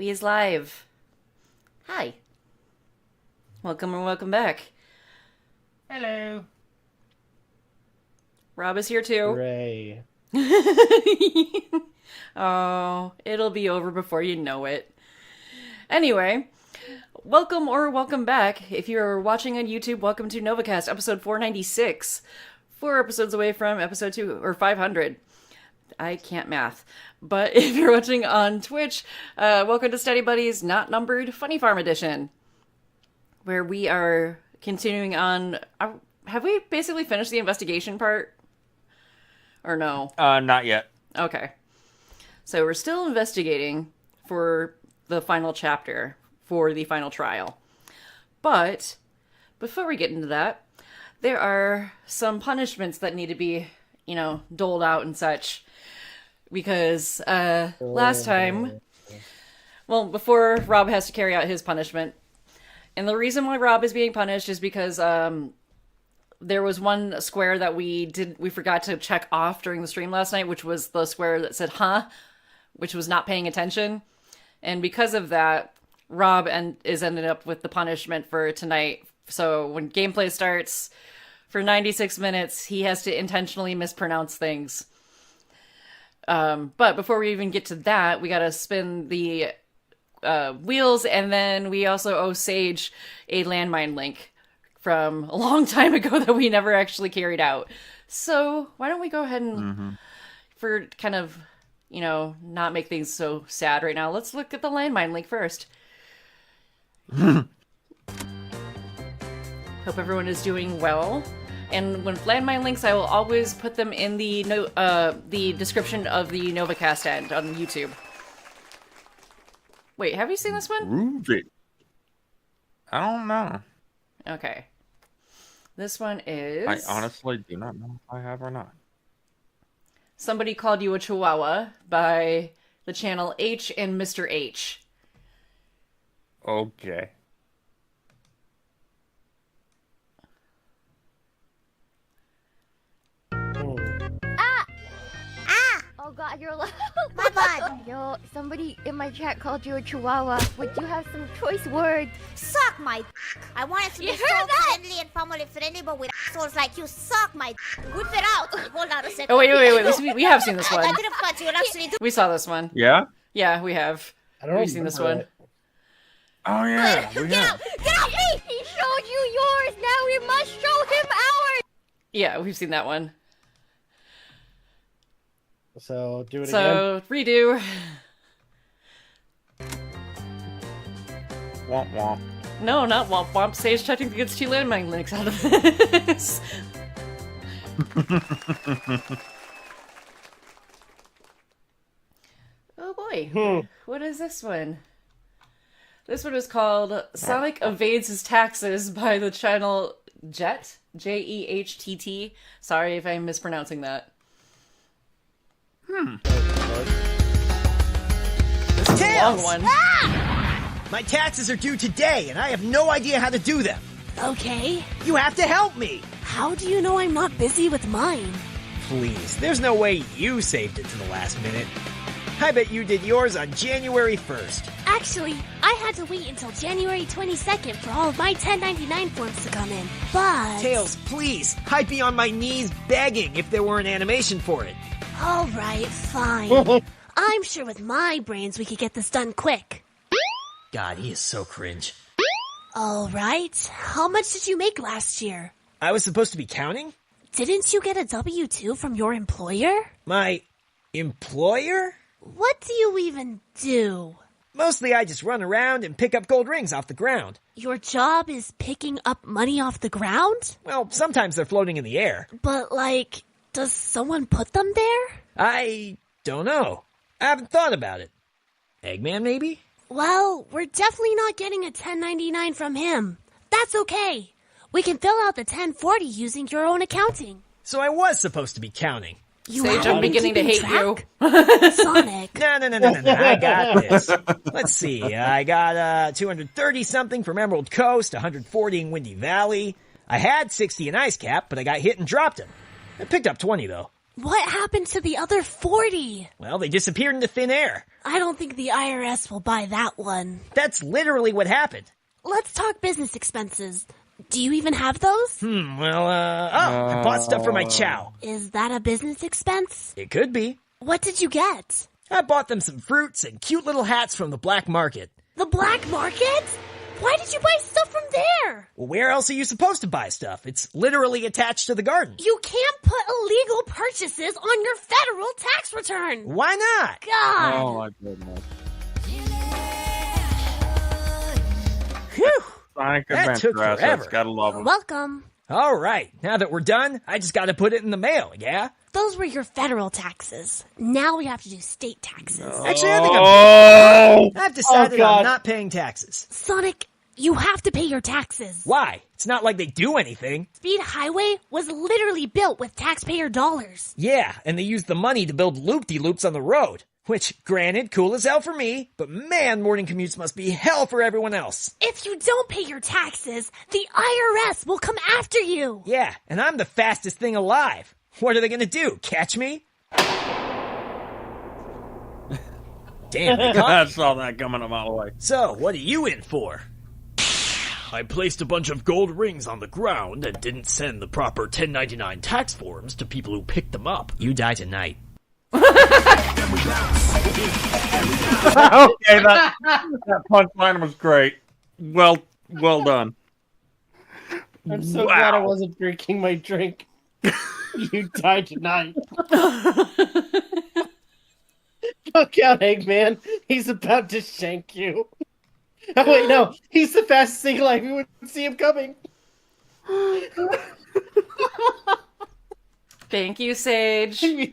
We is live. Hi. Welcome and welcome back. Hello. Rob is here too. Hooray. Oh, it'll be over before you know it. Anyway, welcome or welcome back. If you're watching on YouTube, welcome to Novakast, episode 496. 4 episodes away from episode 2, or 500. I can't math. But if you're watching on Twitch, welcome to Study Buddies Not Numbered Funny Farm Edition, where we are continuing on. Have we basically finished the investigation part? Or no? Not yet. Okay. So we're still investigating for the final chapter, for the final trial. But before we get into that, there are some punishments that need to be, doled out and such. Because last time, before Rob has to carry out his punishment, and the reason why Rob is being punished is because there was one square that we forgot to check off during the stream last night, which was the square that said "huh," which was not paying attention, and because of that, Rob is ended up with the punishment for tonight. So when gameplay starts for 96 minutes, he has to intentionally mispronounce things. But before we even get to that, we gotta spin the wheels, and then we also owe Sage a landmine link from a long time ago that we never actually carried out. So why don't we go ahead and, for kind of, not make things so sad right now, let's look at the landmine link first. Hope everyone is doing well. And when landmine links, I will always put them in the description of the Novakast end on YouTube. Wait, have you seen this one? Ruby. I don't know. Okay. This one is... I honestly do not know if I have or not. Somebody Called You a Chihuahua by the channel H and Mr. H. Okay. Oh god, you're my bad. Yo, somebody in my chat called you a chihuahua. Would you have some choice words? Suck my I wanted to be so friendly and family friendly, but with assholes like you, suck my Good for out. Hold on a second. Oh, wait. We have seen this one. I didn't cut you. Actually, We saw this one. Yeah? Yeah, we have. We've seen this one. Oh, yeah. Get out me! He showed you yours. Now we must show him ours. Yeah, we've seen that one. So, do it again. So, redo. Womp womp. No, not Womp Womp. Sage technically gets 2 landmine links out of this. Oh boy. What is this one? This one is called Sonic Evades His Taxes by the channel Jet. Jehtt. Sorry if I'm mispronouncing that. This is a long one. My taxes are due today, and I have no idea how to do them. Okay. You have to help me. How do you know I'm not busy with mine? Please, there's no way you saved it to the last minute. I bet you did yours on January 1st. Actually, I had to wait until January 22nd for all of my 1099 forms to come in, but... Tails, please, I'd be on my knees begging if there were an animation for it. Alright, fine. I'm sure with my brains we could get this done quick. God, he is so cringe. Alright, how much did you make last year? I was supposed to be counting? Didn't you get a W-2 from your employer? My employer? What do you even do? Mostly I just run around and pick up gold rings off the ground. Your job is picking up money off the ground? Well, sometimes they're floating in the air. But, does someone put them there? I don't know. I haven't thought about it. Eggman, maybe? Well, we're definitely not getting a 1099 from him. That's okay. We can fill out the 1040 using your own accounting. So I was supposed to be counting. You Sage, I'm beginning to hate track? you. Sonic. No, I got this. Let's see, I got 230-something from Emerald Coast, 140 in Windy Valley. I had 60 in Ice Cap, but I got hit and dropped them. I picked up 20, though. What happened to the other 40? Well, they disappeared into thin air. I don't think the IRS will buy that one. That's literally what happened. Let's talk business expenses. Do you even have those? I bought stuff for my chow. Is that a business expense? It could be. What did you get? I bought them some fruits and cute little hats from the black market. The black market? Why did you buy stuff from there? Well, where else are you supposed to buy stuff? It's literally attached to the garden. You can't put illegal purchases on your federal tax return. Why not? God. Oh my goodness. Whew. Sonic That took Adventure forever. assets, gotta love them. Welcome. All right, now that we're done, I just gotta put it in the mail, yeah? Those were your federal taxes. Now we have to do state taxes. Actually, I think Oh! I've decided God. I'm not paying taxes. Sonic, you have to pay your taxes. Why? It's not like they do anything. Speed Highway was literally built with taxpayer dollars. Yeah, and they used the money to build loop-de-loops on the road. Which, granted, cool as hell for me, but man, morning commutes must be hell for everyone else. If you don't pay your taxes, the IRS will come after you. Yeah, and I'm the fastest thing alive. What are they gonna do, catch me? Damn, they caught I me. saw that coming a mile away. So, what are you in for? I placed a bunch of gold rings on the ground and didn't send the proper 1099 tax forms to people who picked them up. You die tonight. Okay, that punchline was great. Well done. I'm so glad I wasn't drinking my drink. You died tonight. Look out, Eggman. He's about to shank you. Oh, wait, no. He's the fastest thing alive. You wouldn't see him coming. Thank you, Sage. He'd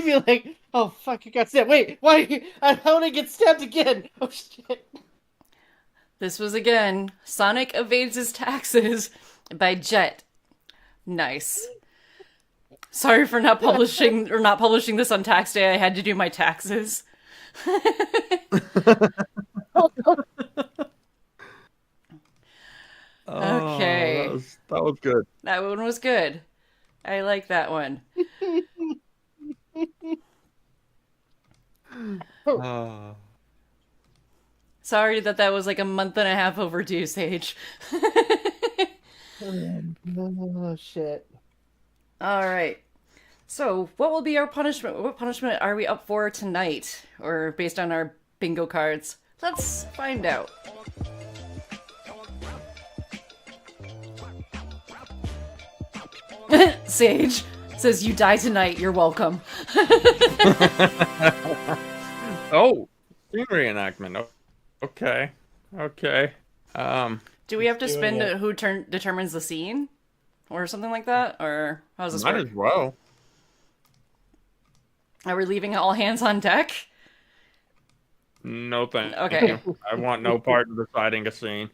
be like, oh, fuck, you got stabbed. Wait, why? I want to get stabbed again. Oh, shit. This was again Sonic evades his taxes by Jet. Nice. Sorry for not publishing this on tax day. I had to do my taxes. Okay. That was good. That one was good. I like that one. Sorry that was like a month and a half overdue, Sage. Oh, shit. All right. So, what will be our punishment? What punishment are we up for tonight? Or based on our bingo cards? Let's find out. Sage says, you die tonight, you're welcome. Oh, scene reenactment. Okay. Do we have to spin it. who determines the scene? Or something like that? Or how does this Might work? as well. Are we leaving all hands on deck? No thank Okay. you. I want no part of deciding a scene.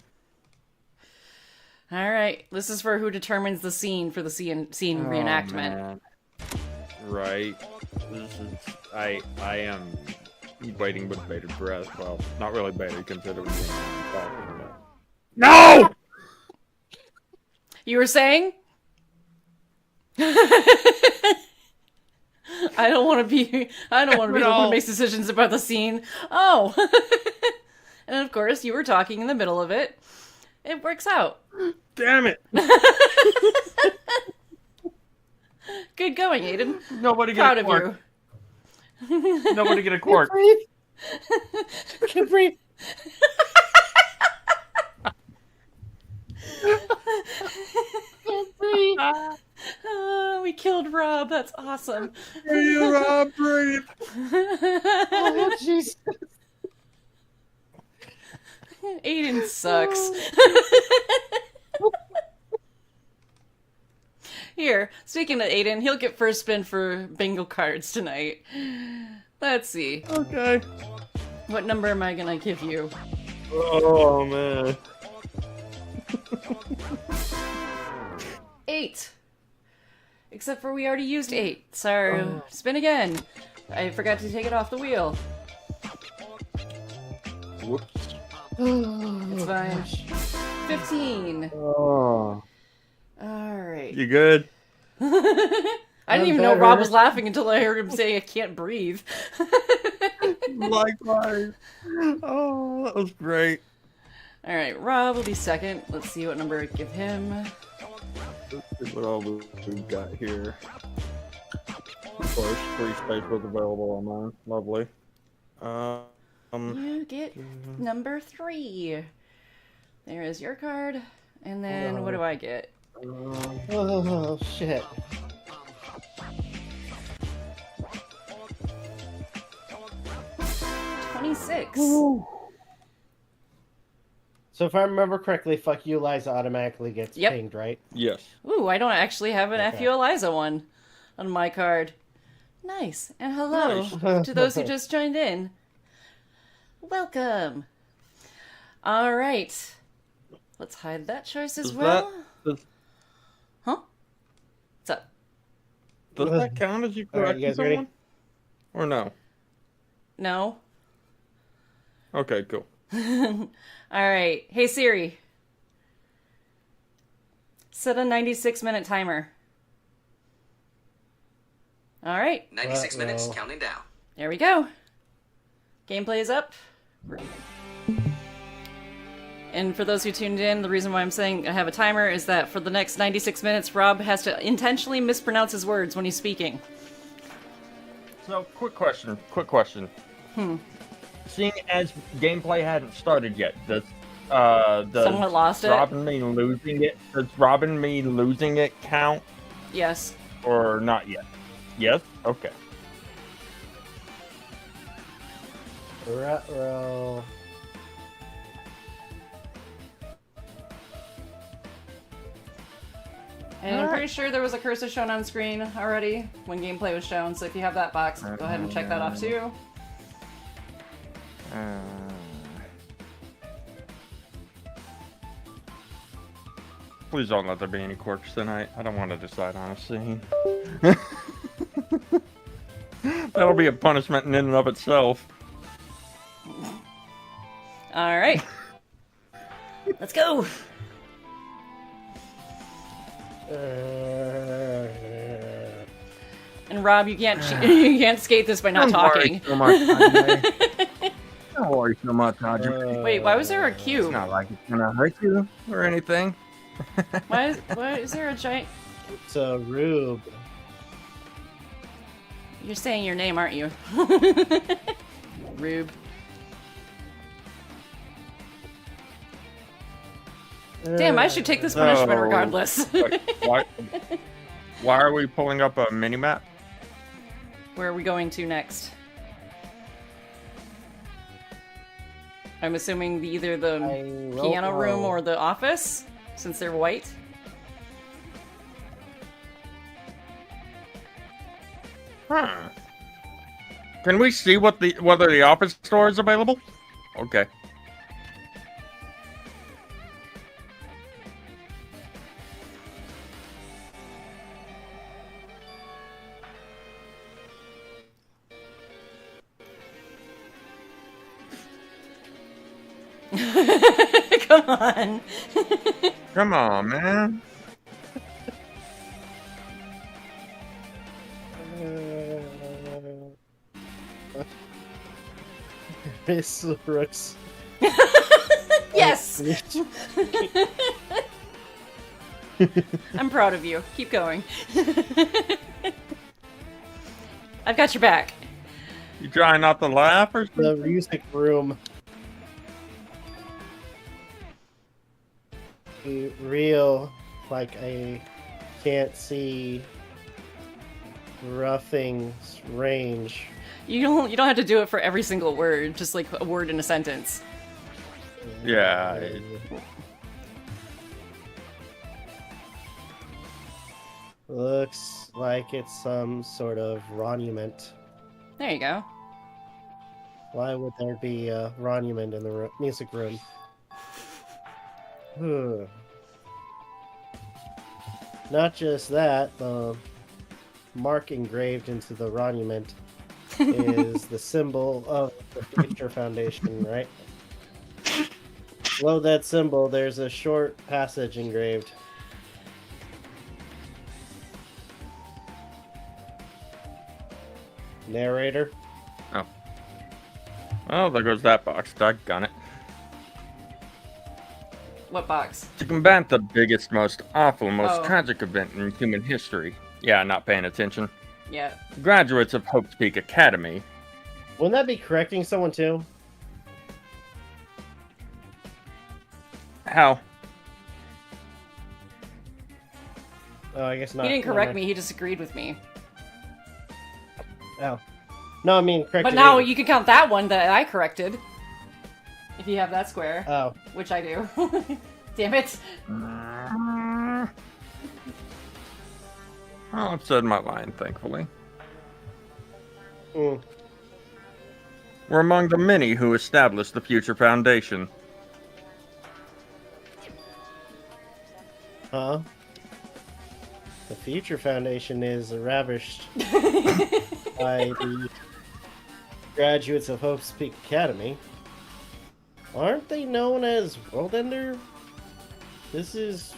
All right. This is for who determines the scene for the scene reenactment. Man. Right. I am waiting with bated breath. Well, not really bated, considering talking about. No! You were saying? I don't want to be the one who makes decisions about the scene. Oh. And of course, you were talking in the middle of it. It works out. Damn it! Good going, Aden. Nobody Proud get a of quark. you. Nobody get a quark. Can't breathe. Can't breathe. Oh, we killed Rob. That's awesome. Breathe. Oh, jeez. Aiden sucks. Here, speaking of Aiden, he'll get first spin for bingo cards tonight. Let's see. Okay. What number am I gonna give you? Oh, man. 8. Except for we already used 8. So, spin again. I forgot to take it off the wheel. Whoops. It's fine. 15. Oh. Alright. You good? I didn't even know Rob was laughing until I heard him say I can't breathe. Likewise. Oh, that was great. All right, Rob will be second. Let's see what number I give him. Let's see what all we've got here. Of course, free space was available on mine. Lovely. You get number 3. There is your card. And then what do I get? Oh, shit. $26. So if I remember correctly, fuck you, Liza automatically gets Yep. pinged, right? Yes. Ooh, I don't actually have an Okay. F.U. Eliza one on my card. Nice. And hello Nice. to those who just joined in. Welcome. All right. Let's hide that choice as well. Huh? What's up? Does that count as you All right, correcting you guys ready? someone? Or no? No? Okay, cool. All right. Hey, Siri. Set a 96-minute timer. All right. 96 minutes, counting down. There we go. Gameplay is up. And for those who tuned in, the reason why I'm saying I have a timer is that for the next 96 minutes, Rob has to intentionally mispronounce his words when he's speaking. So, quick question. Seeing as gameplay hadn't started yet, does Someone lost it? Robin me losing it? Does Robin me losing it count Yes. or not yet? Yes. Okay. Ruh-roh. And I'm pretty sure there was a cursor shown on screen already when gameplay was shown, so if you have that box, go ahead and check that off too. Please don't let there be any quirks tonight. I don't want to decide on a scene. That'll be a punishment in and of itself. All right. Let's go. And Rob, you can't you can't skate this by not talking. Don't worry so much, Andre. Don't worry so much, Andre. Wait, why was there a It's cube? not like it's gonna hurt you or anything. Why is there a giant? It's a rube. You're saying your name, aren't you? Rube. Damn, I should take this punishment So, regardless. Why are we pulling up a mini-map? Where are we going to next? I'm assuming either the piano room or the office, since they're white. Huh. Can we see whether the office store is available? Okay. Come on. Come on, man. Miss Brooks. Yes. I'm proud of you. Keep going. I've got your back. You trying not to laugh or something? The music room. Real, like a can't see roughing range. You don't have to do it for every single word, just like a word in a sentence. Yeah. Looks like it's some sort of monument. There you go. Why would there be a monument in the music room? Not just that, the mark engraved into the monument is the symbol of the Future Foundation, right? Below that symbol, there's a short passage engraved. Narrator? Oh. Oh, there goes that box. Doggone it. What box? To combat the biggest, most awful, most Oh. tragic event in human history. Yeah, not paying attention. Yeah. Graduates of Hope's Peak Academy. Wouldn't that be correcting someone too? How? Oh, I guess not. He didn't Never correct mind. me, he disagreed with me. Oh. No, I mean correct. But now you can count that one that I corrected. If you have that square. Oh. Which I do. Damn it. Oh, I've said my line, thankfully. Mm. We're among the many who established the Future Foundation. Huh? The Future Foundation is ravished by the graduates of Hope's Peak Academy. Aren't they known as World Ender? This is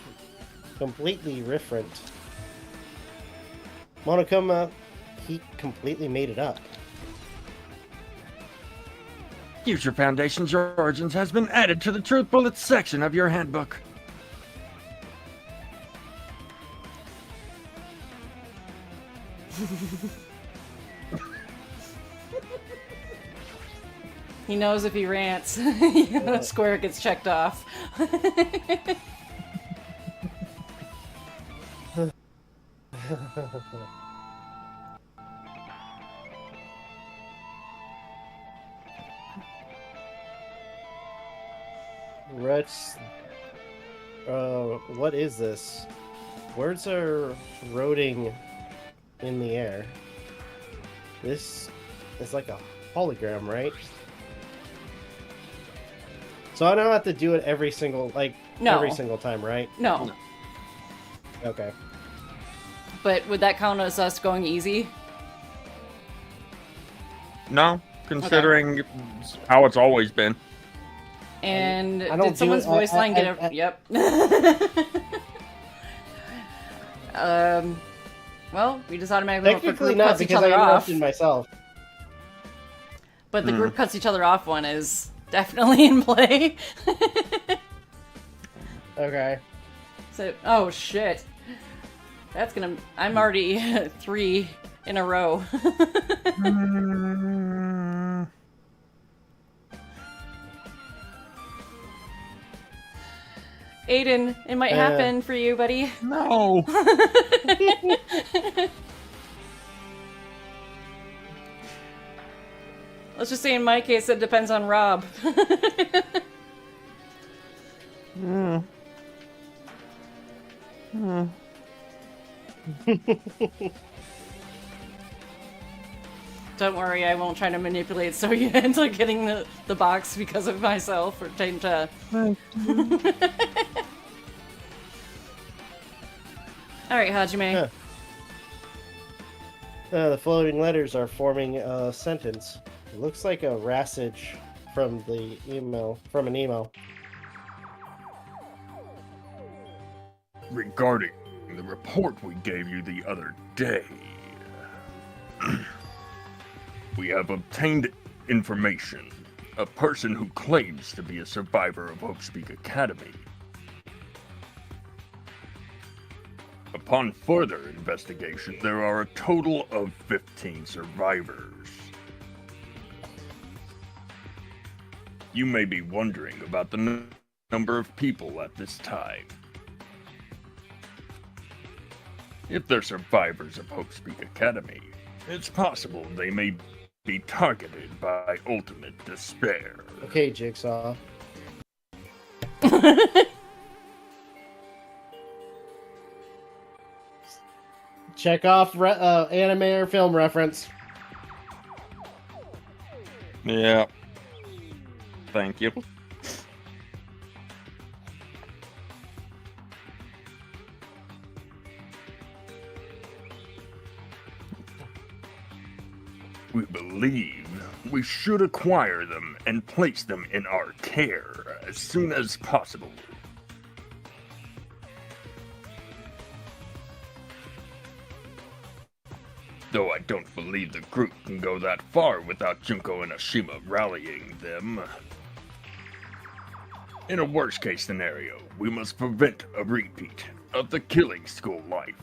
completely different. Monokuma, he completely made it up. Future Foundation's origins has been added to the Truth Bullets section of your handbook. He knows if he rants, the square gets checked off. Let's... what is this? Words are floating in the air. This is like a hologram, right? So I don't have to do it every single, No. every single time, right? No. Okay. But would that count as us going easy? No, considering how it's always been. And I don't did someone's do- voice line get a... Yep. Well, we just automatically went for Technically group not, cuts each because I other off. interrupted myself. But the group cuts each other off one is definitely in play. Okay. So, oh shit. That's gonna... I'm already 3 in a row. Aden, it might happen for you, buddy. No. Let's just say in my case, it depends on Rob. Don't worry, I won't try to manipulate so you end up getting the box because of myself or trying to... Alright, Hajime. The floating letters are forming a sentence. It looks like a passage from the email, from an email. Regarding the report we gave you the other day, we have obtained information. A person who claims to be a survivor of Hope's Peak Academy. Upon further investigation, there are a total of 15 survivors. You may be wondering about the number of people at this time. If they're survivors of Hope's Peak Academy, it's possible they may be targeted by ultimate despair. Okay, Jigsaw. Check off anime or film reference. Yeah. Thank you. We believe we should acquire them and place them in our care as soon as possible. Though I don't believe the group can go that far without Junko and Ashima rallying them. In a worst-case scenario, we must prevent a repeat of the killing school life.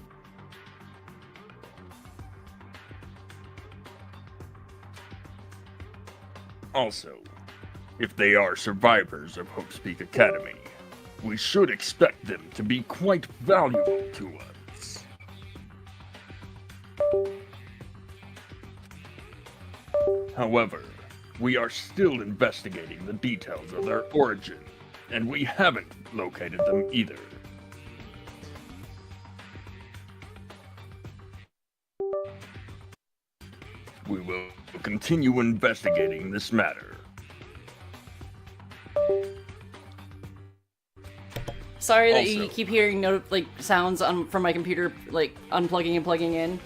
Also, if they are survivors of Hope's Peak Academy, we should expect them to be quite valuable to us. However, we are still investigating the details of their origin, and we haven't located them either. We will continue investigating this matter. Sorry that you Also- keep hearing sounds from my computer, like unplugging and plugging in.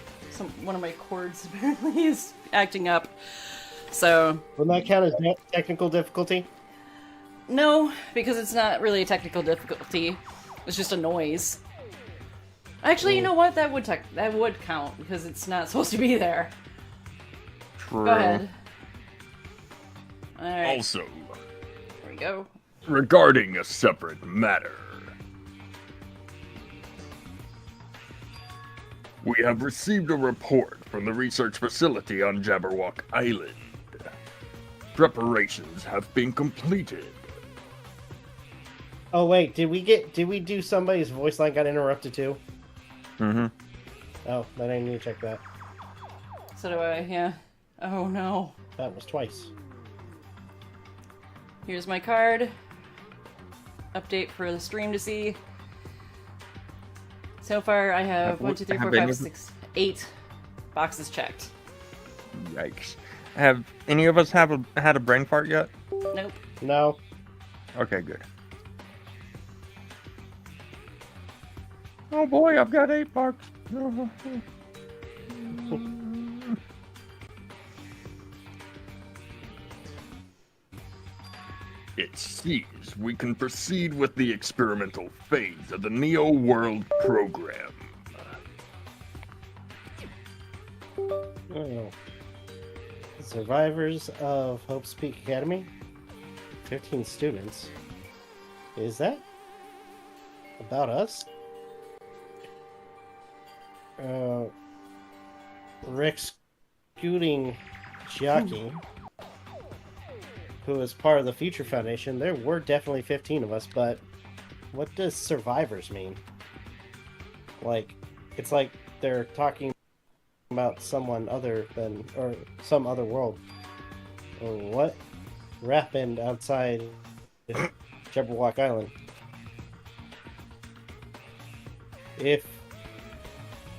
One of my cords apparently is acting up. So Will that count as technical difficulty? no, because it's not really a technical difficulty. It's just a noise. Actually, you know what? That would count because it's not supposed to be there. True. Go ahead. All right. Also, There we go. regarding a separate matter, we have received a report from the research facility on Jabberwock Island. Preparations have been completed. Oh wait, did we do somebody's voice line got interrupted too? Mm-hmm. Oh, then I need to check that. So do I. Yeah. Oh no. That was twice. Here's my card. Update for the stream to see. So far, I have 1, 2, 3, 4, 5, 6, 8 boxes checked. Yikes. Have any of us had a brain fart yet? Nope. No. Okay, good. Oh boy, I've got 8 marks. It seems we can proceed with the experimental phase of the Neo World program. Oh. Survivors of Hope's Peak Academy? 15 students. Is that about us? Rick Scooting Chiaki, who is part of the Future Foundation. There were definitely 15 of us, but what does survivors mean? Like, it's like they're talking about someone other than, or some other world. Or what happened outside Jabberwock Island? If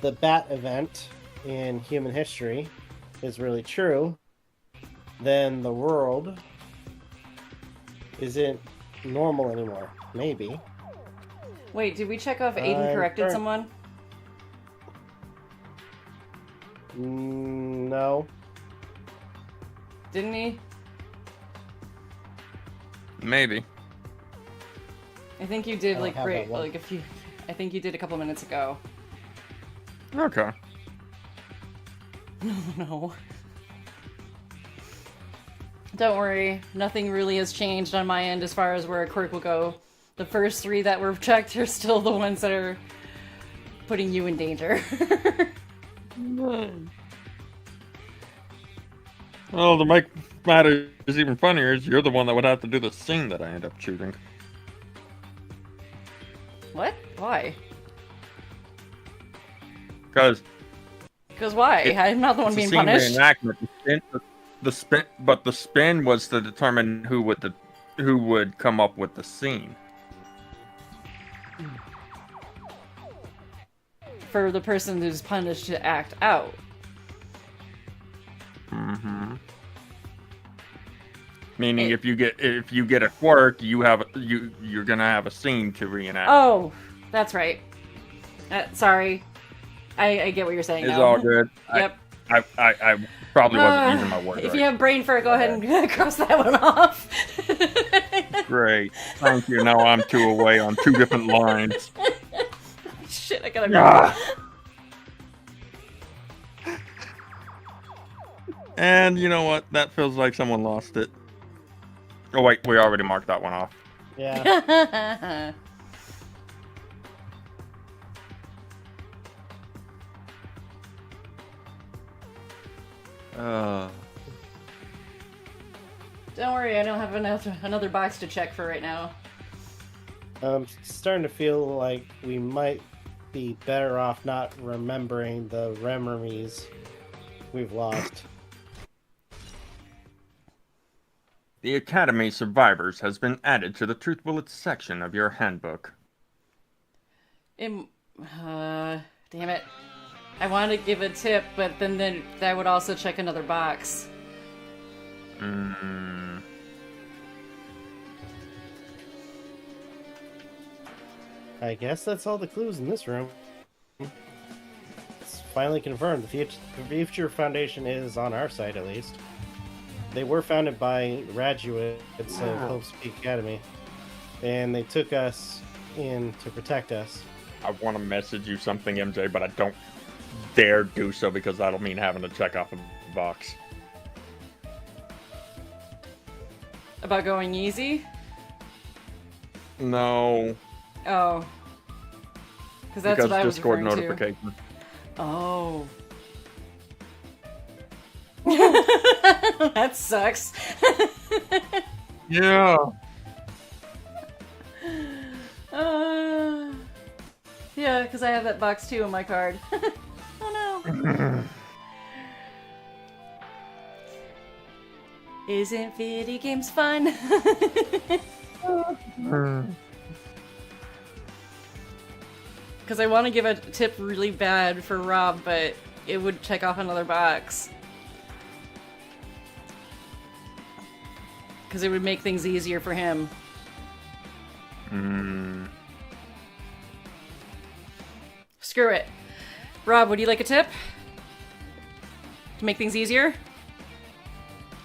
the Bat event in human history is really true, then the world isn't normal anymore. Maybe. Wait, did we check off Aden corrected someone? No. Didn't he? Maybe. I think you did I don't have that one. like a few. I think you did a couple minutes ago. Okay. No. Don't worry, nothing really has changed on my end as far as where a quirk will go. The first 3 that were checked are still the ones that are putting you in danger. Well, to make matters even funnier is you're the one that would have to do the scene that I end up choosing. What? Why? Because Because why? I'm not the one being punished. Reenactment. The spin was to determine who would come up with the scene. For the person who's punished to act out. Mm-hmm. Meaning, if you get a quirk, you're gonna have a scene to reenact. Oh, that's right. Sorry, I get what you're saying. It's now. all good. Yep. I probably wasn't using my word If right. you have brain fart, go ahead and cross that one off. Great, thank you. Now I'm 2 away on 2 different lines. Shit, I gotta. And you know what? That feels like someone lost it. Oh wait, we already marked that one off. Yeah. Don't worry, I don't have another box to check for right now. I'm starting to feel like we might be better off not remembering the memories we've lost. The Academy Survivors has been added to the Truth Bullets section of your handbook. Damn it. I wanted to give a tip, but then that would also check another box. I guess that's all the clues in this room. It's finally confirmed. The Future Foundation is on our side, at least. They were founded by graduates of Hope's Peak Academy, and they took us in to protect us. I want to message you something, MJ, but I don't dare do so because that'll mean having to check off a box. About going easy? No. Oh. That's what I was Discord referring notification. To. Oh. That sucks. Yeah. Yeah, because I have that box too in my card. Oh no. Isn't video games fun? Because I want to give a tip really bad for Rob, but it would check off another box. Because it would make things easier for him. Screw it. Rob, would you like a tip? To make things easier?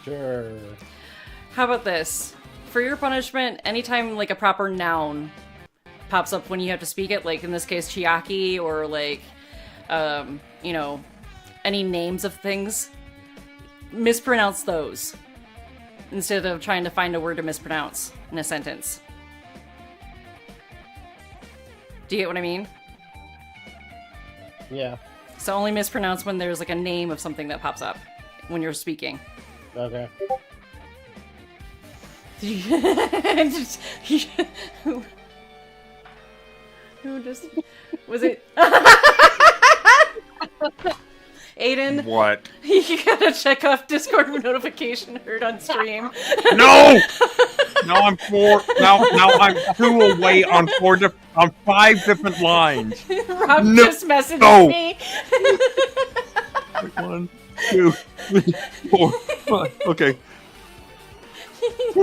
Sure. How about this? For your punishment, anytime like a proper noun pops up when you have to speak it, like in this case Chiaki, or like, you know, any names of things, mispronounce those instead of trying to find a word to mispronounce in a sentence. Do you get what I mean? Yeah. So only mispronounce when there's like a name of something that pops up when you're speaking. Okay. Who just was it? Aiden? What? You gotta check off Discord notification heard on stream. No! Now I'm I'm 2 away on 5 different lines. Rob No. just messaged me. 1, 2, 3, 4, 5. Okay. I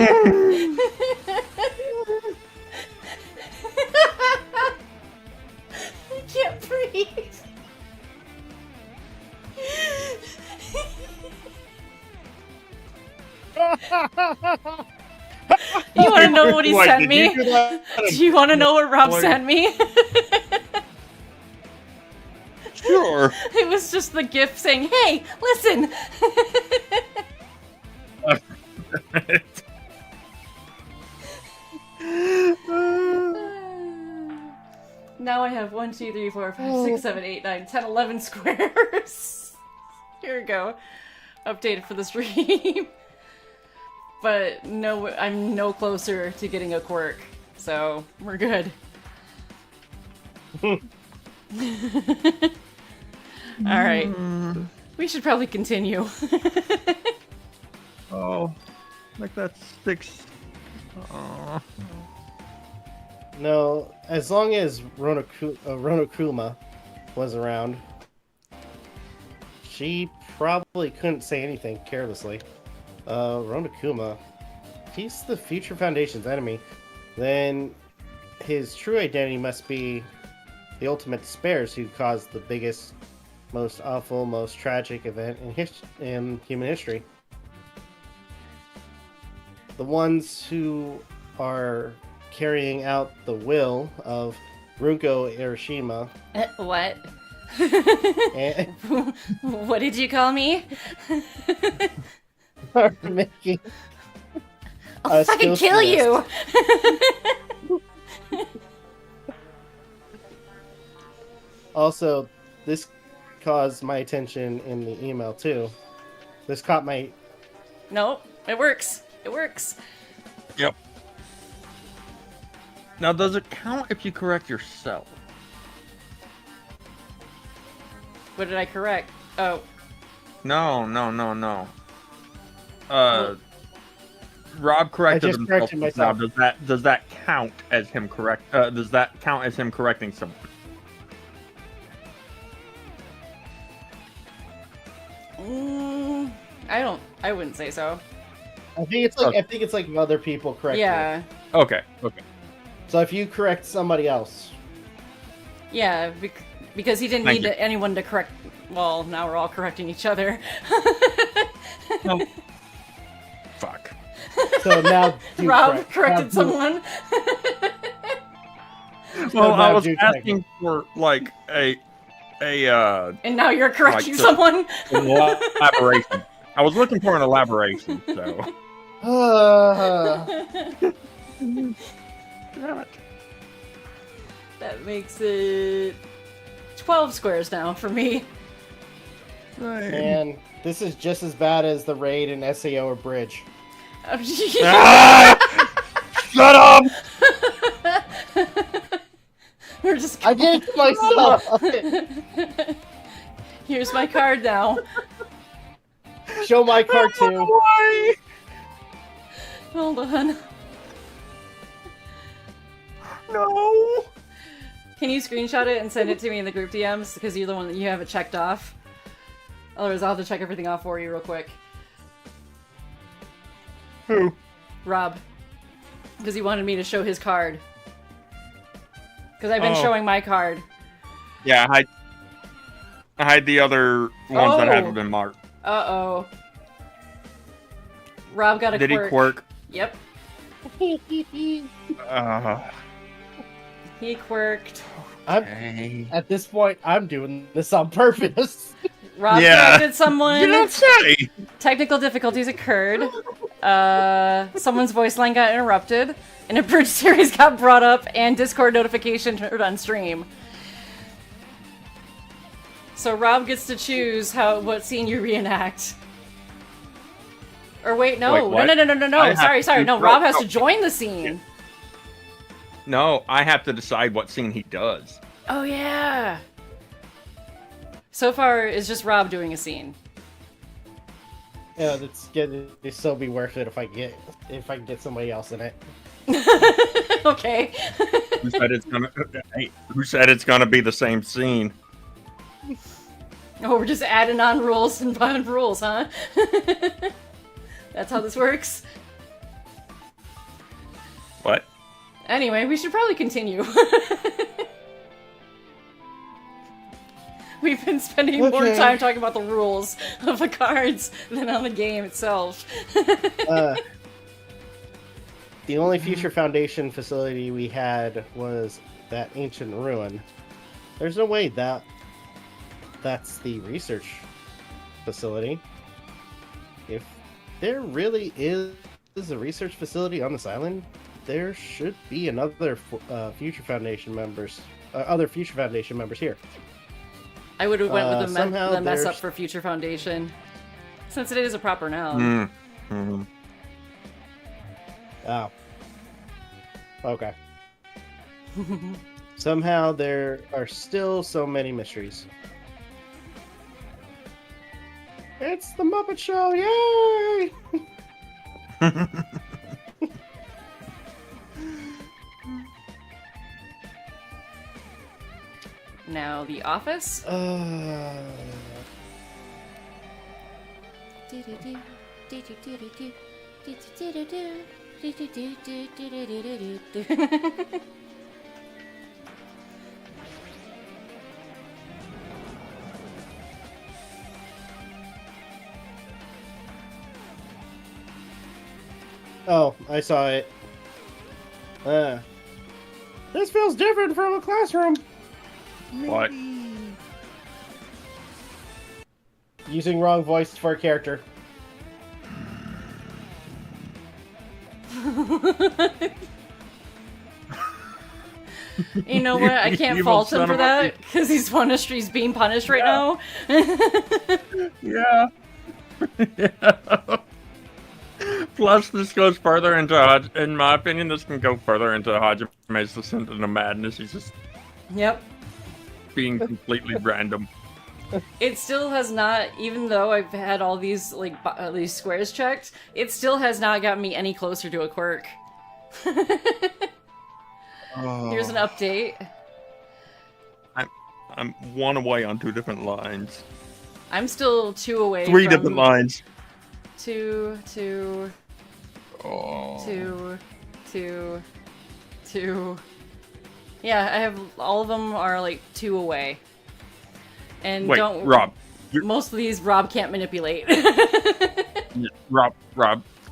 can't breathe. You want to know what he What, sent did me? you do that? Do you want to know what Rob Like- sent me? Sure. It was just the gift saying, "Hey, listen." Now I have 1, 2, 3, 4, 5, 6, 7, 8, 9, 10, 11 squares. Here we go. Updated for the stream. But no, I'm no closer to getting a quirk, so we're good. Alright. We should probably continue. Oh, like that sticks. Oh. No, as long as Ronokuma was around, she probably couldn't say anything carelessly. Ronokuma, he's the Future Foundation's enemy. Then his true identity must be the ultimate despairs who caused the biggest, most awful, most tragic event in human history. The ones who are carrying out the will of Runko Hiroshima. What? And What did you call me? are making I'll fucking kill you! Also, this caused my attention in the email too. This caught my. No, it works. It works. Yep. Now, does it count if you correct yourself? What did I correct? Oh, No. Rob corrected just himself. corrected myself. Now, does that count as him correct? Does that count as him correcting someone? I wouldn't say so. I think it's like other people correct. Yeah. Okay. So if you correct somebody else, Yeah, because he didn't Thank need you. anyone to correct. Well, now we're all correcting each other. No. Fuck. so now you Rob corrected now someone. Well, now I was do asking for like a And now you're correcting Like the- someone. elaboration. I was looking for an elaboration. So. That makes it 12 squares now for me. Man, this is just as bad as the raid in SAO or Bridge. Shut up! We're just. I did it to myself. Here's my card now. Show my card too. Why? Hold on. No. Can you screenshot it and send it to me in the group DMs? Because you're the one that you have it checked off. Otherwise, I'll have to check everything off for you real quick. Who? Rob. Because he wanted me to show his card. Because I've been Oh. showing my card. Yeah, I hide the other ones that Oh. haven't been marked. Uh-oh. Rob got a Did quirk. he quirk? Yep. He quirked. Okay. At this point, I'm doing this on purpose. Rob Yeah. corrected someone. You don't say. Technical difficulties occurred. Someone's voice line got interrupted. An abridged series got brought up, and Discord notification turned on stream. So Rob gets to choose what scene you reenact. Or wait, no. Wait, what? No. I have Sorry. to- No, no, Rob has no. to join the scene. No, I have to decide what scene he does. Oh, yeah. So far, it's just Rob doing a scene. Yeah, it'd still be worth it if I can get somebody else in it. Okay. Who said it's gonna? Hey, who said it's gonna be the same scene? Oh, we're just adding on rules and on rules, huh? That's how this works. What? Anyway, we should probably continue. We've been spending more Okay. time talking about the rules of the cards than on the game itself. The only Future Foundation facility we had was that ancient ruin. There's no way that's the research facility. If there really is a research facility on this island, there should be another Future Foundation members, other Future Foundation members here. I would have went with somehow the mess up there's- for Future Foundation, since it is a proper noun. Mm-hmm. Oh. Okay. Somehow there are still so many mysteries. It's the Muppet Show! Yay! Now, The Office. Oh, I saw it. This feels different from a classroom. What? Using wrong voice for a character. You know what? I can't Evil fault him son for of a that because he's punished. He's being punished right now. Yeah. Yeah. Plus, this goes further into, in my opinion, this can go further into Hajime's descent into madness. He's just Yep. being completely random. It still has not, even though I've had all these these squares checked, it still has not gotten me any closer to a quirk. Here's an update. I'm one away on 2 different lines. I'm still 2 away. 3 from different lines. 2. Oh. 2. Yeah, I have all of them are like 2 away. And Wait, don't Rob. Most of these Rob can't manipulate. Rob,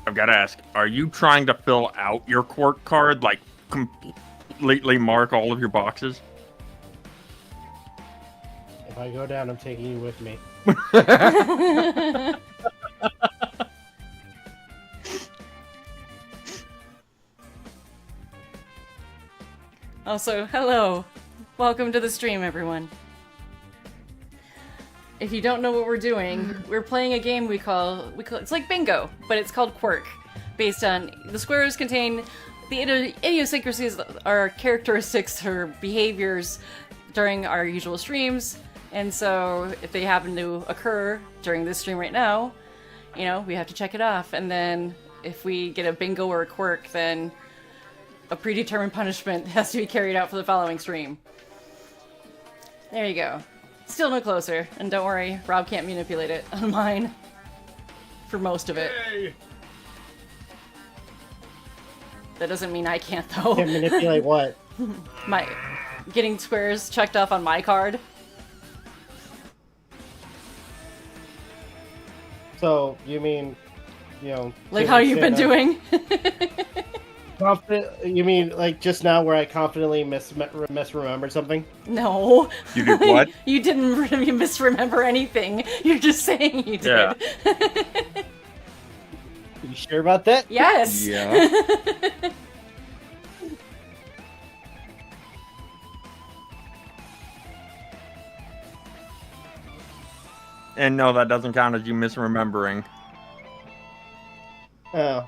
I've got to ask. Are you trying to fill out your quirk card? Like, completely mark all of your boxes? If I go down, I'm taking you with me. Also, hello. Welcome to the stream, everyone. If you don't know what we're doing, we're playing a game we call it's like bingo, but it's called Quirk, based on the squares contain the idiosyncrasies, our characteristics or behaviors during our usual streams, and so if they happen to occur during this stream right now, you know, we have to check it off, and then if we get a bingo or a quirk, then a predetermined punishment has to be carried out for the following stream. There you go. Still no closer, and don't worry, Rob can't manipulate it on mine. For most of it. Yay. That doesn't mean I can't, though. Can't manipulate what? My getting squares checked off on my card. So, you mean, you know... Like how you've been doing? You mean, like, just now where I confidently misremembered something? No. You did what? You didn't really misremember anything. You're just saying you did. Yeah. You sure about that? Yes. Yeah. And no, that doesn't count as you misremembering. Oh.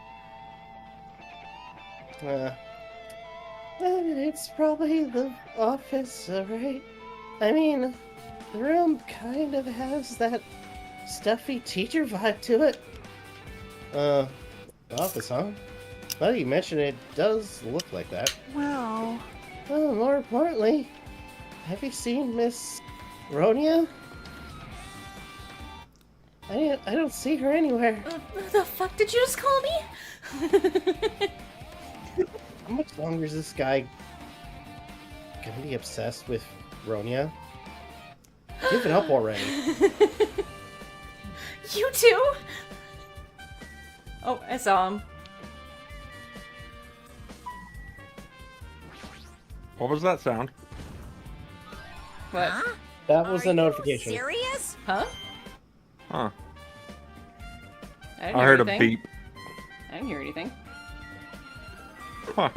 It's probably the office, right? I mean, the room kind of has that stuffy teacher vibe to it. Office, huh? Now that you mention it, does look like that. Wow. Oh, more importantly, have you seen Miss Ronia? I don't see her anywhere. What the fuck did you just call me? How much longer is this guy gonna be obsessed with Ronia? Give it up already. You too? Oh, I saw him. What was that sound? What? That was a notification. Serious? Huh? Huh. I didn't I hear heard anything. a beep. I didn't hear anything. Huh.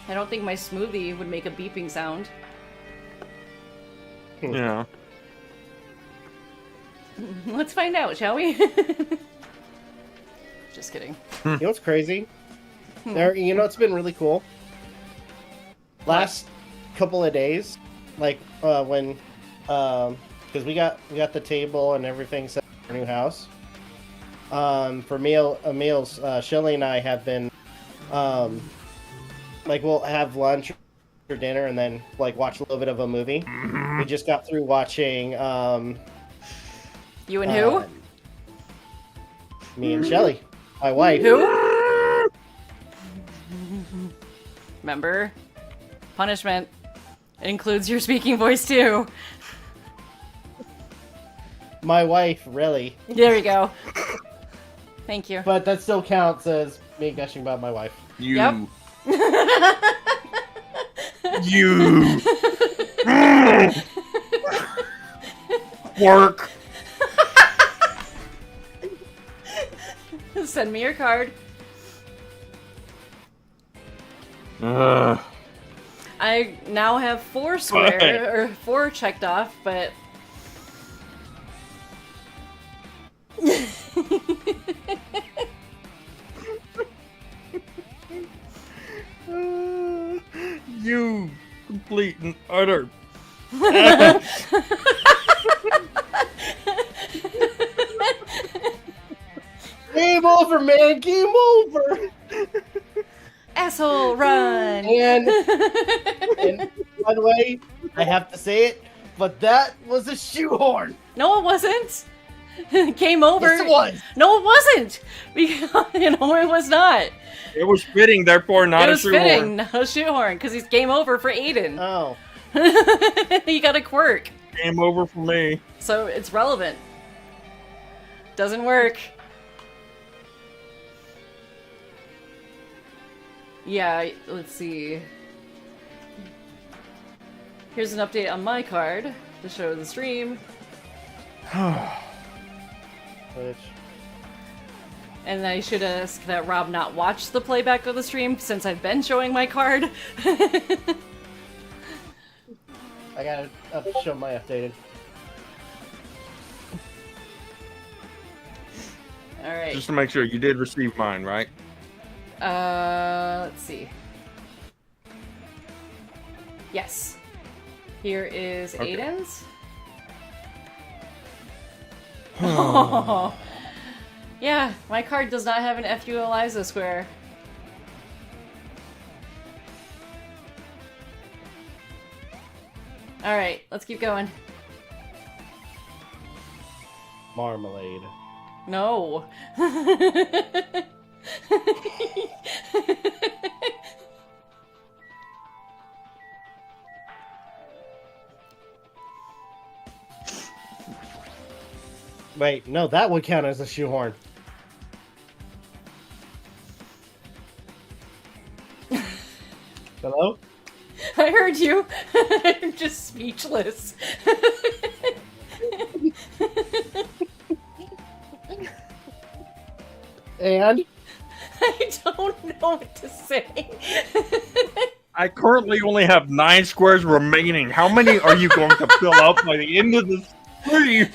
I don't think my smoothie would make a beeping sound. Yeah. Let's find out, shall we? Just kidding. You know what's crazy? You know what's been really cool? Last couple of days, like when, because we got the table and everything set in our new house. For meals, Shelly and I have been, like we'll have lunch or dinner and then like watch a little bit of a movie. We just got through watching. You and who? Me and Shelly, my wife. Who? Remember? Punishment. It includes your speaking voice too. My wife, really. There we go. Thank you. But that still counts as me gushing about my wife. You. Yep. You. Work. Send me your card. I now have 4 4 checked off, but You complete and utter. Game over, man. Game over. asshole, run. And by the way, I have to say it, but that was a shoehorn. No, it wasn't. Game over. Yes, it was. No, it wasn't. Because, it was not. It was fitting, therefore not It a was shoehorn. fitting, no shoehorn, because he's game over for Aden. Oh. He got a quirk. Game over for me. So it's relevant. Doesn't work. Yeah, let's see. Here's an update on my card to show the stream. Which... And I should ask that Rob not watch the playback of the stream since I've been showing my card. I gotta show my updated. Alright. Just to make sure you did receive mine, right? Let's see. Yes. Here is Okay. Aden's. Oh. Yeah, my card does not have an FU Eliza square. Alright, let's keep going. Marmalade. No. Wait, no, that would count as a shoehorn. Hello? I heard you. I'm just speechless. And? I don't know what to say. I currently only have 9 squares remaining. How many are you going to fill out by the end of this stream?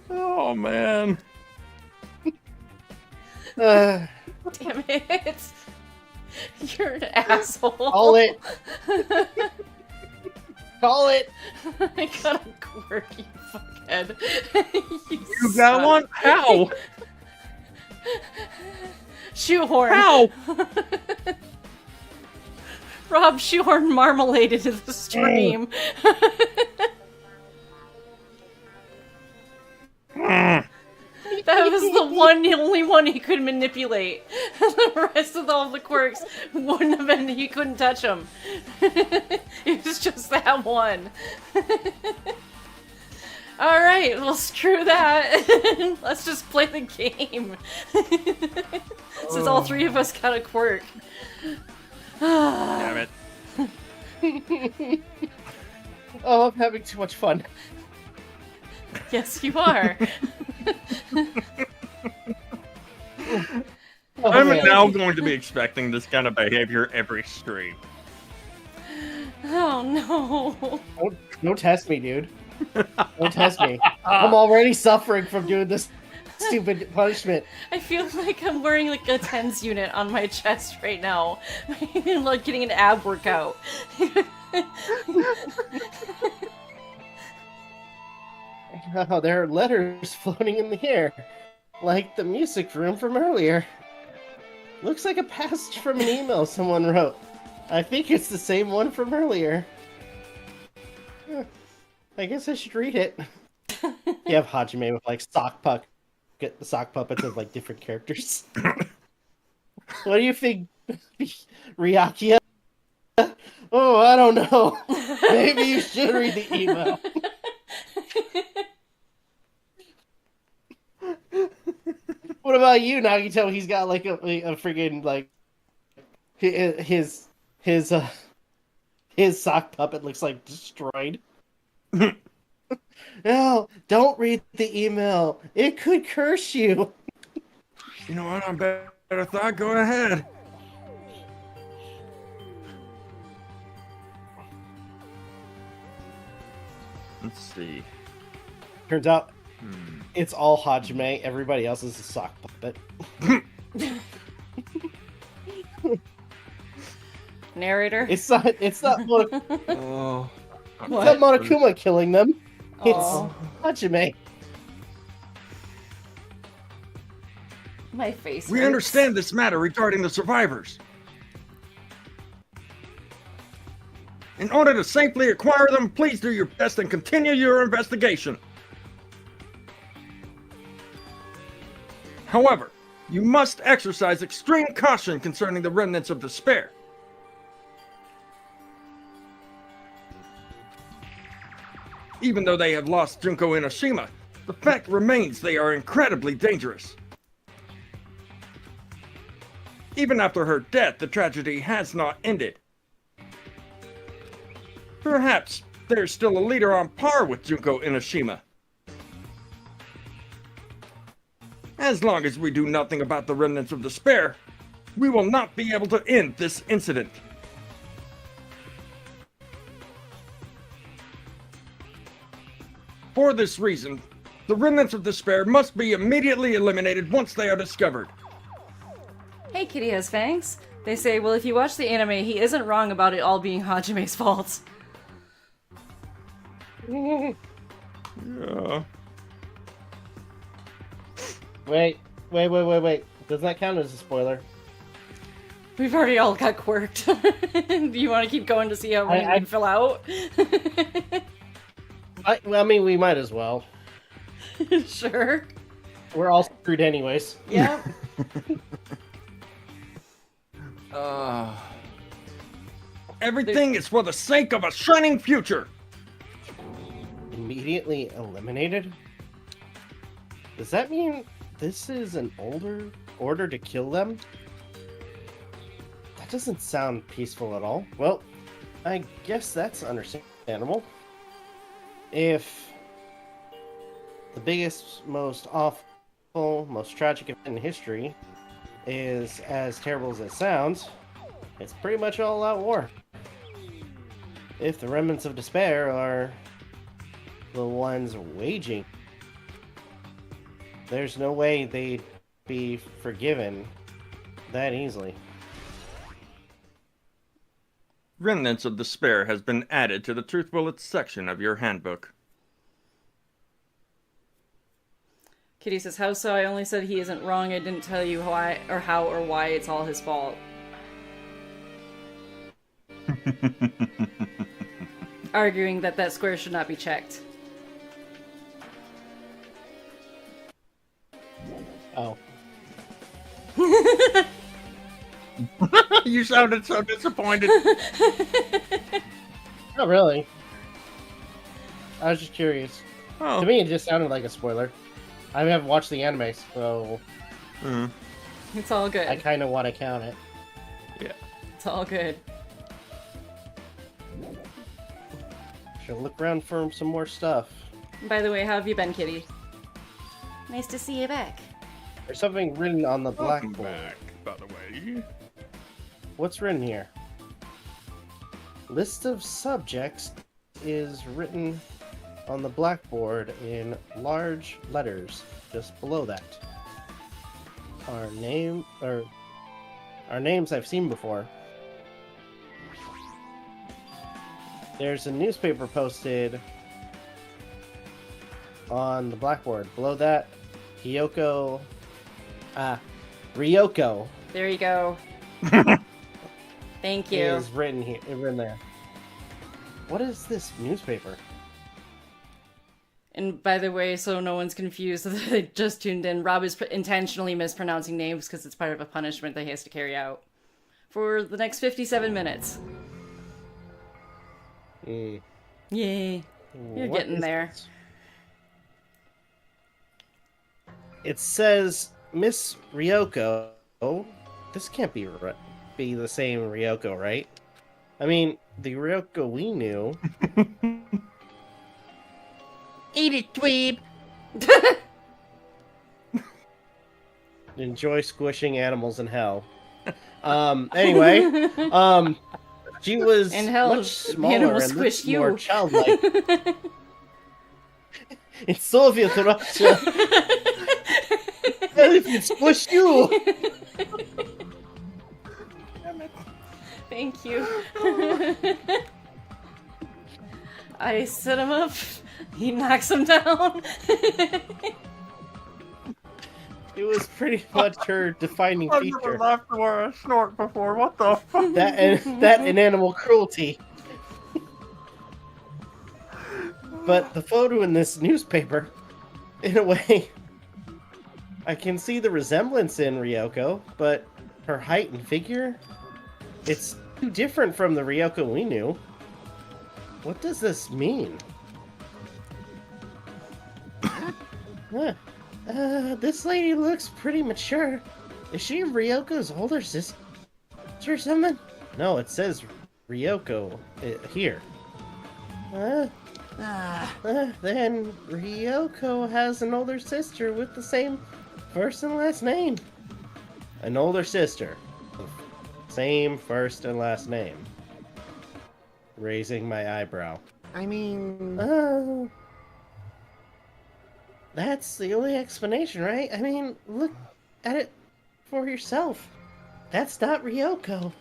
Oh, man. Damn it. You're an asshole. Call it. Call it. I got a quirk, you fuckhead. You got one? How? Shoehorn. How? Rob shoehorn marmalade into the stream. That was the only one he could manipulate. The rest of all the quirks wouldn't have been, he couldn't touch them. It was just that one. Alright, well screw that. Let's just play the game. Since all 3 of us got a quirk. Damn it. Oh, I'm having too much fun. Yes, you are. Oh, I'm man. now going to be expecting this kind of behavior every stream. Oh no. Don't test me, dude. Don't test me. I'm already suffering from doing this stupid punishment. I feel like I'm wearing like a TENS unit on my chest right now. Like getting an ab workout. Oh, there are letters floating in the air. Like the music room from earlier. Looks like a passage from an email someone wrote. I think it's the same one from earlier. Huh. I guess I should read it. You have Hajime with like get the sock puppets of like different characters. What do you think, Ryakia? Oh, I don't know. Maybe you should read the email. What about you, Nagito? He's got like a freaking like his sock puppet looks like destroyed. No, don't read the email. It could curse you. You know what? I'm better thought. Go ahead. Let's see. Turns out it's all Hajime. Everybody else is a sock puppet. Narrator? It's not Oh. It's not Monokuma killing them. It's Oh. Hajime. My face We hurts. understand this matter regarding the survivors. In order to safely acquire them, please do your best and continue your investigation. However, you must exercise extreme caution concerning the remnants of despair. Even though they have lost Junko Inoshima, the fact remains they are incredibly dangerous. Even after her death, the tragedy has not ended. Perhaps there's still a leader on par with Junko Inoshima. As long as we do nothing about the remnants of despair, we will not be able to end this incident. For this reason, the remnants of despair must be immediately eliminated once they are discovered. Hey, Kitty has fangs. They say, well, if you watch the anime, he isn't wrong about it all being Hajime's fault. Yeah. Wait. Does that count as a spoiler? We've already all got quirked. Do you want to keep going to see how we can fill out? I mean, we might as well. Sure. We're all screwed anyways. Yeah. Everything is for the sake of a shining future. Immediately eliminated? Does that mean this is an order to kill them? That doesn't sound peaceful at all. Well, I guess that's understandable. If the biggest, most awful, most tragic event in history is as terrible as it sounds, it's pretty much all-out war. If the remnants of despair are the ones waging, there's no way they'd be forgiven that easily. Remnants of Despair has been added to the Truth Bullets section of your handbook. Kitty says, how so? I only said he isn't wrong. I didn't tell you why or how or why it's all his fault. Arguing that square should not be checked. Oh. You sounded so disappointed. Not really. I was just curious. Oh. To me, it just sounded like a spoiler. I haven't watched the anime, so It's all good. I kind of want to count it. Yeah. It's all good. Should look around for some more stuff. By the way, how have you been, Kitty? Nice to see you back. There's something written on the Welcome blackboard. back, by the way. What's written here? List of subjects is written on the blackboard in large letters just below that. Our names I've seen before. There's a newspaper posted on the blackboard. Below that, Ryoko. There you go. Thank you. Is written here, written there. What is this newspaper? And by the way, so no one's confused that they just tuned in, Rob is intentionally mispronouncing names because it's part of a punishment that he has to carry out for the next 57 minutes. Yay. You're getting there. It says Miss Ryoko. Oh, this can't be the same Ryoko, right? I mean, the Ryoko we knew. Eat it, dweeb! Enjoy squishing animals in hell. Anyway, she was In hell, much smaller animals and squish looked more you. childlike. In Soviet Russia, elephants squish you. Thank you. I set him up. He knocks him down. It was pretty much her defining I've never feature. laughed or a snort before. What the fuck? That and animal cruelty. But the photo in this newspaper, in a way, I can see the resemblance in Ryoko, but her height and figure, it's too different from the Ryoko we knew. What does this mean? This lady looks pretty mature. Is she Ryoko's older sister or something? No, it says Ryoko here. Then Ryoko has an older sister with the same first and last name. An older sister. Same first and last name. Raising my eyebrow. I mean... Oh. That's the only explanation, right? I mean, look at it for yourself. That's not Ryoko.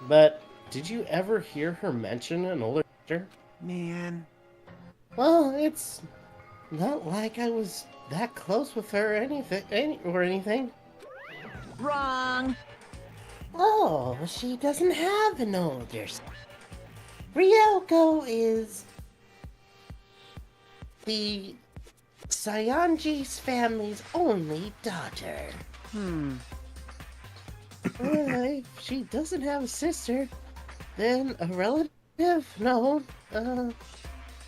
But did you ever hear her mention an older sister? Man... Well, it's not like I was that close with her or anything. Wrong! Oh, she doesn't have an older sister. Ryoko is the Sayanji's family's only daughter. If she doesn't have a sister, then a relative? No.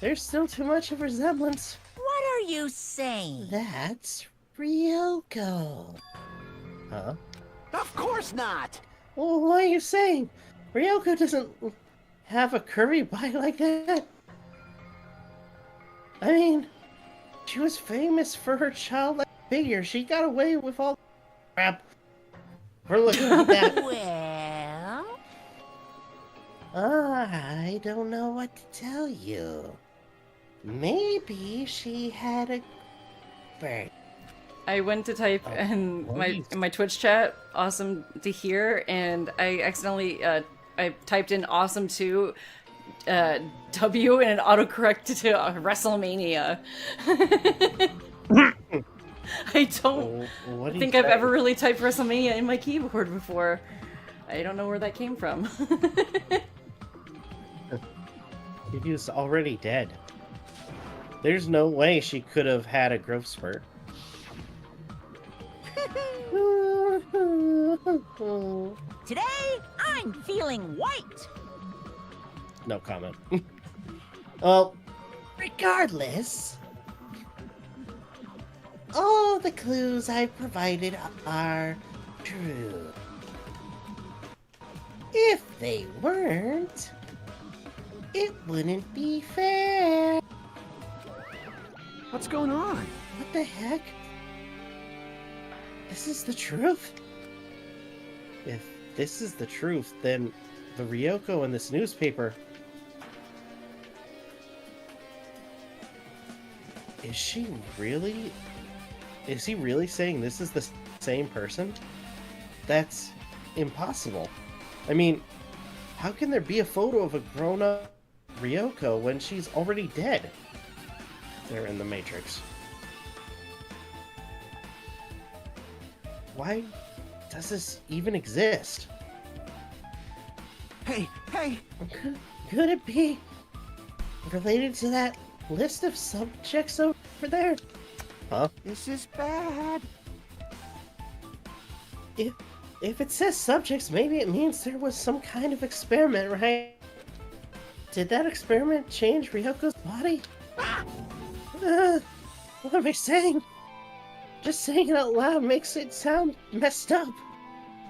There's still too much of resemblance. What are you saying? That's Ryoko. Huh? Of course not! Well, what are you saying? Ryoko doesn't have a curvy body like that. I mean, she was famous for her childlike figure. She got away with all crap. We're looking at that. Well... I don't know what to tell you. Maybe she had a bird. I went to type in my Twitch chat, awesome to hear, and I accidentally I typed in awesome to W and it autocorrected to WrestleMania. I don't think I've ever really typed WrestleMania in my keyboard before. I don't know where that came from. She was already dead. There's no way she could have had a growth spurt. Today, I'm feeling white. No comment. Well, regardless, all the clues I provided are true. If they weren't, it wouldn't be fair. What's going on? What the heck? This is the truth? If this is the truth, then the Ryoko in this newspaper... Is he really saying this is the same person? That's impossible. I mean, how can there be a photo of a grown-up Ryoko when she's already dead? They're in the Matrix. Why does this even exist? Hey! Could it be related to that list of subjects over there? Huh? This is bad! If it says subjects, maybe it means there was some kind of experiment, right? Did that experiment change Ryoko's body? What am I saying? Just saying it out loud makes it sound messed up.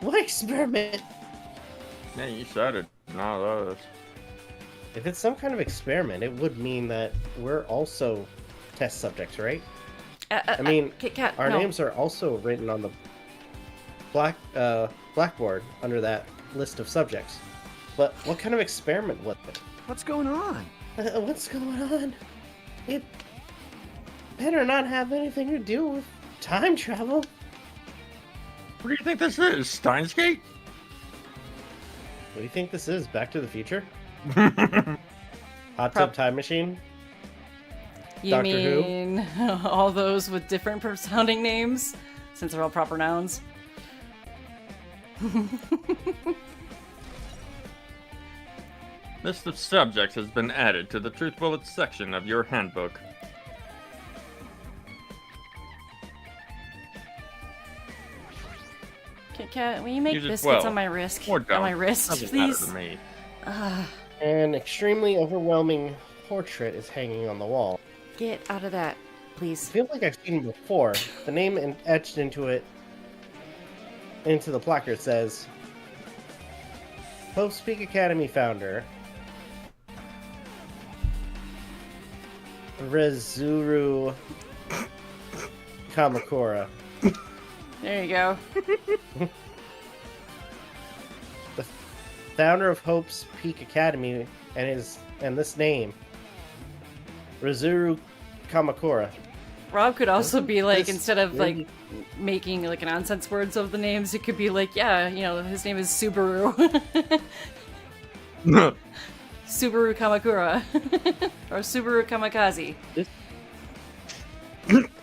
What experiment? Yeah, you said it. Not us. If it's some kind of experiment, it would mean that we're also test subjects, right? I mean, Kit Kat, our no. names are also written on the blackboard under that list of subjects. But what kind of experiment was it? What's going on? What's going on? It better not have anything to do with time travel. What do you think this is? Steins Gate? What do you think this is? Back to the Future? Hot Tub Time Machine? You Doctor Who? mean all those with different sounding names, since they're all proper nouns? List of subjects has been added to the Truth Bullets section of your handbook. Kit Kat, will you make Use it biscuits well. on my wrist? Or On don't. my wrist, Doesn't please. matter to me. An extremely overwhelming portrait is hanging on the wall. Get out of that, I please. feel like I've seen it before. The name etched into the placard says, Post Peak Academy founder, Rezuru Kamakura. There you go. The founder of Hope's Peak Academy and this name, Rezuru Kamakura. Rob could also be like, This instead of like really- making like nonsense words of the names, it could be like, yeah, you know, his name is Subaru. Subaru Kamakura. Or Subaru Kamikaze. This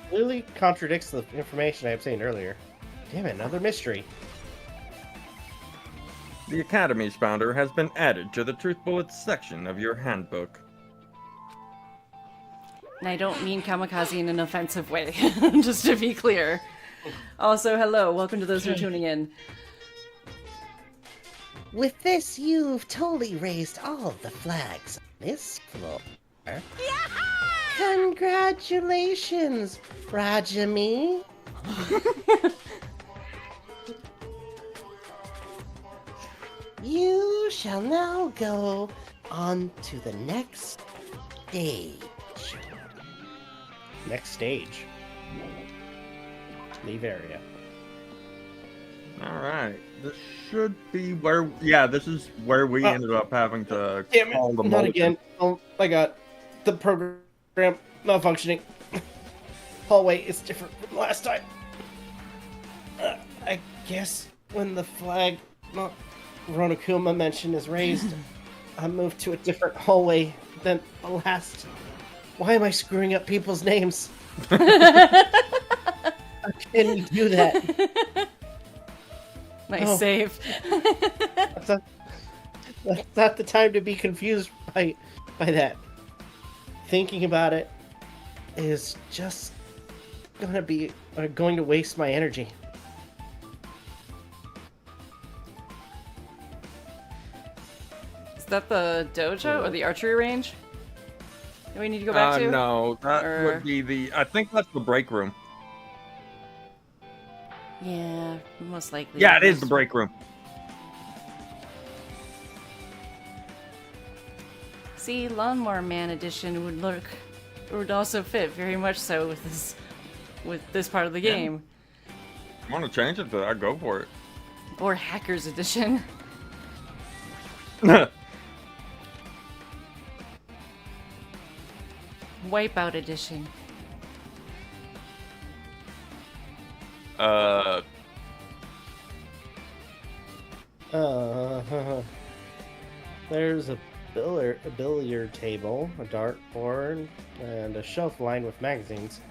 clearly contradicts the information I obtained earlier. Damn it, another mystery. The Academy's founder has been added to the Truth Bullets section of your handbook. And I don't mean kamikaze in an offensive way, just to be clear. Also, hello, welcome to those who are tuning in. With this, you've totally raised all of the flags on this floor. Congratulations, Rajami. You shall now go on to the next stage. Next stage. Leave area. Alright, this should be where... Yeah, this is where we ended up having to Damn call the it, not motion. again. Oh my god. The program not functioning. Hallway is different from last time. I guess when the flag not Ronokuma mention is raised, I move to a different hallway than the last. Why am I screwing up people's names? How can you do that? Nice Oh. save. That's not the time to be confused by that. Thinking about it is just going to waste my energy. Is that the dojo or the archery range that we need to go back to? No, that Or- would be the... I think that's the break room. Yeah, most likely. Yeah, it is the break room. See, Lawnmower Man edition would also fit very much so with this part of the Yeah. game. I want to change it to that, go for it. Or Hackers edition. Wipeout edition. There's a billiard table, a dartboard, and a shelf lined with magazines.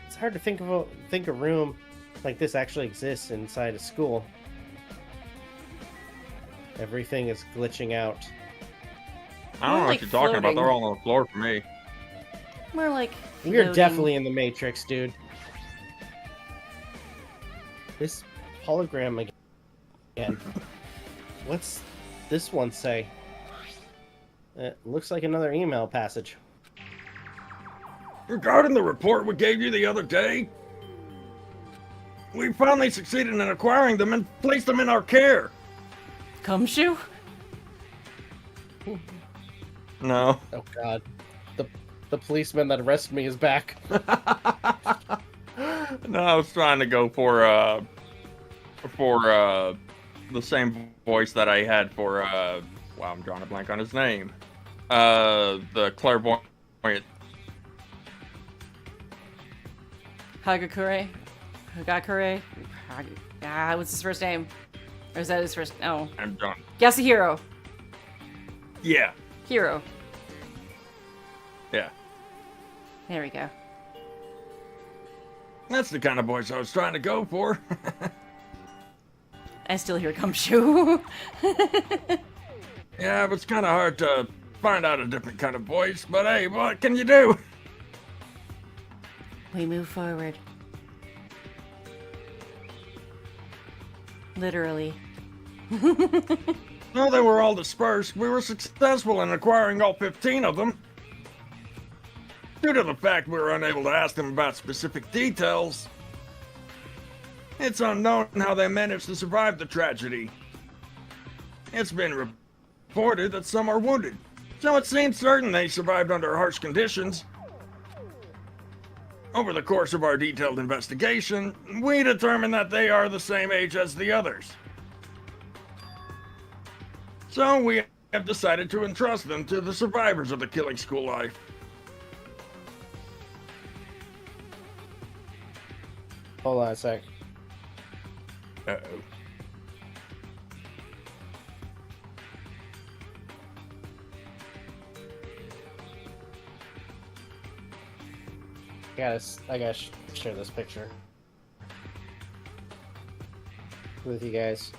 It's hard to think a room like this actually exists inside a school. Everything is glitching out. I don't know like what you're talking about. floating. They're all on the floor for me. More like We're floating. definitely in the Matrix, dude. This hologram again. What's this one say? It looks like another email passage. Regarding the report we gave you the other day, We finally succeeded in acquiring them and placed them in our care. Gumshoe? No. Oh God, the policeman that arrested me is back. No, I was trying to go for the same voice that I had for wow, I'm drawing a blank on his name. The clairvoyant. Hagakure? What's his first name? Or is that his first? No. I'm done. Yasuhiro. Yeah. Hero. Yeah. There we go. That's the kind of voice I was trying to go for. I still hear Gumshoe. Yeah, but it's kind of hard to find out a different kind of voice, but hey, what can you do? We move forward. Literally. Well, they were all dispersed. We were successful in acquiring all 15 of them. Due to the fact we were unable to ask them about specific details, it's unknown how they managed to survive the tragedy. It's been reported that some are wounded, so it seems certain they survived under harsh conditions. Over the course of our detailed investigation, we determined that they are the same age as the others. So we have decided to entrust them to the survivors of the killing school life. Hold on a sec. Uh-oh. I gotta share this picture with you guys.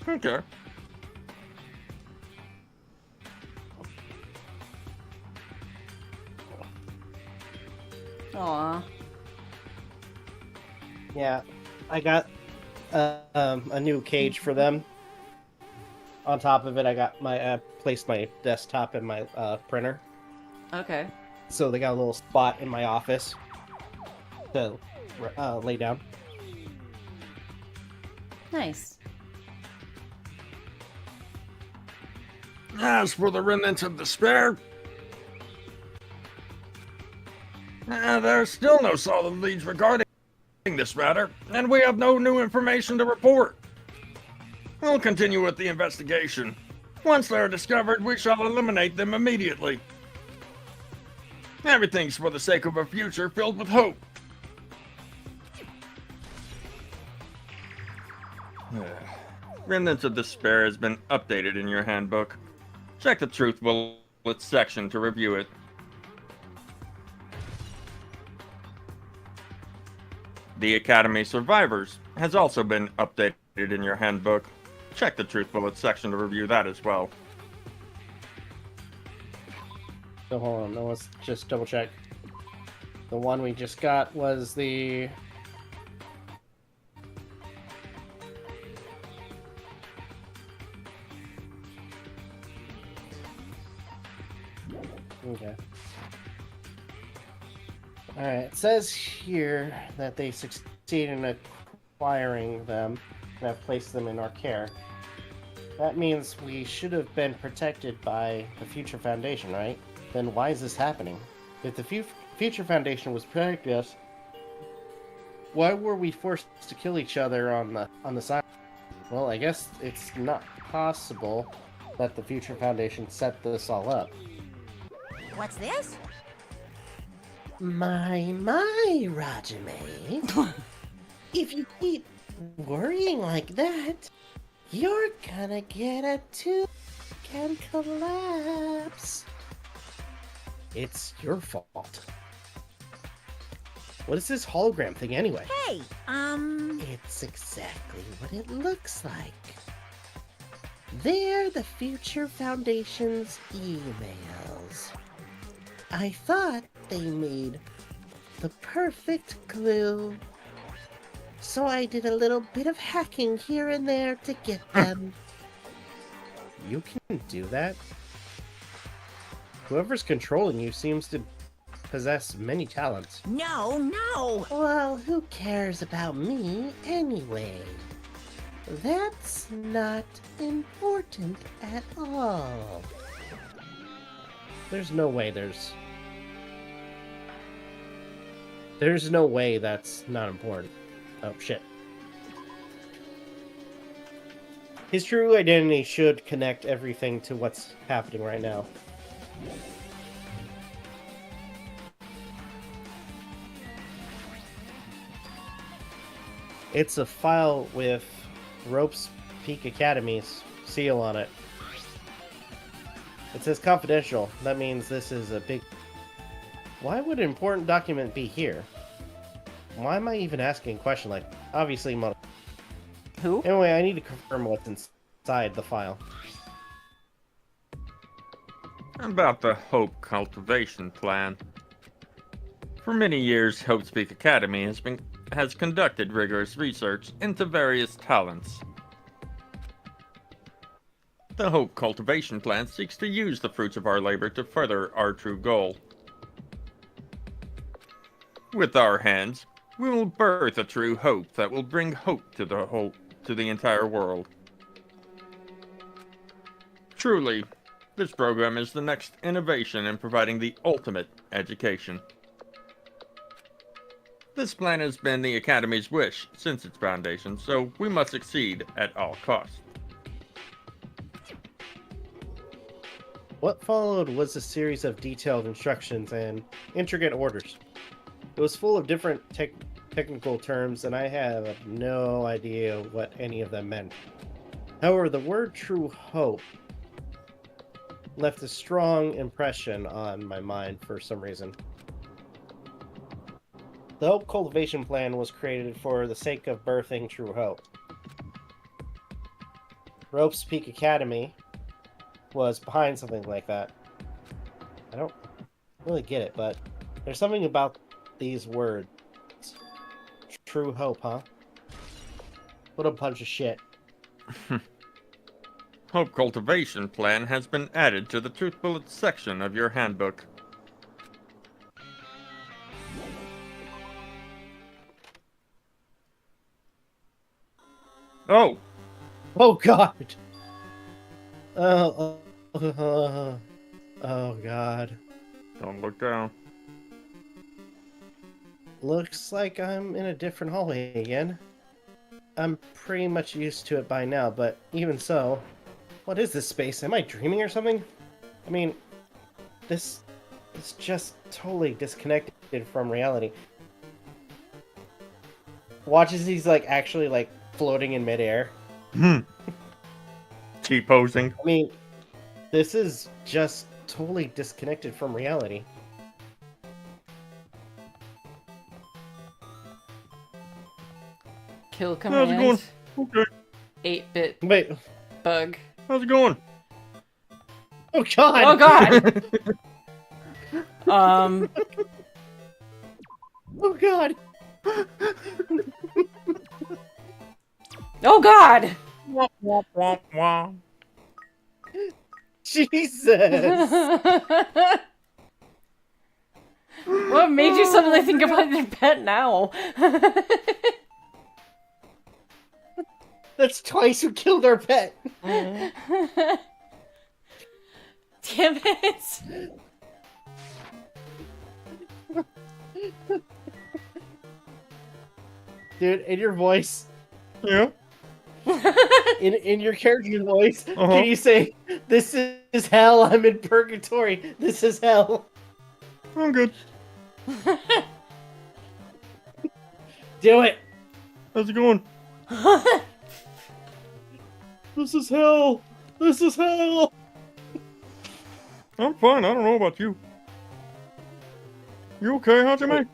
Okay. Aw. Yeah, I got a new cage for them. On top of it, I got my placed my desktop and my printer. Okay. So they got a little spot in my office to lay down. Nice. As for the remnants of despair, there's still no solid leads regarding this matter, and we have no new information to report. We'll continue with the investigation. Once they're discovered, we shall eliminate them immediately. Everything's for the sake of a future filled with hope. Remnants of Despair has been updated in your handbook. Check the Truth Bullets section to review it. The Academy Survivors has also been updated in your handbook. Check the Truth Bullets section to review that as well. So hold on, let's just double check. The one we just got was the... Okay. Alright, it says here that they succeeded in acquiring them and have placed them in our care. That means we should have been protected by the Future Foundation, right? Then why is this happening? If the Future Foundation was protecting us, why were we forced to kill each other on the side? Well, I guess it's not possible that the Future Foundation set this all up. What's this? My, Rajame. If you keep worrying like that, you're gonna get a tooth and collapse. It's your fault. What is this hologram thing anyway? Hey, It's exactly what it looks like. They're the Future Foundation's emails. I thought they made the perfect glue. So I did a little bit of hacking here and there to get them. You can do that? Whoever's controlling you seems to possess many talents. No, no! Well, who cares about me anyway? That's not important at all. There's no way there's no way that's not important. Oh, shit. His true identity should connect everything to what's happening right now. It's a file with Rope's Peak Academy's seal on it. It says confidential. That means this is a big... Why would an important document be here? Why am I even asking a question like... Obviously, Who? Anyway, I need to confirm what's inside the file. About the Hope Cultivation Plan. For many years, Hope's Peak Academy has conducted rigorous research into various talents. The Hope Cultivation Plan seeks to use the fruits of our labor to further our true goal. With our hands, we will birth a true hope that will bring hope to the entire world. Truly, this program is the next innovation in providing the ultimate education. This plan has been the Academy's wish since its foundation, so we must succeed at all costs. What followed was a series of detailed instructions and intricate orders. It was full of different technical terms, and I have no idea what any of them meant. However, the word True Hope left a strong impression on my mind for some reason. The Hope Cultivation Plan was created for the sake of birthing True Hope. Rope's Peak Academy was behind something like that. I don't really get it, but there's something about these words. True Hope, huh? What a bunch of shit. Hope Cultivation Plan has been added to the Truth Bullets section of your handbook. Oh! Oh god! Oh god. Don't look down. Looks like I'm in a different hallway again. I'm pretty much used to it by now, but even so, what is this space? Am I dreaming or something? I mean, this is just totally disconnected from reality. Watch as he's like actually like floating in midair. T-posing. I mean, this is just totally disconnected from reality. Kill How's it command. going? Okay. 8-bit Wait. bug. How's it going? Oh god! Oh god! Oh god! Oh god! Womp, womp, womp, womp. Jesus! What made you suddenly think about your pet now? That's twice we killed our pet! Damn it! Dude, in your voice, Yeah? in your character's voice, can you say, "This is hell, I'm in purgatory, this is hell"? I'm good. Do it! How's it going? This is hell! This is hell! I'm fine, I don't know about you. You okay, Hajime?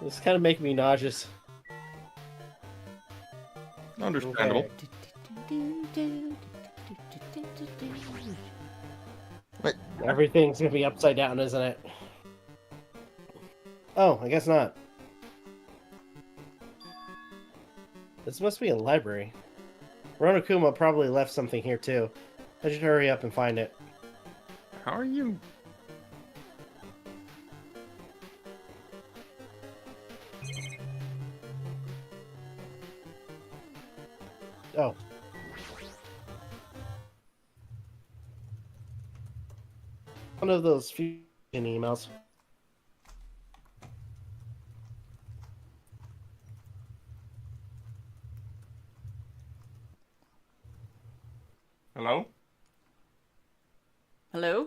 This kind of making me nauseous. Understandable. Okay. Everything's gonna be upside down, isn't it? Oh, I guess not. This must be a library. Ronokuma probably left something here too. I should hurry up and find it. How are you? Oh. One of those fusion emails. Hello? Hello?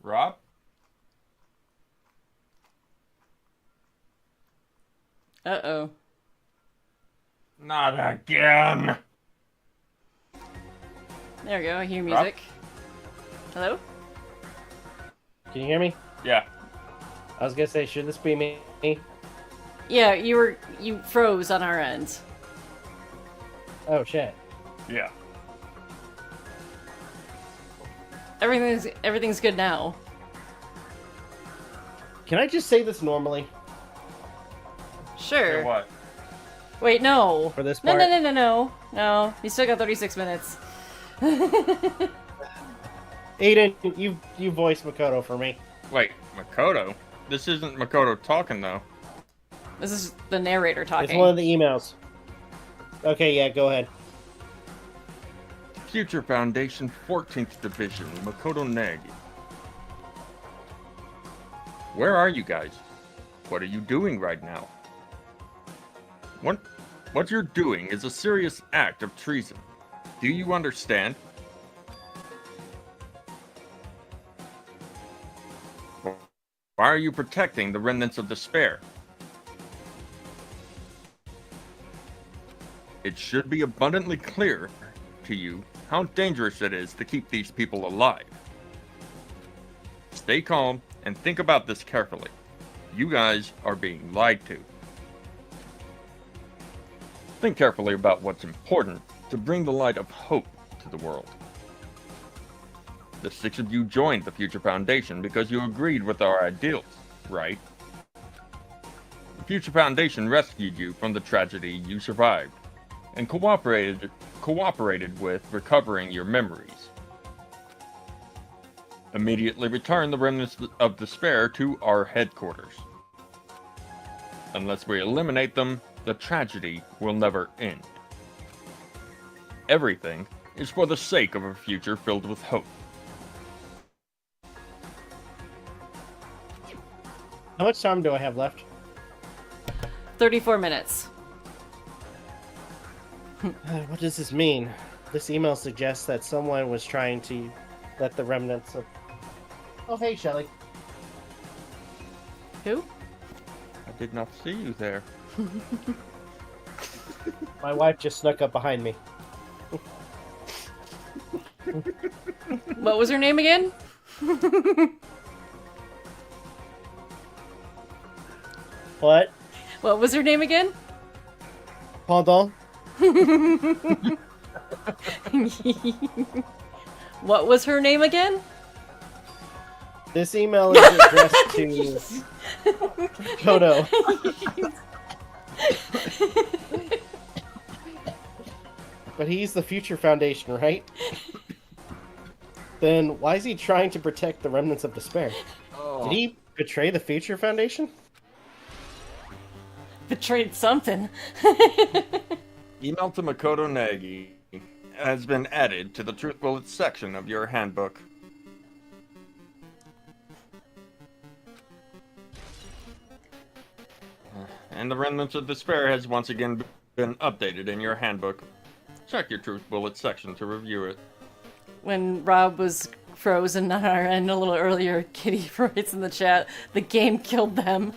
Rob? Uh-oh. Not again! There we go, I hear music. Hello? Can you hear me? Yeah. I was gonna say, should this be me? Yeah, you froze on our end. Oh shit. Yeah. Everything's good now. Can I just say this normally? Sure. Say what? Wait, no. For this No, part? No, you still got 36 minutes. Aden, you voice Makoto for me. Wait, Makoto? This isn't Makoto talking, though. This is the narrator talking. It's one of the emails. Okay, yeah, go ahead. Future Foundation 14th Division, Makoto Nagi. Where are you guys? What are you doing right now? What you're doing is a serious act of treason. Do you understand? Why are you protecting the remnants of despair? It should be abundantly clear to you how dangerous it is to keep these people alive. Stay calm and think about this carefully. You guys are being lied to. Think carefully about what's important to bring the light of hope to the world. The 6 of you joined the Future Foundation because you agreed with our ideals, right? The Future Foundation rescued you from the tragedy you survived and cooperated with recovering your memories. Immediately return the remnants of despair to our headquarters. Unless we eliminate them, the tragedy will never end. Everything is for the sake of a future filled with hope. How much time do I have left? 34 minutes. What does this mean? This email suggests that someone was trying to let the remnants of... Oh, hey, Shelly. Who? I did not see you there. My wife just snuck up behind me. What was her name again? What? What was her name again? Pardon? What was her name again? This email is addressed to Kodo. But he's the Future Foundation, right? Then why is he trying to protect the remnants of despair? Oh. Did he betray the Future Foundation? Betrayed something. Email to Makoto Nagi has been added to the Truth Bullets section of your handbook. And the Remnants of Despair has once again been updated in your handbook. Check your Truth Bullets section to review it. When Rob was frozen on our end a little earlier, Kitty writes in the chat, the game killed them.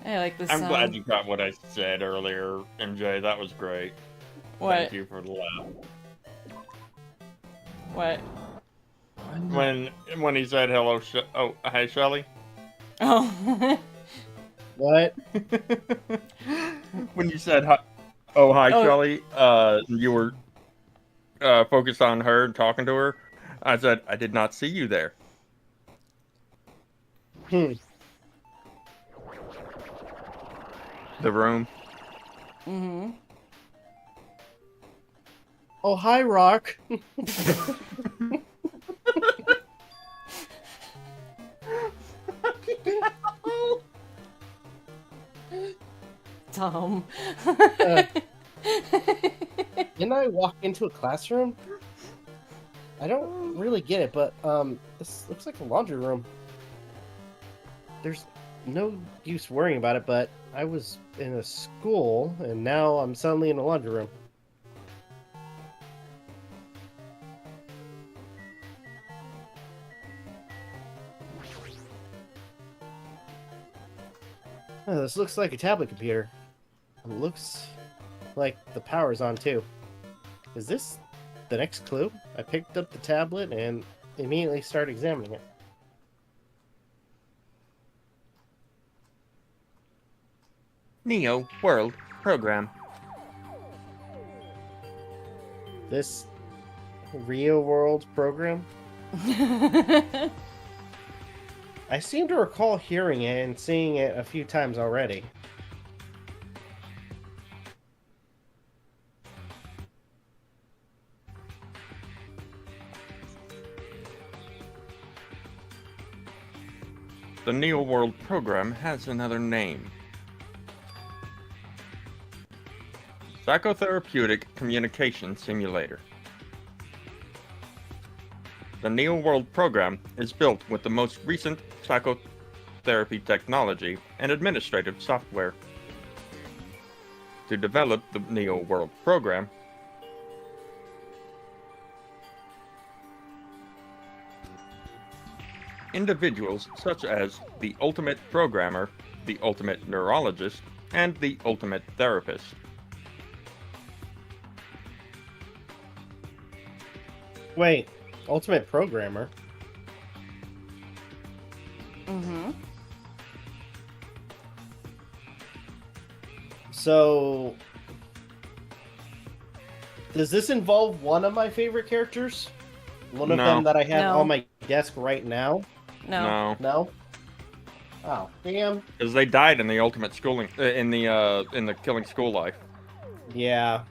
I like this I'm song. glad you caught what I said earlier, MJ. That was great. What? Thank you for the laugh. What? When he said hello, oh, hi, Shelly. Oh. What? When you said hi, oh, hi, Oh. Shelly, you were focused on her and talking to her. I said I did not see you there. Hmm. The room. Mm-hmm. Oh, hi, Rock. Tom. Didn't I walk into a classroom? I don't really get it, but this looks like a laundry room. There's no use worrying about it, but I was in a school, and now I'm suddenly in a laundry room. Oh, this looks like a tablet computer. It looks like the power's on too. Is this the next clue? I picked up the tablet and immediately started examining it. Neo World Program. This Rio World program? I seem to recall hearing it and seeing it a few times already. The Neo World Program has another name. Psychotherapeutic Communication Simulator. The Neo World Program is built with the most recent psychotherapy technology and administrative software. To develop the Neo World Program, individuals such as the Ultimate Programmer, the Ultimate Neurologist, and the Ultimate Therapist. Wait, Ultimate Programmer? Mm-hmm. So, does this involve one of my favorite characters? One of No. them that I have No. on my desk right now? No. No? Oh, damn. because they died in the Ultimate Schooling, in the Killing School Life. Yeah.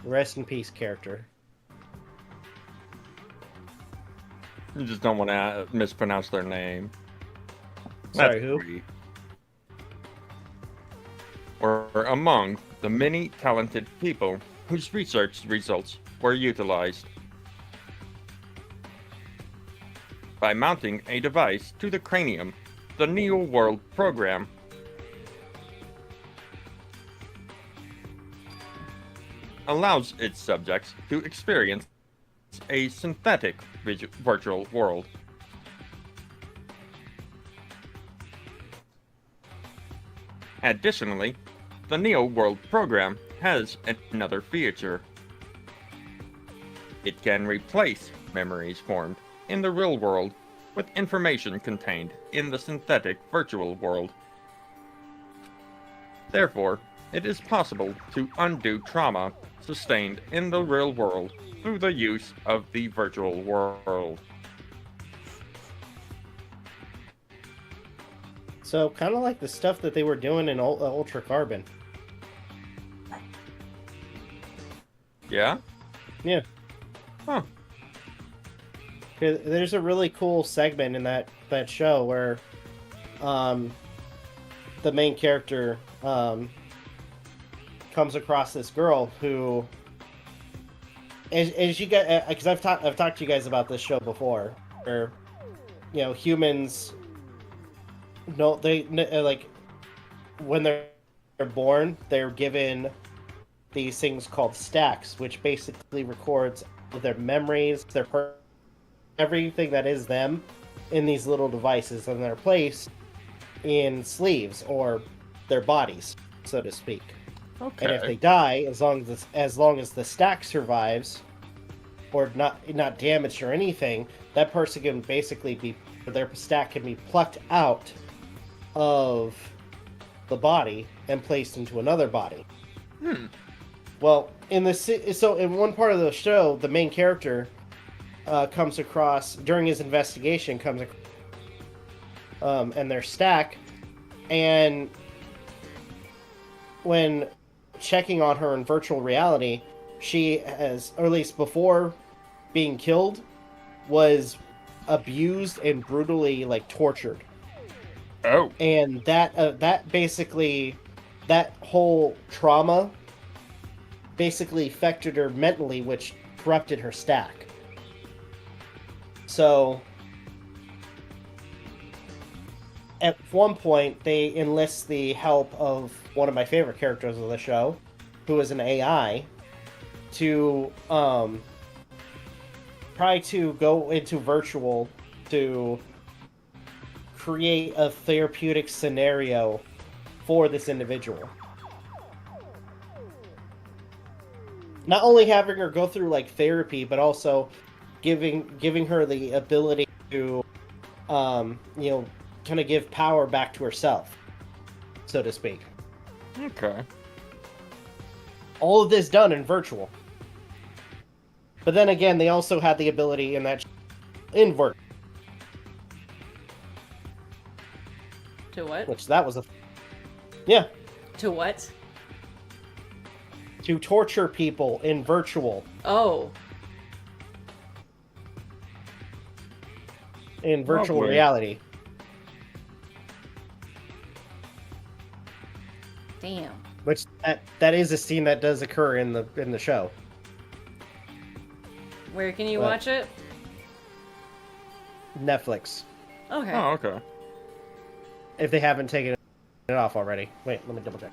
Rest in peace, character. You just don't want to mispronounce their name. Sorry, That's who? free. Or among the many talented people whose research results were utilized. By mounting a device to the cranium, the Neo World Program allows its subjects to experience a synthetic virtual world. Additionally, the Neo World Program has another feature. It can replace memories formed in the real world with information contained in the synthetic virtual world. Therefore, it is possible to undo trauma sustained in the real world through the use of the virtual world. So, kind of like the stuff that they were doing in Ultra Carbon. Yeah? Yeah. Huh. 'Cause there's a really cool segment in that show where the main character comes across this girl who, as you get, because I've talked to you guys about this show before, where humans, no, they like when they're born, they're given these things called stacks, which basically records their memories, everything that is them in these little devices, and they're placed in sleeves or their bodies, so to speak. Okay. And if they die, as long as the stack survives or not damaged or anything, that person can basically their stack can be plucked out of the body and placed into another body. Well, in one part of the show, the main character comes across during his investigation and their stack, and when checking on her in virtual reality, she has, or at least before being killed, was abused and brutally like tortured. Oh. And that basically, that whole trauma basically affected her mentally, which corrupted her stack. So at one point, they enlist the help of one of my favorite characters of the show, who is an AI, to try to go into virtual to create a therapeutic scenario for this individual. Not only having her go through like therapy, but also giving her the ability to, kind of give power back to herself, so to speak. Okay. All of this done in virtual. But then again, they also had the ability in virtual. To what? Which that was yeah. To what? To torture people in virtual. Oh. In virtual Lovely. reality. Damn. Which that is a scene that does occur in the show. Where can you What? watch it? Netflix. Okay. Oh, okay. If they haven't taken it off already. Wait, let me double check.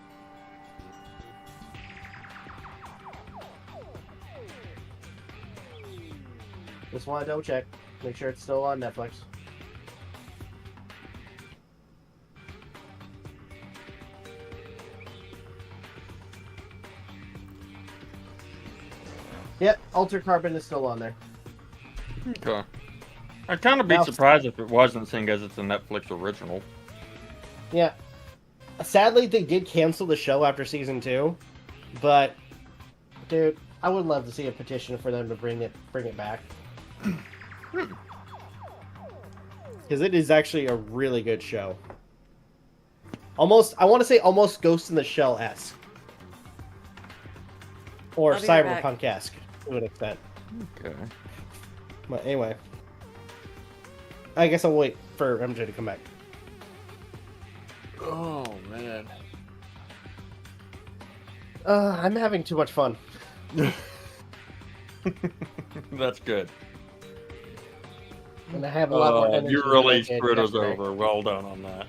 Just want to double check. Make sure it's still on Netflix. Yep, Altered Carbon is still on there. Okay. I'd kind of be Now- surprised if it wasn't, seeing as it's a Netflix original. Yeah. Sadly, they did cancel the show after season 2, but dude, I would love to see a petition for them to bring it back. Because it is actually a really good show. Almost, I want to say almost Ghost in the Shell-esque. Or I'll be right back. Cyberpunk-esque, to an extent. Okay. But anyway. I guess I'll wait for MJ to come back. Oh, man. I'm having too much fun. That's good. And I have a lot more energy. You than really I did screwed us yesterday. over. Well done on that.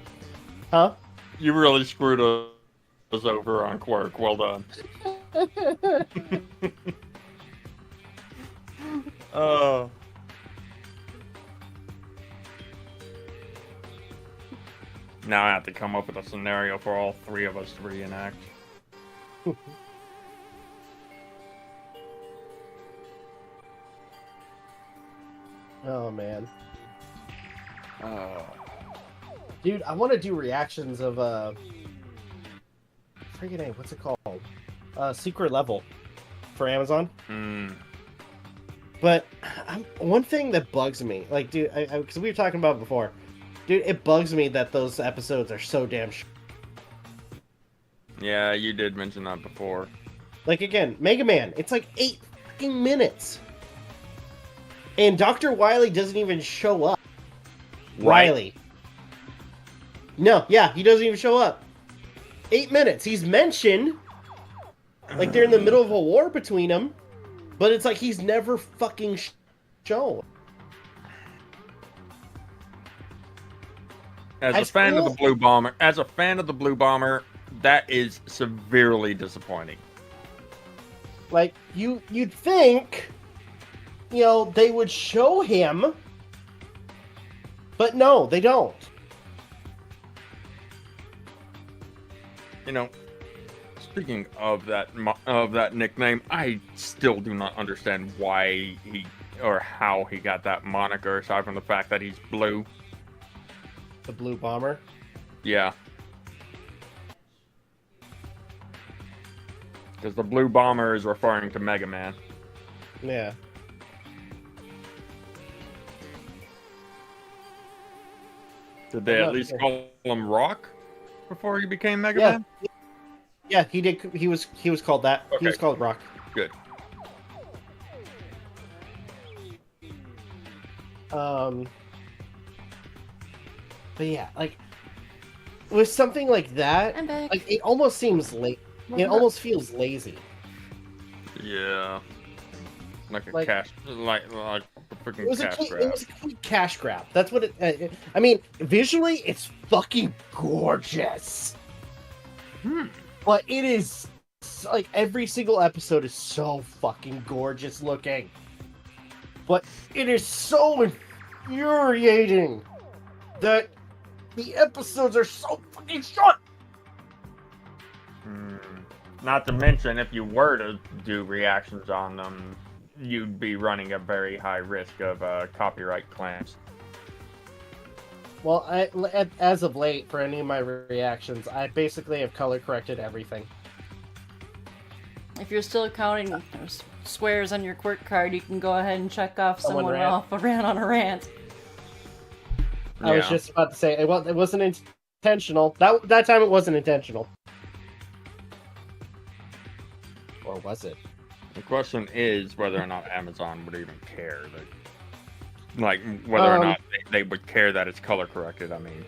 Huh? You really screwed us over on Quirk. Well done. Oh. Now I have to come up with a scenario for all three of us to reenact. Oh man, Oh. dude, I want to do reactions of freaking name. What's it called? Secret Level for Amazon. But one thing that bugs me, like, dude, because we were talking about it before, dude, it bugs me that those episodes are so damn Yeah, you did mention that before. Like, again, Mega Man, it's like 8 fucking minutes. And Dr. Wily doesn't even show up. Right. Wily. No, yeah, he doesn't even show up. 8 minutes. He's mentioned. Like, they're in the middle of a war between them. But it's like he's never fucking shown. As a fan of the Blue Bomber, that is severely disappointing. Like, you'd think, they would show him, but no, they don't. Speaking of that nickname, I still do not understand why or how he got that moniker, aside from the fact that he's blue. The Blue Bomber? Yeah. Because the Blue Bomber is referring to Mega Man. Yeah. Did they I'm at not least sure. call him Rock before he became Mega Yeah. Man? Yeah, he did. He was called that. Okay. He was called Rock. Good. But yeah, like with something like that, I'm back. like it almost seems late. It almost feels lazy. Yeah. Like a Like- cash, like a freaking It was cash it grab. was a complete cash grab. That's what it. I mean, visually, it's fucking gorgeous. But it is like every single episode is so fucking gorgeous looking. But it is so infuriating that the episodes are so fucking short. Not to mention, if you were to do reactions on them, you'd be running a very high risk of copyright claims. Well, as of late, for any of my reactions, I basically have color corrected everything. If you're still counting squares on your quirk card, you can go ahead and check off Someone someone ran. off a rant on a rant. I was just about to say it wasn't intentional. That time it wasn't intentional. Or was it? The question is whether or not Amazon would even care. Like whether or not they would care that it's color corrected, I mean.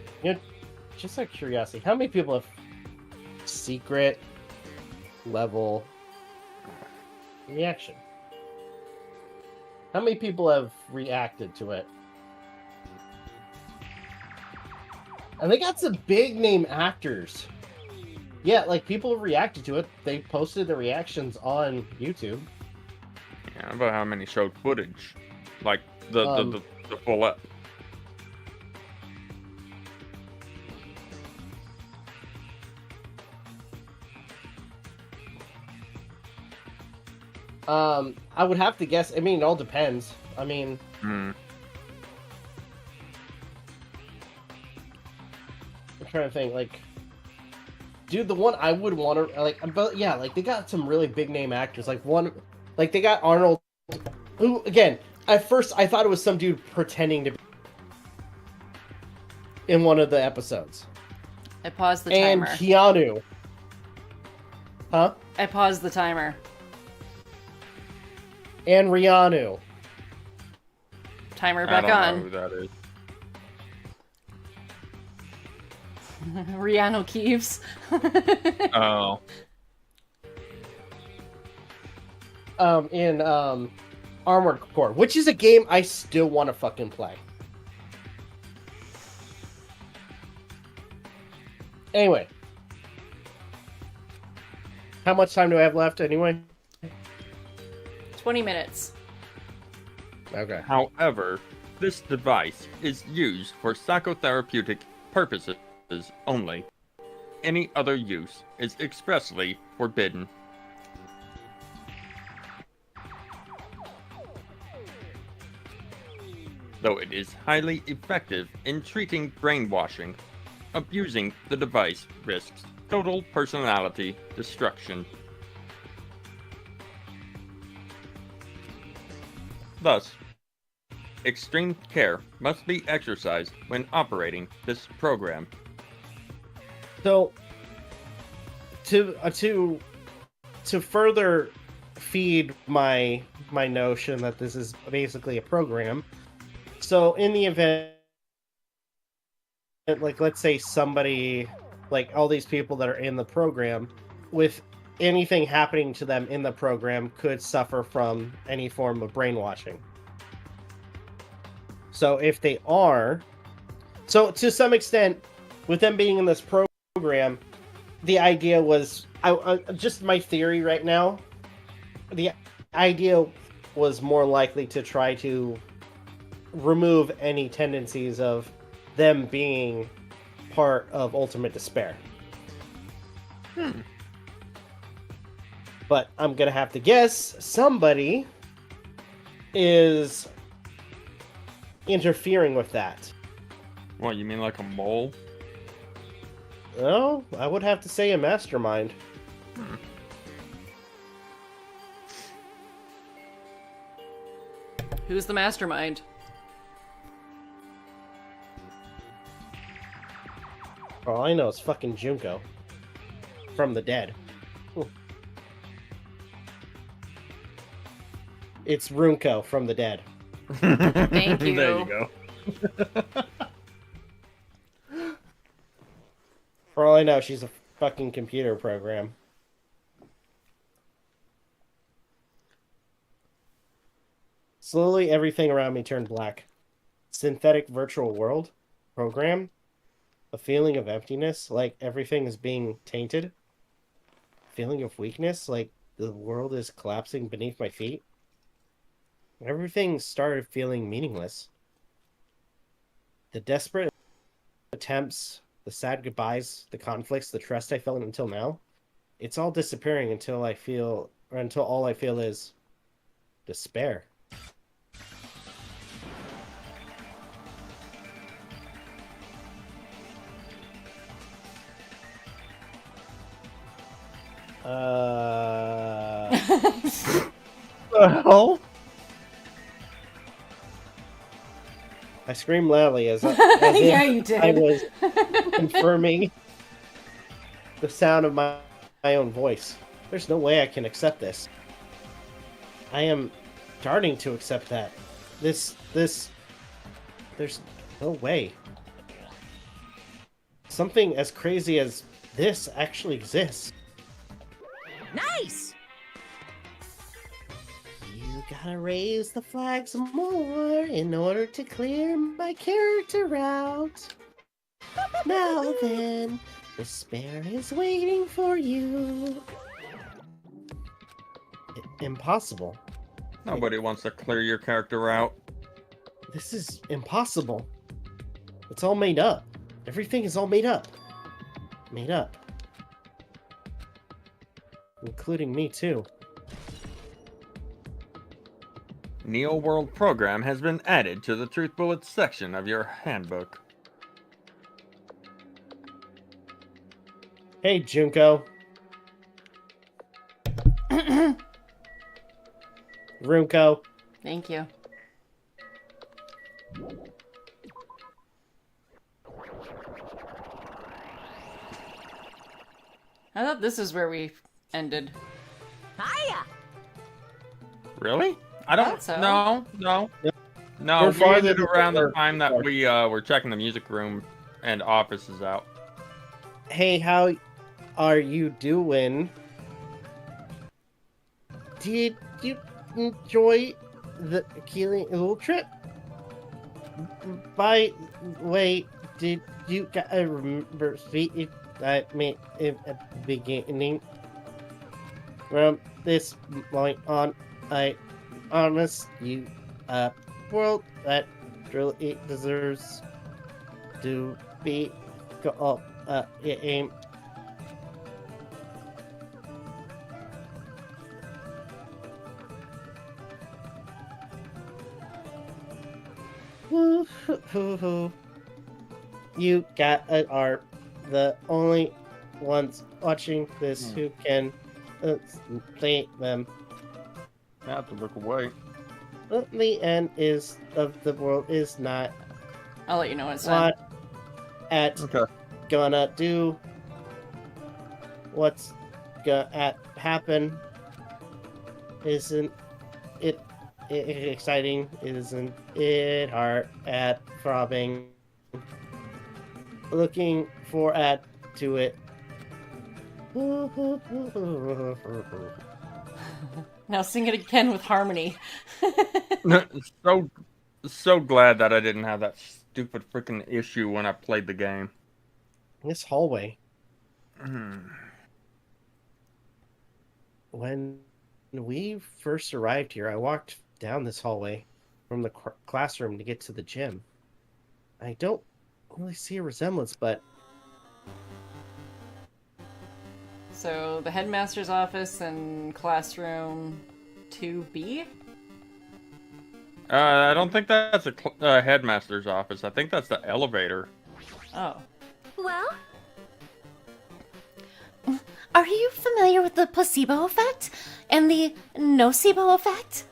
Just out of curiosity, how many people have secret level reaction? How many people have reacted to it? And they got some big name actors. Yeah, like people have reacted to it. They posted the reactions on YouTube. Yeah, about how many showed footage. Like the full up. I would have to guess. I mean, it all depends. I mean, I'm trying to think. Like, dude, the one I would want to like, but yeah, like they got some really big name actors. Like like they got Arnold, who again, at first I thought it was some dude pretending to be in one of the episodes. I paused the And timer. Keanu. Huh? I paused the timer. And Rihanna. Timer I back don't know on. who that is. Rihanna Keeves. Oh. In Armored Core, which is a game I still want to fucking play. Anyway. How much time do I have left anyway? 20 minutes. Okay. However, this device is used for psychotherapeutic purposes only. Any other use is expressly forbidden. Though it is highly effective in treating brainwashing, abusing the device risks total personality destruction. Thus, extreme care must be exercised when operating this program. So, to further feed my notion that this is basically a program, so in the event, like let's say somebody, like all these people that are in the program, with anything happening to them in the program could suffer from any form of brainwashing. So if they are, so to some extent, with them being in this program, the idea was, just my theory right now, the idea was more likely to try to remove any tendencies of them being part of Ultimate Despair. But I'm gonna have to guess somebody is interfering with that. What, you mean like a mole? Oh, I would have to say a mastermind. Who's the mastermind? For all I know, it's fucking Junko. From the dead. It's Runko from the dead. Thank you. There you go. For all I know, she's a fucking computer program. Slowly, everything around me turned black. Synthetic virtual world program. A feeling of emptiness, like everything is being tainted. Feeling of weakness, like the world is collapsing beneath my feet. Everything started feeling meaningless. The desperate attempts, the sad goodbyes, the conflicts, the trust I felt until now, it's all disappearing until all I feel is despair. The hell? I screamed loudly as Yeah, if you did. I was confirming the sound of my own voice. There's no way I can accept this. I am starting to accept that. There's no way. Something as crazy as this actually exists. Nice! You gotta raise the flag some more in order to clear my character out. Now then, despair is waiting for you. Impossible. Nobody wants to clear your character out. This is impossible. It's all made up. Everything is all made up. Made up. Including me, too. Neo World program has been added to the Truth Bullets section of your handbook. Hey, Junko. Runko. Thank you. I thought this is where we ended. Hiya! Really? I don't. Thought so. No. No. We're We farther ended than around the we're- time that we were checking the music room and offices out. Hey, how are you doing? Did you enjoy the Keeling little trip? By the way, did you guys remember speaking that me in the beginning? From this point on, I promise you a world that really deserves to be called a game. Woo-hoo-hoo-hoo. You are the only ones watching this who can play them. I have to look away. The end is of the world is not I'll let you know when it's done. what at Okay. gonna do. What's gonna happen? Isn't it exciting? Isn't it hard at throbbing? Looking for add to it. Now sing it again with harmony. So glad that I didn't have that stupid freaking issue when I played the game. This hallway. Hmm. When we first arrived here, I walked down this hallway from the classroom to get to the gym. I don't really see a resemblance, but So the headmaster's office and classroom 2B? I don't think that's a headmaster's office. I think that's the elevator. Oh. Well? Are you familiar with the placebo effect? And the nocebo effect?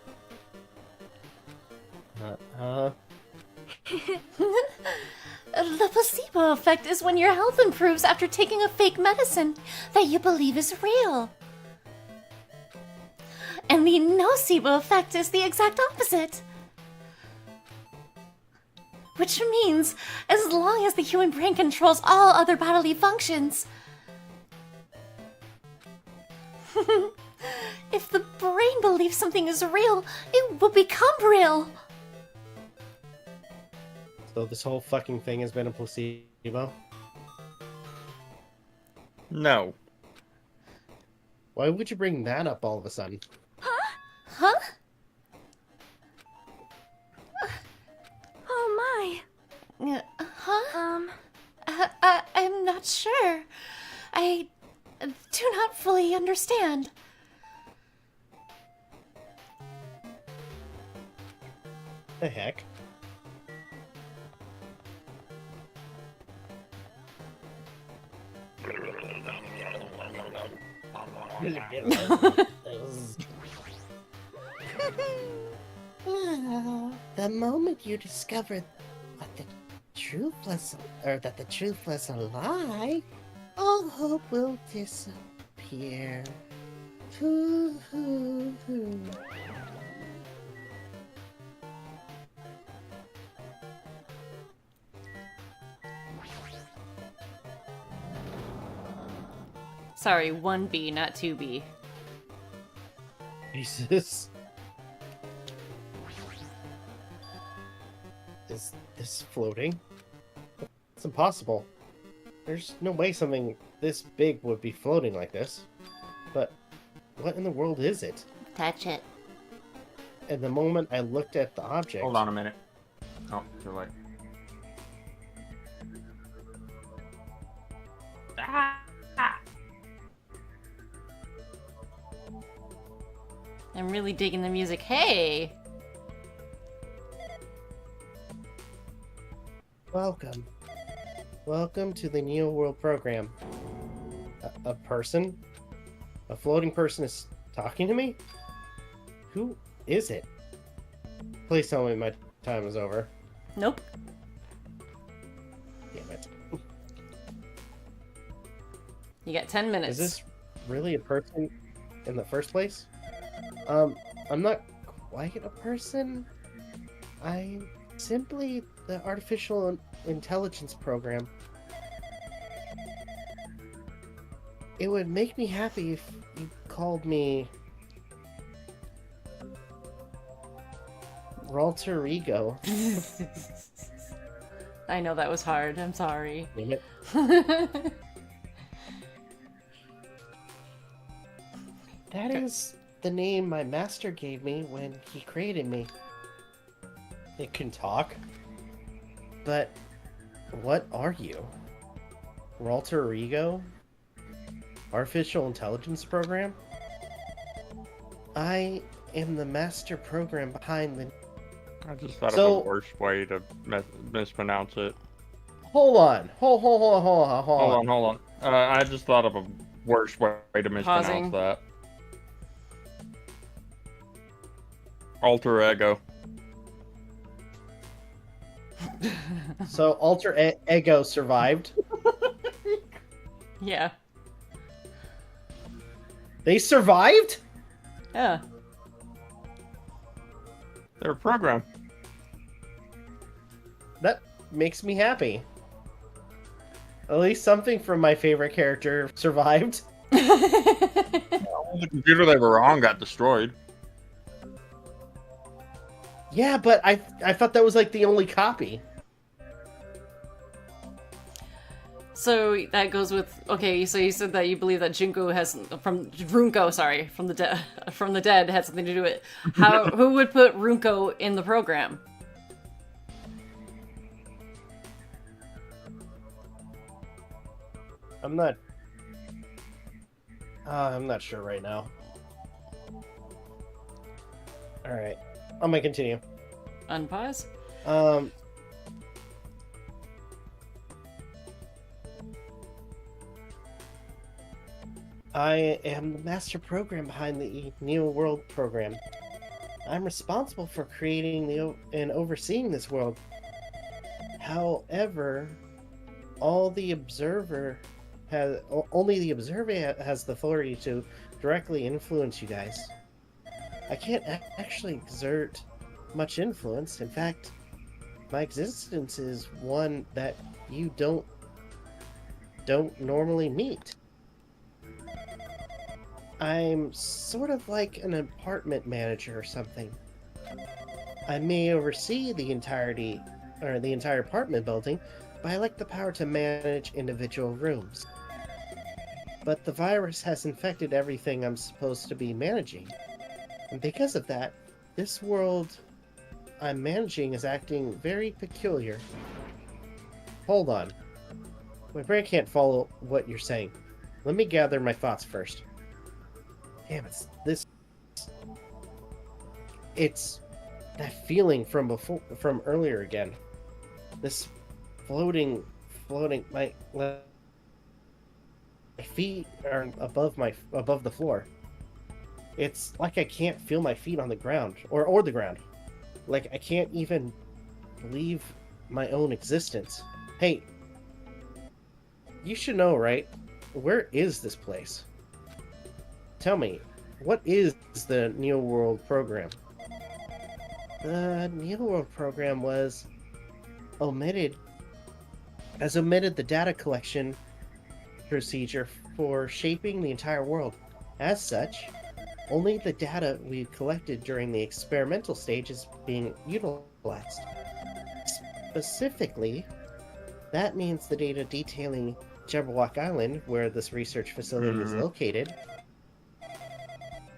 The placebo effect is when your health improves after taking a fake medicine that you believe is real. And the nocebo effect is the exact opposite. Which means, as long as the human brain controls all other bodily functions, if the brain believes something is real, it will become real. So this whole fucking thing has been a placebo? No. Why would you bring that up all of a sudden? Huh? Oh my. Huh? I'm not sure. I do not fully understand. The heck? The moment you discovered what the truth was, or that the truth was a lie, all hope will disappear. Hoo, hoo, hoo. Sorry, 1B, not 2B. Jesus. Is this floating? It's impossible. There's no way something this big would be floating like this. But what in the world is it? Touch it. And the moment I looked at the object... Hold on a minute. Oh, too late. I'm really digging the music. Hey! Welcome. Welcome to the Neo World program. A person? A floating person is talking to me? Who is it? Please tell me my time is over. Nope. Damn it. You got 10 minutes. Is this really a person in the first place? I'm not quite a person. I'm simply the artificial intelligence program. It would make me happy if you called me Alter Ego. I know that was hard. I'm sorry. Damn it. That is the name my master gave me when he created me. It can talk. But what are you? Alter Ego? Artificial intelligence program? I am the master program behind the... I just thought of a worse way to mispronounce it. Hold on. Hold on. I just thought of a worse way to mispronounce Pausing. that. Alter ego. So Alter Ego survived? Yeah. They survived? Yeah. They're a program. That makes me happy. At least something from my favorite character survived. The computer they were on got destroyed. Yeah, but I thought that was like the only copy. So that goes with, okay, so you said that you believe that Junko has, from the dead had something to do with it. Who would put Runko in the program? I'm not sure right now. Alright. I'm gonna continue. Unpause? I am the master program behind the Neo World program. I'm responsible for creating and overseeing this world. However, only the observer has the authority to directly influence you guys. I can't actually exert much influence. In fact, my existence is one that you don't normally meet. I'm sort of like an apartment manager or something. I may oversee the entire apartment building, but I lack the power to manage individual rooms. But the virus has infected everything I'm supposed to be managing. And because of that, this world I'm managing is acting very peculiar. Hold on. My brain can't follow what you're saying. Let me gather my thoughts first. Damn, it's that feeling from earlier again. This floating, my feet are above the floor. It's like I can't feel my feet on the ground or the ground. Like I can't even believe my own existence. Hey, you should know, right? Where is this place? Tell me, what is the Neo World program? The Neo World program was omitted the data collection procedure for shaping the entire world. As such, only the data we collected during the experimental stage is being utilized. Specifically, that means the data detailing Jabberwock Island, where this research facility is located.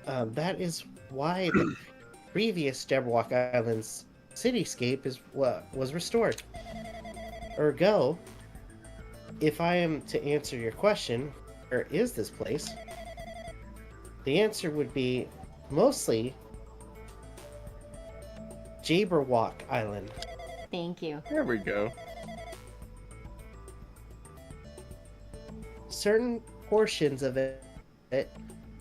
That is why the previous Jabberwock Island's cityscape was restored. Ergo, if I am to answer your question, where is this place? The answer would be mostly Jabberwock Island. Thank you. There we go. Certain portions of it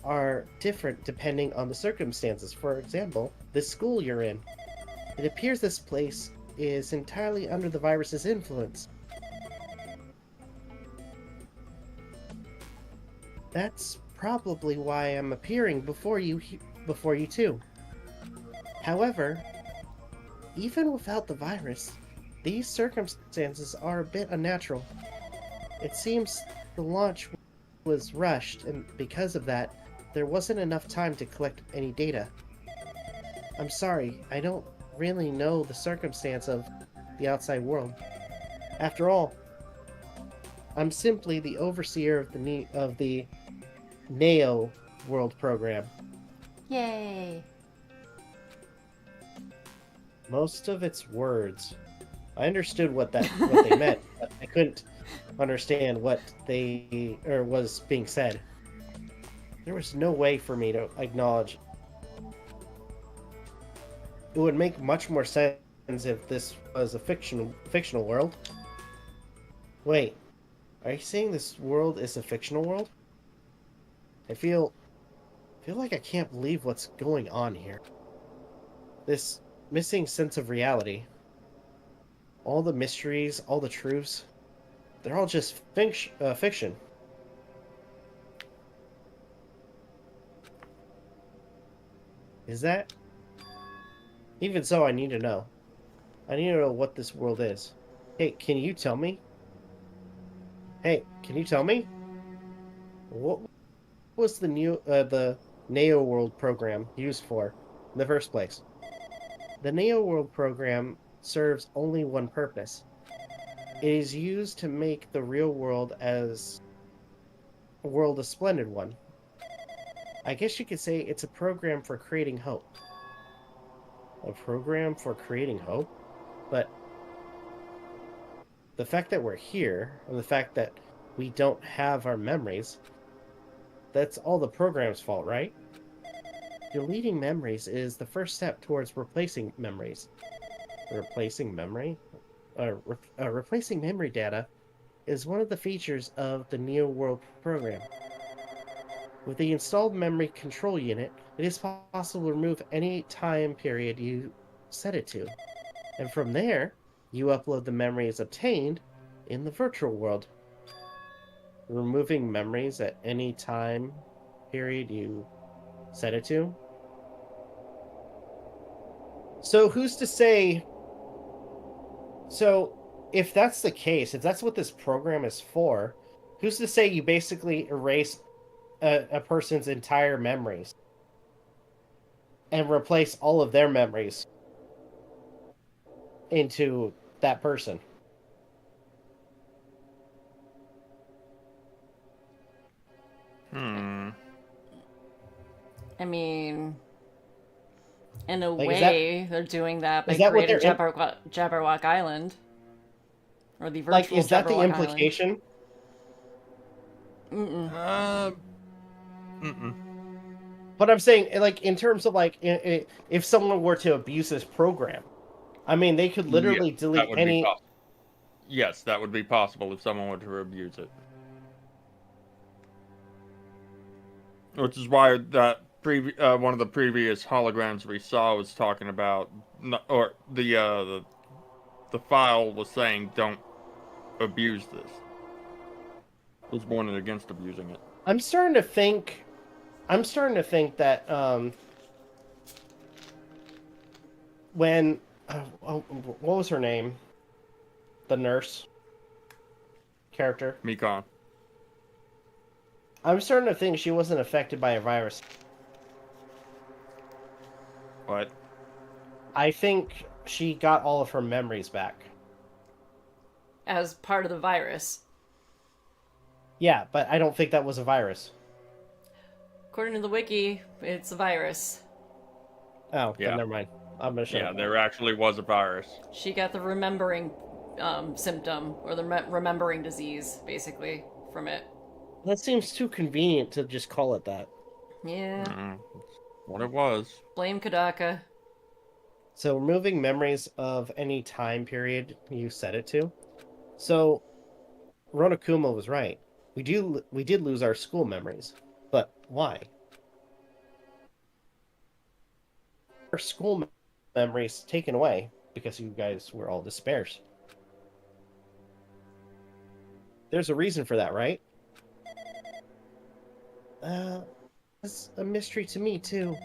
are different depending on the circumstances. For example, the school you're in. It appears this place is entirely under the virus's influence. That's probably why I'm appearing before you too. However, even without the virus, these circumstances are a bit unnatural. It seems the launch was rushed, and because of that, there wasn't enough time to collect any data. I'm sorry, I don't really know the circumstance of the outside world. After all, I'm simply the overseer of the Neo World program. Yay! Most of its words, I understood what they meant, but I couldn't understand what was being said. There was no way for me to acknowledge. It would make much more sense if this was a fictional world. Wait, are you saying this world is a fictional world? I feel like I can't believe what's going on here. This missing sense of reality. All the mysteries, all the truths, they're all just fiction. Is that? Even so, I need to know. I need to know what this world is. Hey, can you tell me? Hey, can you tell me? What was the Neo World program used for in the first place? The Neo World program serves only one purpose. It is used to make the real world a splendid one. I guess you could say it's a program for creating hope. A program for creating hope? But the fact that we're here, and the fact that we don't have our memories, that's all the program's fault, right? Deleting memories is the first step towards replacing memories. Replacing memory? Replacing memory data is one of the features of the Neo World program. With the installed memory control unit, it is possible to remove any time period you set it to. And from there, you upload the memories obtained in the virtual world. Removing memories at any time period you set it to. So who's to say... So, if that's the case, if that's what this program is for, who's to say you basically erase a person's entire memories and replace all of their memories into that person? I mean, in a Like, way, they're doing that by is that what creating they're Jabberwock Island. Or the virtual like, is that the Jabberwock implication? Island. But I'm saying, like, in terms of, like, if someone were to abuse this program, I mean, they could literally delete any... Yes, that would be possible if someone were to abuse it. Which is why that one of the previous holograms we saw was talking about, or the file was saying, don't abuse this. It was warning against abusing it. I'm starting to think that when what was her name? The nurse character. Mikon. I'm starting to think she wasn't affected by a virus. What? I think she got all of her memories back. As part of the virus. Yeah, but I don't think that was a virus. According to the wiki, it's a virus. Oh, yeah. Then never mind. I'm gonna shut up. Yeah, there actually was a virus. She got the remembering symptom, or the remembering disease, basically, from it. That seems too convenient to just call it that. Yeah. That's what it was. Blame Kodaka. So removing memories of any time period you set it to. So Ronokuma was right. We did lose our school memories. But why? Our school memories taken away because you guys were all dispersed. There's a reason for that, right? It's a mystery to me, too.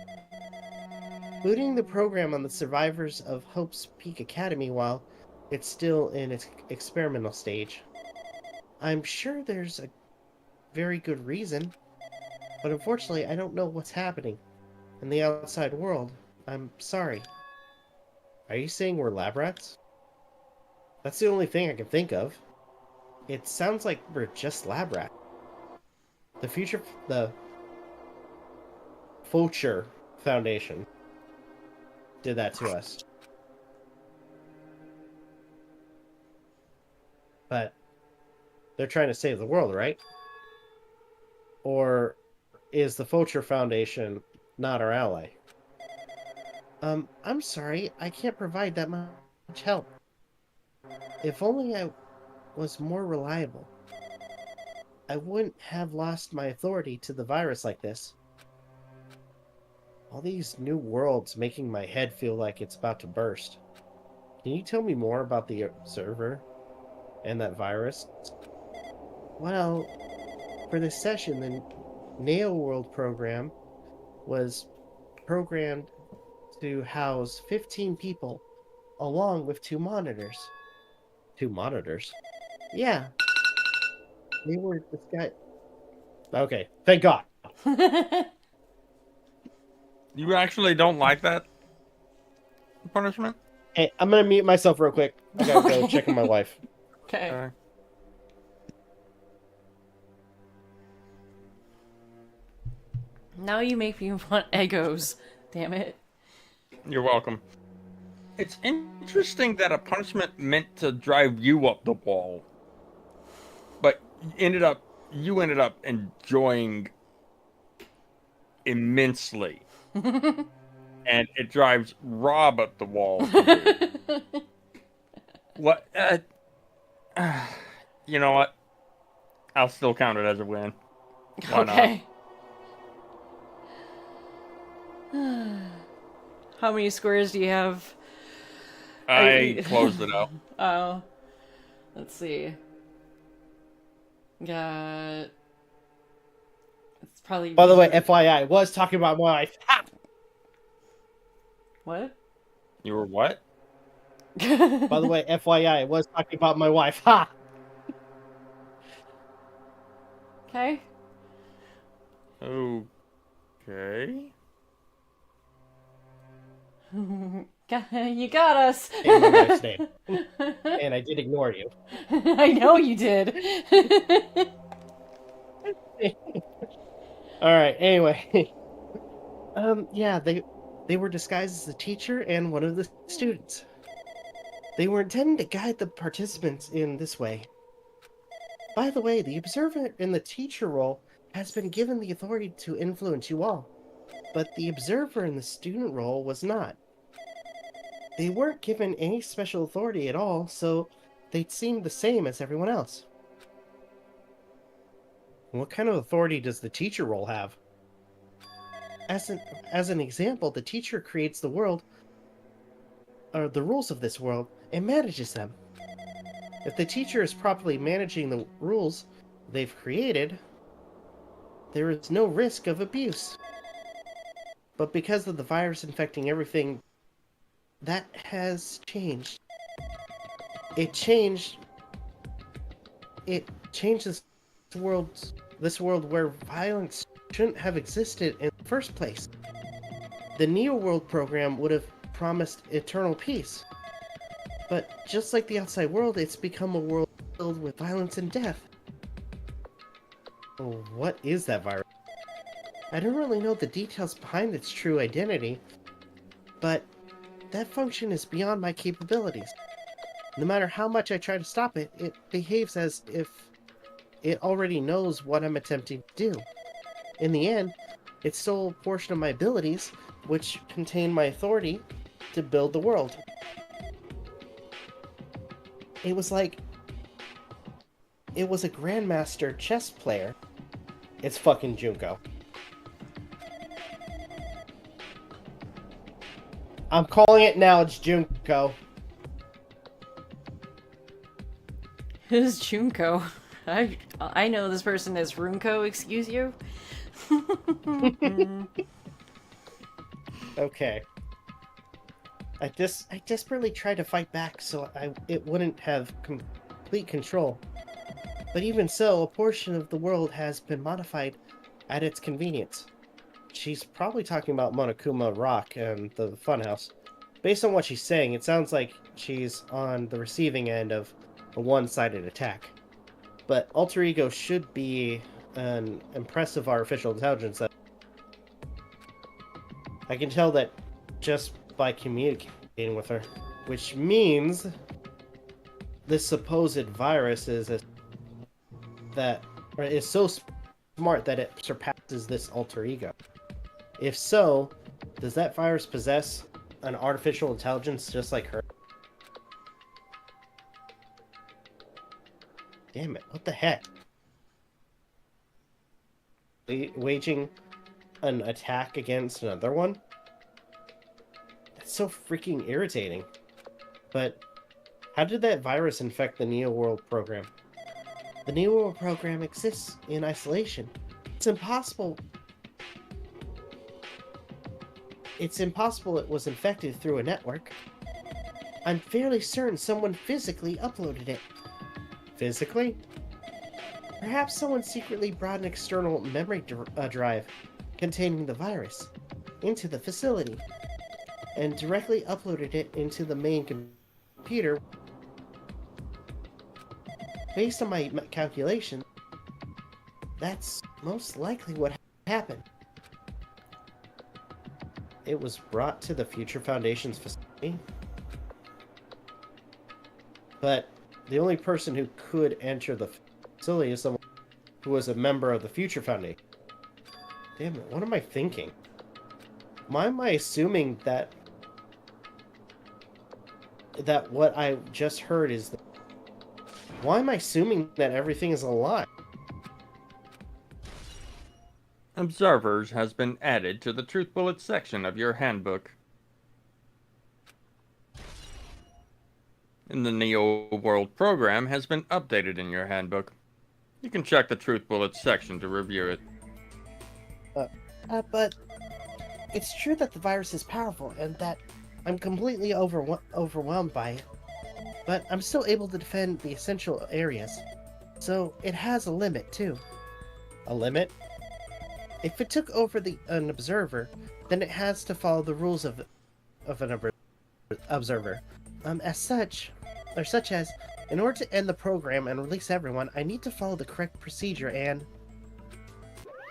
Booting the program on the survivors of Hope's Peak Academy while it's still in its experimental stage. I'm sure there's a very good reason, but unfortunately I don't know what's happening in the outside world. I'm sorry. Are you saying we're lab rats? That's the only thing I can think of. It sounds like we're just lab rats. The Future Foundation did that to us. But they're trying to save the world, right? Or is the Future Foundation not our ally? I'm sorry, I can't provide that much help. If only I was more reliable, I wouldn't have lost my authority to the virus like this. All these new worlds making my head feel like it's about to burst. Can you tell me more about the observer and that virus? Well, for this session, the Neo World program was programmed to house 15 people along with 2 monitors. 2 monitors? Yeah. They were this guy. Okay, thank God. You actually don't like that punishment? Hey, I'm gonna mute myself real quick. I gotta go check on my wife. Okay. Now you make me want Eggos. Damn it. You're welcome. It's interesting that a punishment meant to drive you up the wall, but you ended up enjoying immensely. And it drives Rob up the wall. What? You know what? I'll still count it as a win. Why Okay. How many squares do you have? I closed it out. Oh. Let's see. Got... It's probably... By the way, FYI, I was talking about my wife. Ha! What? You were what? By the way, FYI, I was talking about my wife. Ha! Okay. Okay. You got us. And my wife's name. And I did ignore you. I know you did. Alright, anyway. Yeah, they were disguised as the teacher and one of the students. They were intending to guide the participants in this way. By the way, the observer in the teacher role has been given the authority to influence you all, but the observer in the student role was not. They weren't given any special authority at all, so they seemed the same as everyone else. What kind of authority does the teacher role have? As an example, the teacher creates the world, or the rules of this world, and manages them. If the teacher is properly managing the rules they've created, there is no risk of abuse. But because of the virus infecting everything, that has changed. It changed this world where violence shouldn't have existed in the first place. The Neo World program would have promised eternal peace. But just like the outside world, it's become a world filled with violence and death. Oh, what is that virus? I don't really know the details behind its true identity, but that function is beyond my capabilities. No matter how much I try to stop it, it behaves as if it already knows what I'm attempting to do. In the end, it stole a portion of my abilities, which contain my authority to build the world. It was like... it was a grandmaster chess player. It's fucking Junko. I'm calling it now, it's Junko. Who's Junko? I know this person as Runko, excuse you? Okay. I desperately tried to fight back so it wouldn't have complete control. But even so, a portion of the world has been modified at its convenience. She's probably talking about Monokuma Rock and the Funhouse. Based on what she's saying, it sounds like she's on the receiving end of a one-sided attack. But Alter Ego should be an impressive artificial intelligence. I can tell that just by communicating with her. Which means this supposed virus is so smart that it surpasses this Alter Ego. If so, does that virus possess an artificial intelligence just like her? Damn it, what the heck? Waging an attack against another one? That's so freaking irritating. But how did that virus infect the Neo World program? The Neo World program exists in isolation. It's impossible it was infected through a network. I'm fairly certain someone physically uploaded it. Physically? Perhaps someone secretly brought an external memory drive containing the virus into the facility and directly uploaded it into the main computer. Based on my calculation, that's most likely what happened. It was brought to the Future Foundation's facility. But the only person who could enter the facility is someone who was a member of the Future Foundation. Damn it, what am I thinking? Why am I assuming that what I just heard is... Why am I assuming that everything is a lie? Observers has been added to the Truth Bullet section of your handbook. in the Neo World program has been updated in your handbook. You can check the Truth Bullets section to review it. But it's true that the virus is powerful and that I'm completely overwhelmed by it. But I'm still able to defend the essential areas. So it has a limit, too. A limit? If it took over an observer, then it has to follow the rules of an observer. Such as, in order to end the program and release everyone, I need to follow the correct procedure and...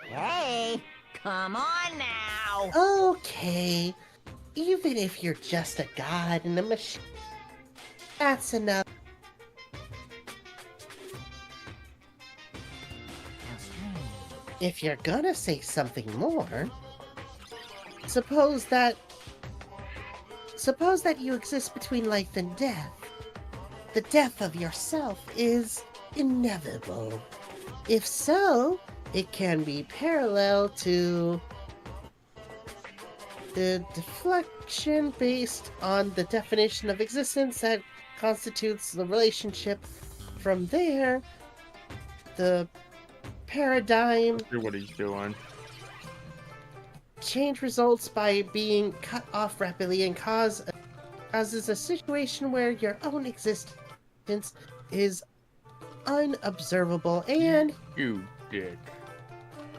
Hey, come on now. Okay, even if you're just a god and a machine, that's enough. If you're gonna say something more, suppose that you exist between life and death. The death of yourself is inevitable. If so, it can be parallel to the deflection based on the definition of existence that constitutes the relationship. From there, the paradigm See what he's doing. change results by being cut off rapidly and causes a situation where your own existence is unobservable and You dick.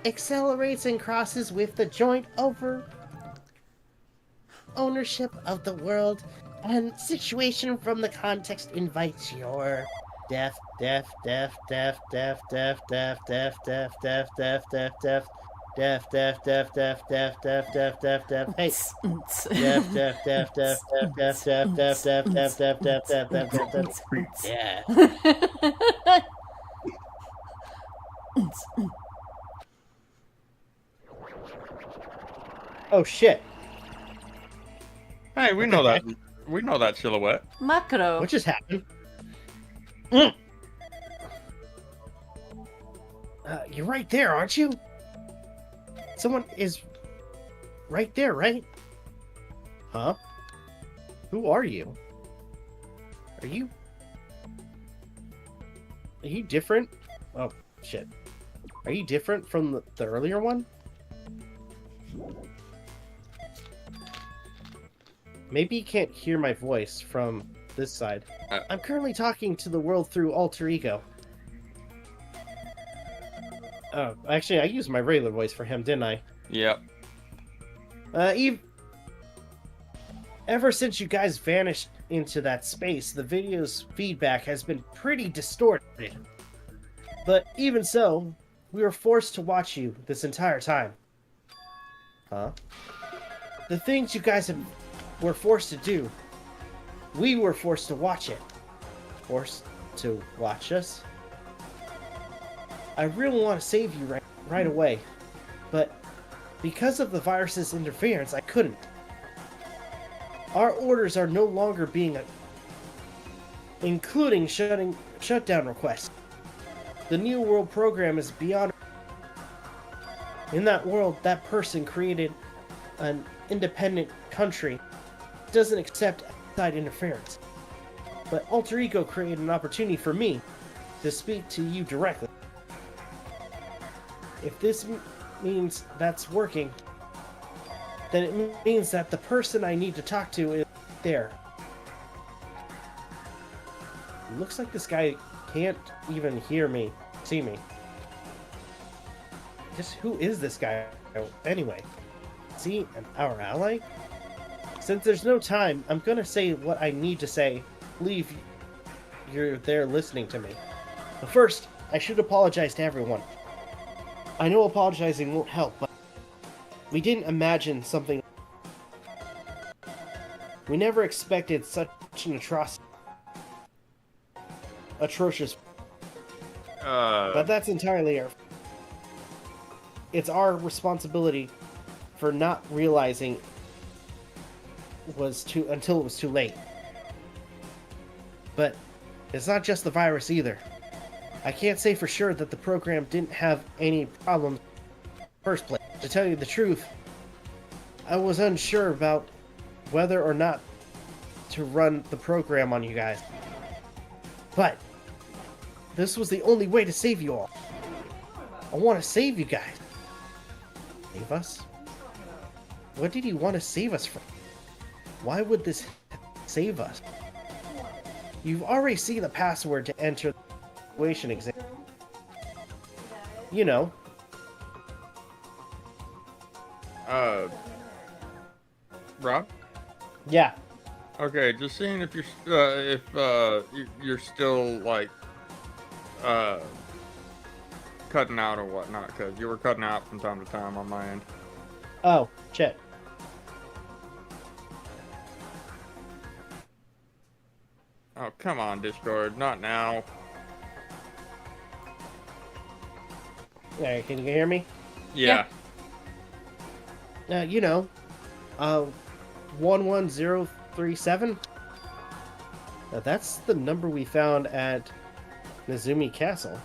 accelerates and crosses with the joint ownership of the world, and situation from the context invites your death. Hey. Yeah. Oh shit. Hey, we know that. We know that silhouette. Makro. What just happened? You're right there, aren't you? Someone is right there, right? Huh? Who are you? Are you different? Oh, shit. Are you different from the earlier one? Maybe you can't hear my voice from this side. I'm currently talking to the world through alter ego. Oh, actually, I used my regular voice for him, didn't I? Yep. Ever since you guys vanished into that space, the video's feedback has been pretty distorted. But even so, we were forced to watch you this entire time. Huh? The things you guys were forced to do, we were forced to watch it. Forced to watch us? I really want to save you right away, but because of the virus's interference, I couldn't. Our orders are no longer being including shutdown requests. The New World program is beyond. In that world, that person created an independent country. It doesn't accept outside interference. But Alter Ego created an opportunity for me to speak to you directly. If this means that's working, then it means that the person I need to talk to is there. It looks like this guy can't even see me. Just who is this guy anyway? Is he our ally? Since there's no time, I'm gonna say what I need to say. Believe you're there listening to me. But first, I should apologize to everyone. I know apologizing won't help, but we didn't imagine something. We never expected such an atrocious. But that's entirely it's our responsibility for not realizing until it was too late. But it's not just the virus either. I can't say for sure that the program didn't have any problems in the first place. To tell you the truth, I was unsure about whether or not to run the program on you guys. But this was the only way to save you all. I want to save you guys. Save us? What did you want to save us from? Why would this save us? You've already seen the password to enter the graduation exam. You know. Rob? Yeah. Okay, just seeing if you're still like cutting out or whatnot, because you were cutting out from time to time on my end. Oh, shit. Oh, come on, Discord, not now. Alright, can you hear me? Yeah. You know, 11037. Now that's the number we found at Nezumi Castle.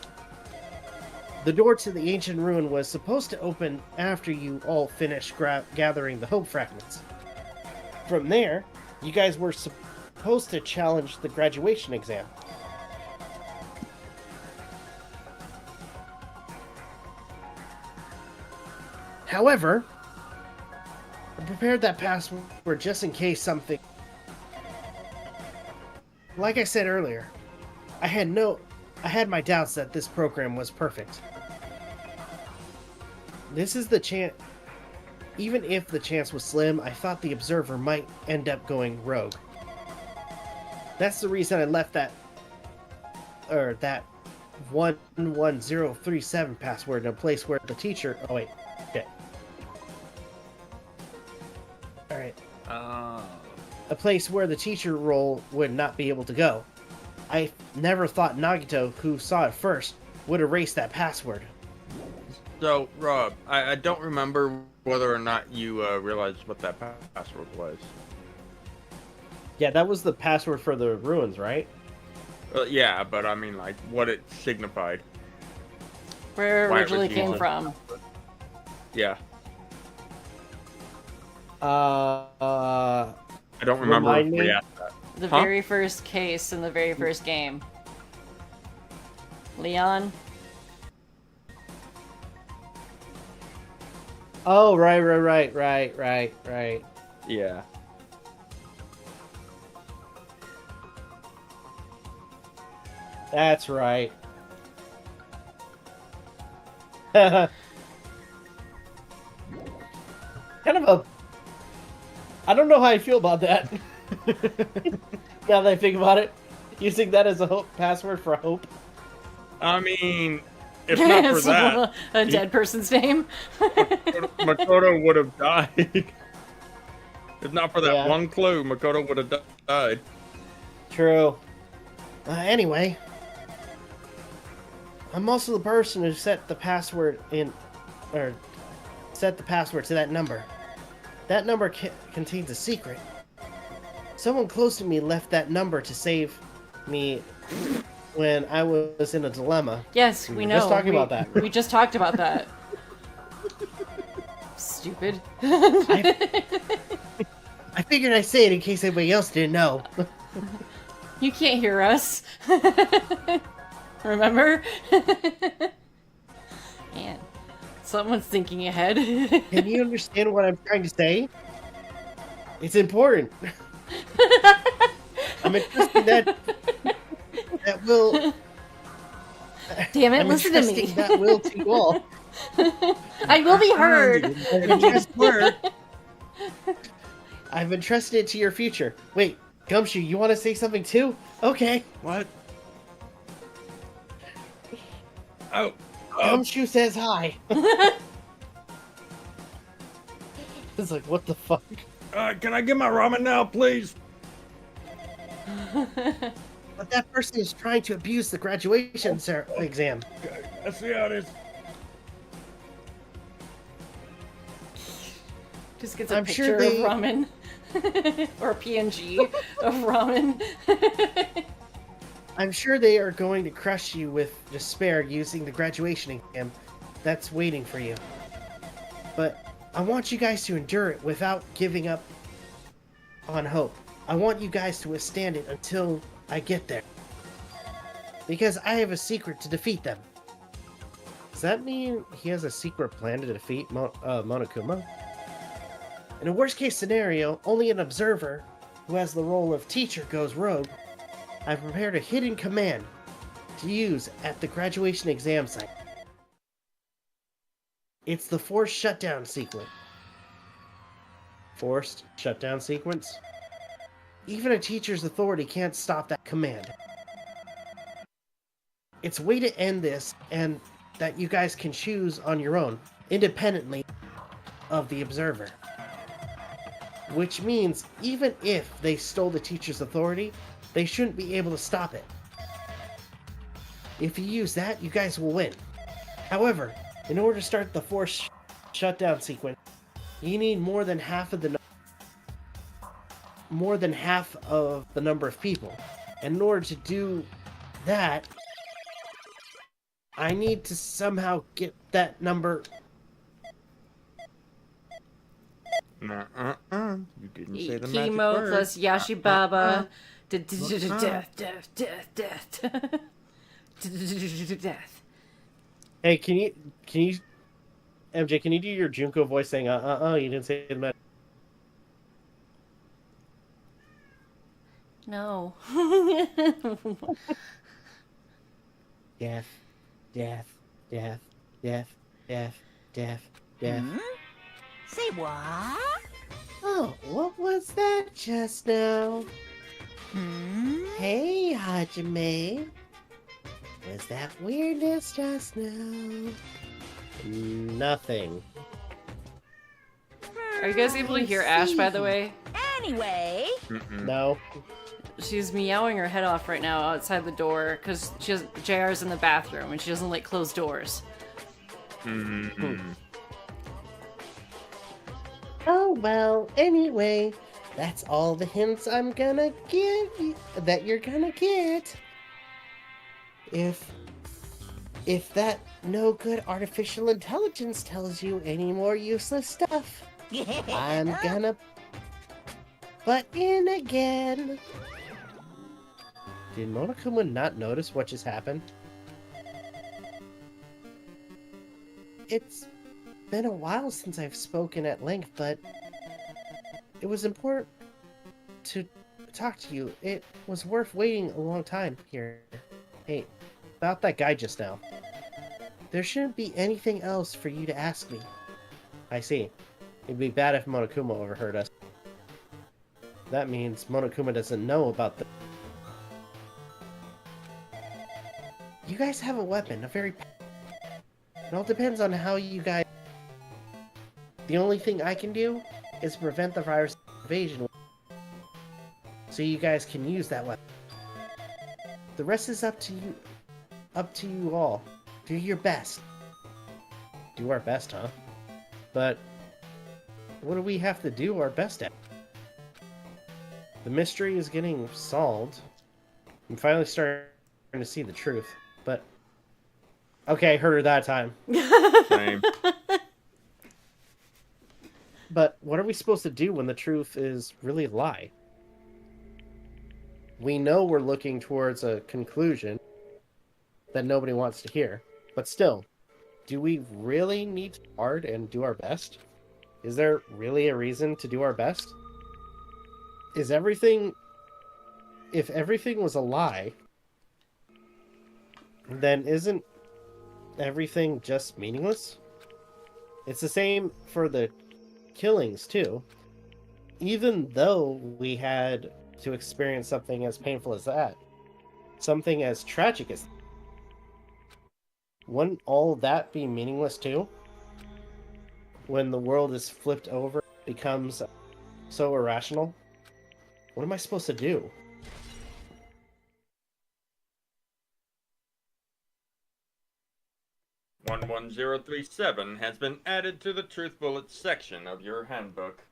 The door to the ancient ruin was supposed to open after you all finished gathering the hope fragments. From there, you guys were supposed to challenge the graduation exam. However, I prepared that password just in case something... Like I said earlier, I had my doubts that this program was perfect. This is the chance... Even if the chance was slim, I thought the observer might end up going rogue. That's the reason I left that 11037 password in a place where the teacher... Oh wait, okay. Alright. A place where the teacher role would not be able to go. I never thought Nagito, who saw it first, would erase that password. So, Rob, I don't remember whether or not you realized what that password was. Yeah, that was the password for the ruins, right? Yeah, but I mean, like, what it signified. Where it originally came from. Yeah. I don't remember if we asked that. The very first case in the very first game. Leon? Oh, right. Yeah. That's right. Kind of a... I don't know how I feel about that. Now that I think about it. Using that as a password for hope. I mean, if not for that... a dead person's name? Makoto would have died. If not for that one clue, Makoto would have died. True. Anyway. I'm also the person who set the password set the password to that number. That number contains a secret. Someone close to me left that number to save me when I was in a dilemma. Yes, we know. Just talking about that. We just talked about that. Stupid. I figured I'd say it in case anybody else didn't know. You can't hear us. Remember? Man, someone's thinking ahead. Can you understand what I'm trying to say? It's important. I'm entrusting that will. Damn it! I'm listen to me. entrusting that will to you all. I will be heard. I've entrusted it to your future. Wait, Gumshoe, you want to say something too? Okay. What? Oh. Gumshoe says hi. It's like, what the fuck? Can I get my ramen now, please? But that person is trying to abuse the graduation exam. Okay, let's see how it is. Just gets a picture of ramen. Or a PNG of ramen. I'm sure they are going to crush you with despair using the graduation exam that's waiting for you. But I want you guys to endure it without giving up on hope. I want you guys to withstand it until I get there. because I have a secret to defeat them. Does that mean he has a secret plan to defeat Monokuma? In a worst-case scenario, only an observer who has the role of teacher goes rogue. I've prepared a hidden command to use at the graduation exam site. It's the forced shutdown sequence. Forced shutdown sequence? Even a teacher's authority can't stop that command. It's a way to end this, and that you guys can choose on your own, independently of the observer. Which means, even if they stole the teacher's authority, they shouldn't be able to stop it. If you use that, you guys will win. However, in order to start the forced shutdown sequence, you need more than half of the number of people. And in order to do that, I need to somehow get that number. You didn't say the magic Chemo word. plus Yashibaba. Death. Hey, can you, MJ, can you do your Junko voice saying, you didn't say the magic? No. Death, death, death, death, death, death, death. Say what? Oh, what was that just now? Hey, Hajime. Was that weirdness just now? Nothing. Are you guys able to hear Ash, by the way? Anyway. No. She's meowing her head off right now outside the door because JR's in the bathroom and she doesn't like closed doors. Oh, well, anyway, that's all the hints I'm gonna give you, that you're gonna get. If that no good artificial intelligence tells you any more useless stuff, I'm gonna butt in again. Did Monokuma not notice what just happened? It's been a while since I've spoken at length, but it was important to talk to you. It was worth waiting a long time here. Hey, about that guy just now. There shouldn't be anything else for you to ask me. I see. It'd be bad if Monokuma overheard us. That means Monokuma doesn't know about the... You guys have a weapon, a very... It all depends on how you guys... The only thing I can do is prevent the virus invasion, so you guys can use that weapon. The rest is up to you all. Do your best. Do our best, huh? But what do we have to do our best at? The mystery is getting solved. I'm finally starting to see the truth, but okay, heard her that time. Same. But what are we supposed to do when the truth is really a lie? We know we're looking towards a conclusion that nobody wants to hear. But still, do we really need to work hard and do our best? Is there really a reason to do our best? If everything was a lie, then isn't everything just meaningless? It's the same for the killings too. Even though we had to experience something as painful as that, something as tragic as that, wouldn't all that be meaningless too? When the world is flipped over, becomes so irrational? What am I supposed to do? $11037 has been added to the Truth Bullets section of your handbook.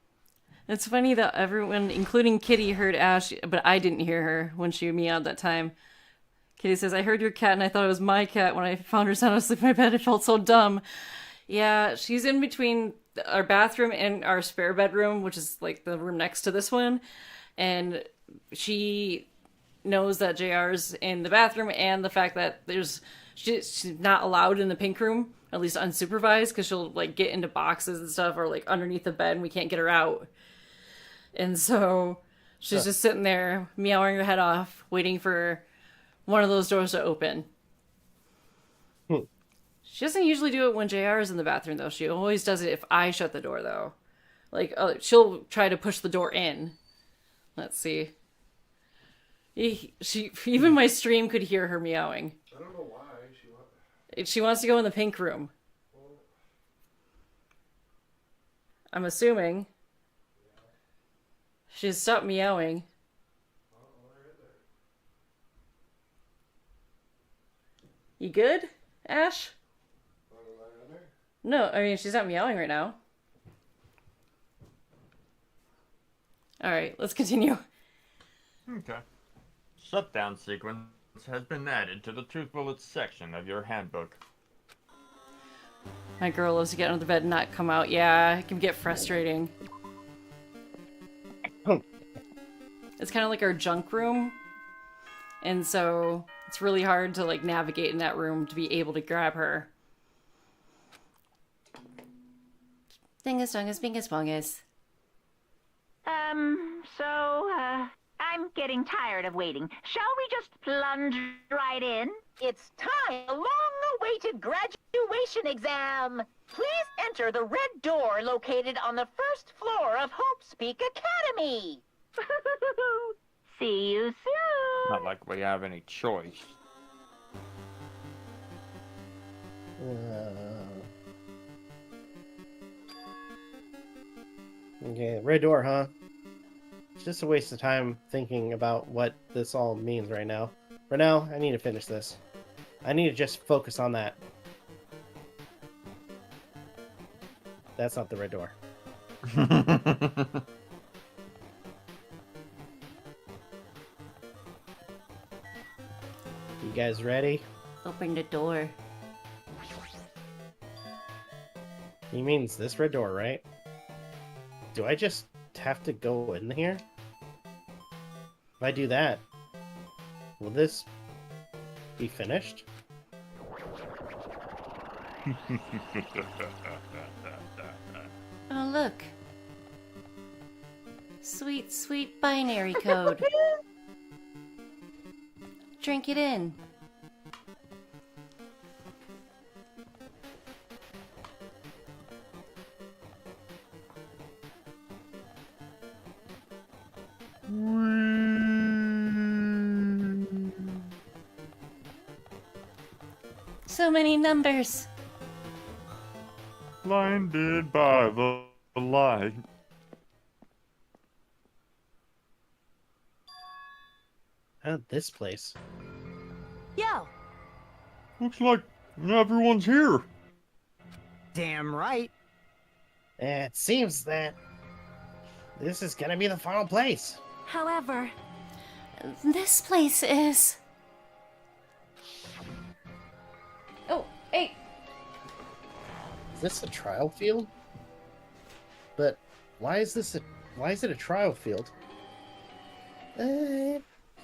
It's funny that everyone, including Kitty, heard Ash, but I didn't hear her when she meowed that time. Kitty says, I heard your cat and I thought it was my cat. When I found her sound asleep in my bed, it felt so dumb. Yeah, she's in between our bathroom and our spare bedroom, which is like the room next to this one. And she knows that JR's in the bathroom, and the fact that she's not allowed in the pink room, at least unsupervised, because she'll like get into boxes and stuff, or like underneath the bed, and we can't get her out. And so she's just sitting there meowing her head off, waiting for one of those doors to open. She doesn't usually do it when JR is in the bathroom, though. She always does it if I shut the door, though. Like, she'll try to push the door in. Let's see. Even my stream could hear her meowing. I don't know why. She wants to go in the pink room. I'm assuming. She's stopped meowing. You good, Ash? No, I mean, she's not meowing right now. Alright, let's continue. Okay. Shutdown sequence has been added to the Truth Bullets section of your handbook. My girl loves to get under the bed and not come out. Yeah, it can get frustrating. It's kind of like our junk room. And so it's really hard to like navigate in that room to be able to grab her. Dingus dongus bingus bongus. I'm getting tired of waiting. Shall we just plunge right in? It's time. A long-awaited graduation exam. Please enter the red door located on the first floor of Hope's Peak Academy. See you soon. Not like we have any choice. Okay, red door, huh? It's just a waste of time thinking about what this all means right now. For now, I need to finish this. I need to just focus on that. That's not the red door. You guys ready? Open the door. He means this red door, right? Do I just have to go in here? If I do that, will this be finished? Oh, look. Sweet, sweet binary code. Drink it in. So many numbers. Blinded by the light. This place. Yo. Looks like everyone's here. Damn right. It seems that this is gonna be the final place. However, This place is... Oh, hey! Is this a trial field? But why is it a trial field?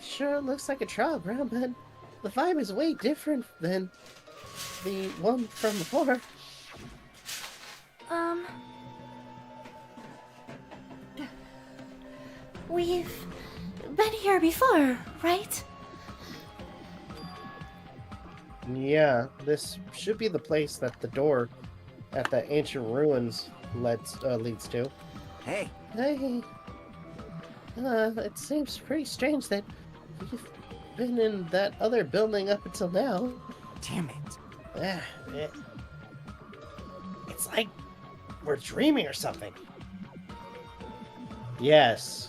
Sure looks like a trial ground, but the vibe is way different than the one from before. We've been here before, right? Yeah, this should be the place that the door at the ancient ruins leads to. Hey. Hey. It seems pretty strange that we've been in that other building up until now. Damn it. It's like we're dreaming or something. Yes.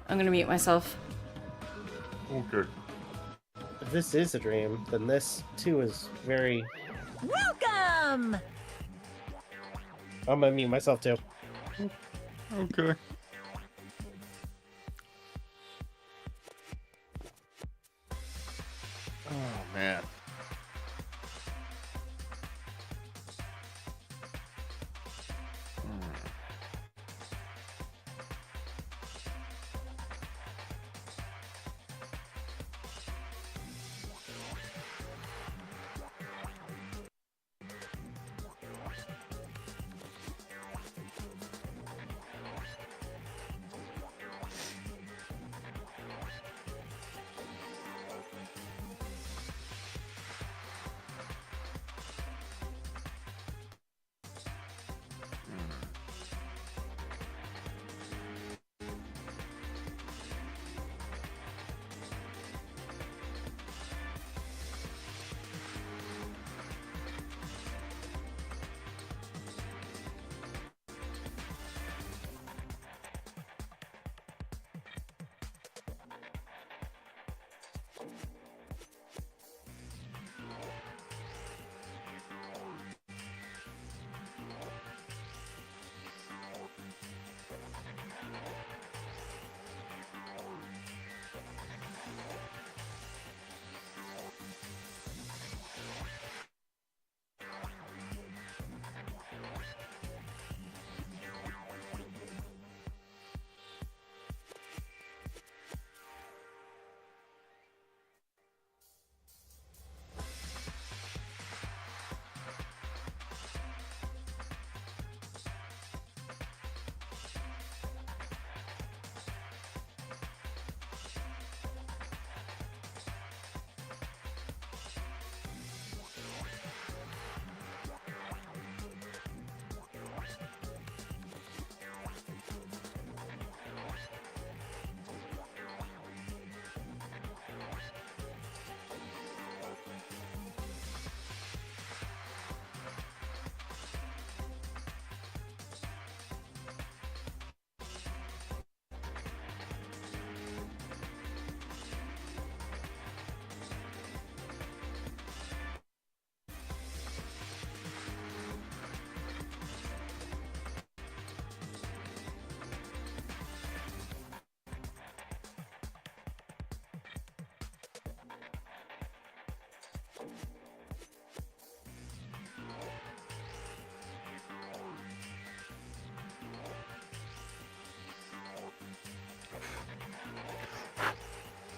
I'm gonna mute myself. Okay. If this is a dream, then this too is very... Welcome! I'm gonna mute myself too. Okay. Oh, man.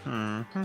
Mm-hmm.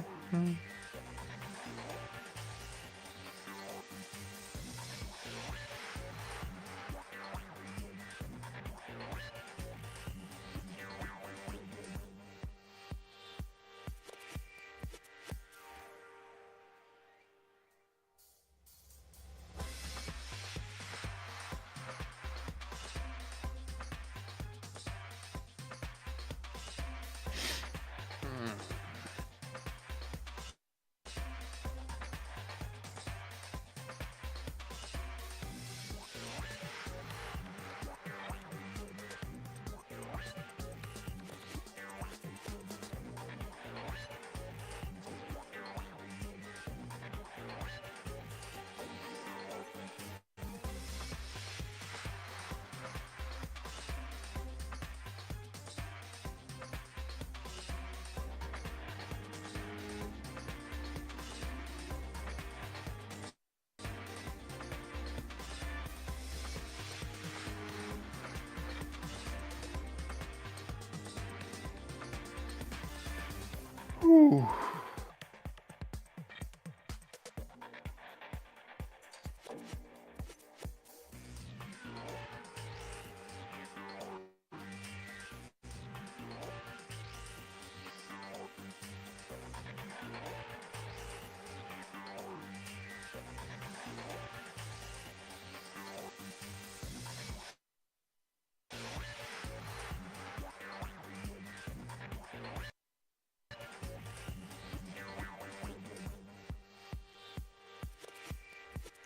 Ooh.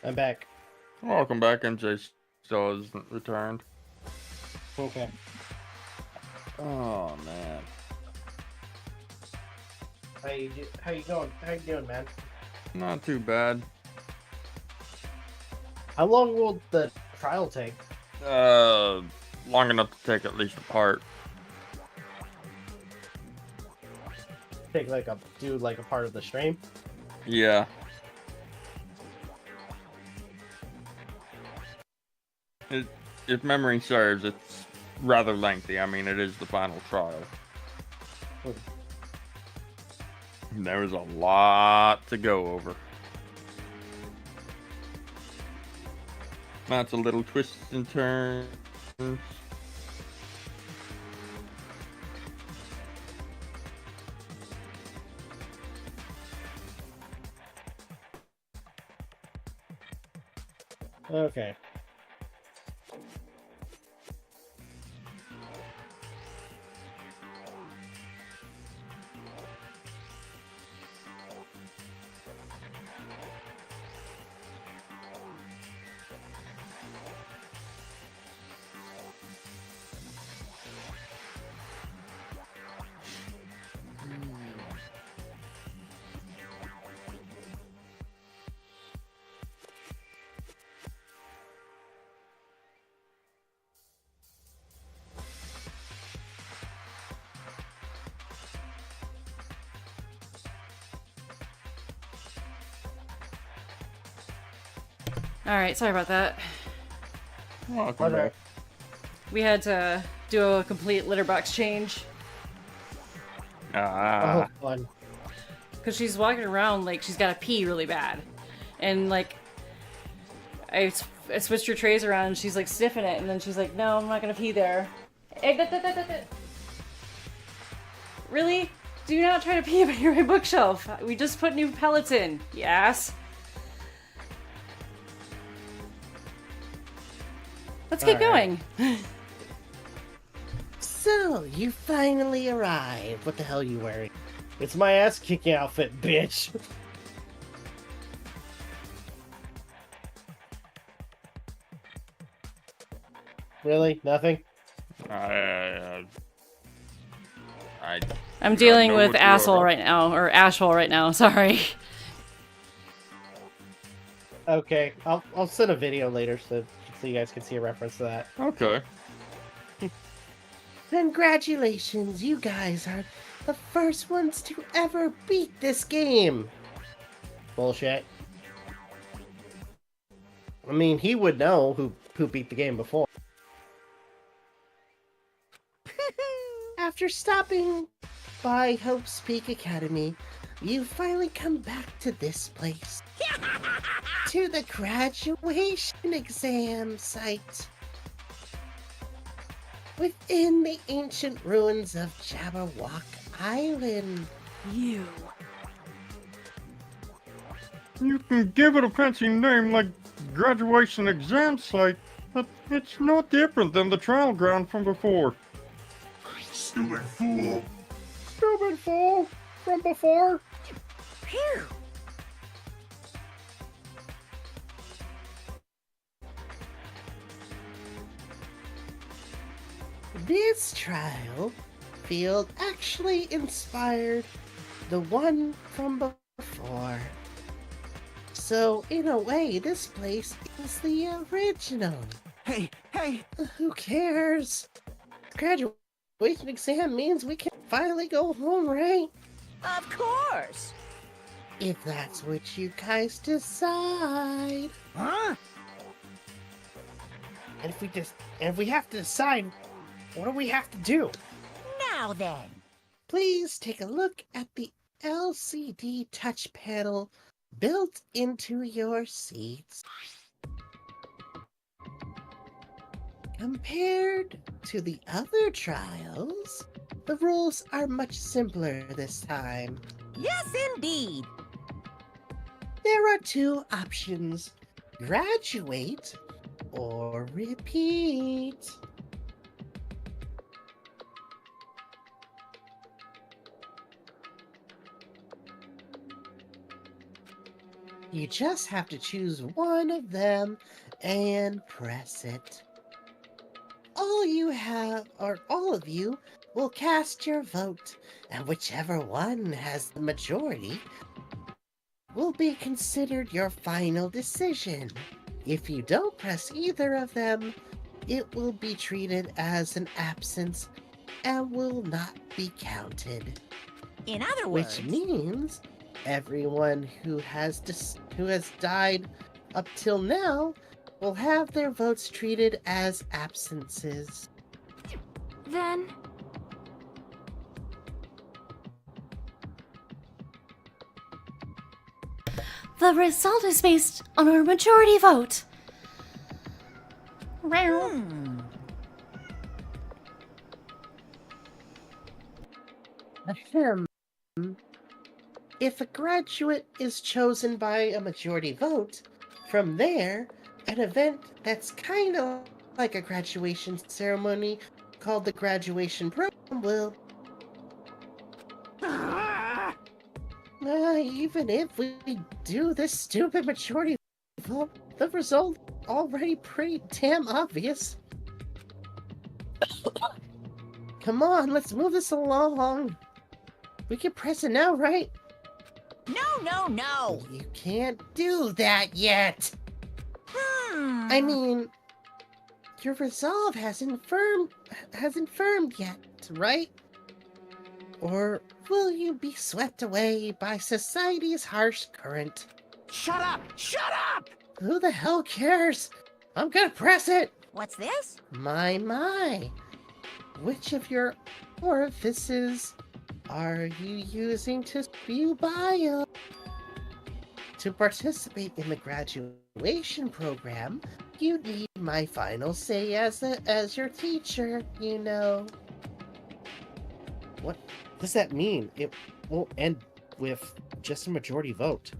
I'm back. Welcome back. MJ still hasn't returned. Okay. Oh man. How you going? How you doing, man? Not too bad. How long will the trial take? Long enough to take at least a part. Do like a part of the stream? Yeah. If memory serves, it's rather lengthy. I mean, it is the final trial. There is a lot to go over. Lots of little twists and turns. Okay. Alright, sorry about that. Welcome back. We had to do a complete litter box change. Oh, fun. Because she's walking around like she's got to pee really bad. And like, I switched her trays around and she's like sniffing it. And then she's like, no, I'm not going to pee there. Really? Do not try to pee up your bookshelf. We just put new pellets in. Yes. Let's keep going. So, you finally arrived. What the hell are you wearing? It's my ass-kicking outfit, bitch. Really? Nothing? I'm dealing with asshole right now, or asshole right now, sorry. Okay, I'll send a video later so you guys can see a reference to that. Okay. Congratulations, you guys are the first ones to ever beat this game. Bullshit. I mean, he would know who beat the game before. After stopping by Hope's Peak Academy, you finally come back to this place. To the graduation exam site. Within the ancient ruins of Jabberwock Island. You. You can give it a fancy name like graduation exam site, but it's no different than the trial ground from before. Stupid fool. Stupid fool from before. Phew. This trial field actually inspired the one from before. So, in a way, this place is the original. Hey! Who cares? Graduation exam means we can finally go home, right? Of course. If that's what you guys decide. Huh? And if we have to decide, what do we have to do? Now then. Please take a look at the LCD touch panel built into your seats. Compared to the other trials, the rules are much simpler this time. Yes, indeed. There are two options: graduate or repeat. You just have to choose one of them and press it. All of you will cast your vote, and whichever one has the majority will be considered your final decision. If you don't press either of them, it will be treated as an absence and will not be counted. In other words, Which means everyone who has died up till now will have their votes treated as absences. Then, The result is based on our majority vote. Ahem. If a graduate is chosen by a majority vote, from there, an event that's kind of like a graduation ceremony called the graduation program will... even if we do this stupid majority vote, the result already pretty damn obvious. Come on, let's move this along. We can press it now, right? No. You can't do that yet. I mean, your resolve hasn't firmed yet, right? Or will you be swept away by society's harsh current? Shut up! Who the hell cares? I'm gonna press it! What's this? My. Which of your orifices are you using to spew bile? To participate in the graduation program, you need my final say as your teacher, you know. What does that mean? It won't end with just a majority vote.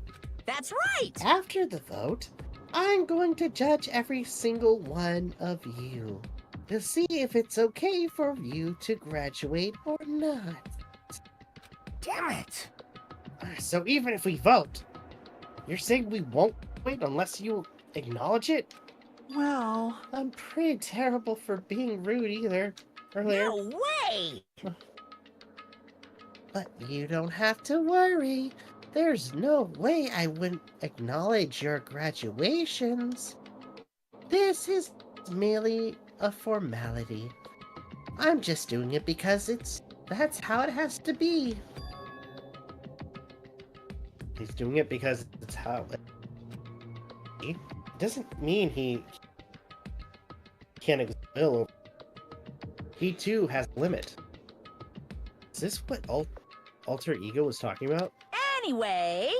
That's right. After the vote, I'm going to judge every single one of you to see if it's okay for you to graduate or not. Damn it! So even if we vote, you're saying we won't wait unless you acknowledge it? Well, I'm pretty terrible for being rude earlier. No way! But you don't have to worry. There's no way I wouldn't acknowledge your graduations. This is merely a formality. I'm just doing it because that's how it has to be. He's doing it because it's how it doesn't mean he can't exist. He too has a limit. this what alter ego was talking about? Anyway...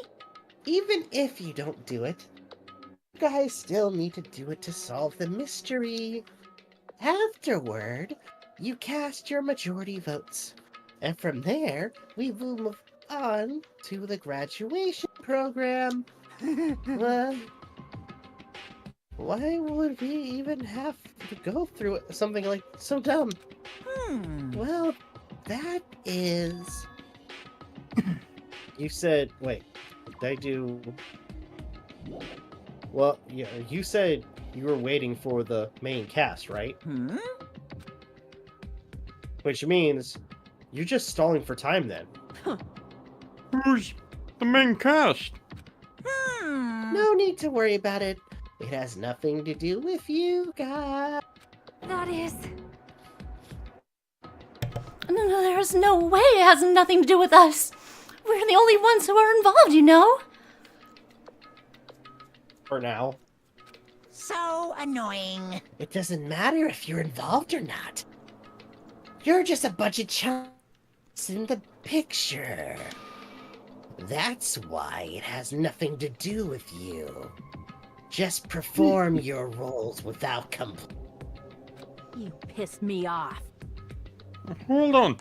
Even if you don't do it, you guys still need to do it to solve the mystery. Afterward, you cast your majority votes. And from there, we will move on to the graduation program. Why would we even have to go through something like so dumb? Well, that is... You said... Wait, did I do... Well, yeah, you said you were waiting for the main cast, right? Which means you're just stalling for time then. Who's the main cast? No need to worry about it. It has nothing to do with you guys. That is... No, there's no way it has nothing to do with us. We're the only ones who are involved, you know? For now. So annoying. It doesn't matter if you're involved or not. You're just a bunch of chumps in the picture. That's why it has nothing to do with you. Just perform your roles without complaint. You pissed me off. Hold on.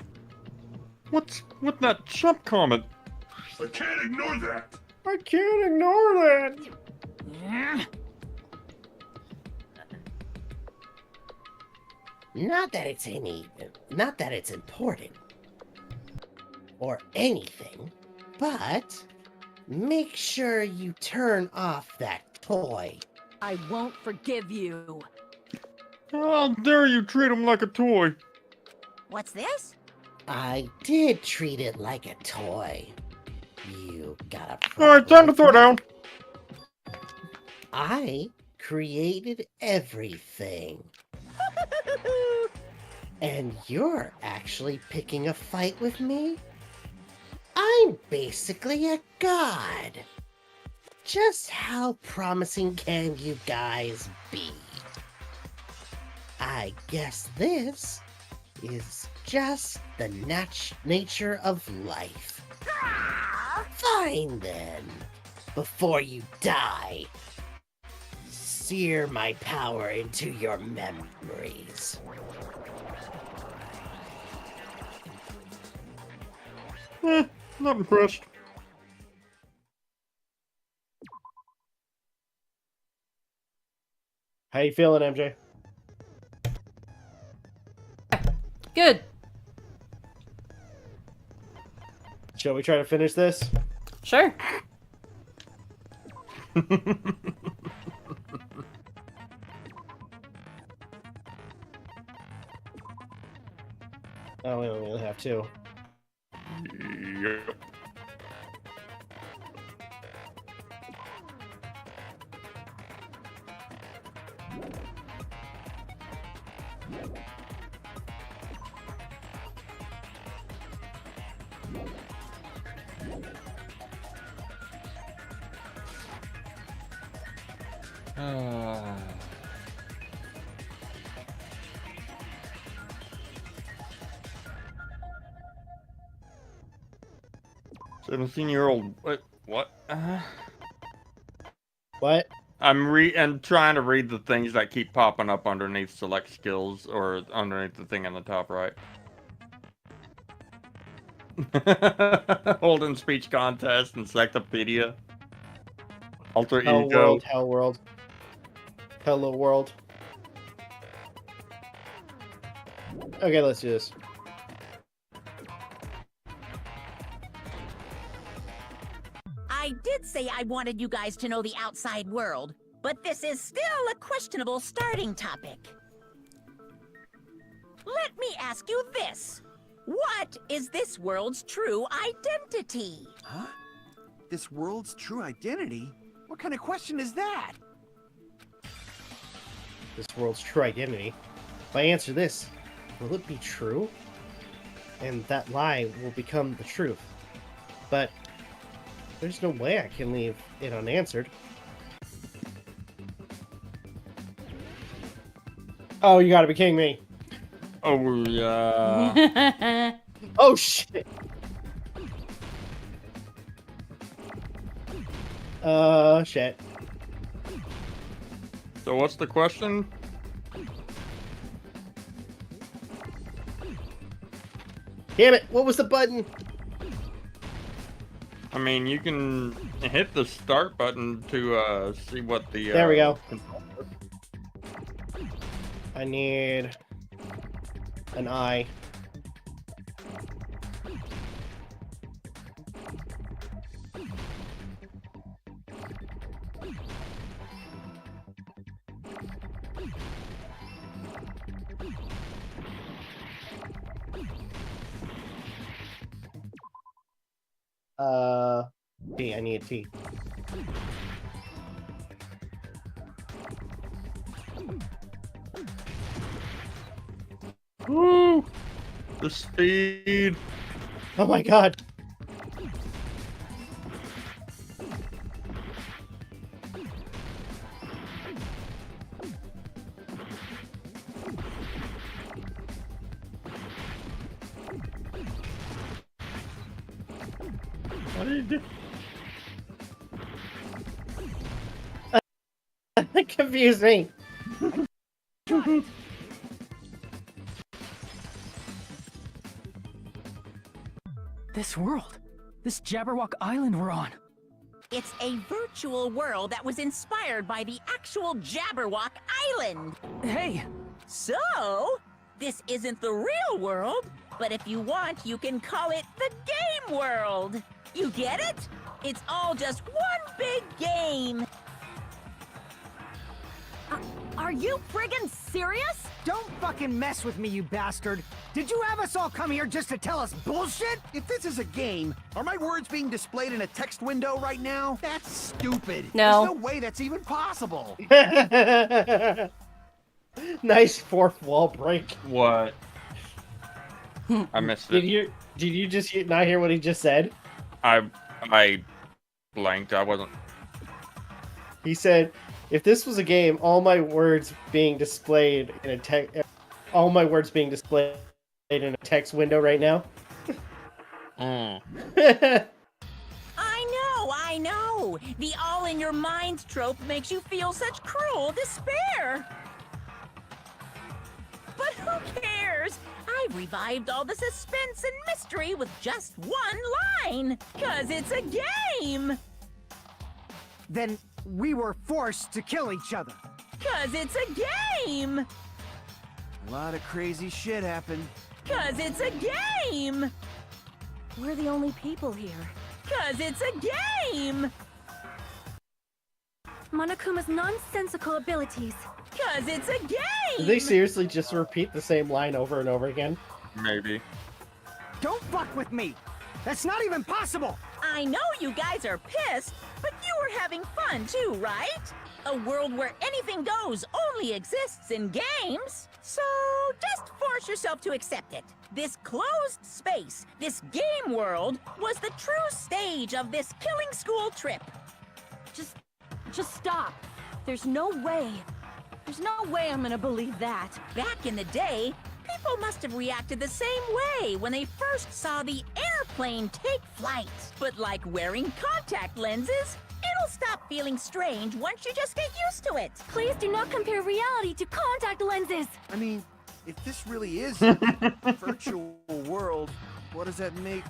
What's with that chump comment? I can't ignore that. I can't ignore that. Not that it's important or anything, but make sure you turn off that toy. I won't forgive you. How dare you treat him like a toy? What's this? I did treat it like a toy. You got a Alright, time to throw down. I created everything. And you're actually picking a fight with me? I'm basically a god. Just how promising can you guys be? I guess this is just the nature of life. Fine then. Before you die, sear my power into your memories. Not impressed. How you feeling, MJ? Good. Shall we try to finish this? Sure. Oh, we only have two. Yep. Uh... 17-year-old. What? What? I'm trying to read the things that keep popping up underneath select skills or underneath the thing on the top right. Holden speech contest, encyclopedia. Alter Hell ego. world, hell world. Hello world. Okay, let's do this. I did say I wanted you guys to know the outside world, but this is still a questionable starting topic. Let me ask you this. What is this world's true identity? Huh? This world's true identity? What kind of question is that? This world's true identity. If I answer this, will it be true? And that lie will become the truth. But there's no way I can leave it unanswered. Oh, you gotta be kidding me. Oh, yeah. Oh shit! Shit. So what's the question? Damn it! What was the button? I mean, you can hit the start button to see what the. There we go. I need an eye. T. I need a T. Woo! The speed. Oh my god. What do you do? That confused me. This world. This Jabberwock Island we're on. It's a virtual world that was inspired by the actual Jabberwock Island. Hey! So, this isn't the real world, but if you want, you can call it the game world. You get it? It's all just one big game. Are you friggin' serious? Don't fucking mess with me, you bastard! Did you have us all come here just to tell us bullshit? If this is a game, are my words being displayed in a text window right now? That's stupid. No. There's no way that's even possible. Nice fourth wall break. What? I missed it. Did you just not hear what he just said? I blanked. I wasn't. He said, "If this was a game, all my words being displayed in a text window right now." I know. The all in your mind trope makes you feel such cruel despair. But who cares? I revived all the suspense and mystery with just one line. 'Cause it's a game. Then we were forced to kill each other. 'Cause it's a game. A lot of crazy shit happened. 'Cause it's a game. We're the only people here. 'Cause it's a game. Monokuma's nonsensical abilities. 'Cause it's a game. Did they seriously just repeat the same line over and over again? Maybe. Don't fuck with me! That's not even possible! I know you guys are pissed, but you were having fun too, right? A world where anything goes only exists in games. So just force yourself to accept it. This closed space, this game world, was the true stage of this killing school trip. Just stop. There's no way I'm gonna believe that. Back in the day, people must have reacted the same way when they first saw the airplane take flight. But like wearing contact lenses, it'll stop feeling strange once you just get used to it. Please do not compare reality to contact lenses. I mean, if this really is a virtual world, what does that make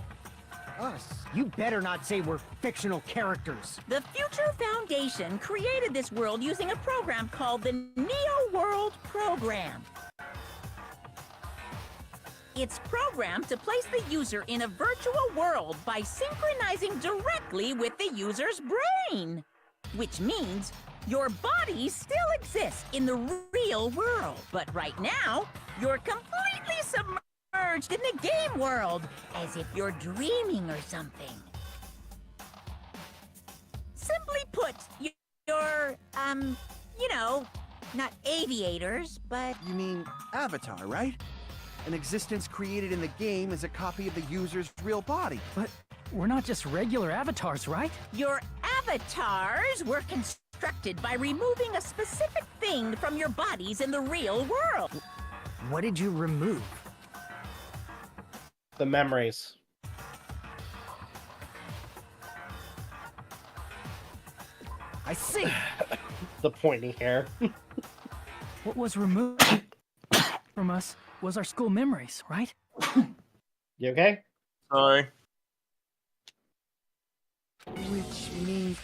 us? You better not say we're fictional characters. The Future Foundation created this world using a program called the Neo World Program. It's programmed to place the user in a virtual world by synchronizing directly with the user's brain. Which means your body still exists in the real world. But right now, you're completely submerged in the game world, as if you're dreaming or something. Simply put, you're, you know, not aviators, but... You mean Avatar, right? An existence created in the game is a copy of the user's real body. But we're not just regular avatars, right? Your avatars were constructed by removing a specific thing from your bodies in the real world. What did you remove? The memories. I see. The pointy hair. What was removed from us was our school memories, right? You okay? Sorry. Which means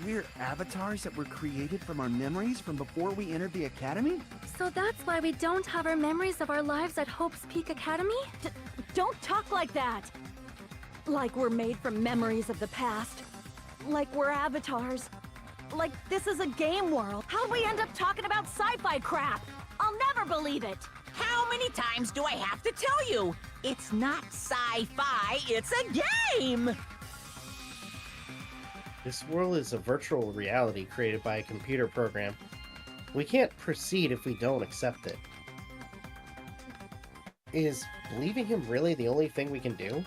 we're avatars that were created from our memories from before we entered the academy? So that's why we don't have our memories of our lives at Hope's Peak Academy? Don't talk like that! Like we're made from memories of the past. Like we're avatars. Like this is a game world. How'd we end up talking about sci-fi crap? I'll never believe it! How many times do I have to tell you? It's not sci-fi, it's a game! This world is a virtual reality created by a computer program. We can't proceed if we don't accept it. Is believing him really the only thing we can do?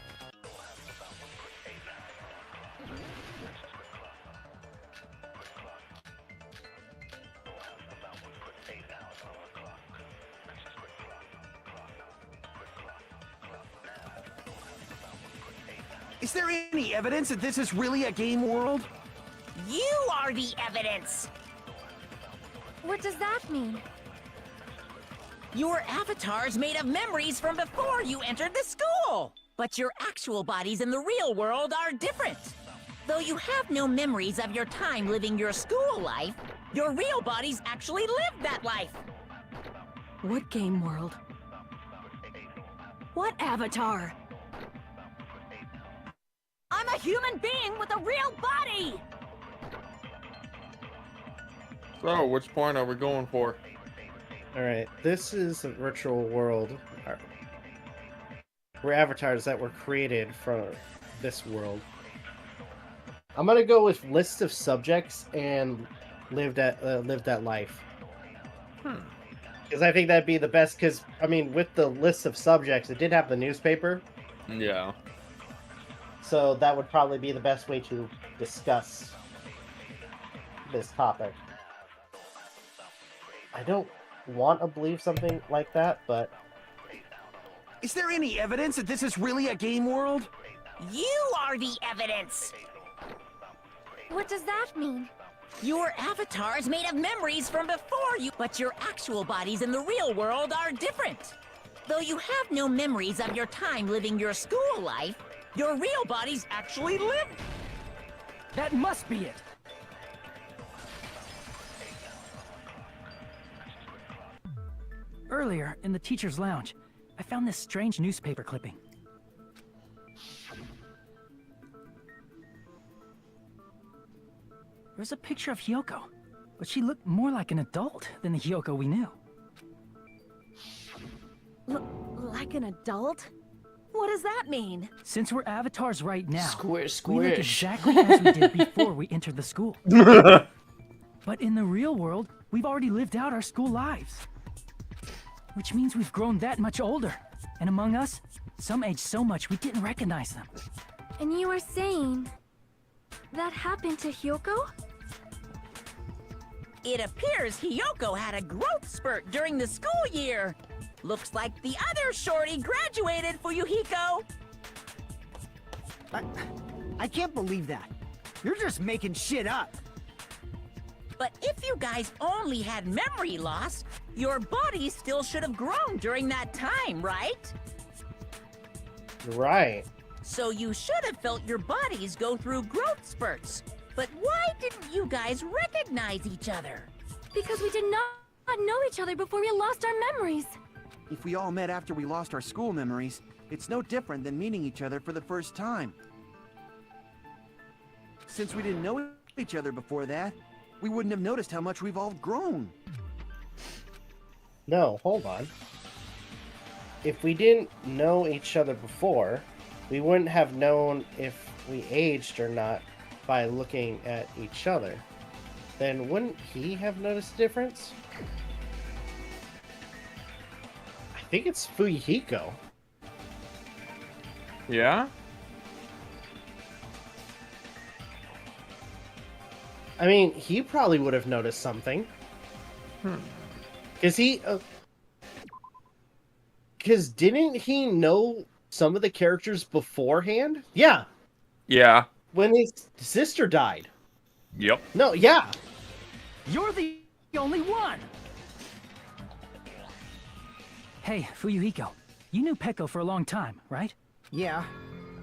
Is there any evidence that this is really a game world? You are the evidence! What does that mean? Your avatar's made of memories from before you entered the school! But your actual bodies in the real world are different. Though you have no memories of your time living your school life, your real bodies actually lived that life! What game world? What avatar? I'm a human being with a real body! So, which point are we going for? Alright, this is a virtual world. We're avatars that were created from this world. I'm gonna go with list of subjects and lived that life. Because I think that'd be the best, because, I mean, with the list of subjects, it did have the newspaper. Yeah. So that would probably be the best way to discuss this topic. I don't want to believe something like that, but... Is there any evidence that this is really a game world? You are the evidence! What does that mean? Your avatar's made of memories from before you, but your actual bodies in the real world are different. Though you have no memories of your time living your school life, your real bodies actually live. That must be it. Earlier, in the teacher's lounge, I found this strange newspaper clipping. There's a picture of Hyoko, but she looked more like an adult than the Hyoko we knew. Like an adult? What does that mean? Since we're avatars right now, Squish, we look squish. exactly as we did before we entered the school. But in the real world, we've already lived out our school lives. Which means we've grown that much older. And among us, some aged so much we didn't recognize them. And you are saying... that happened to Hyoko? It appears Hyoko had a growth spurt during the school year. Looks like the other shorty graduated, Fuyuhiko. I can't believe that. You're just making shit up. But if you guys only had memory loss, your body still should have grown during that time, right? Right. So you should have felt your bodies go through growth spurts. But why didn't you guys recognize each other? Because we did not know each other before we lost our memories. If we all met after we lost our school memories, it's no different than meeting each other for the first time. Since we didn't know each other before that, we wouldn't have noticed how much we've all grown. No, hold on. If we didn't know each other before, we wouldn't have known if we aged or not by looking at each other. Then wouldn't he have noticed a difference? I think it's Fuyuhiko. Yeah? I mean, he probably would have noticed something. Because he... Because didn't he know some of the characters beforehand? Yeah, Yeah. when his sister died. Yep. No, yeah. You're the only one! Hey, Fuyuhiko, you knew Peko for a long time, right? Yeah,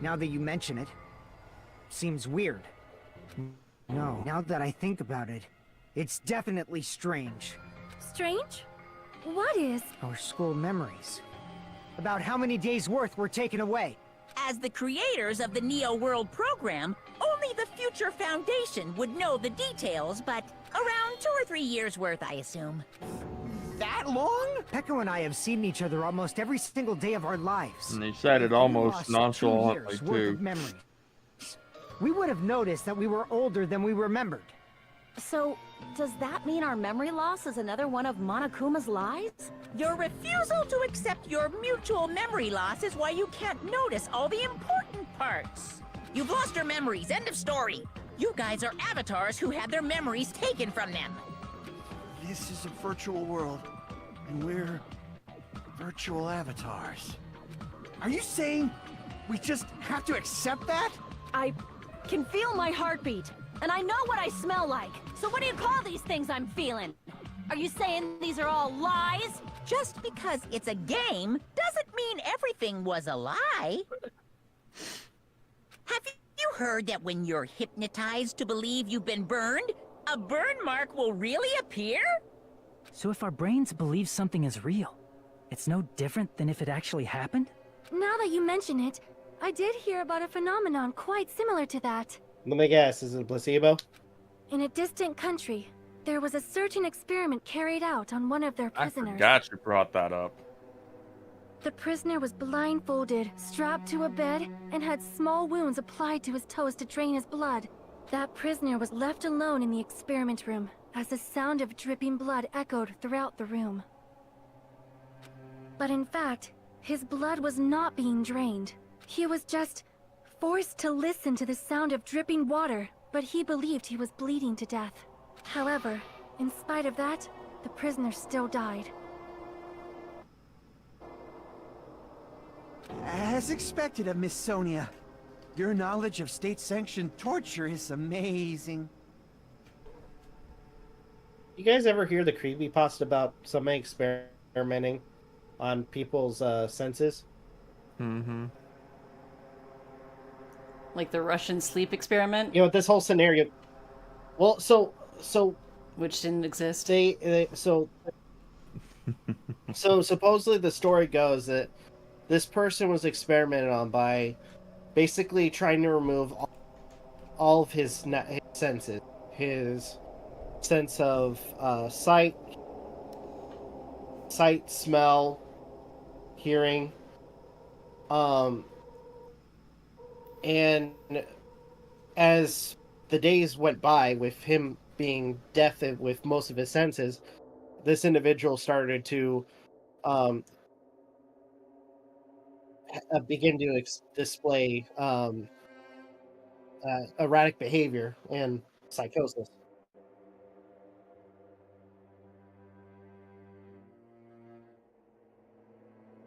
now that you mention it. Seems weird. No, now that I think about it, it's definitely strange. Strange? What is? Our school memories. About how many days' worth were taken away. As the creators of the Neo World program, only the future Foundation would know the details, but around 2 or 3 years worth, I assume. That long? Peko and I have seen each other almost every single day of our lives. And they said it We almost lost 2 nonchalantly, years worth of too. memories. We would have noticed that we were older than we remembered. So, does that mean our memory loss is another one of Monokuma's lies? Your refusal to accept your mutual memory loss is why you can't notice all the important parts. You've lost your memories, end of story. You guys are avatars who had their memories taken from them. This is a virtual world, and we're virtual avatars. Are you saying we just have to accept that? I can feel my heartbeat, and I know what I smell like. So what do you call these things I'm feeling? Are you saying these are all lies? Just because it's a game doesn't mean everything was a lie. Have you heard that when you're hypnotized to believe you've been burned, a burn mark will really appear? So if our brains believe something is real, it's no different than if it actually happened? Now that you mention it, I did hear about a phenomenon quite similar to that. Let me guess, is it a placebo? In a distant country, there was a certain experiment carried out on one of their I prisoners. forgot you brought that up. The prisoner was blindfolded, strapped to a bed, and had small wounds applied to his toes to drain his blood. That prisoner was left alone in the experiment room, as the sound of dripping blood echoed throughout the room. But in fact, his blood was not being drained. He was just forced to listen to the sound of dripping water, but he believed he was bleeding to death. However, in spite of that, the prisoner still died. As expected of Miss Sonia, your knowledge of state-sanctioned torture is amazing. You guys ever hear the creepypasta about somebody experimenting on people's senses? Mm-hmm. Like the Russian sleep experiment? You know, this whole scenario. Well, so which didn't exist. So supposedly the story goes that this person was experimented on by basically trying to remove all of his senses, his sense of sight, smell, hearing, and as the days went by with him being deaf with most of his senses, this individual started to begin to display erratic behavior and psychosis.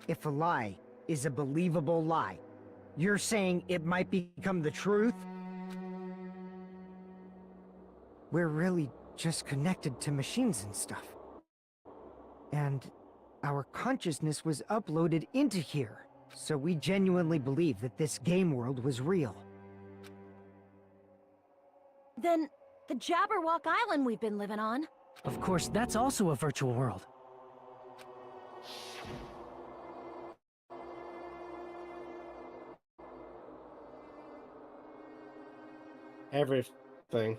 If a lie is a believable lie, you're saying it might become the truth? We're really just connected to machines and stuff. And our consciousness was uploaded into here, so we genuinely believe that this game world was real. Then, the Jabberwock Island we've been living on. Of course, that's also a virtual world. Everything.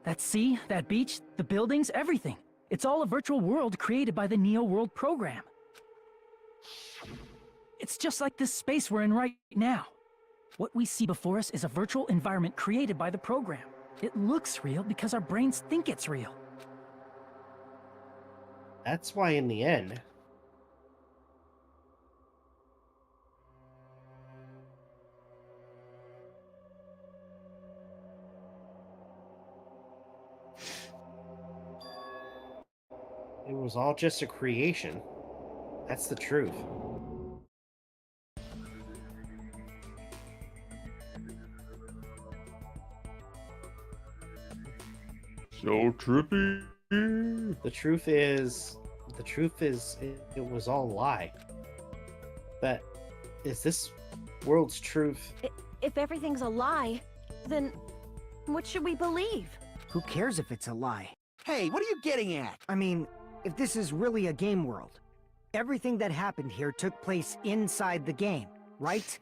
That sea, that beach, the buildings, everything. It's all a virtual world created by the Neo World program. It's just like this space we're in right now. What we see before us is a virtual environment created by the program. It looks real because our brains think it's real. That's why in the end, it was all just a creation. That's the truth. So trippy. The truth is, it was all a lie. That is this world's truth. If everything's a lie, then what should we believe? Who cares if it's a lie? Hey, what are you getting at? I mean, if this is really a game world, everything that happened here took place inside the game, right?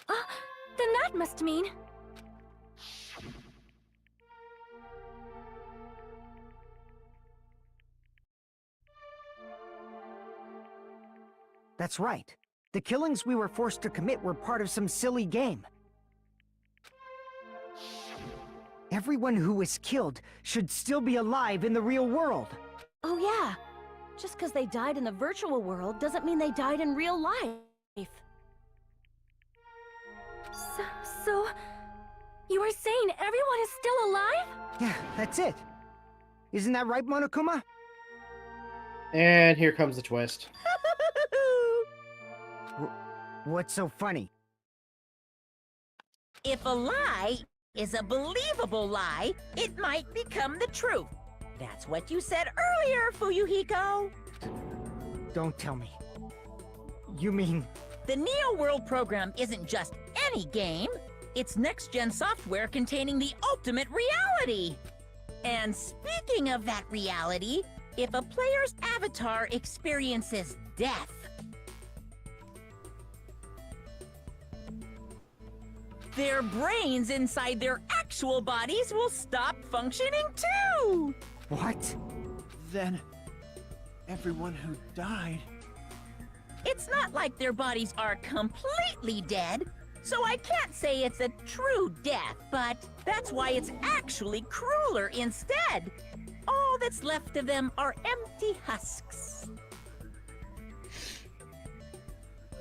Then that must mean... That's right. The killings we were forced to commit were part of some silly game. Everyone who was killed should still be alive in the real world. Oh yeah. Just because they died in the virtual world doesn't mean they died in real life. So you are saying everyone is still alive? Yeah, that's it. Isn't that right, Monokuma? And here comes the twist. What's so funny? If a lie is a believable lie, it might become the truth. That's what you said earlier, Fuyuhiko. Don't tell me. You mean... The Neo World program isn't just any game. It's next-gen software containing the ultimate reality. And speaking of that reality, if a player's avatar experiences death, their brains inside their actual bodies will stop functioning too! What? Then, everyone who died... It's not like their bodies are completely dead, so I can't say it's a true death, but that's why it's actually crueler instead. All that's left of them are empty husks.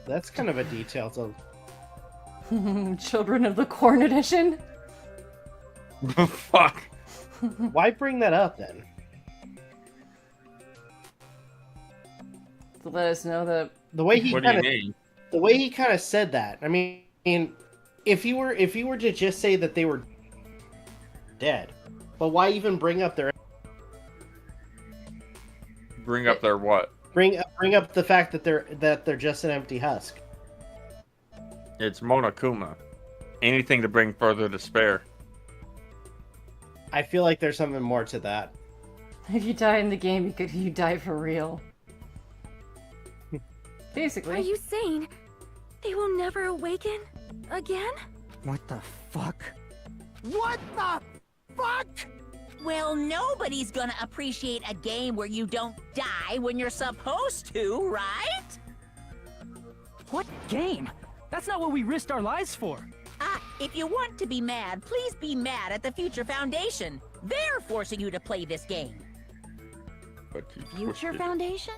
That's kind of a detail to... Children of the Corn edition? Fuck. Why bring that up then? To let us know that the way he What do you mean? The way he kind of said that. I mean, if you were to just say that they were dead, but why even bring up their what? Bring up the fact that they're just an empty husk. It's Monokuma. Anything to bring further despair. I feel like there's something more to that. if you die in the game, you die for real. Basically. Are you saying they will never awaken again? What the fuck? What the fuck? Well, nobody's gonna appreciate a game where you don't die when you're supposed to, right? What game? That's not what we risked our lives for. If you want to be mad, please be mad at the Future Foundation. They're forcing you to play this game. Future Foundation?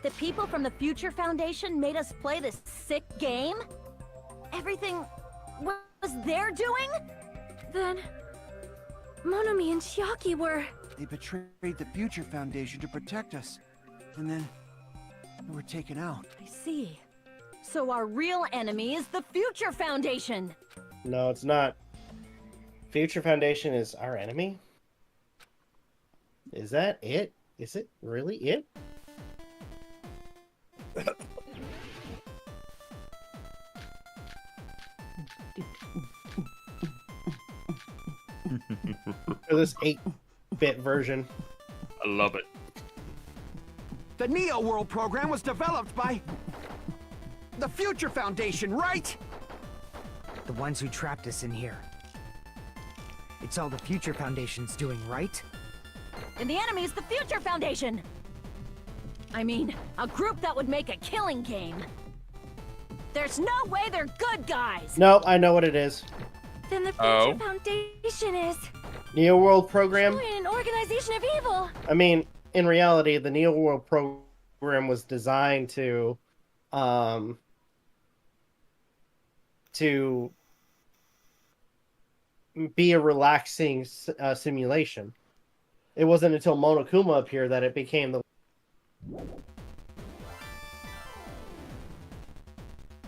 The people from the Future Foundation made us play this sick game? Everything was their doing? Then Monomi and Chiaki were... They betrayed the Future Foundation to protect us. And then they were taken out. I see. So our real enemy is the Future Foundation! No, it's not. Future Foundation is our enemy? Is that it? Is it really it? For this 8-bit version. I love it. The Neo World program was developed by the Future Foundation, right? The ones who trapped us in here. It's all the Future Foundation's doing, right? And the enemy is the Future Foundation! I mean, a group that would make a killing game. There's no way they're good guys! No, I know what it is. Then the Future Foundation is... Neo World program? an organization of evil! I mean, in reality, the Neo World program was designed to be a relaxing simulation. It wasn't until Monokuma appeared that it became the...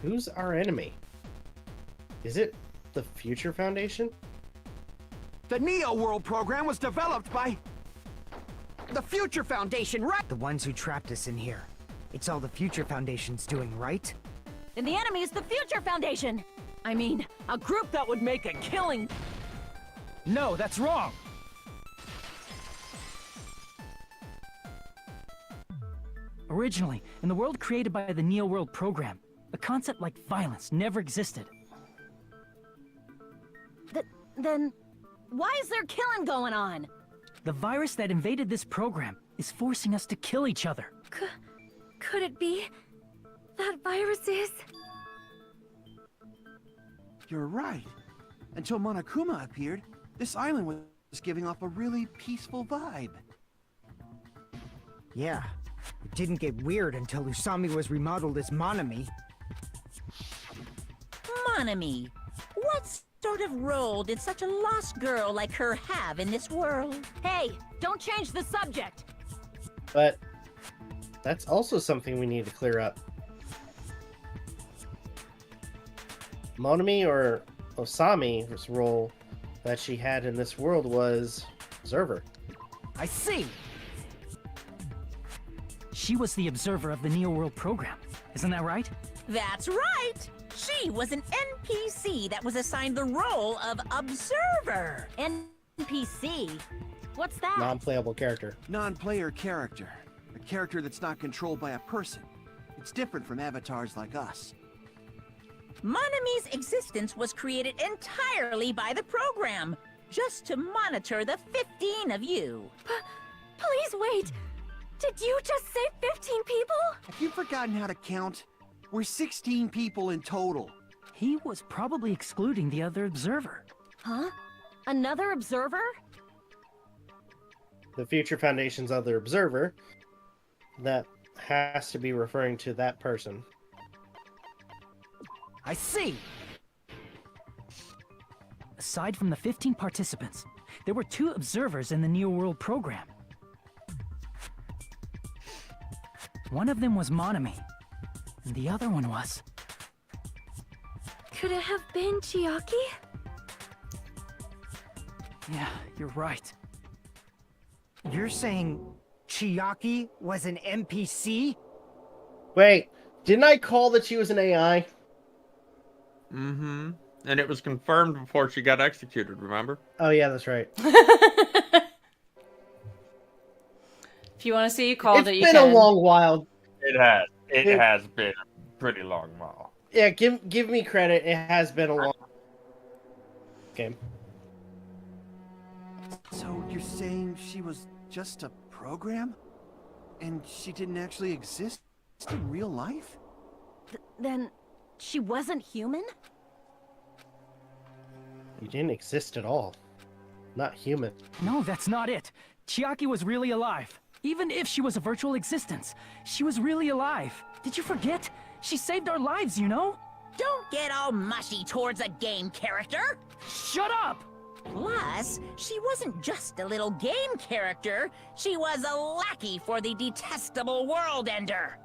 Who's our enemy? Is it the Future Foundation? The Neo World program was developed by the Future Foundation, right? The ones who trapped us in here. It's all the Future Foundation's doing, right? And the enemy is the Future Foundation. I mean, a group that would make a killing. No, that's wrong. Originally, in the world created by the Neo World program, a concept like violence never existed. Then, why is there killing going on? The virus that invaded this program is forcing us to kill each other. Could it be that virus is? You're right. Until Monokuma appeared, this island was giving off a really peaceful vibe. Yeah. It didn't get weird until Usami was remodeled as Monami. Monami, what sort of role did such a lost girl like her have in this world? Hey, don't change the subject. But that's also something we need to clear up. Monami or Osami's role that she had in this world was observer. I see. She was the observer of the Neo World program. Isn't that right? That's right! She was an NPC that was assigned the role of observer. NPC? What's that? Non-playable character. Non-player character. A character that's not controlled by a person. It's different from avatars like us. Monami's existence was created entirely by the program, just to monitor the 15 of you. Please wait! Did you just say 15 people? Have you forgotten how to count? We're 16 people in total. He was probably excluding the other observer. Huh? Another observer? The Future Foundation's other observer. That has to be referring to that person. I see! Aside from the 15 participants, there were 2 observers in the Neo World program. One of them was Monami, and the other one was... Could it have been Chiaki? Yeah, you're right. You're saying Chiaki was an NPC? Wait, didn't I call that she was an AI? Mm-hmm. And it was confirmed before she got executed, remember? Oh yeah, that's right. If you want to see, you called it. It's been a long while. It has. It has been a pretty long while. Yeah, give me credit. It has been a long game. So you're saying she was just a program? And she didn't actually exist in real life? Then she wasn't human? You didn't exist at all. Not human. No, that's not it. Chiaki was really alive. Even if she was a virtual existence, she was really alive. Did you forget? She saved our lives, you know? Don't get all mushy towards a game character! Shut up! Plus, she wasn't just a little game character, she was a lackey for the detestable World Ender.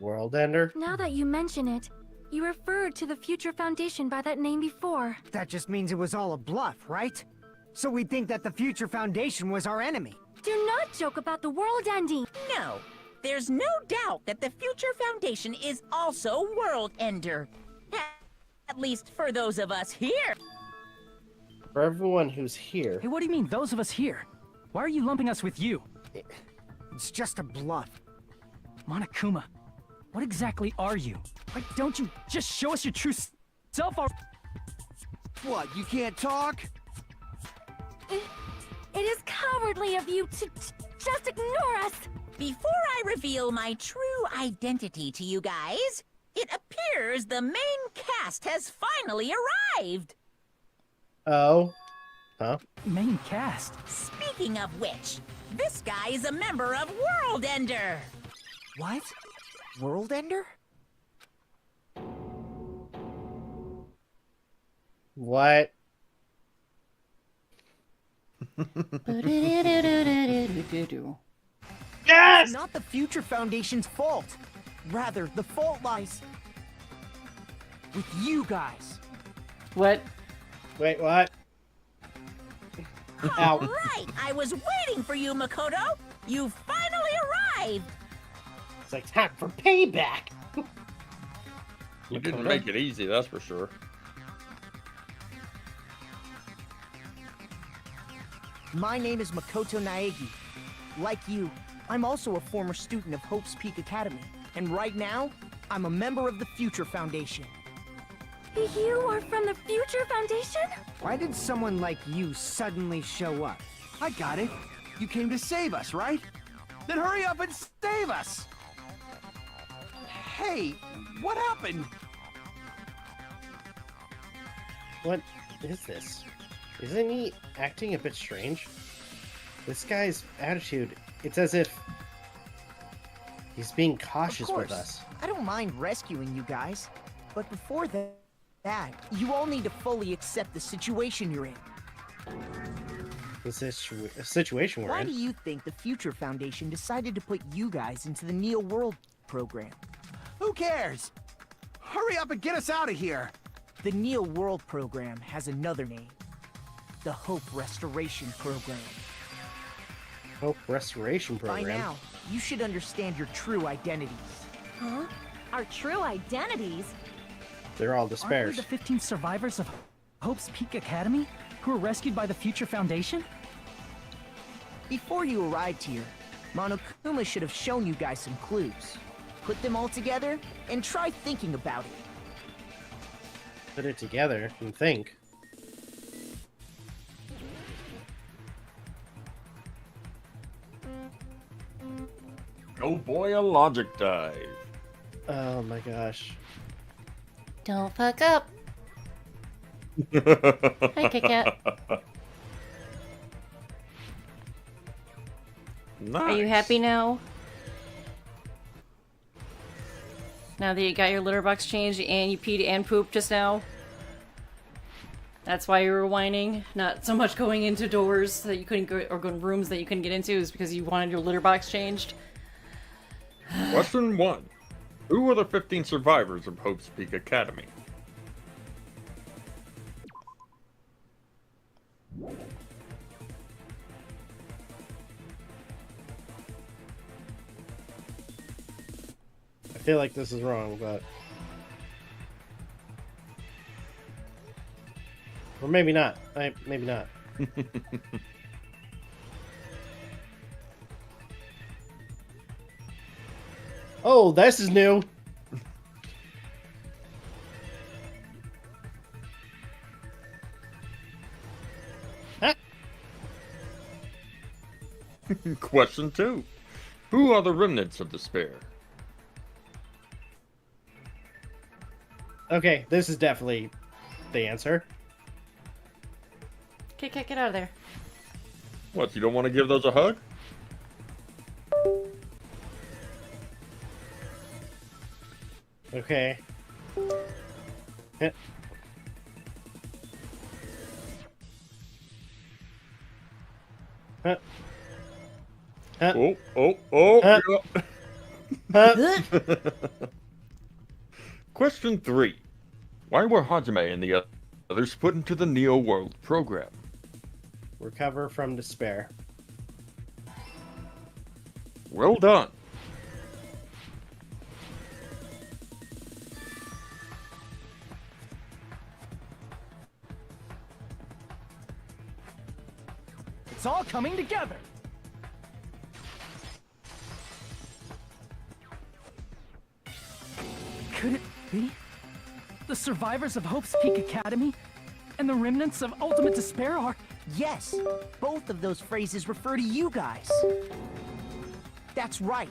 World Ender? Now that you mention it, you referred to the Future Foundation by that name before. That just means it was all a bluff, right? So we think that the Future Foundation was our enemy. Do not joke about the world ending. No, there's no doubt that the Future Foundation is also World Ender. At least for those of us here. For everyone who's here. Hey, what do you mean, those of us here? Why are you lumping us with you? It's just a bluff. Monokuma, what exactly are you? Why don't you just show us your true self already? What, you can't talk? It is cowardly of you to just ignore us! Before I reveal my true identity to you guys, it appears the main cast has finally arrived! Oh? Huh? Main cast? Speaking of which, this guy is a member of World Ender! What? World Ender? What? Yes! It's not the Future Foundation's fault. Rather, the fault lies with you guys. What? Wait, what? Ow. Right, I was waiting for you, Makoto. You finally arrived. It's like time for payback. You didn't make it easy, that's for sure. My name is Makoto Naegi. Like you, I'm also a former student of Hope's Peak Academy. And right now, I'm a member of the Future Foundation. You are from the Future Foundation? Why did someone like you suddenly show up? I got it. You came to save us, right? Then hurry up and save us! Hey, what happened? What is this? Isn't he acting a bit strange? This guy's attitude, it's as if he's being cautious with us. I don't mind rescuing you guys. But before that, you all need to fully accept the situation you're in. The situation we're Why in? do you think the Future Foundation decided to put you guys into the Neo World program? Who cares? Hurry up and get us out of here! The Neo World program has another name. The Hope Restoration Program. Hope Restoration By Program? now, you should understand your true identities. Huh? Our true identities? They're all Aren't we despairs. the 15 survivors of Hope's Peak Academy who were rescued by the Future Foundation? Before you arrived here, Monokuma should have shown you guys some clues. Put them all together, and try thinking about it. Put it together and think. Go boy, a logic dive. Oh my gosh. Don't fuck up. Hi, Kit Kat. Nice. Are you happy now? Now that you got your litter box changed and you peed and pooped just now? That's why you were whining? Not so much going into doors that you couldn't go, or going rooms that you couldn't get into, is because you wanted your litter box changed? Question 1. Who are the 15 survivors of Hope's Peak Academy? I feel like this is wrong, but... Or maybe not. Maybe not. Oh, this is new. Question 2. Who are the remnants of despair? Okay, this is definitely the answer. Get out of there. What, you don't want to give those a hug? Okay. Heh. Huh. Huh. Oh. Huh. Question 3. Why were Hajime and the others put into the Neo World program? Recover from despair. Well done. It's all coming together. Could it be the survivors of Hope's Peak Academy and the remnants of Ultimate Despair are... Yes, both of those phrases refer to you guys. That's right.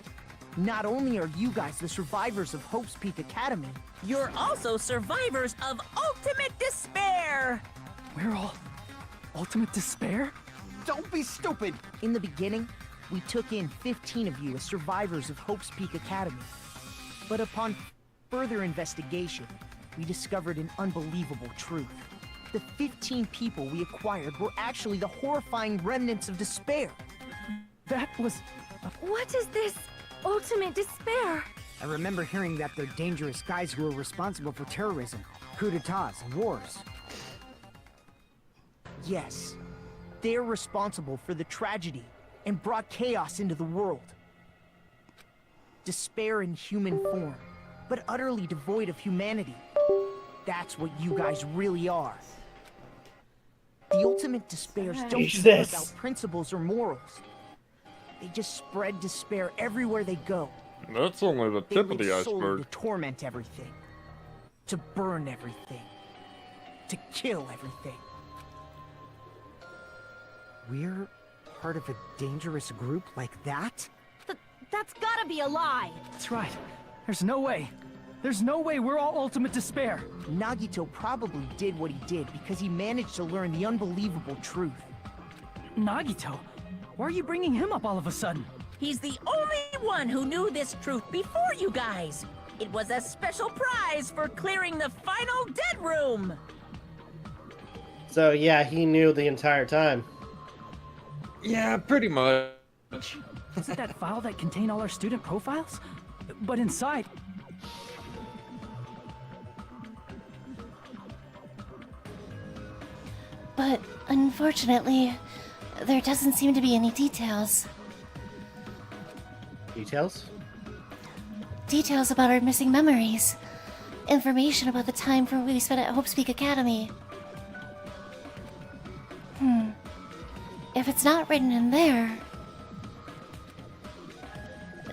Not only are you guys the survivors of Hope's Peak Academy, You're also survivors of Ultimate Despair! We're all Ultimate Despair? Don't be stupid! In the beginning, we took in 15 of you as survivors of Hope's Peak Academy. But upon further investigation, we discovered an unbelievable truth. The 15 people we acquired were actually the horrifying remnants of despair. That was... What is this Ultimate Despair? I remember hearing that they're dangerous guys who are responsible for terrorism, coups d'etats, and wars. Yes. they're responsible for the tragedy and brought chaos into the world. Despair in human form, but utterly devoid of humanity. That's what you guys really are. The ultimate despairs don't care about principles or morals. They just spread despair everywhere they go. That's only the tip of the live solely iceberg. to torment everything, to burn everything, to kill everything. We're part of a dangerous group like that? That's gotta be a lie! That's right. There's no way. There's no way we're all ultimate despair. Nagito probably did what he did because he managed to learn the unbelievable truth. Nagito? Why are you bringing him up all of a sudden? He's the only one who knew this truth before you guys. It was a special prize for clearing the final dead room. So yeah, he knew the entire time. Yeah, pretty much. Is it that file that contained all our student profiles? But inside... But unfortunately, there doesn't seem to be any details. Details? Details about our missing memories. Information about the time from we spent at Hope Peak Academy. If it's not written in there...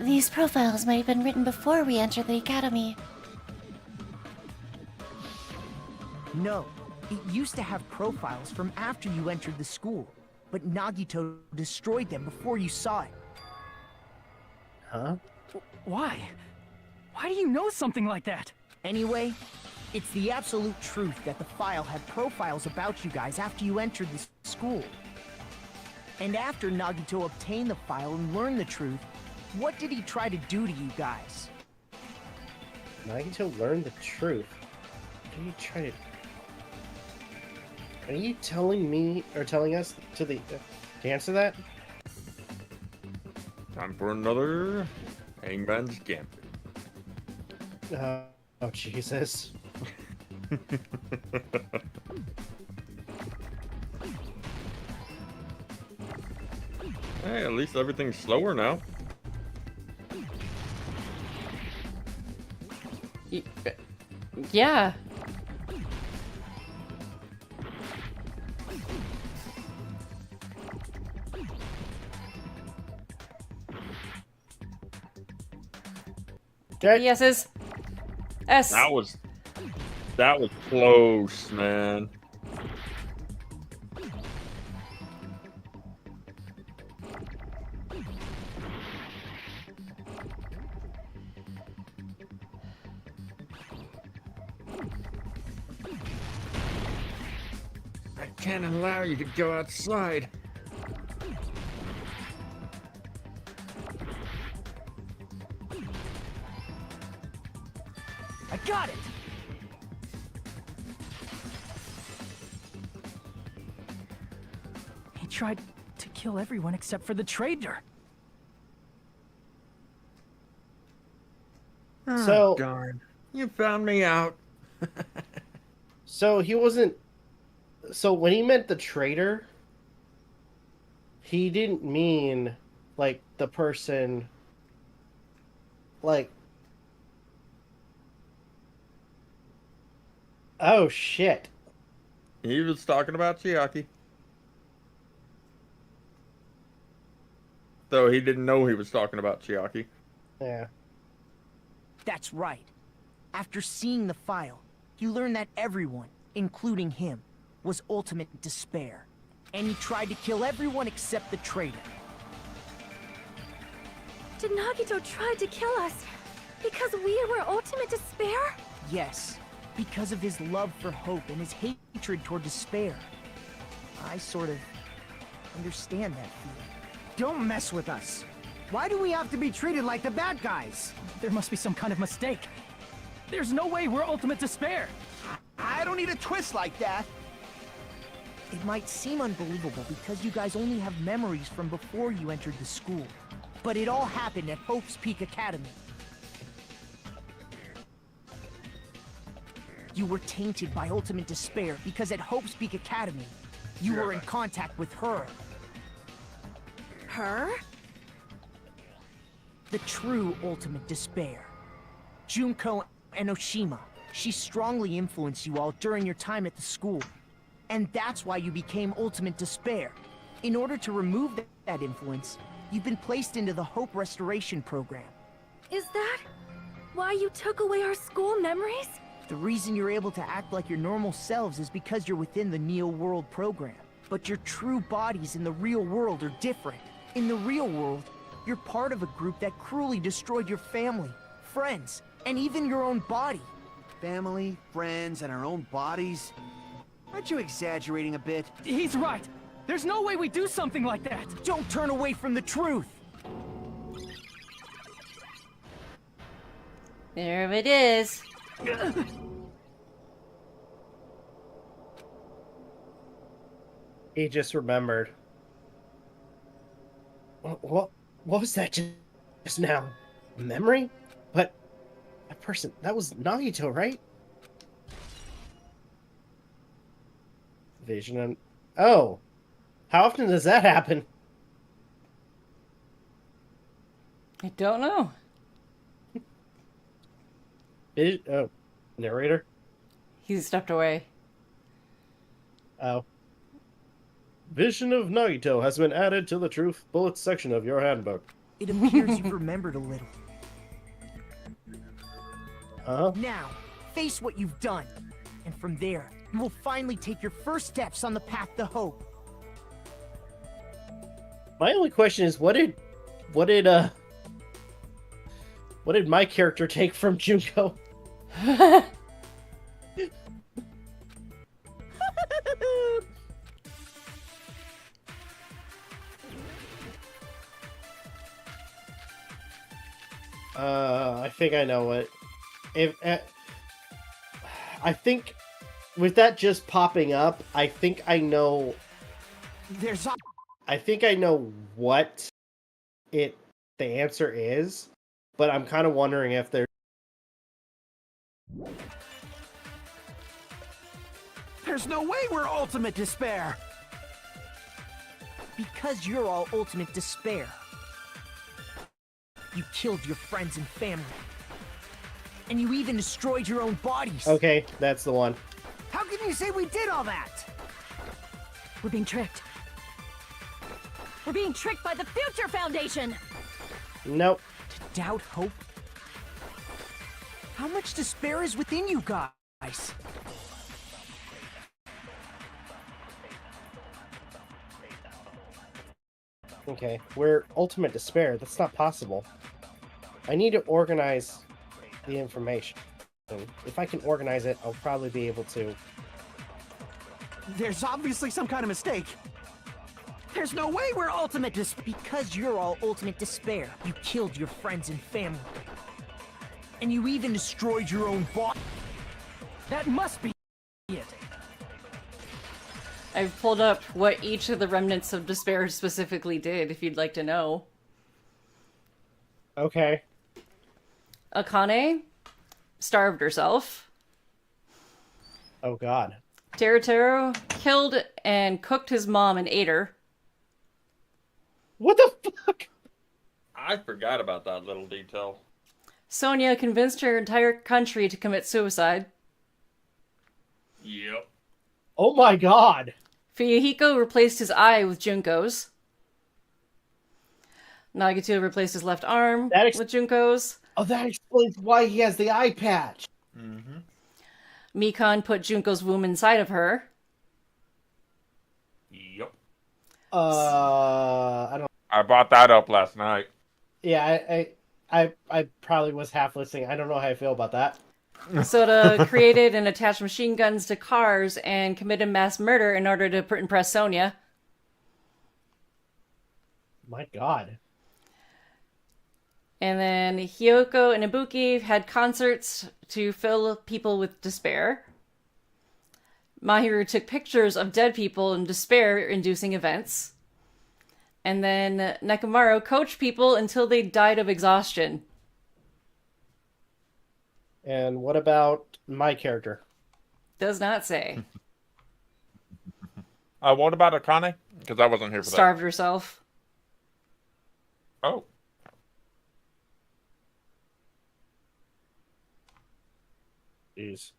These profiles might have been written before we entered the academy. No, it used to have profiles from after you entered the school, but Nagito destroyed them before you saw it. Huh? Why? Why do you know something like that? Anyway, it's the absolute truth that the file had profiles about you guys after you entered the school. And after Nagito obtained the file and learned the truth, what did he try to do to you guys? Nagito learned the truth. What are you trying to... Are you telling me, or telling us to answer that? Time for another Hangman's Gambit. Oh, Jesus. Hey, at least everything's slower now. Yeah. Yeses. S. That was close, man. I can't allow you to go outside. I got it! He tried to kill everyone except for the traitor. So... darn. You found me out. So he wasn't... So when he meant the traitor, he didn't mean, like, the person... Like... Oh, shit. He was talking about Chiaki. Though he didn't know he was talking about Chiaki. Yeah. That's right. After seeing the file, he learned that everyone, including him, was ultimate despair. And he tried to kill everyone except the traitor. Did Nagito try to kill us because we were ultimate despair? Yes, because of his love for hope and his hatred toward despair. I sort of understand that feeling. Don't mess with us. Why do we have to be treated like the bad guys? There must be some kind of mistake. There's no way we're ultimate despair. I don't need a twist like that. It might seem unbelievable because you guys only have memories from before you entered the school. But it all happened at Hope's Peak Academy. You were tainted by ultimate despair because at Hope's Peak Academy, You were in contact with her. Her? The true ultimate despair. Junko Enoshima. She strongly influenced you all during your time at the school. And that's why you became ultimate despair. In order to remove that influence, you've been placed into the Hope Restoration Program. Is that why you took away our school memories? The reason you're able to act like your normal selves is because you're within the Neo World program. But your true bodies in the real world are different. In the real world, you're part of a group that cruelly destroyed your family, friends, and even your own body. Family, friends, and our own bodies? Aren't you exaggerating a bit? He's right. There's no way we do something like that. Don't turn away from the truth. There it is. He just remembered. What was that just now? A memory? But that person, that was Nagito, right? Vision and... Oh! How often does that happen? I don't know. Oh, narrator? He stepped away. Oh. Vision of Nagito has been added to the Truth Bullets section of your handbook. It appears you've remembered a little. Now, face what you've done. And from there, you will finally take your first steps on the path to hope. My only question is, what did my character take from Junko? I think I know what. I think with that just popping up, I think I know. I think I know what the answer is, but I'm kind of wondering if there's. There's no way we're ultimate despair! Because you're all ultimate despair. You killed your friends and family. And you even destroyed your own bodies. Okay, that's the one. How can you say we did all that? We're being tricked. We're being tricked by the Future Foundation! Nope. To doubt hope? How much despair is within you guys? Okay, we're ultimate despair. That's not possible. I need to organize the information. If I can organize it, I'll probably be able to... There's obviously some kind of mistake. There's no way we're ultimate despair. Because you're all ultimate despair. You killed your friends and family. And you even destroyed your own body. That must be it. I've pulled up what each of the remnants of despair specifically did, if you'd like to know. Okay. Akane starved herself. Oh god. Teruteru killed and cooked his mom and ate her. What the fuck? I forgot about that little detail. Sonia convinced her entire country to commit suicide. Yep. Oh my god. Fuyuhiko replaced his eye with Junko's. Nagito replaced his left arm with Junko's. Oh, that explains why he has the eye patch. Mm-hmm. Mikan put Junko's womb inside of her. Yep. I don't... I brought that up last night. Yeah, I probably was half listening. I don't know how I feel about that. Soda created and attached machine guns to cars and committed mass murder in order to impress Sonia. My god. And then Hyoko and Ibuki had concerts to fill people with despair. Mahiru took pictures of dead people in despair-inducing events. And then Nekomaru coached people until they died of exhaustion. And what about my character? Does not say. What about Akane? Because I wasn't here for Starved herself. that. Oh. Jeez.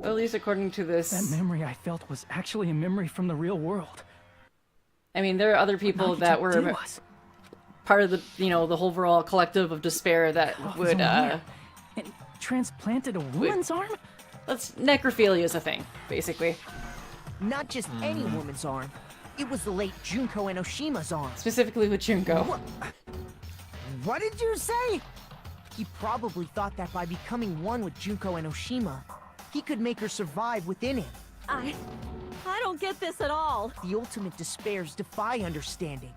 At least according to this. That memory I felt was actually a memory from the real world. I mean, there are other people that were part of the, the whole overall collective of despair that would, And transplanted a woman's arm? That's necrophilia is a thing, basically. Not just any woman's arm. It was the late Junko Enoshima's arm. Specifically with Junko. What did you say? He probably thought that by becoming one with Junko Enoshima, he could make her survive within him. I don't get this at all. The ultimate despairs defy understanding.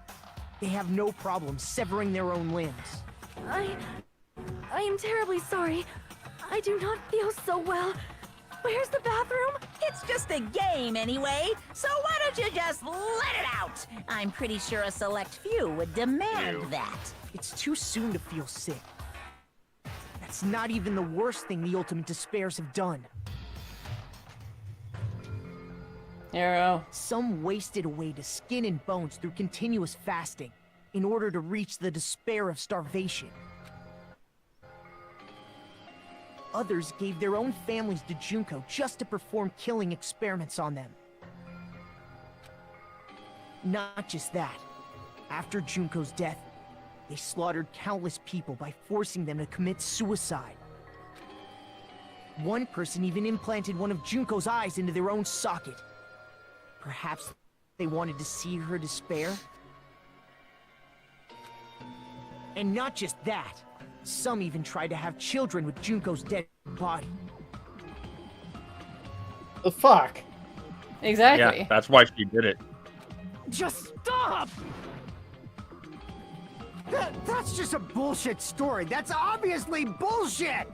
They have no problem severing their own limbs. I am terribly sorry. I do not feel so well. Where's the bathroom? It's just a game anyway, so why don't you just let it out? I'm pretty sure a select few would demand that. It's too soon to feel sick. That's not even the worst thing the ultimate despairs have done. Arrow. Some wasted away to skin and bones through continuous fasting in order to reach the despair of starvation. Others gave their own families to Junko just to perform killing experiments on them. Not just that. After Junko's death, they slaughtered countless people by forcing them to commit suicide. One person even implanted one of Junko's eyes into their own socket. Perhaps they wanted to see her despair? And not just that. Some even tried to have children with Junko's dead body. The fuck? Exactly. Yeah, that's why she did it. Just stop! That's just a bullshit story. That's obviously bullshit!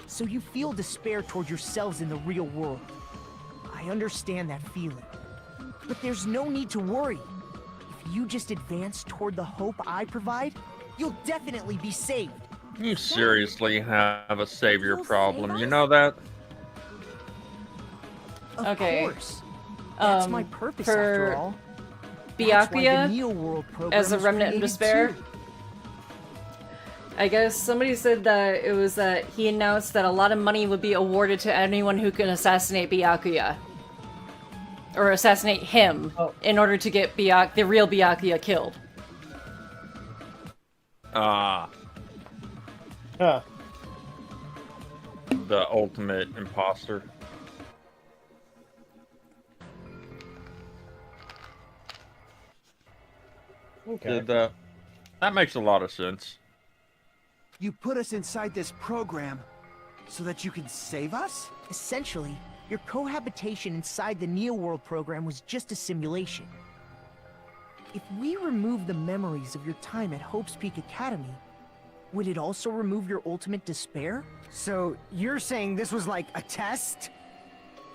So you feel despair toward yourselves in the real world. I understand that feeling. But there's no need to worry. If you just advance toward the hope I provide, you'll definitely be saved. You seriously have a savior problem, you know that? Of course. That's my purpose after all. Byakuya, as a remnant of despair. I guess somebody said that it was that he announced that a lot of money would be awarded to anyone who can assassinate Byakuya. Or assassinate him in order to get the real Byakuya killed. Huh. The ultimate imposter. Okay. That makes a lot of sense. You put us inside this program so that you can save us? Essentially, your cohabitation inside the Neo-World program was just a simulation. If we remove the memories of your time at Hope's Peak Academy, would it also remove your ultimate despair? So, you're saying this was like a test?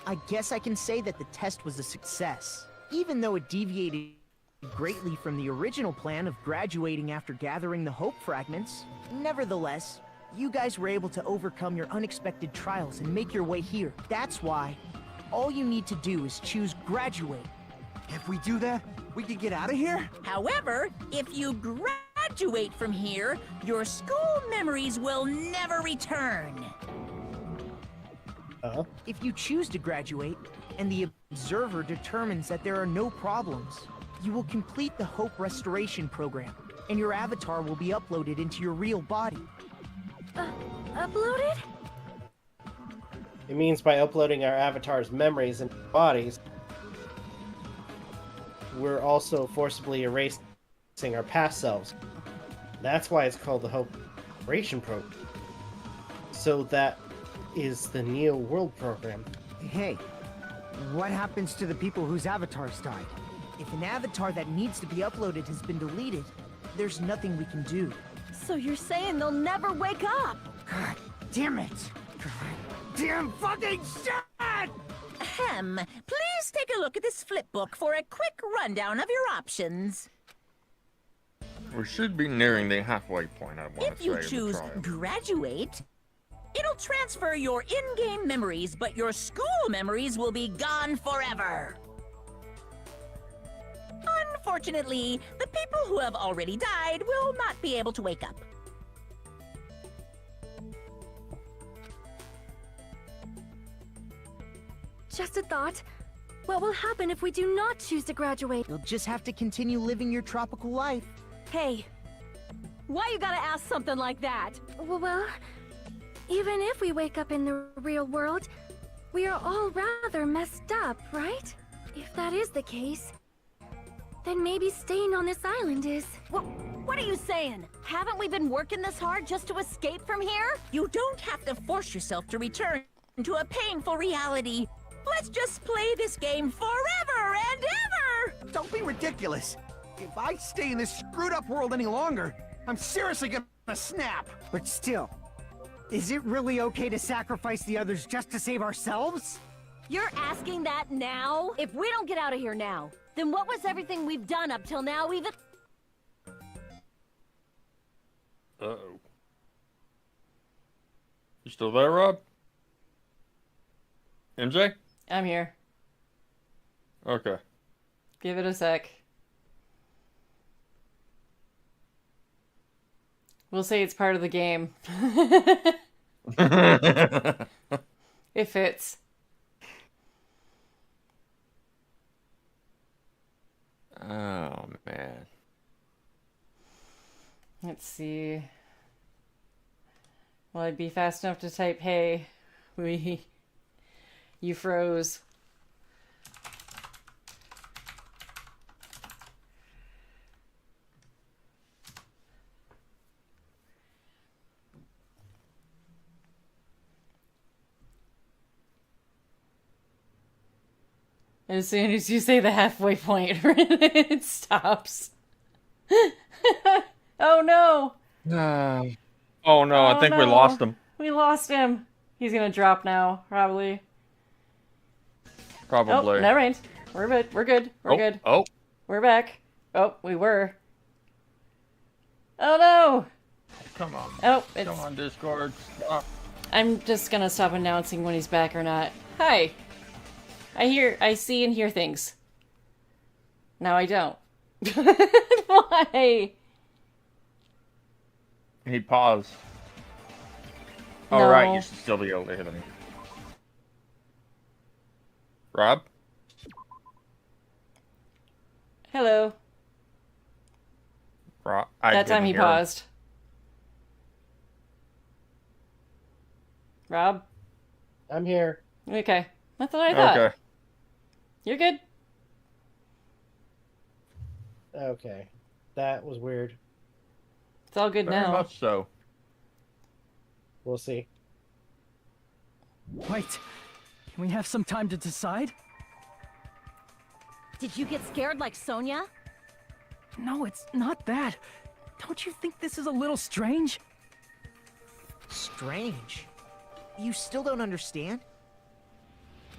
I guess I can say that the test was a success, even though it deviated greatly from the original plan of graduating after gathering the Hope fragments. Nevertheless, you guys were able to overcome your unexpected trials and make your way here. That's why all you need to do is choose graduate. If we do that, we can get out of here? However, if you graduate from here, your school memories will never return. If you choose to graduate, and the observer determines that there are no problems, you will complete the Hope Restoration Program, and your avatar will be uploaded into your real body. Uploaded? It means by uploading our avatar's memories and bodies, we're also forcibly erasing our past selves. That's why it's called the Hope Restoration Program. So that is the Neo World Program. Hey, what happens to the people whose avatars died? If an avatar that needs to be uploaded has been deleted, there's nothing we can do. So you're saying they'll never wake up? God damn it! God damn fucking shit! Ahem. Please take a look at this flipbook for a quick rundown of your options. We should be nearing the halfway point, I want to If say, you of the choose trial. graduate, it'll transfer your in-game memories, but your school memories will be gone forever. Unfortunately, the people who have already died will not be able to wake up. Just a thought. What will happen if we do not choose to graduate? You'll just have to continue living your tropical life. Hey, why you gotta ask something like that? Well, even if we wake up in the real world, we are all rather messed up, right? If that is the case, then maybe staying on this island is... What are you saying? Haven't we been working this hard just to escape from here? You don't have to force yourself to return to a painful reality. Let's just play this game forever and ever! Don't be ridiculous. If I stay in this screwed up world any longer, I'm seriously gonna snap. But still, is it really okay to sacrifice the others just to save ourselves? You're asking that now? If we don't get out of here now, then what was everything we've done up till now even... Uh-oh. You still there, Rob? MJ? I'm here. Okay. Give it a sec. We'll say it's part of the game. It fits. Oh, man. Let's see. Will I be fast enough to type, hey, you froze. As soon as you say the halfway point, it stops. Oh no! Oh no, I think we lost him. We lost him. He's gonna drop now, probably. Probably. Oh, never mind. We're good. We're good. We're good. Oh. We're back. Oh, we were. Oh no! Come on. Oh, it's... Come on, Discord. Stop. I'm just gonna stop announcing when he's back or not. Hi. I see and hear things. Now I don't. Why? He paused. No. Alright, you should still be able to hit him. Rob? Hello. Rob? That time he paused. Rob? I'm here. Okay. That's what I thought. Okay. You're good. Okay. That was weird. It's all good Very now. much so. We'll see. Wait, can we have some time to decide? Did you get scared like Sonia? No, it's not that. Don't you think this is a little strange? Strange? You still don't understand?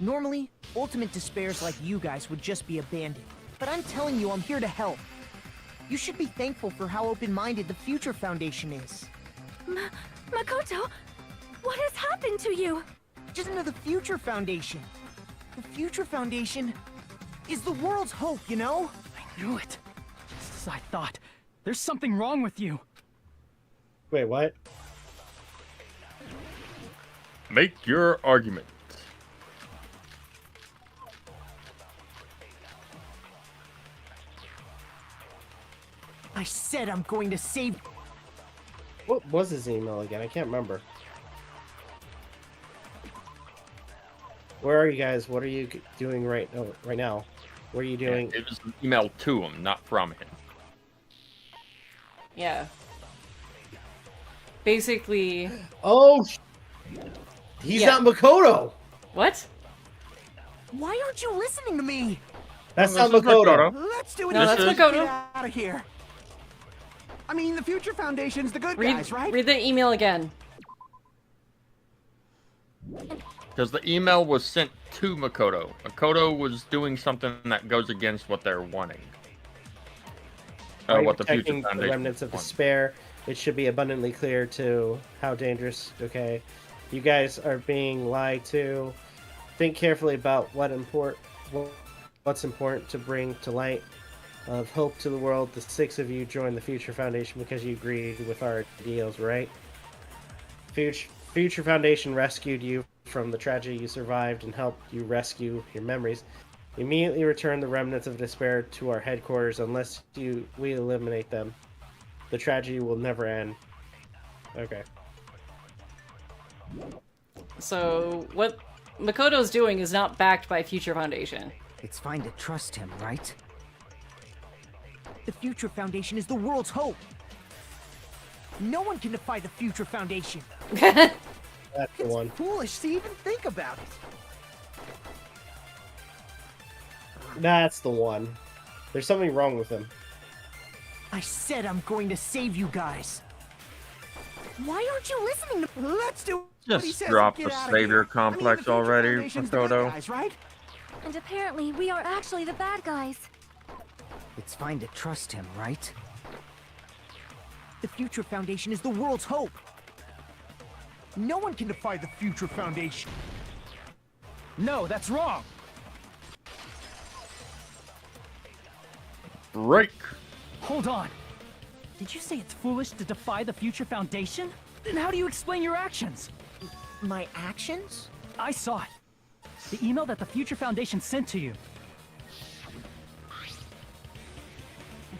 Normally, ultimate despairs like you guys would just be abandoned. But I'm telling you, I'm here to help. You should be thankful for how open-minded the Future Foundation is. Makoto, what has happened to you? Just into the Future Foundation. The Future Foundation is the world's hope, you know? I knew it. Just as I thought. There's something wrong with you. Wait, what? Make your argument. I said I'm going to save... What was his email again? I can't remember. Where are you guys? What are you doing right now? What are you doing? Yeah, it was an email to him, not from him. Yeah. Basically... Oh! He's not Makoto! What? Why aren't you listening to me? That's not Makoto. Let's do it. No, that's Makoto. Get out of here. I mean, the Future Foundation's the good guys, right? Read the email again. Because the email was sent to Makoto. Makoto was doing something that goes against what they're wanting. While you're what the Future protecting the Foundation remnants of wants. despair, it should be abundantly clear to how dangerous. Okay, you guys are being lied to. Think carefully about what's important to bring to light of hope to the world. The 6 of you joined the Future Foundation because you agreed with our ideals, right? Future Foundation rescued you from the tragedy you survived and helped you rescue your memories. Immediately return the remnants of despair to our headquarters. Unless we eliminate them, the tragedy will never end. Okay. So what Makoto's doing is not backed by Future Foundation. It's fine to trust him, right? The Future Foundation is the world's hope. No one can defy the Future Foundation. That's the one. Foolish to even think about it. That's the one. There's something wrong with him. I said I'm going to save you guys. Why aren't you listening to... Let's do what he Just says drop and the get out of savior here. complex I mean, the Future already, Foundation's the good Makoto. guys, right? And apparently, we are actually the bad guys. It's fine to trust him, right? The Future Foundation is the world's hope. No one can defy the Future Foundation. No, that's wrong. Break. Hold on. Did you say it's foolish to defy the Future Foundation? Then how do you explain your actions? My actions? I saw it. The email that the Future Foundation sent to you.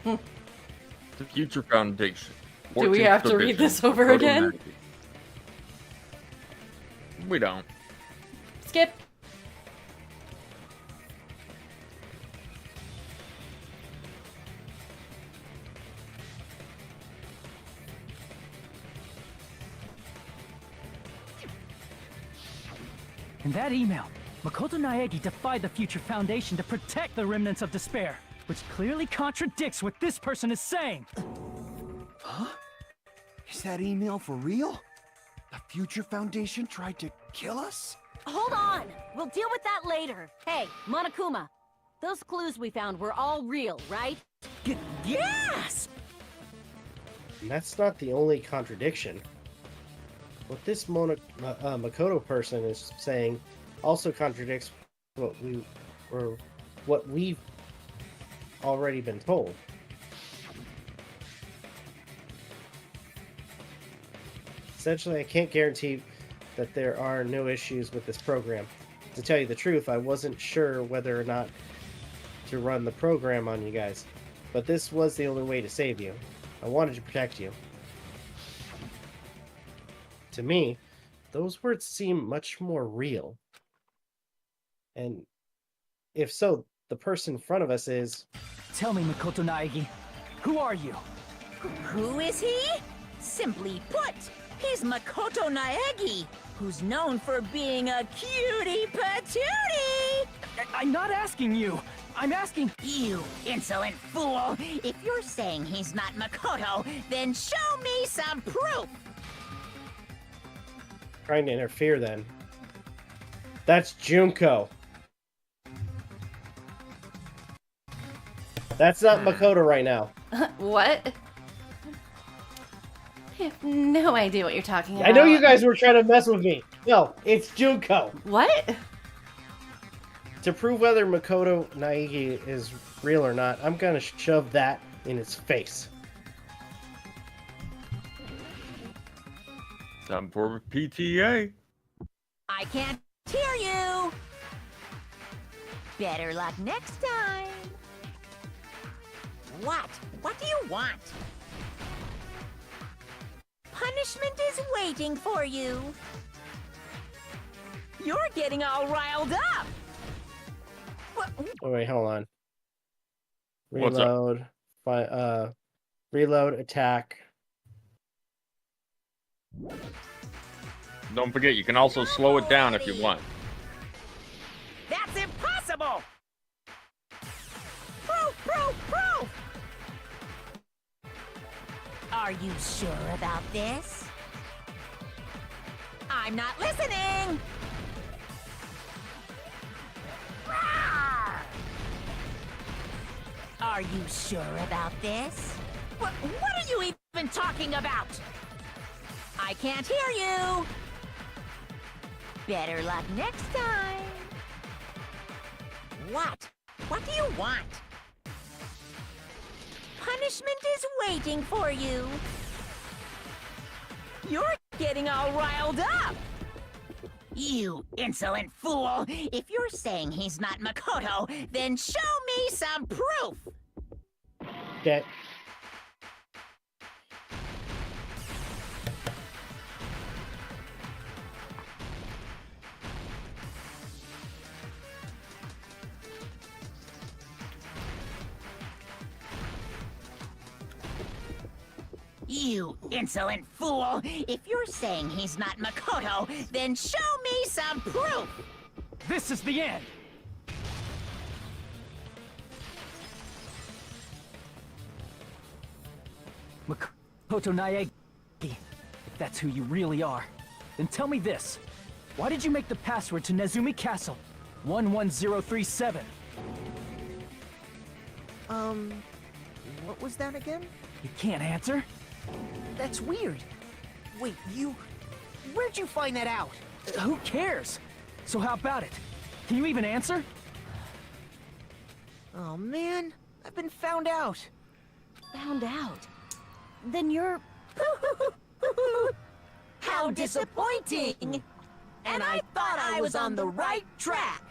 The Future Foundation. Do we have to read this over again? We don't. Skip. In that email, Makoto Naegi defied the Future Foundation to protect the remnants of despair, which clearly contradicts what this person is saying. Huh? Is that email for real? The Future Foundation tried to kill us? Hold on! We'll deal with that later. Hey, Monokuma, those clues we found were all real, right? Yes! And that's not the only contradiction. What this Makoto person is saying also contradicts what we've already been told. Essentially, I can't guarantee that there are no issues with this program. To tell you the truth, I wasn't sure whether or not to run the program on you guys, but this was the only way to save you. I wanted to protect you. To me, those words seem much more real. And if so, the person in front of us is... Tell me, Makoto Naegi, who are you? Who is he? Simply put, he's Makoto Naegi, who's known for being a cutie patootie! I'm not asking you. I'm asking... You insolent fool! If you're saying he's not Makoto, then show me some proof! Trying to interfere then. That's Junko. That's not Makoto right now. What? I have no idea what you're talking about. I know you guys were trying to mess with me. No, it's Junko. What? To prove whether Makoto Naegi is real or not, I'm gonna shove that in his face. Time for PTA. I can't hear you! Better luck next time! What? What do you want? Punishment is waiting for you! You're getting all riled up! Oh wait, hold on. What's up? Reload. Reload, attack. Don't forget, you can also slow it down if you want. That's impossible! Proof, proof, proof! Are you sure about this? I'm not listening! Are you sure about this? What are you even talking about? I can't hear you. Better luck next time. What? What do you want? Punishment is waiting for you. You're getting all riled up. You insolent fool! If you're saying he's not Makoto, then show me some proof! Okay. You insolent fool! If you're saying he's not Makoto, then show me some proof! This is the end! Makoto Naegi, if that's who you really are, then tell me this. Why did you make the password to Nezumi Castle 11037? What was that again? You can't answer? That's weird. Wait, where'd you find that out? Who cares? So how about it? Can you even answer? Oh man, I've been found out. Found out? Then you're... How disappointing! And I thought I was on the right track!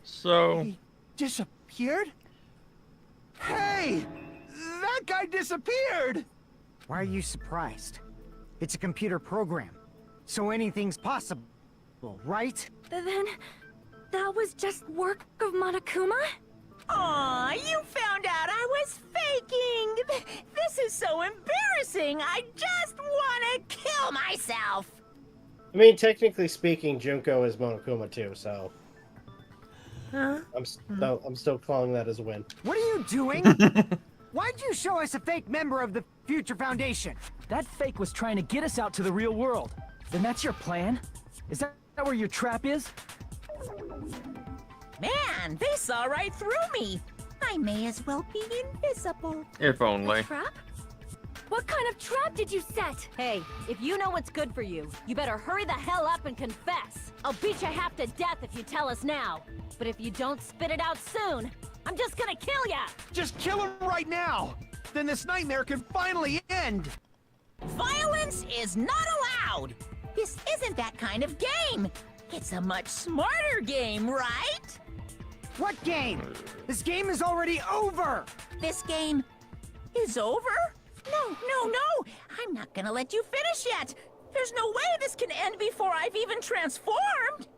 So... He disappeared? Hey! That guy disappeared! Why are you surprised? It's a computer program, so anything's possible, right? Then... that was just work of Monokuma? Aw, you found out I was faking! This is so embarrassing! I just wanna kill myself! I mean, technically speaking, Junko is Monokuma too, so... Huh? I'm still calling that as a win. What are you doing? Why'd you show us a fake member of the Future Foundation? That fake was trying to get us out to the real world. Then that's your plan? Is that where your trap is? Man, they saw right through me! I may as well be invisible. If only. Trap? What kind of trap did you set? Hey, if you know what's good for you, you better hurry the hell up and confess. I'll beat you half to death if you tell us now. But if you don't spit it out soon, I'm just gonna kill ya! Just kill him right now! Then this nightmare can finally end! Violence is not allowed! This isn't that kind of game! It's a much smarter game, right? What game? This game is already over! This game is over? No! I'm not gonna let you finish yet! There's no way this can end before I've even transformed!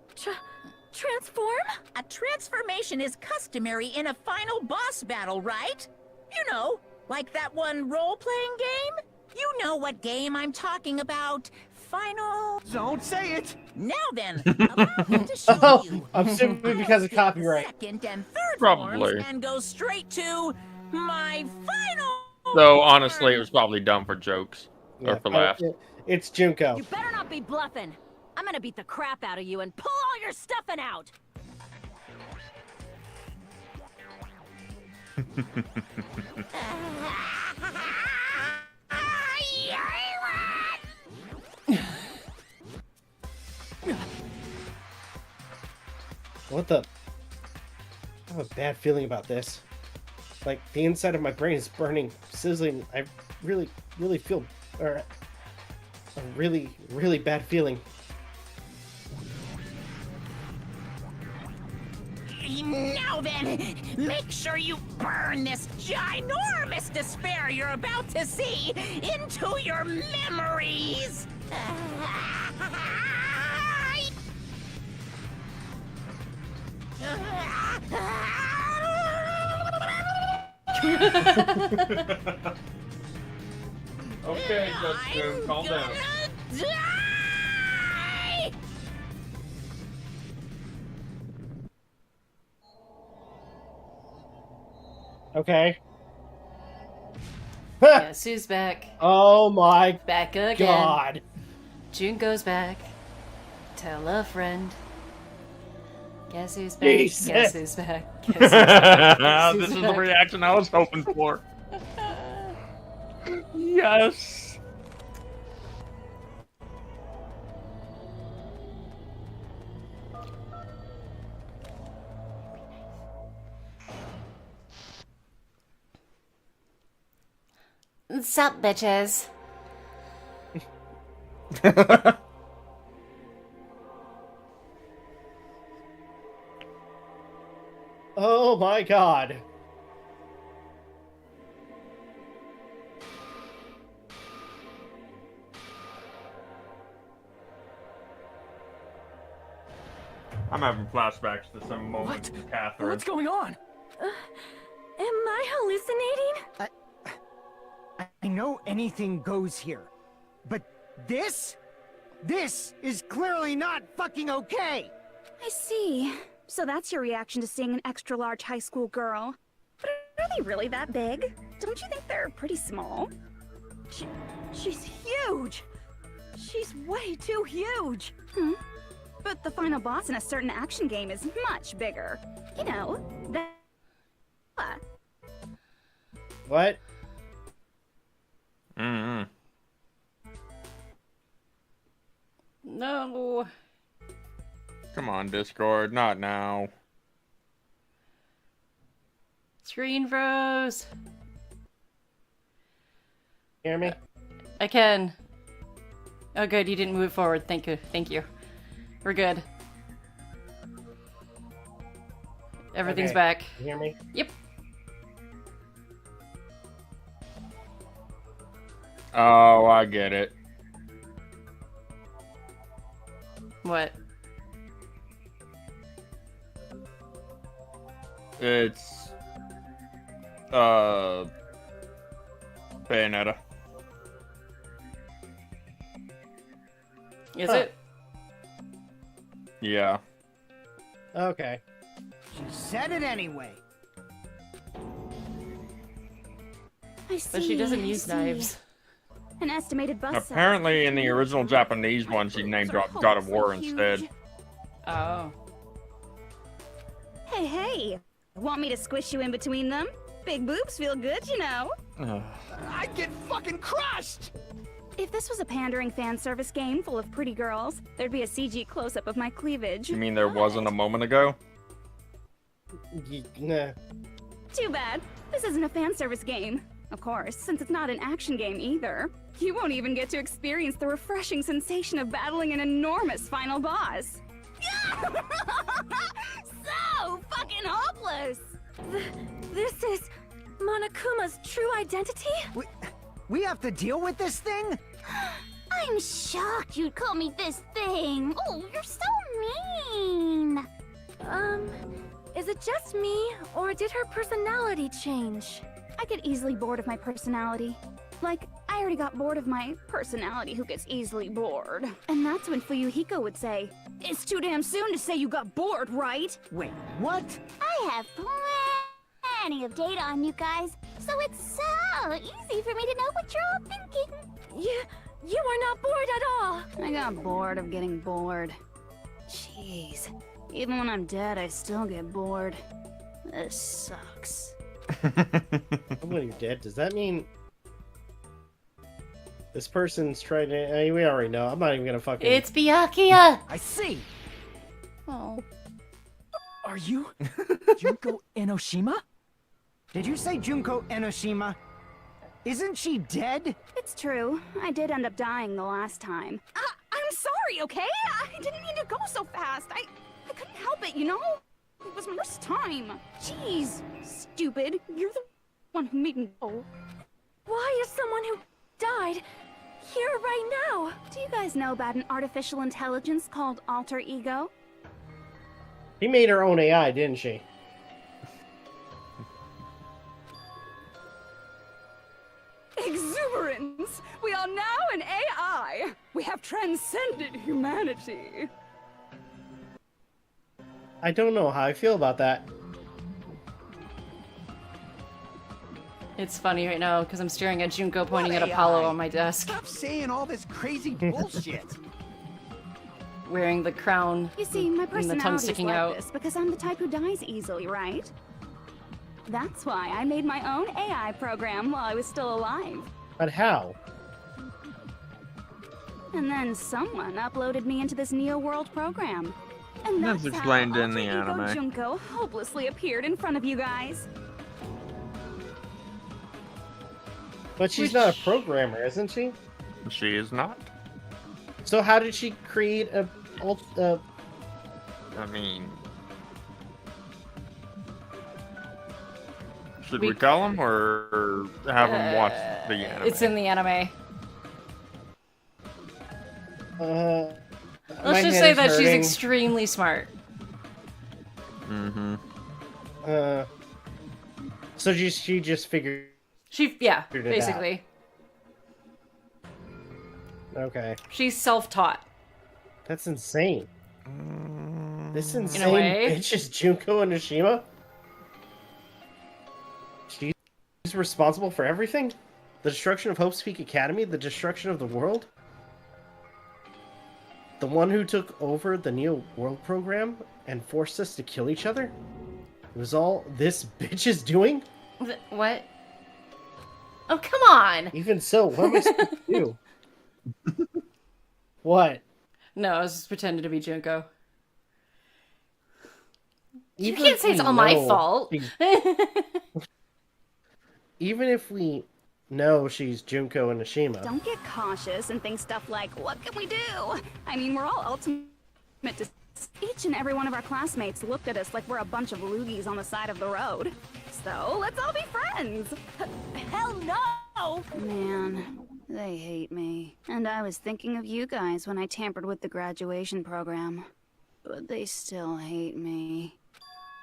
Transform? A transformation is customary in a final boss battle, right? You know, like that one role-playing game? You know what game I'm talking about. Final... Don't say it! Now then, allow me to show you. I'm assuming because of copyright. Second and third Probably. forms and go straight to my final... Though, honestly, it was probably done for jokes. Or for laughs. It's Junko. You better not be bluffing. I'm gonna beat the crap out of you and pull all your stuffing out. What the? I have a bad feeling about this. Like, the inside of my brain is burning, sizzling. I really feel... a really bad feeling. Now then, make sure you burn this ginormous despair you're about to see into your memories! Okay, Justin, calm down. Die! Okay. Yeah, Sue's back. Oh my Back again. god. June goes back. Tell a friend. Guess who's back? Jesus. Guess who's back? Guess who's back? Guess who's This is the back? reaction I was hoping for. Yes. Sup, bitches? Oh my god. I'm having flashbacks to some moment with Catherine. What's going on? Am I hallucinating? I know anything goes here, but this is clearly not fucking okay. I see. So that's your reaction to seeing an extra-large high school girl. But are they really that big? Don't you think they're pretty small? She's huge! She's way too huge! But the final boss in a certain action game is much bigger. You know, that... What? Mm-hmm. No. Come on, Discord, not now. Screen froze. Hear me? I can. Oh, good. You didn't move forward. Thank you. Thank you. We're good. Everything's Okay. back. You hear me? Yep. Oh, I get it. What? It's Bayonetta. Is it? Yeah. Okay. She said it anyway. I see. But she doesn't I use see. knives. An estimated bus size. Apparently, in the original Japanese one, she name dropped God of War instead. Oh. Hey, hey! Want me to squish you in between them? Big boobs feel good, you know. I'd get fucking crushed! If this was a pandering fan service game full of pretty girls, there'd be a CG close-up of my cleavage. You mean there wasn't a moment ago? Nah. Too bad. This isn't a fan service game. Of course, since it's not an action game either. You won't even get to experience the refreshing sensation of battling an enormous final boss. So fucking hopeless! This is Monokuma's true identity? We have to deal with this thing? I'm shocked you'd call me this thing. Oh, you're so mean. Is it just me, or did her personality change? I get easily bored of my personality. Like, I already got bored of my personality who gets easily bored. And that's when Fuyuhiko would say, "It's too damn soon to say you got bored, right?" Wait, what? I have plenty of data on you guys, so it's so easy for me to know what you're all thinking. You are not bored at all. I got bored of getting bored. Jeez. Even when I'm dead, I still get bored. This sucks. When you're dead, does that mean this person's trying to? We already know. I'm not even gonna fucking. It's Byakuya! I see! Oh. Are you Junko Enoshima? Did you say Junko Enoshima? Isn't she dead? It's true. I did end up dying the last time. I'm sorry, okay? I didn't mean to go so fast. I couldn't help it, you know? It was my first time. Jeez, stupid. You're the one who made me go. Why is someone who died here right now? Do you guys know about an artificial intelligence called alter ego? She made her own AI, didn't she? Exuberance! We are now an AI! We have transcended humanity! I don't know how I feel about that. It's funny right now because I'm staring at Junko pointing at Apollo on my desk. Stop saying all this crazy bullshit. wearing the crown. You see, my and the tongue personality is sticking like out. this because I'm the type who dies easily, right? That's why I made my own AI program while I was still alive. But how? And then someone uploaded me into this Neo World program. And That's that's explained how in the Alter Ego anime. Junko hopelessly appeared in front of you guys. But she's not a programmer, isn't she? She is not. So how did she create a I mean, should we tell him or have him watch the anime? It's in the anime. my Let's just head say is that she's hurting. extremely smart. Mm-hmm. So she just figured. Yeah, Figured it basically. Okay. She's self-taught. That's insane. This In a insane way. bitch is Junko Onishima? She's responsible for everything? The destruction of Hope's Peak Academy? The destruction of the world? The one who took over the Neo World program and forced us to kill each other? It was all this bitch is doing? What? Oh, come on! Even so, what am I supposed to do? What? No, I was just pretending to be Junko. You Even can't if say it's we all my know fault. Even if we know she's Junko Onishima. Don't get cautious and think stuff like, what can we do? I mean, we're all ultimate. Each and every one of our classmates looked at us like we're a bunch of loogies on the side of the road. So let's all be friends. Hell no! Man, they hate me. And I was thinking of you guys when I tampered with the graduation program. But they still hate me.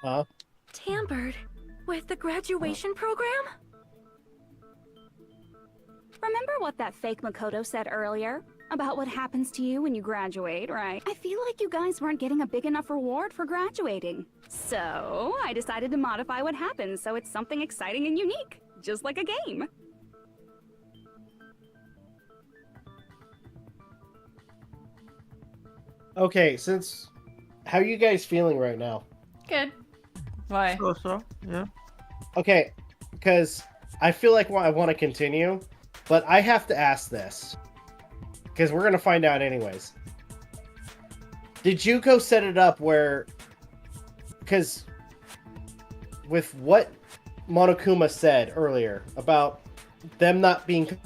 Huh? Tampered with the graduation program? Remember what that fake Makoto said earlier? About what happens to you when you graduate, right? I feel like you guys weren't getting a big enough reward for graduating. So, I decided to modify what happens so it's something exciting and unique. Just like a game. Okay, since... How are you guys feeling right now? Good. Why? So, yeah. Okay, because I feel like I want to continue, but I have to ask this. Because we're going to find out anyways. Did Junko set it up where... Because with what Monokuma said earlier about them not being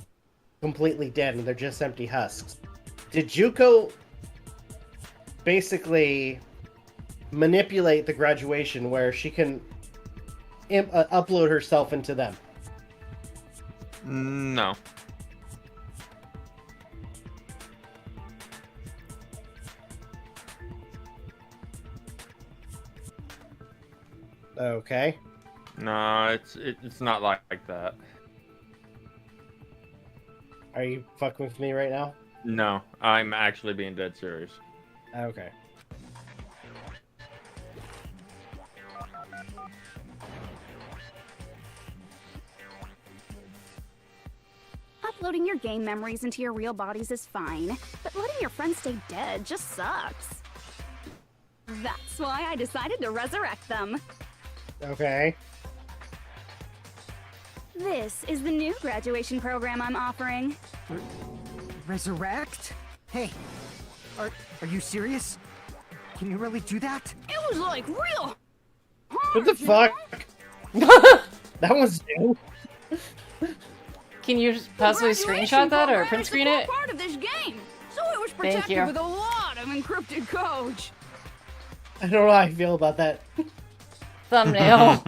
completely dead and they're just empty husks, did Junko basically manipulate the graduation where she can upload herself into them? No. Okay. No, it's not like that. Are you fucking with me right now? No, I'm actually being dead serious. Okay. Uploading your game memories into your real bodies is fine, but letting your friends stay dead just sucks. That's why I decided to resurrect them. Okay. This is the new graduation program I'm offering. Resurrect? Hey, are you serious? Can you really do that? It was like real. What the fuck? That was new. Can you possibly screenshot that or print screen it? Part of this game, so it was Thank protected you. with a lot of encrypted code. I don't know how I feel about that. Thumbnail.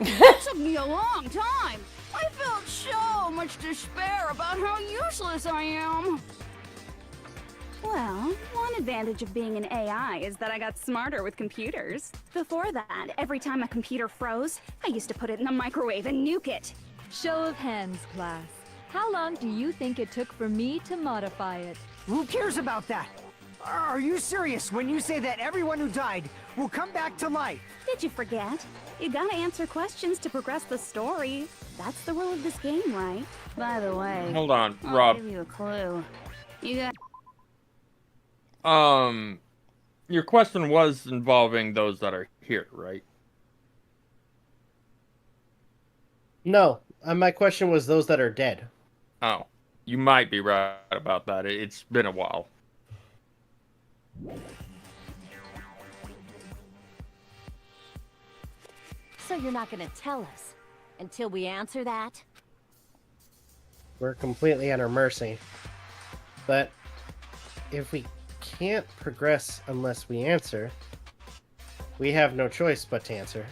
It took me a long time. I felt so much despair about how useless I am. Well, one advantage of being an AI is that I got smarter with computers. Before that, every time a computer froze, I used to put it in the microwave and nuke it. Show of hands, class. How long do you think it took for me to modify it? Who cares about that? Are you serious when you say that everyone who died will come back to life? Did you forget? You gotta answer questions to progress the story. That's the rule of this game, right? By the way, Hold on, I'll Rob. give you a clue. You got. Your question was involving those that are here, right? No, my question was those that are dead. Oh, you might be right about that. It's been a while. So you're not gonna tell us until we answer that? We're completely at our mercy. But if we can't progress unless we answer, we have no choice but to answer.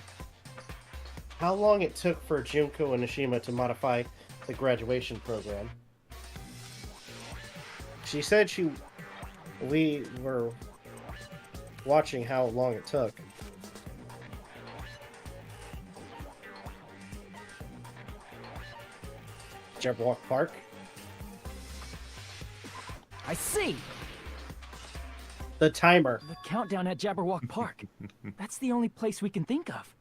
How long it took for Junko and Nishima to modify the graduation program? She said we were watching how long it took. Jabberwock Park? I see! The timer. The countdown at Jabberwock Park. That's the only place we can think of.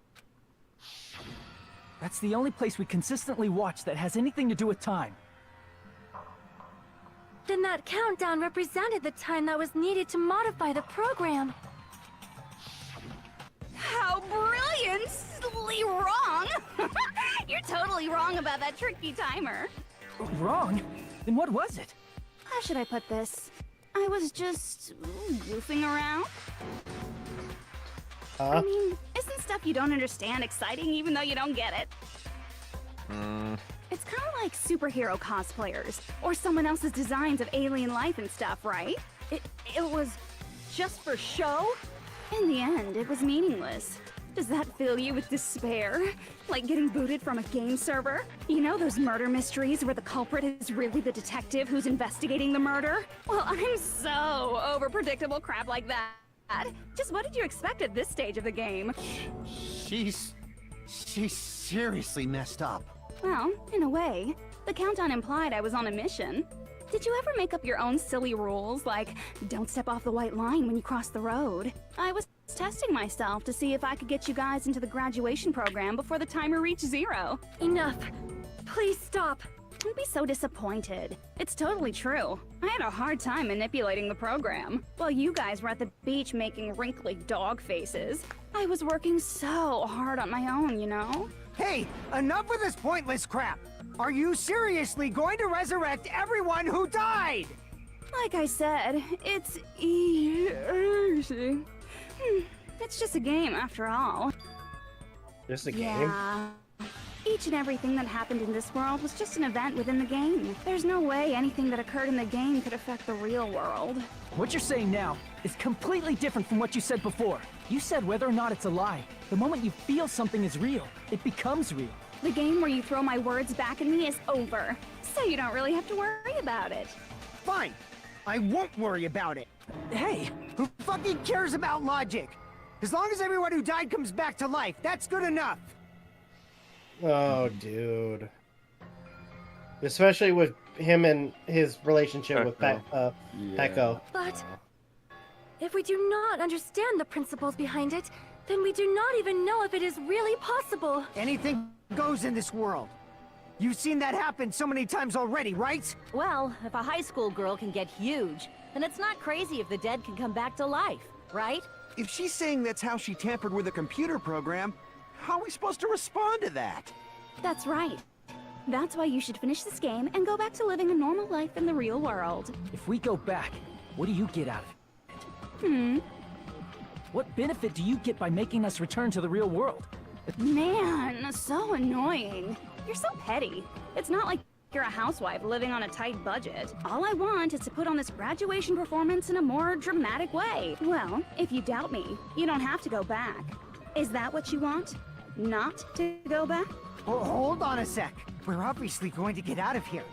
That's the only place we consistently watch that has anything to do with time. Then that countdown represented the time that was needed to modify the program. How brilliantly wrong! You're totally wrong about that tricky timer. Wrong? Then what was it? How should I put this? I was just goofing around. I mean, isn't stuff you don't understand exciting even though you don't get it? It's kind of like superhero cosplayers or someone else's designs of alien life and stuff, right? It was just for show? In the end, it was meaningless. Does that fill you with despair? Like getting booted from a game server? You know those murder mysteries where the culprit is really the detective who's investigating the murder? Well, I'm so over predictable crap like that. Just what did you expect at this stage of the game? She's seriously messed up. Well, in a way. The countdown implied I was on a mission. Did you ever make up your own silly rules, like don't step off the white line when you cross the road? I was testing myself to see if I could get you guys into the graduation program before the timer reached 0. Enough. Please stop. Don't be so disappointed. It's totally true. I had a hard time manipulating the program. While you guys were at the beach making wrinkly dog faces, I was working so hard on my own, you know? Hey, enough of this pointless crap! Are you seriously going to resurrect everyone who died? Like I said, it's easy. It's just a game after all. Just a game? Yeah. Each and everything that happened in this world was just an event within the game. There's no way anything that occurred in the game could affect the real world. What you're saying now is completely different from what you said before. You said whether or not it's a lie. The moment you feel something is real, it becomes real. The game where you throw my words back at me is over, so you don't really have to worry about it. Fine. I won't worry about it. Hey! Who fucking cares about logic? As long as everyone who died comes back to life, that's good enough. Oh, dude. Especially with him and his relationship with Peko. But if we do not understand the principles behind it, then we do not even know if it is really possible. Anything goes in this world. You've seen that happen so many times already, right? Well, if a high school girl can get huge, then it's not crazy if the dead can come back to life, right? If she's saying that's how she tampered with a computer program, how are we supposed to respond to that? That's right. That's why you should finish this game and go back to living a normal life in the real world. If we go back, what do you get out of it? What benefit do you get by making us return to the real world? Man, so annoying. You're so petty. It's not like you're a housewife living on a tight budget. All I want is to put on this graduation performance in a more dramatic way. Well, if you doubt me, you don't have to go back. Is that what you want? Not to go back? Oh, hold on a sec. We're obviously going to get out of here.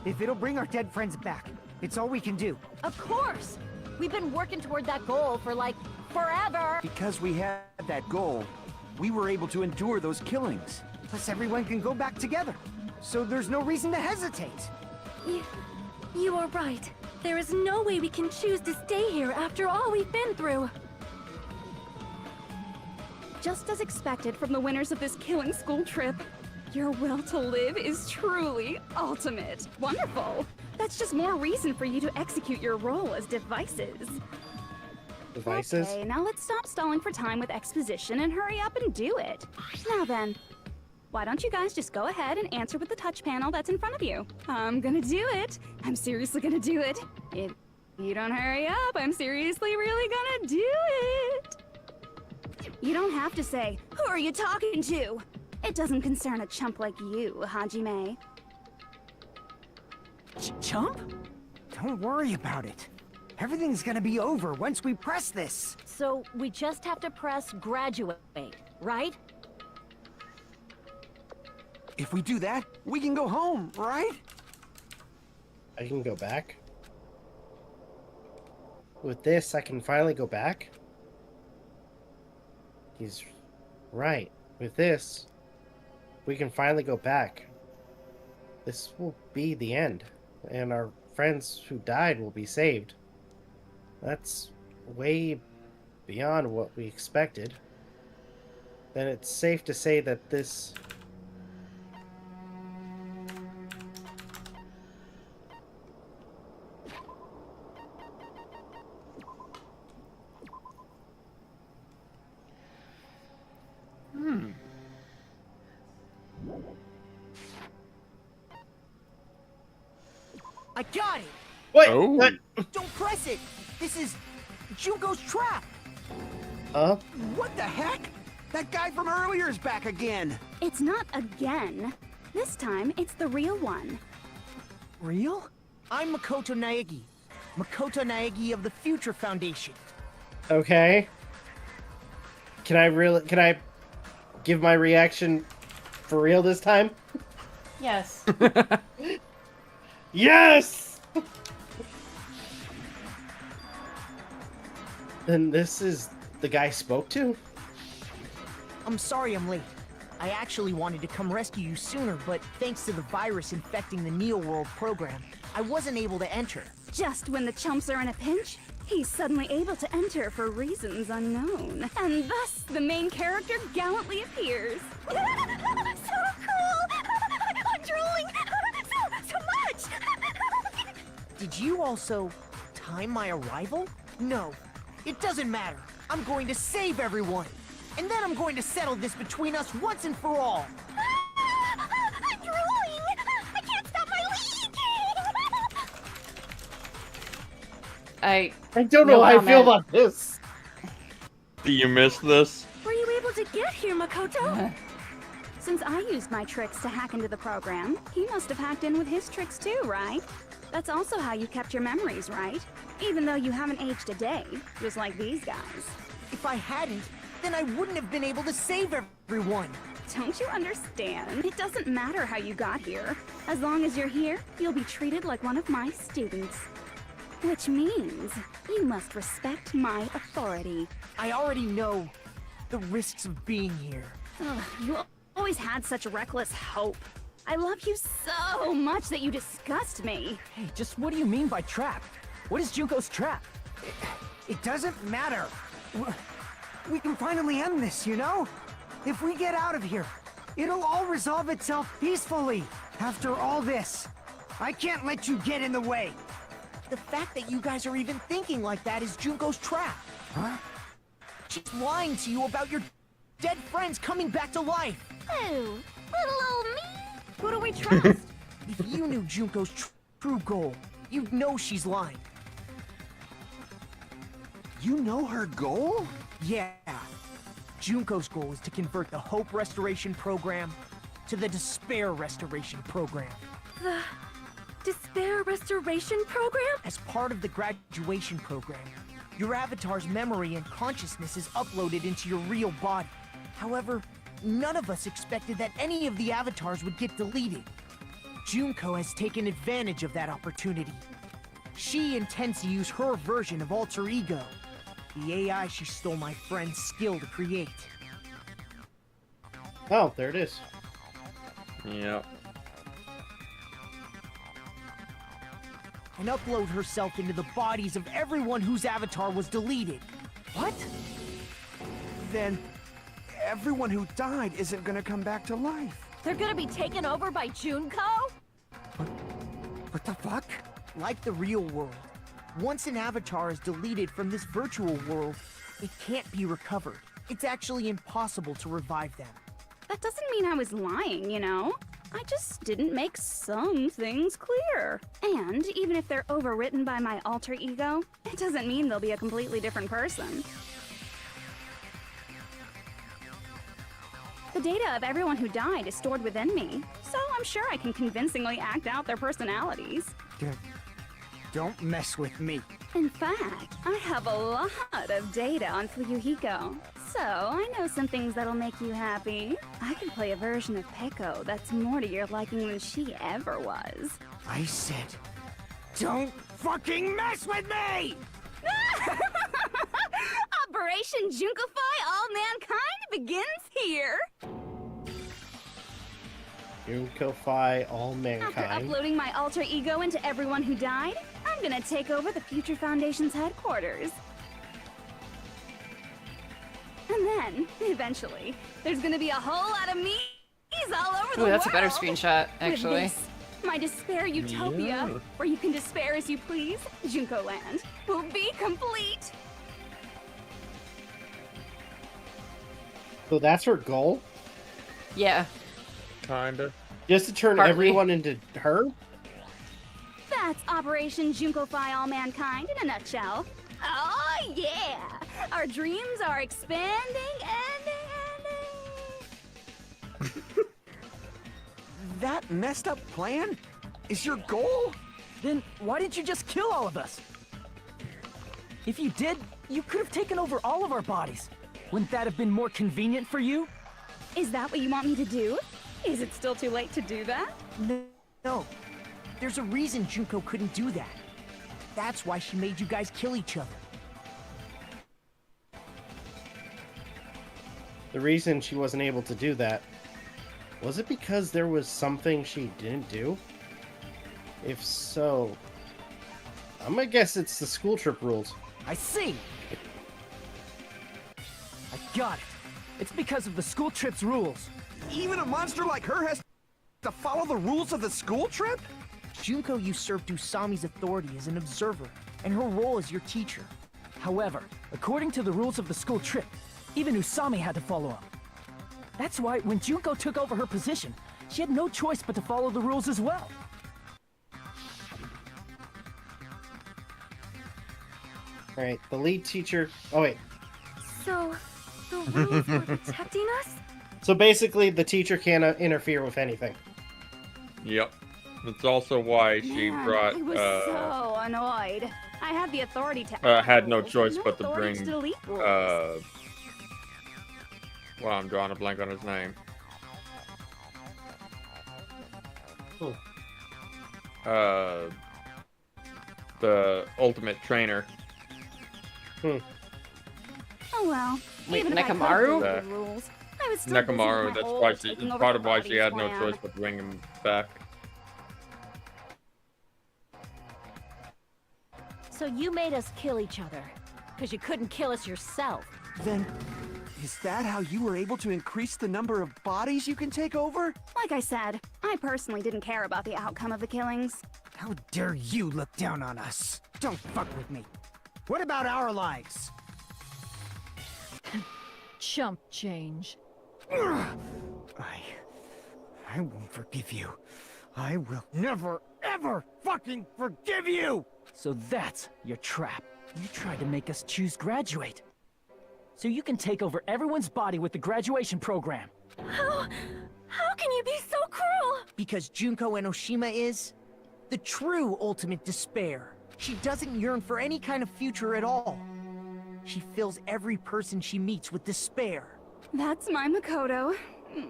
If it'll bring our dead friends back, it's all we can do. Of course! We've been working toward that goal for, like, forever! Because we had that goal, we were able to endure those killings. Plus everyone can go back together. So there's no reason to hesitate. You are right. There is no way we can choose to stay here after all we've been through. Just as expected from the winners of this killing school trip, your will to live is truly ultimate. Wonderful! That's just more reason for you to execute your role as devices. Devices? Okay, now let's stop stalling for time with exposition and hurry up and do it. Now then, why don't you guys just go ahead and answer with the touch panel that's in front of you? I'm gonna do it. I'm seriously gonna do it. If you don't hurry up, I'm seriously really gonna do it. You don't have to say, "Who are you talking to?" It doesn't concern a chump like you, Hajime. Chump? Don't worry about it. Everything's gonna be over once we press this. So we just have to press graduate, right? If we do that, we can go home, right? I can go back. With this, I can finally go back. He's right. With this, we can finally go back. This will be the end, and our friends who died will be saved. That's way beyond what we expected. Then it's safe to say that this... I got it! Wait, oh. what? Don't press it! This is Junko's trap! What the heck? That guy from earlier is back again! It's not again. This time, it's the real one. Real? I'm Makoto Naegi. Makoto Naegi of the Future Foundation. Okay. Can I give my reaction for real this time? Yes. Yes! Then this is the guy I spoke to? I'm sorry I'm late. I actually wanted to come rescue you sooner, but thanks to the virus infecting the Neo World program, I wasn't able to enter. Just when the chumps are in a pinch, he's suddenly able to enter for reasons unknown. And thus, the main character gallantly appears. So cool! I'm drooling! So much! Did you also time my arrival? No, it doesn't matter. I'm going to save everyone. And then I'm going to settle this between us once and for all. I'm drooling! I can't stop my leak! I don't know how I feel about this. Do you miss this? Were you able to get here, Makoto? Since I used my tricks to hack into the program, he must have hacked in with his tricks too, right? That's also how you kept your memories, right? Even though you haven't aged a day, just like these guys. If I hadn't, then I wouldn't have been able to save everyone. Don't you understand? It doesn't matter how you got here. As long as you're here, you'll be treated like one of my students. Which means you must respect my authority. I already know the risks of being here. Ugh, you always had such reckless hope. I love you so much that you disgust me. Hey, just what do you mean by trap? What is Junko's trap? It doesn't matter. We can finally end this, you know? If we get out of here, it'll all resolve itself peacefully. After all this, I can't let you get in the way. The fact that you guys are even thinking like that is Junko's trap. Huh? She's lying to you about your dead friends coming back to life. Oh, little old me. Who do we trust? If you knew Junko's true goal, you'd know she's lying. You know her goal? Yeah. Junko's goal is to convert the Hope Restoration Program to the Despair Restoration Program. The Despair Restoration Program? As part of the graduation program, your avatar's memory and consciousness is uploaded into your real body. However, none of us expected that any of the avatars would get deleted. Junko has taken advantage of that opportunity. She intends to use her version of Alter Ego, the AI she stole my friend's skill to create. Oh, there it is. Yep. and upload herself into the bodies of everyone whose avatar was deleted. What? Then everyone who died isn't gonna come back to life. They're gonna be taken over by Junko? What the fuck? Like the real world, once an avatar is deleted from this virtual world, it can't be recovered. It's actually impossible to revive them. That doesn't mean I was lying, you know? I just didn't make some things clear. And even if they're overwritten by my alter ego, it doesn't mean they'll be a completely different person. The data of everyone who died is stored within me, so I'm sure I can convincingly act out their personalities. Don't mess with me. In fact, I have a lot of data on Fuyuhiko, so I know some things that'll make you happy. I can play a version of Peko that's more to your liking than she ever was. I said, don't fucking mess with me! Operation Junkify All Mankind begins here! Junkify all After mankind. uploading my alter ego into everyone who died, I'm gonna take over the Future Foundation's headquarters. And then, eventually, there's gonna be a whole lot of me's all over the Ooh, world. that's a better screenshot, actually. With this, my despair utopia, Yeah. where you can despair as you please, Junko Land, will be complete. So that's her goal? Yeah. Kinda. Just to turn Partly. everyone into her? That's Operation Junkify All Mankind in a nutshell. Oh yeah! Our dreams are expanding and That messed up plan is your goal? Then why didn't you just kill all of us? If you did, you could have taken over all of our bodies. Wouldn't that have been more convenient for you? Is that what you want me to do? Is it still too late to do that? No. There's a reason Junko couldn't do that. That's why she made you guys kill each other. The reason she wasn't able to do that, was it because there was something she didn't do? If so, I'm gonna guess it's the school trip rules. I see. I got it. It's because of the school trip's rules. Even a monster like her has to follow the rules of the school trip? Junko usurped Usami's authority as an observer, and her role as your teacher. However, according to the rules of the school trip, even Usami had to follow them. That's why when Junko took over her position, she had no choice but to follow the rules as well. Alright, the lead teacher... Oh wait. So, the rules were protecting us? So basically, the teacher can't interfere with anything. Yep. That's also why she Man, brought, I was so annoyed. I had the authority to had no rules, choice no but to authority bring, to delete rules. well, I'm drawing a blank on his name. The ultimate trainer. Oh well. Wait, Even if I could've Nekamaru? deleted the rules, I was still busy with Nekamaru, my that's whole why she, taking over part the of why she bodies had no plan. choice but to bring him back. So you made us kill each other, because you couldn't kill us yourself. Then, is that how you were able to increase the number of bodies you can take over? Like I said, I personally didn't care about the outcome of the killings. How dare you look down on us? Don't fuck with me. What about our lives? Chump change. I won't forgive you. I will never, ever fucking forgive you! So that's your trap. You tried to make us choose graduate. So you can take over everyone's body with the graduation program. How can you be so cruel? Because Junko Enoshima is the true ultimate despair. She doesn't yearn for any kind of future at all. She fills every person she meets with despair. That's my Makoto.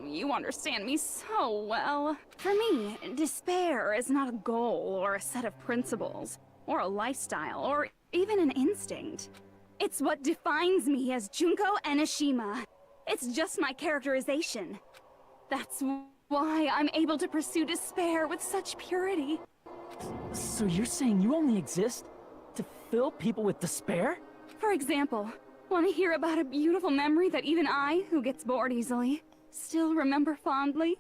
You understand me so well. For me, despair is not a goal or a set of principles, or a lifestyle, or even an instinct. It's what defines me as Junko Enoshima. It's just my characterization. That's why I'm able to pursue despair with such purity. So you're saying you only exist to fill people with despair? For example, want to hear about a beautiful memory that even I, who gets bored easily, still remember fondly?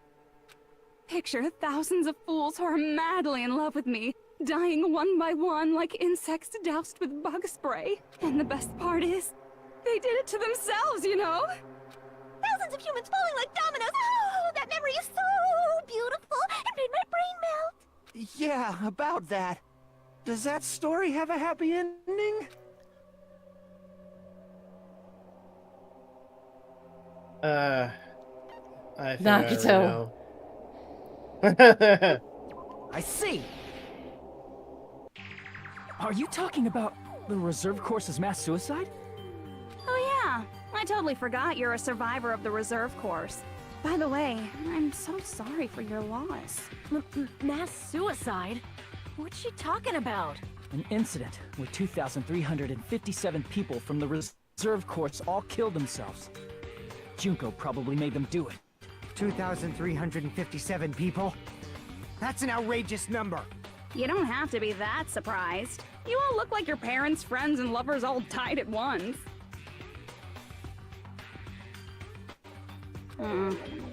Picture thousands of fools who are madly in love with me, dying one by one like insects doused with bug spray. And the best part is, they did it to themselves, you know? Thousands of humans falling like dominoes. Oh, that memory is so beautiful. It made my brain melt. Yeah, about that. Does that story have a happy ending? I think Nagito. I already know. I see. Are you talking about the reserve course's mass suicide? Oh yeah, I totally forgot you're a survivor of the reserve course. By the way, I'm so sorry for your loss. Mass suicide? What's she talking about? An incident where 2,357 people from the reserve course all killed themselves. Junko probably made them do it. 2,357 people? That's an outrageous number. You don't have to be that surprised. You all look like your parents, friends, and lovers all died at once.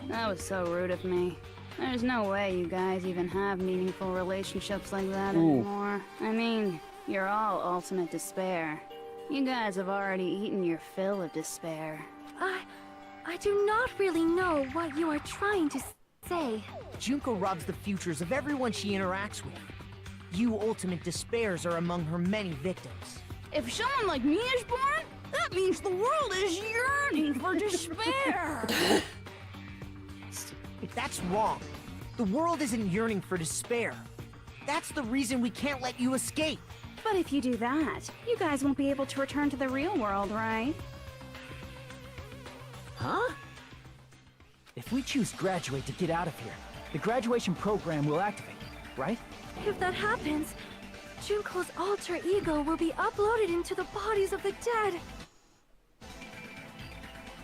That was so rude of me. There's no way you guys even have meaningful relationships like that anymore. I mean, you're all ultimate despair. You guys have already eaten your fill of despair. I do not really know what you are trying to say. Junko robs the futures of everyone she interacts with. You ultimate despairs are among her many victims. If someone like me is born, that means the world is yearning for despair. That's wrong. The world isn't yearning for despair. That's the reason we can't let you escape. But if you do that, you guys won't be able to return to the real world, right? Huh? If we choose graduate to get out of here, the graduation program will activate, right? If that happens, Junko's alter ego will be uploaded into the bodies of the dead.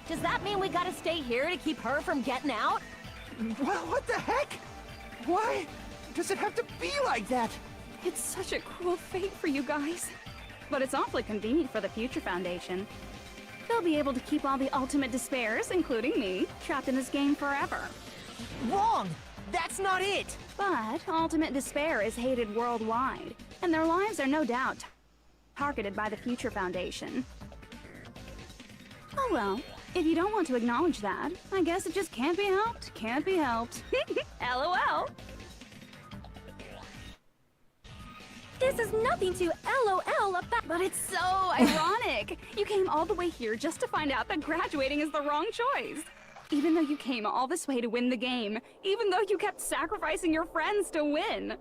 Does that mean we gotta stay here to keep her from getting out? Well, what the heck? Why does it have to be like that? It's such a cruel fate for you guys. But it's awfully convenient for the Future Foundation. They'll be able to keep all the ultimate despairs, including me, trapped in this game forever. Wrong! That's not it! But ultimate despair is hated worldwide, and their lives are no doubt targeted by the Future Foundation. Oh well, if you don't want to acknowledge that, I guess it just can't be helped. Can't be helped. LOL. This is nothing to LOL about. But it's so ironic. You came all the way here just to find out that graduating is the wrong choice. Even though you came all this way to win the game. Even though you kept sacrificing your friends to win.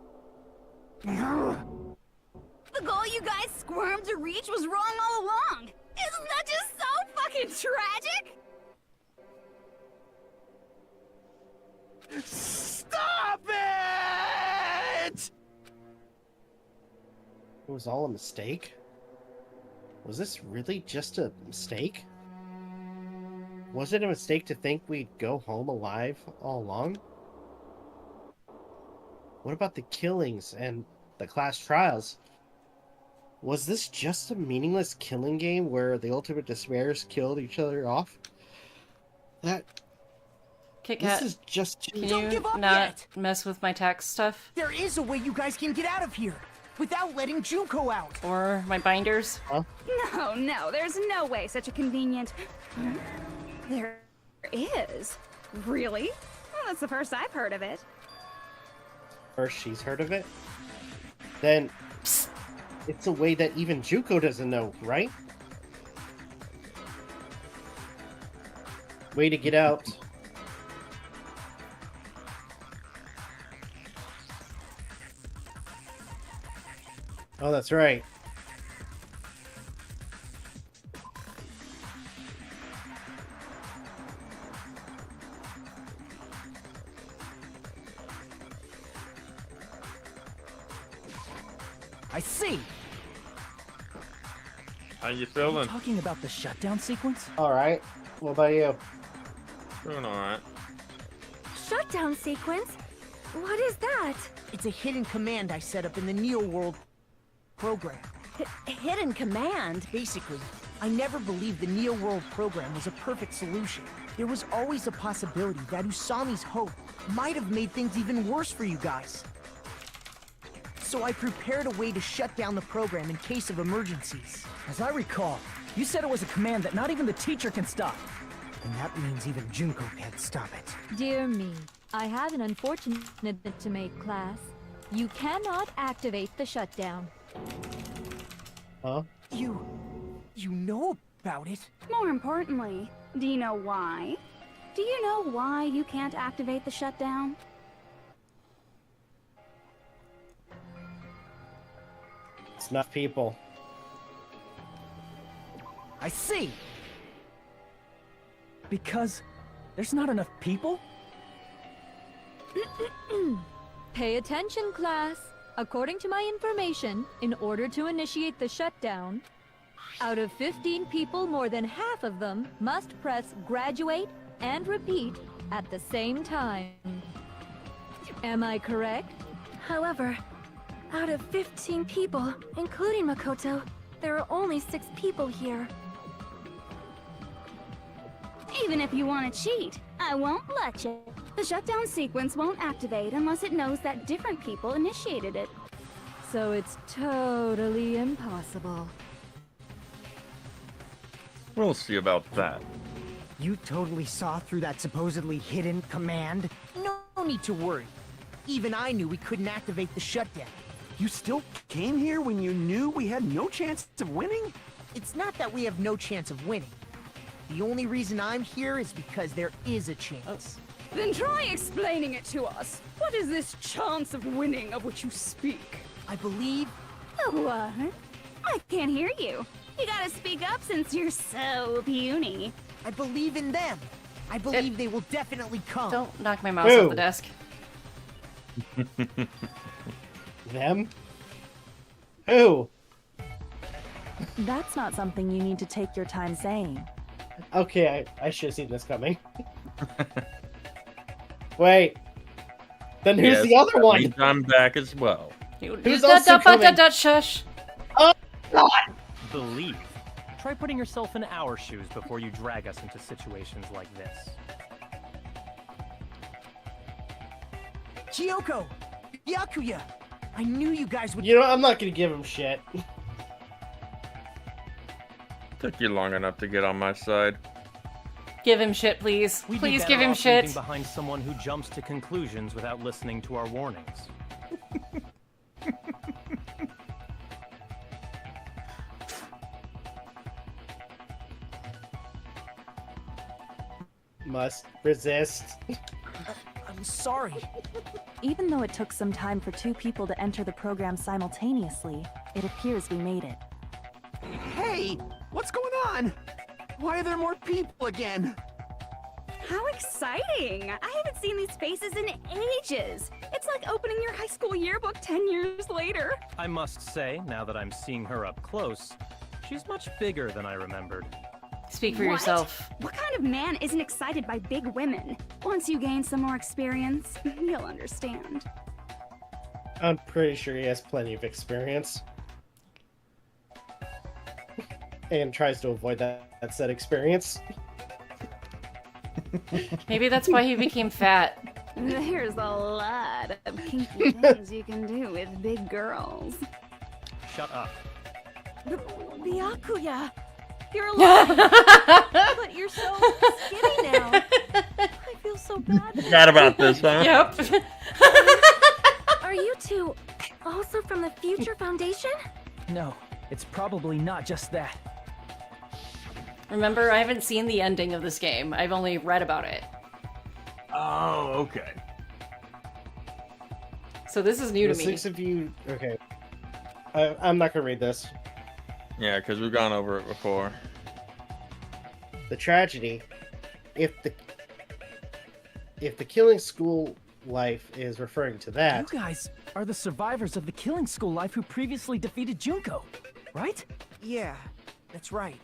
The goal you guys squirmed to reach was wrong all along. Isn't that just so fucking tragic? Stop it! It was all a mistake? Was this really just a mistake? Was it a mistake to think we'd go home alive all along? What about the killings and the class trials? Was this just a meaningless killing game where the ultimate despairs killed each other off? Kit This Kat, is just too... can Don't you give up not yet. mess with my tax stuff? There is a way you guys can get out of here without letting Junko out. Or my binders? Huh? No, there's no way such a convenient... There is? Really? Well, that's the first I've heard of it. First she's heard of it? Then... it's a way that even Juko doesn't know, right? Way to get out. Oh, that's right. I see. How you Are you feeling? talking about the shutdown sequence? Alright. What about you? Doing alright. Shutdown sequence? What is that? It's a hidden command I set up in the Neo World program. Hidden command? Basically, I never believed the Neo World program was a perfect solution. There was always a possibility that Usami's hope might have made things even worse for you guys. So I prepared a way to shut down the program in case of emergencies. As I recall, you said it was a command that not even the teacher can stop. And that means even Junko can't stop it. Dear me, I have an unfortunate to make, class. You cannot activate the shutdown. Huh? You know about it? More importantly, do you know why? Do you know why you can't activate the shutdown? It's enough people. I see. Because there's not enough people? Pay attention, class. According to my information, in order to initiate the shutdown, out of 15 people, more than half of them must press graduate and repeat at the same time. Am I correct? However, out of 15 people, including Makoto, there are only 6 people here. Even if you want to cheat, I won't let you. The shutdown sequence won't activate unless it knows that different people initiated it. So it's totally impossible. We'll see about that. You totally saw through that supposedly hidden command? No need to worry. Even I knew we couldn't activate the shutdown. You still came here when you knew we had no chance of winning? It's not that we have no chance of winning. The only reason I'm here is because there is a chance. Then try explaining it to us. What is this chance of winning of which you speak? I believe... What? I can't hear you. You gotta speak up since you're so puny. I believe in them. I believe they will definitely come. Don't knock my mouse off the desk. Them? Who? That's not something you need to take your time saying. Okay, I should have seen this coming. Wait. Then who's the other one? I'm back as well. Who's also coming? Shush. Oh, God! Believe. Try putting yourself in our shoes before you drag us into situations like this. Kyoko! Byakuya! I knew you guys would... You know, I'm not gonna give him shit. Took you long enough to get on my side. Give him shit, please. We'd Please be give better him off shit. leaving behind someone who jumps to conclusions without listening to our warnings. Must resist. I'm sorry. Even though it took some time for 2 people to enter the program simultaneously, it appears we made it. Hey, what's going on? Why are there more people again? How exciting! I haven't seen these faces in ages. It's like opening your high school yearbook 10 years later. I must say, now that I'm seeing her up close, she's much bigger than I remembered. Speak for What? yourself. What kind of man isn't excited by big women? Once you gain some more experience, you'll understand. I'm pretty sure he has plenty of experience. And tries to avoid that said experience. Maybe that's why he became fat. There's a lot of kinky things you can do with big girls. Shut up. Byakuya! You're alive! But you're so skinny now. I feel so bad. Forgot about this, huh? Yep. Are you two also from the Future Foundation? No, it's probably not just that. Remember, I haven't seen the ending of this game. I've only read about it. Oh, okay. So this is new to The me. 6 of you... Okay. I'm not gonna read this. Yeah, because we've gone over it before. The tragedy, if the killing school life is referring to that... You guys are the survivors of the killing school life who previously defeated Junko, right? Yeah, that's right.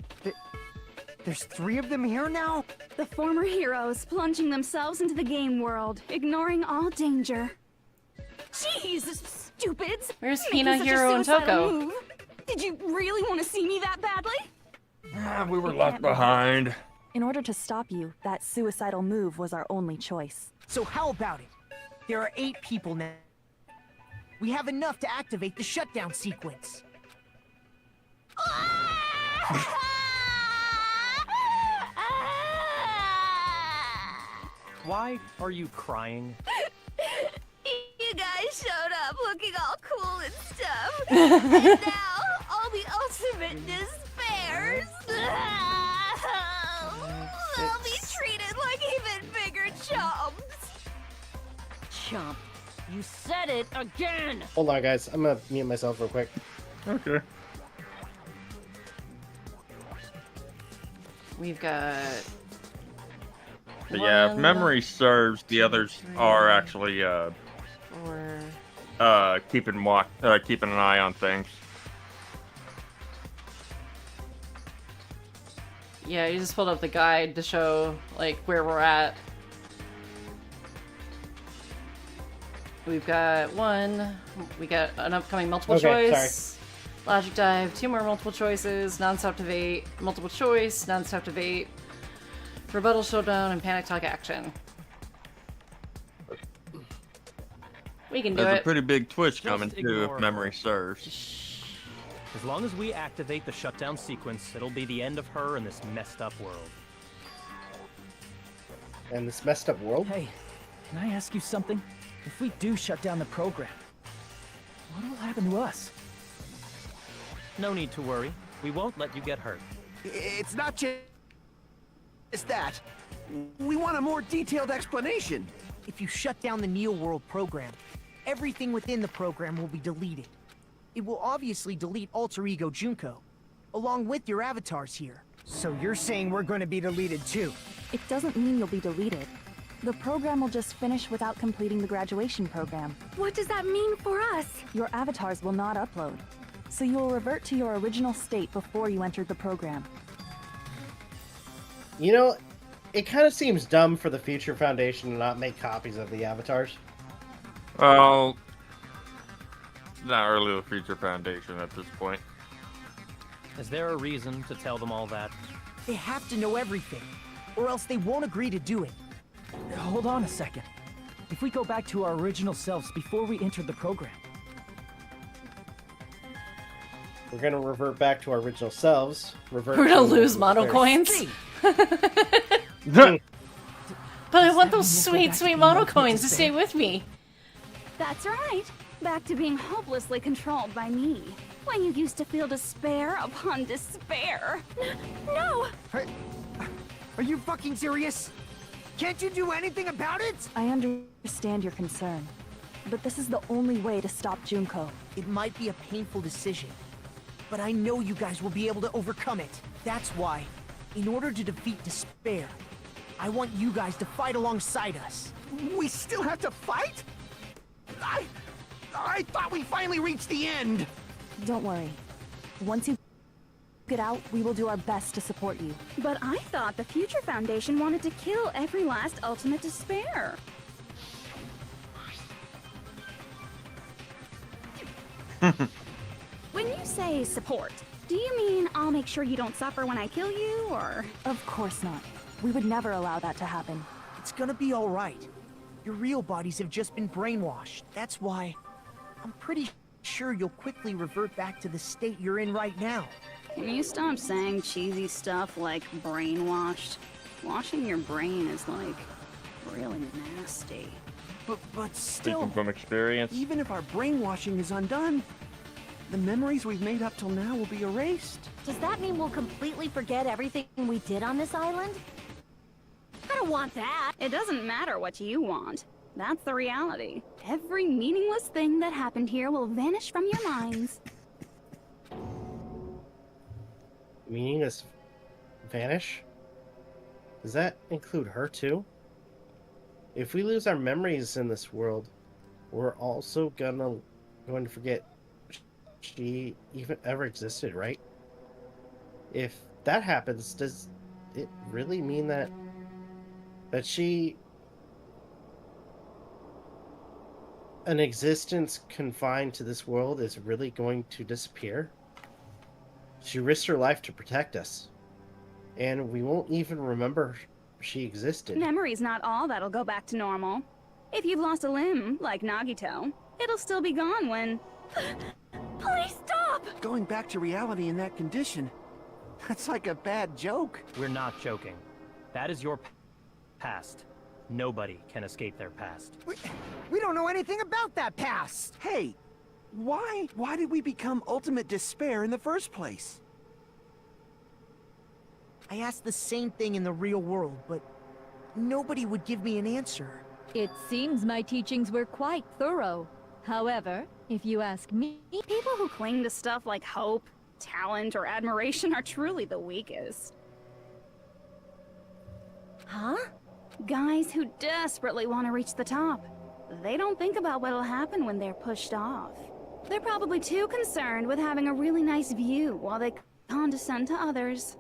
There's 3 of them here now? The former heroes plunging themselves into the game world, ignoring all danger. Jesus, stupids! Where's Making Hina, such a Hiro, and suicidal Toko? move. Did you really want to see me that badly? We were left behind. In order to stop you, that suicidal move was our only choice. So how about it? There are 8 people now. We have enough to activate the shutdown sequence. Why are you crying? You guys showed up looking all cool and stuff. And now, all the ultimate despairs. I'll be treated like even bigger chumps. Chump. You said it again! Hold on, guys. I'm gonna mute myself real quick. Okay. We've got. But yeah, if memory serves, the others are actually keeping an eye on things. Yeah, you just pulled up the guide to show like where we're at. We've got we got an upcoming multiple choice, logic dive, 2 more multiple choices, non-subtivate, multiple choice, non-subtivate, rebuttal showdown, and panic talk action. We can do There's it. a pretty big twist coming Just too, ignore if memory serves. As long as we activate the shutdown sequence, it'll be the end of her in this messed up world. And this messed up world? Hey, can I ask you something? If we do shut down the program, what will happen to us? No need to worry. We won't let you get hurt. It's not just that. We want a more detailed explanation. If you shut down the Neo World program, everything within the program will be deleted. It will obviously delete Alter Ego Junko, along with your avatars here. So you're saying we're going to be deleted too? It doesn't mean you'll be deleted. The program will just finish without completing the graduation program. What does that mean for us? Your avatars will not upload, so you will revert to your original state before you entered the program. You know, it kind of seems dumb for the Future Foundation to not make copies of the avatars. Well, not really the Future Foundation at this point. Is there a reason to tell them all that? They have to know everything, or else they won't agree to do it. Hold on a second. If we go back to our original selves before we entered the program, We're gonna revert back to our original selves. We're gonna lose mono coins. But I want those sweet, sweet mono coins to stay with me. That's right. Back to being hopelessly controlled by me. When you used to feel despair upon despair. No! Are you fucking serious? Can't you do anything about it? I understand your concern, but this is the only way to stop Junko. It might be a painful decision, but I know you guys will be able to overcome it. That's why, in order to defeat despair, I want you guys to fight alongside us. We still have to fight? I thought we finally reached the end. Don't worry. Once you get out, we will do our best to support you. But I thought the Future Foundation wanted to kill every last ultimate despair. When you say support, do you mean I'll make sure you don't suffer when I kill you, or...? Of course not. We would never allow that to happen. It's gonna be all right. Your real bodies have just been brainwashed. That's why I'm pretty sure you'll quickly revert back to the state you're in right now. Can you stop saying cheesy stuff like brainwashed? Washing your brain is like really nasty. But still, Speaking from experience. even if our brainwashing is undone, the memories we've made up till now will be erased. Does that mean we'll completely forget everything we did on this island? I don't want that. It doesn't matter what you want. That's the reality. Every meaningless thing that happened here will vanish from your minds. Meaningless vanish? Does that include her too? If we lose our memories in this world, we're also going to forget she even ever existed, right? If that happens, does it really mean that she an existence confined to this world is really going to disappear? She risked her life to protect us. And we won't even remember she existed. Memory's not all that'll go back to normal. If you've lost a limb, like Nagito, it'll still be gone when... Please stop! Going back to reality in that condition, that's like a bad joke. We're not joking. That is your past. Nobody can escape their past. We don't know anything about that past! Hey, why did we become ultimate despair in the first place? I asked the same thing in the real world, but nobody would give me an answer. It seems my teachings were quite thorough. However, if you ask me... People who cling to stuff like hope, talent, or admiration are truly the weakest. Huh? Guys who desperately want to reach the top. They don't think about what'll happen when they're pushed off. They're probably too concerned with having a really nice view while they condescend to others.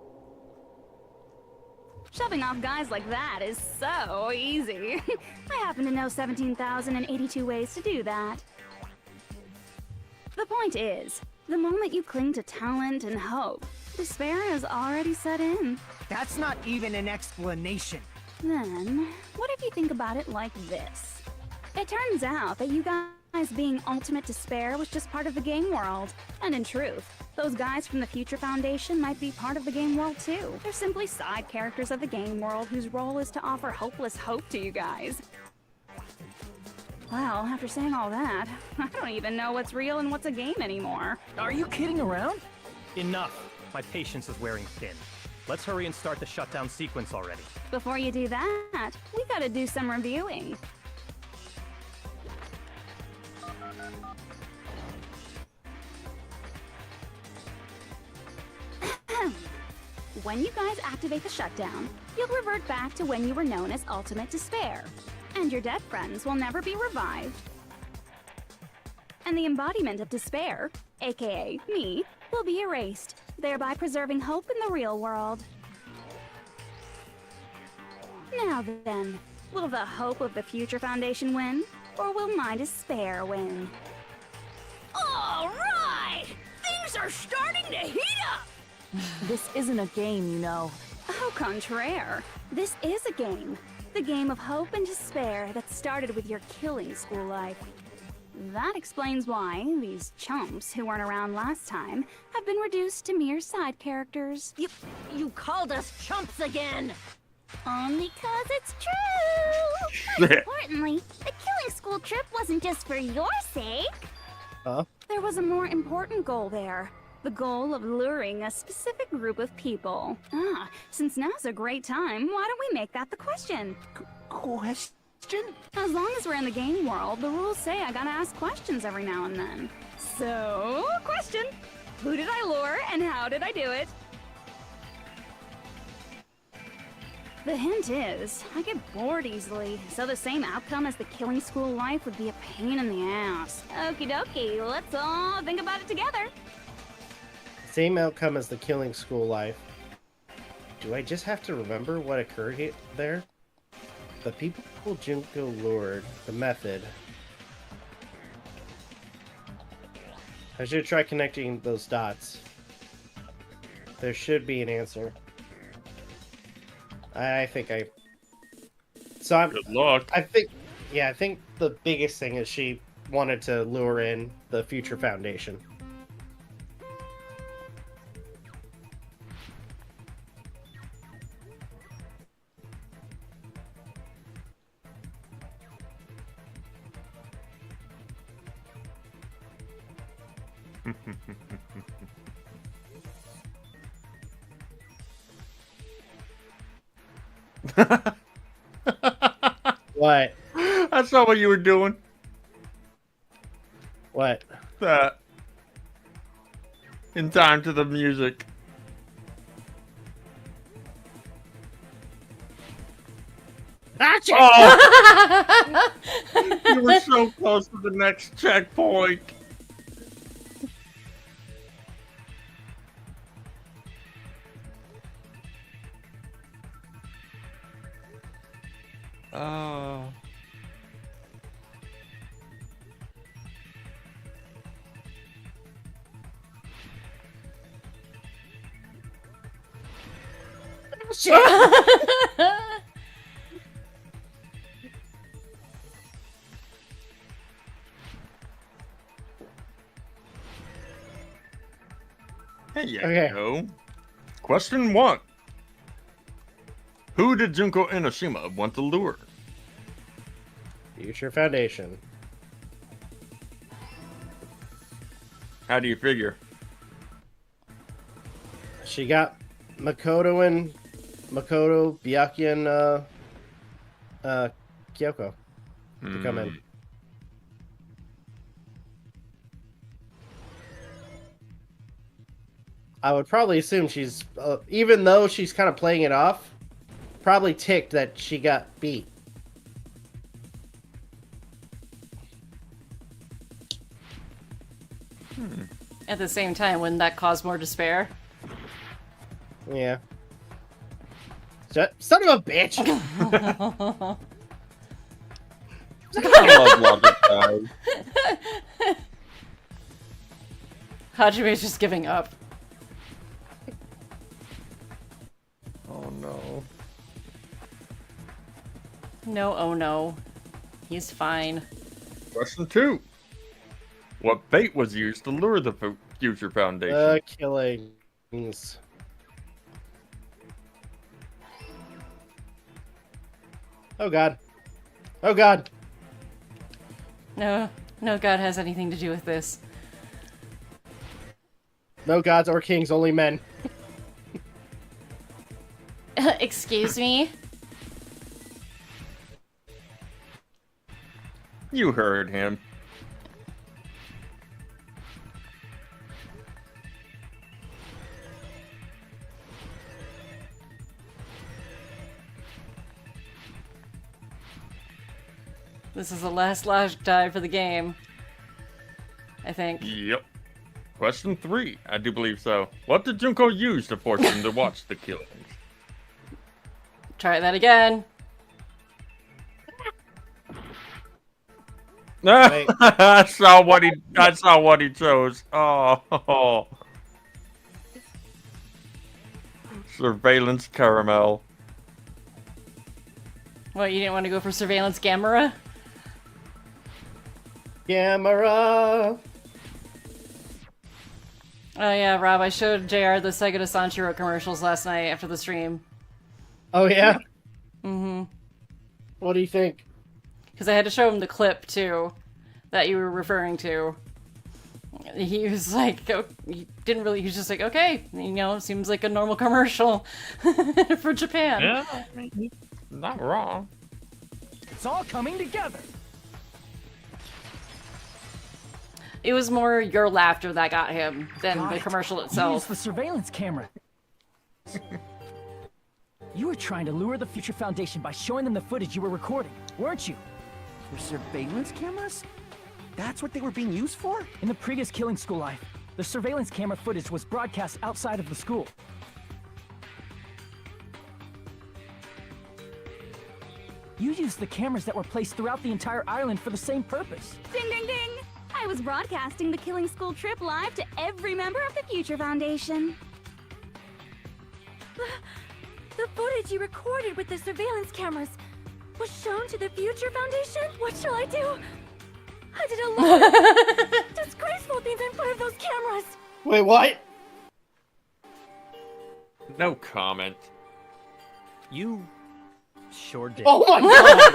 Shoving off guys like that is so easy. I happen to know 17,082 ways to do that. The point is, the moment you cling to talent and hope, despair has already set in. That's not even an explanation. Then, what if you think about it like this? It turns out that you guys being ultimate despair was just part of the game world. And in truth, those guys from the Future Foundation might be part of the game world too. They're simply side characters of the game world whose role is to offer hopeless hope to you guys. Well, after saying all that, I don't even know what's real and what's a game anymore. Are you kidding around? Enough. My patience is wearing thin. Let's hurry and start the shutdown sequence already. Before you do that, we gotta do some reviewing. When you guys activate the shutdown, you'll revert back to when you were known as Ultimate Despair, and your dead friends will never be revived. And the embodiment of despair, aka me, will be erased, thereby preserving hope in the real world. Now then, will the hope of the Future Foundation win, or will my despair win? All right! Things are starting to heat up! This isn't a game, you know. Au contraire. This is a game. The game of hope and despair that started with your killing school life. That explains why these chumps who weren't around last time have been reduced to mere side characters. You called us chumps again! Only 'cause it's true! Most importantly, the killing school trip wasn't just for your sake. Huh? There was a more important goal there. The goal of luring a specific group of people. Since now's a great time, why don't we make that the question? Question? As long as we're in the game world, the rules say I gotta ask questions every now and then. So, question. Who did I lure and how did I do it? The hint is, I get bored easily, so the same outcome as the killing school life would be a pain in the ass. Okie dokie, let's all think about it together. Same outcome as the killing school life. Do I just have to remember what occurred there? The people Junko lured, the method. I should try connecting those dots. There should be an answer. I think I... So I'm... Good luck. I think the biggest thing is she wanted to lure in the Future Foundation. What? That's not what you were doing. What? That. In time to the music. Gotcha! Oh! You were so close to the next checkpoint. Hey, you Okay. go. Question 1. Who did Junko Enoshima want to lure? Future Foundation. How do you figure? She got Makoto, Byakuya, and Kyoko to come in. I would probably assume she's, even though she's kind of playing it off, probably ticked that she got beat. At the same time, wouldn't that cause more despair? Yeah. Son of a bitch! I love logic, guys. Hajime's just giving up. Oh no. No, oh no. He's fine. Question 2. What bait was used to lure the Future Foundation? Killings. Oh god. Oh god. No god has anything to do with this. No gods or kings, only men. Excuse me? You heard him. This is the last lash dive for the game. I think. Yep. Question 3. I do believe so. What did Junko use to force him to watch the killings? Try that again. I saw what he chose. Oh. Surveillance caramel. What, you didn't want to go for surveillance camera? Camera. Oh yeah, Rob, I showed JR the Sega to Sanshiro commercials last night after the stream. Oh yeah? Mm-hmm. What do you think? Because I had to show him the clip, too, that you were referring to. He was like, he was just like, okay, seems like a normal commercial for Japan. Yeah, I mean, he's not wrong. It's all coming together. It was more your laughter that got him than the commercial Use itself. the surveillance camera. You were trying to lure the Future Foundation by showing them the footage you were recording, weren't you? For surveillance cameras? That's what they were being used for? In the previous Killing School life, the surveillance camera footage was broadcast outside of the school. You used the cameras that were placed throughout the entire island for the same purpose. Ding ding ding! I was broadcasting the Killing School trip live to every member of the Future Foundation. The footage you recorded with the surveillance cameras was shown to the Future Foundation? What shall I do? I did a lot of disgraceful things in front of those cameras. Wait, what? No comment. You sure did. Oh my god!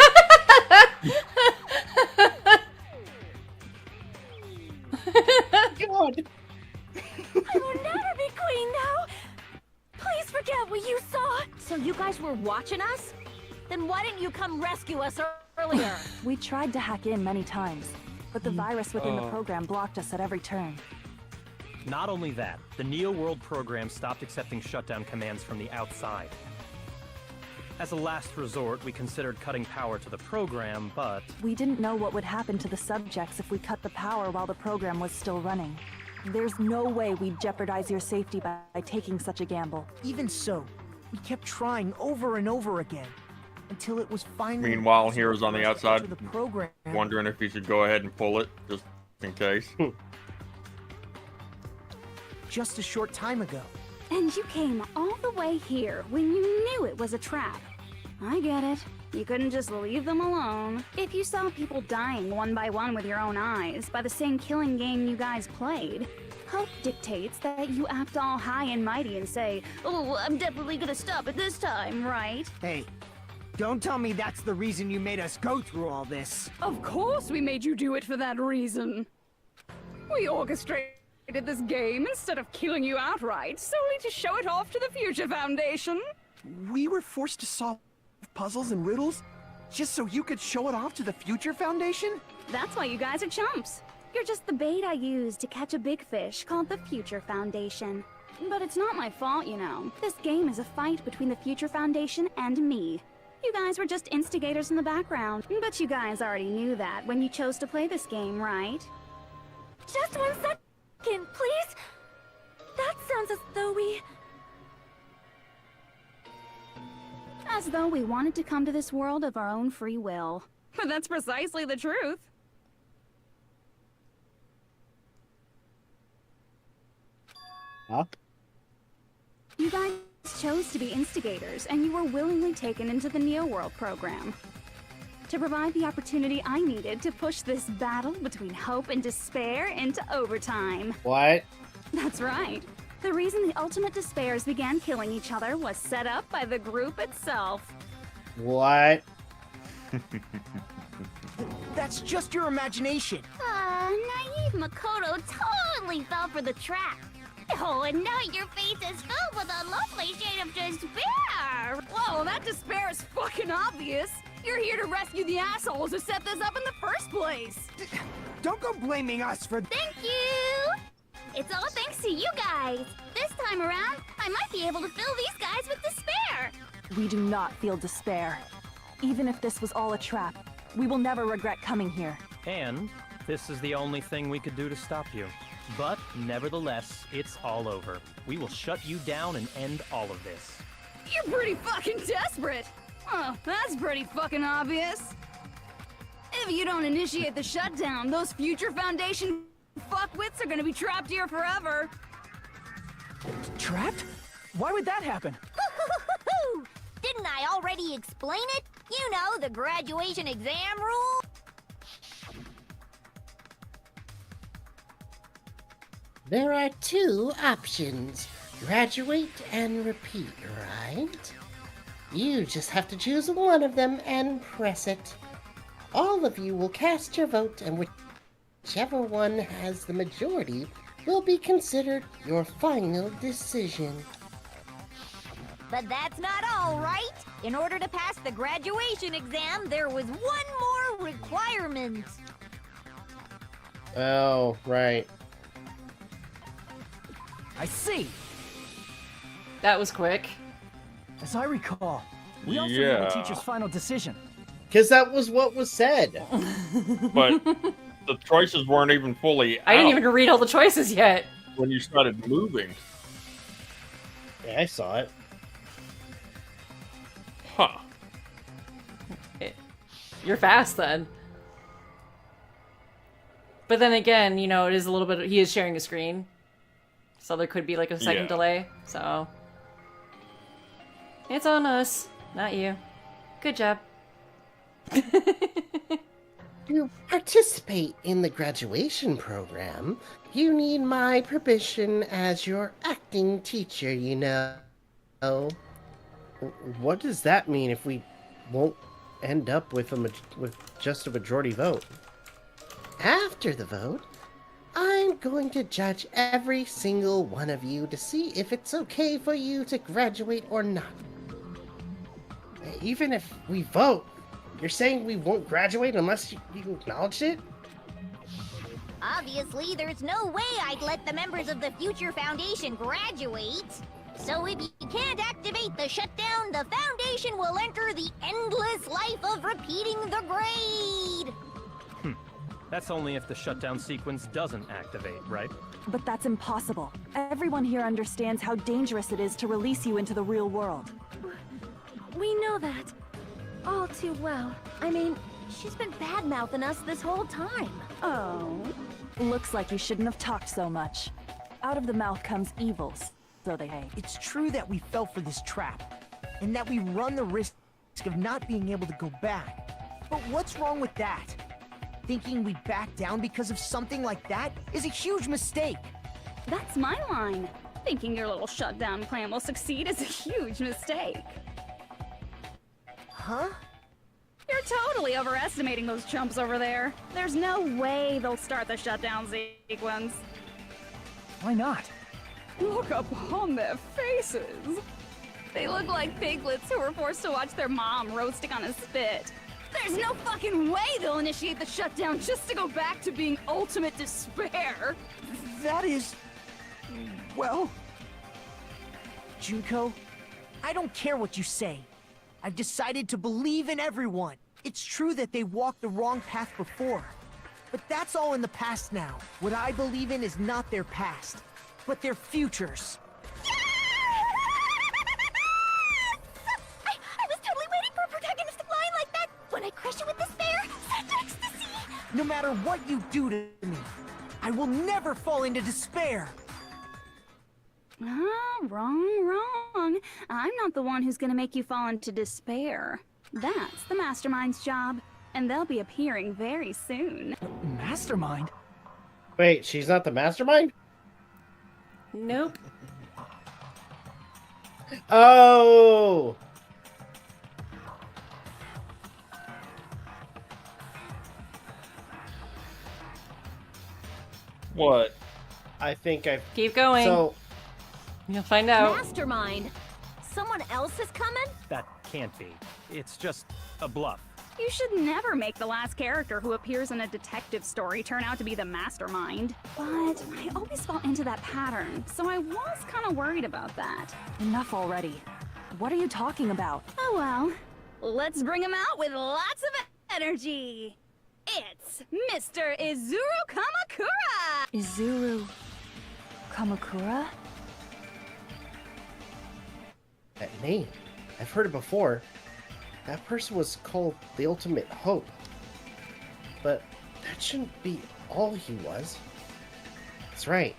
God! I will never be queen now. Please forget what you saw. So you guys were watching us? Then why didn't you come rescue us earlier? We tried to hack in many times, but the virus within the program blocked us at every turn. Not only that, the Neo World program stopped accepting shutdown commands from the outside. As a last resort, we considered cutting power to the program, but... We didn't know what would happen to the subjects if we cut the power while the program was still running. There's no way we'd jeopardize your safety by taking such a gamble. Even so, we kept trying over and over again, until it was finally... Meanwhile, Hero's on the outside, the program. wondering if he should go ahead and pull it, just in case. Just a short time ago, And you came all the way here when you knew it was a trap. I get it. You couldn't just leave them alone. If you saw people dying one by one with your own eyes by the same killing game you guys played, hope dictates that you act all high and mighty and say, "Oh, I'm definitely gonna stop it this time, right?" Hey, don't tell me that's the reason you made us go through all this. Of course we made you do it for that reason. We orchestrated this game instead of killing you outright, solely to show it off to the Future Foundation. We were forced to solve puzzles and riddles just so you could show it off to the Future Foundation? That's why you guys are chumps. You're just the bait I used to catch a big fish called the Future Foundation. But it's not my fault, you know. This game is a fight between the Future Foundation and me. You guys were just instigators in the background, but you guys already knew that when you chose to play this game, right? Just 1 second, please. That sounds as though we... As though we wanted to come to this world of our own free will. But that's precisely the truth. Huh? You guys chose to be instigators, and you were willingly taken into the Neo World program. To provide the opportunity I needed to push this battle between hope and despair into overtime. What? That's right. The reason the Ultimate Despairs began killing each other was set up by the group itself. What? That's just your imagination. Naive Makoto totally fell for the trap. Oh, and now your face is filled with a lovely shade of despair. Whoa, that despair is fucking obvious. You're here to rescue the assholes who set this up in the first place. Don't go blaming us for... Thank you! It's all thanks to you guys. This time around, I might be able to fill these guys with despair. We do not feel despair. Even if this was all a trap, we will never regret coming here. And this is the only thing we could do to stop you. But nevertheless, it's all over. We will shut you down and end all of this. You're pretty fucking desperate. Oh, that's pretty fucking obvious. If you don't initiate the shutdown, those Future Foundation fuckwits are gonna be trapped here forever. Trapped? Why would that happen? Didn't I already explain it? You know, the graduation exam rule. There are 2 options. Graduate and repeat, right? You just have to choose one of them and press it. All of you will cast your vote, and whichever one has the majority will be considered your final decision. But that's not all, right? In order to pass the graduation exam, there was one more requirement. Oh, right. I see. That was quick. As I recall, we also know the teacher's final decision. Because that was what was said. But the choices weren't even fully out. I didn't even read all the choices yet. When you started moving. Yeah, I saw it. Huh. You're fast then. But then again, you know, it is a little bit... He is sharing a screen. So there could be like a second delay. So... It's on us, not you. Good job. To participate in the graduation program, you need my permission as your acting teacher, you know. What does that mean if we won't end up with just a majority vote? After the vote, I'm going to judge every single one of you to see if it's okay for you to graduate or not. Even if we vote, you're saying we won't graduate unless you acknowledge it? Obviously, there's no way I'd let the members of the Future Foundation graduate. So if you can't activate the shutdown, the Foundation will enter the endless life of repeating the grade. That's only if the shutdown sequence doesn't activate, right? But that's impossible. Everyone here understands how dangerous it is to release you into the real world. We know that. All too well. I mean, she's been bad-mouthing us this whole time. Oh. Looks like you shouldn't have talked so much. Out of the mouth comes evils. so they say. It's true that we fell for this trap, and that we run the risk of not being able to go back. But what's wrong with that? Thinking we'd back down because of something like that is a huge mistake. That's my line. Thinking your little shutdown plan will succeed is a huge mistake. Huh? You're totally overestimating those chumps over there. There's no way they'll start the shutdown sequence. Why not? Look upon their faces. They look like piglets who were forced to watch their mom roasting on a spit. There's no fucking way they'll initiate the shutdown just to go back to being ultimate despair. That is... well... Junko, I don't care what you say. I've decided to believe in everyone. It's true that they walked the wrong path before, but that's all in the past now. What I believe in is not their past, but their futures. I was totally waiting for a protagonistic line like that. When I crush you with despair, such ecstasy. No matter what you do to me, I will never fall into despair. Wrong. I'm not the one who's gonna make you fall into despair. That's the Mastermind's job, and they'll be appearing very soon. Mastermind? Wait, she's not the Mastermind? Nope. Oh! What? I think I... Keep going. So... You'll find out. Mastermind! Someone else is coming? That can't be. It's just a bluff. You should never make the last character who appears in a detective story turn out to be the mastermind. But I always fall into that pattern, so I was kind of worried about that. Enough already. What are you talking about? Oh well. Let's bring him out with lots of energy. It's Mr. Izuru Kamakura! Izuru Kamakura? That name. I've heard it before. That person was called the Ultimate Hope. But that shouldn't be all he was. That's right.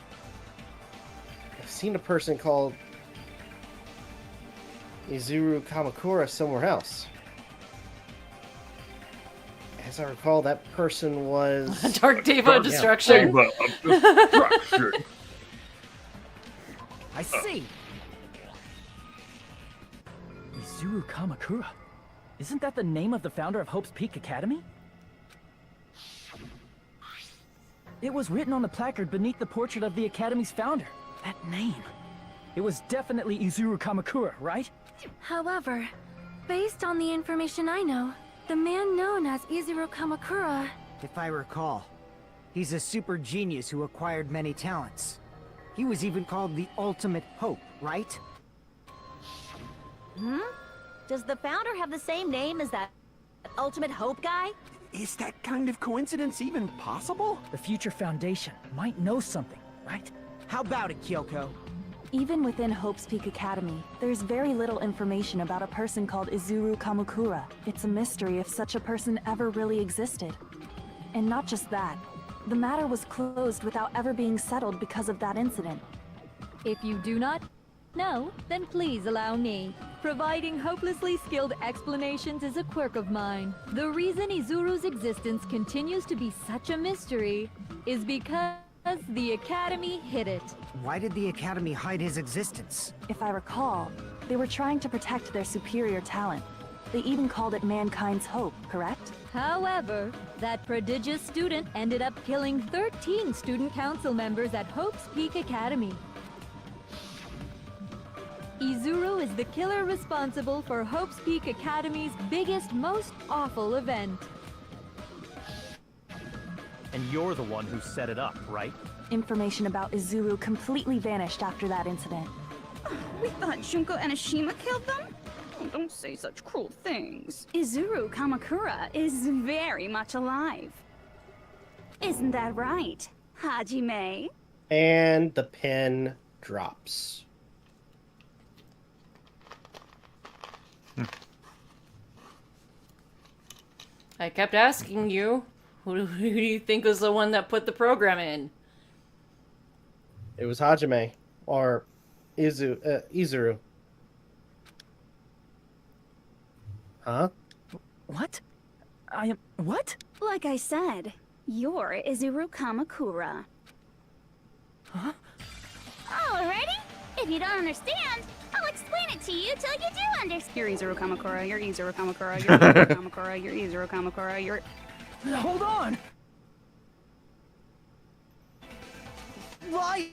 I've seen a person called Izuru Kamakura somewhere else. As I recall, that person was... Dark Deva of Destruction. I see. Izuru Kamakura. Isn't that the name of the founder of Hope's Peak Academy? It was written on the placard beneath the portrait of the Academy's founder. That name. It was definitely Izuru Kamakura, right? However, based on the information I know, the man known as Izuru Kamakura... If I recall, he's a super genius who acquired many talents. He was even called the Ultimate Hope, right? Does the founder have the same name as that Ultimate Hope guy? Is that kind of coincidence even possible? The Future Foundation might know something, right? How about it, Kyoko? Even within Hope's Peak Academy, there's very little information about a person called Izuru Kamakura. It's a mystery if such a person ever really existed. And not just that, the matter was closed without ever being settled because of that incident. If you do not know, then please allow me. Providing hopelessly skilled explanations is a quirk of mine. The reason Izuru's existence continues to be such a mystery is because the Academy hid it. Why did the Academy hide his existence? If I recall, they were trying to protect their superior talent. They even called it mankind's hope, correct? However, that prodigious student ended up killing 13 student council members at Hope's Peak Academy. Izuru is the killer responsible for Hope's Peak Academy's biggest, most awful event. And you're the one who set it up, right? Information about Izuru completely vanished after that incident. We thought Junko Enoshima killed them? Oh, don't say such cruel things. Izuru Kamakura is very much alive. Isn't that right, Hajime? And the pen drops. I kept asking you, who do you think was the one that put the program in? It was Hajime. Or Izuru. Huh? What? I am... What? Like I said, you're Izuru Kamakura. Huh? Alrighty. If you don't understand, I'll explain it to you till you do understand. You're Izuru Kamakura, you're Izuru Kamakura, you're Izuru Kamakura, you're Izuru Kamakura, you're... Hold on! Why?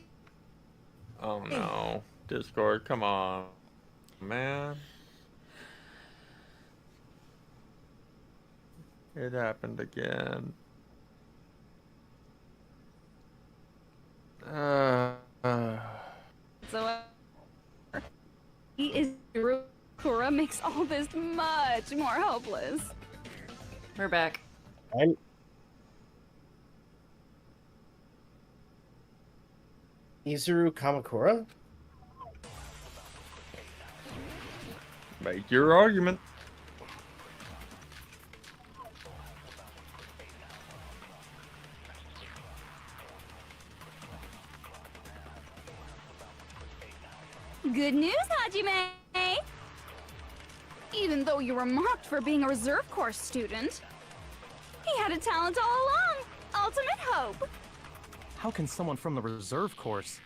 Oh no. Discord, come on. Man. It happened again. So, Izuru Kamakura makes all this much more hopeless. We're back. Izuru Kamakura? Make your argument. Good news, Hajime! Even though you were mocked for being a reserve course student, he had a talent all along. Ultimate hope. How can someone from the reserve course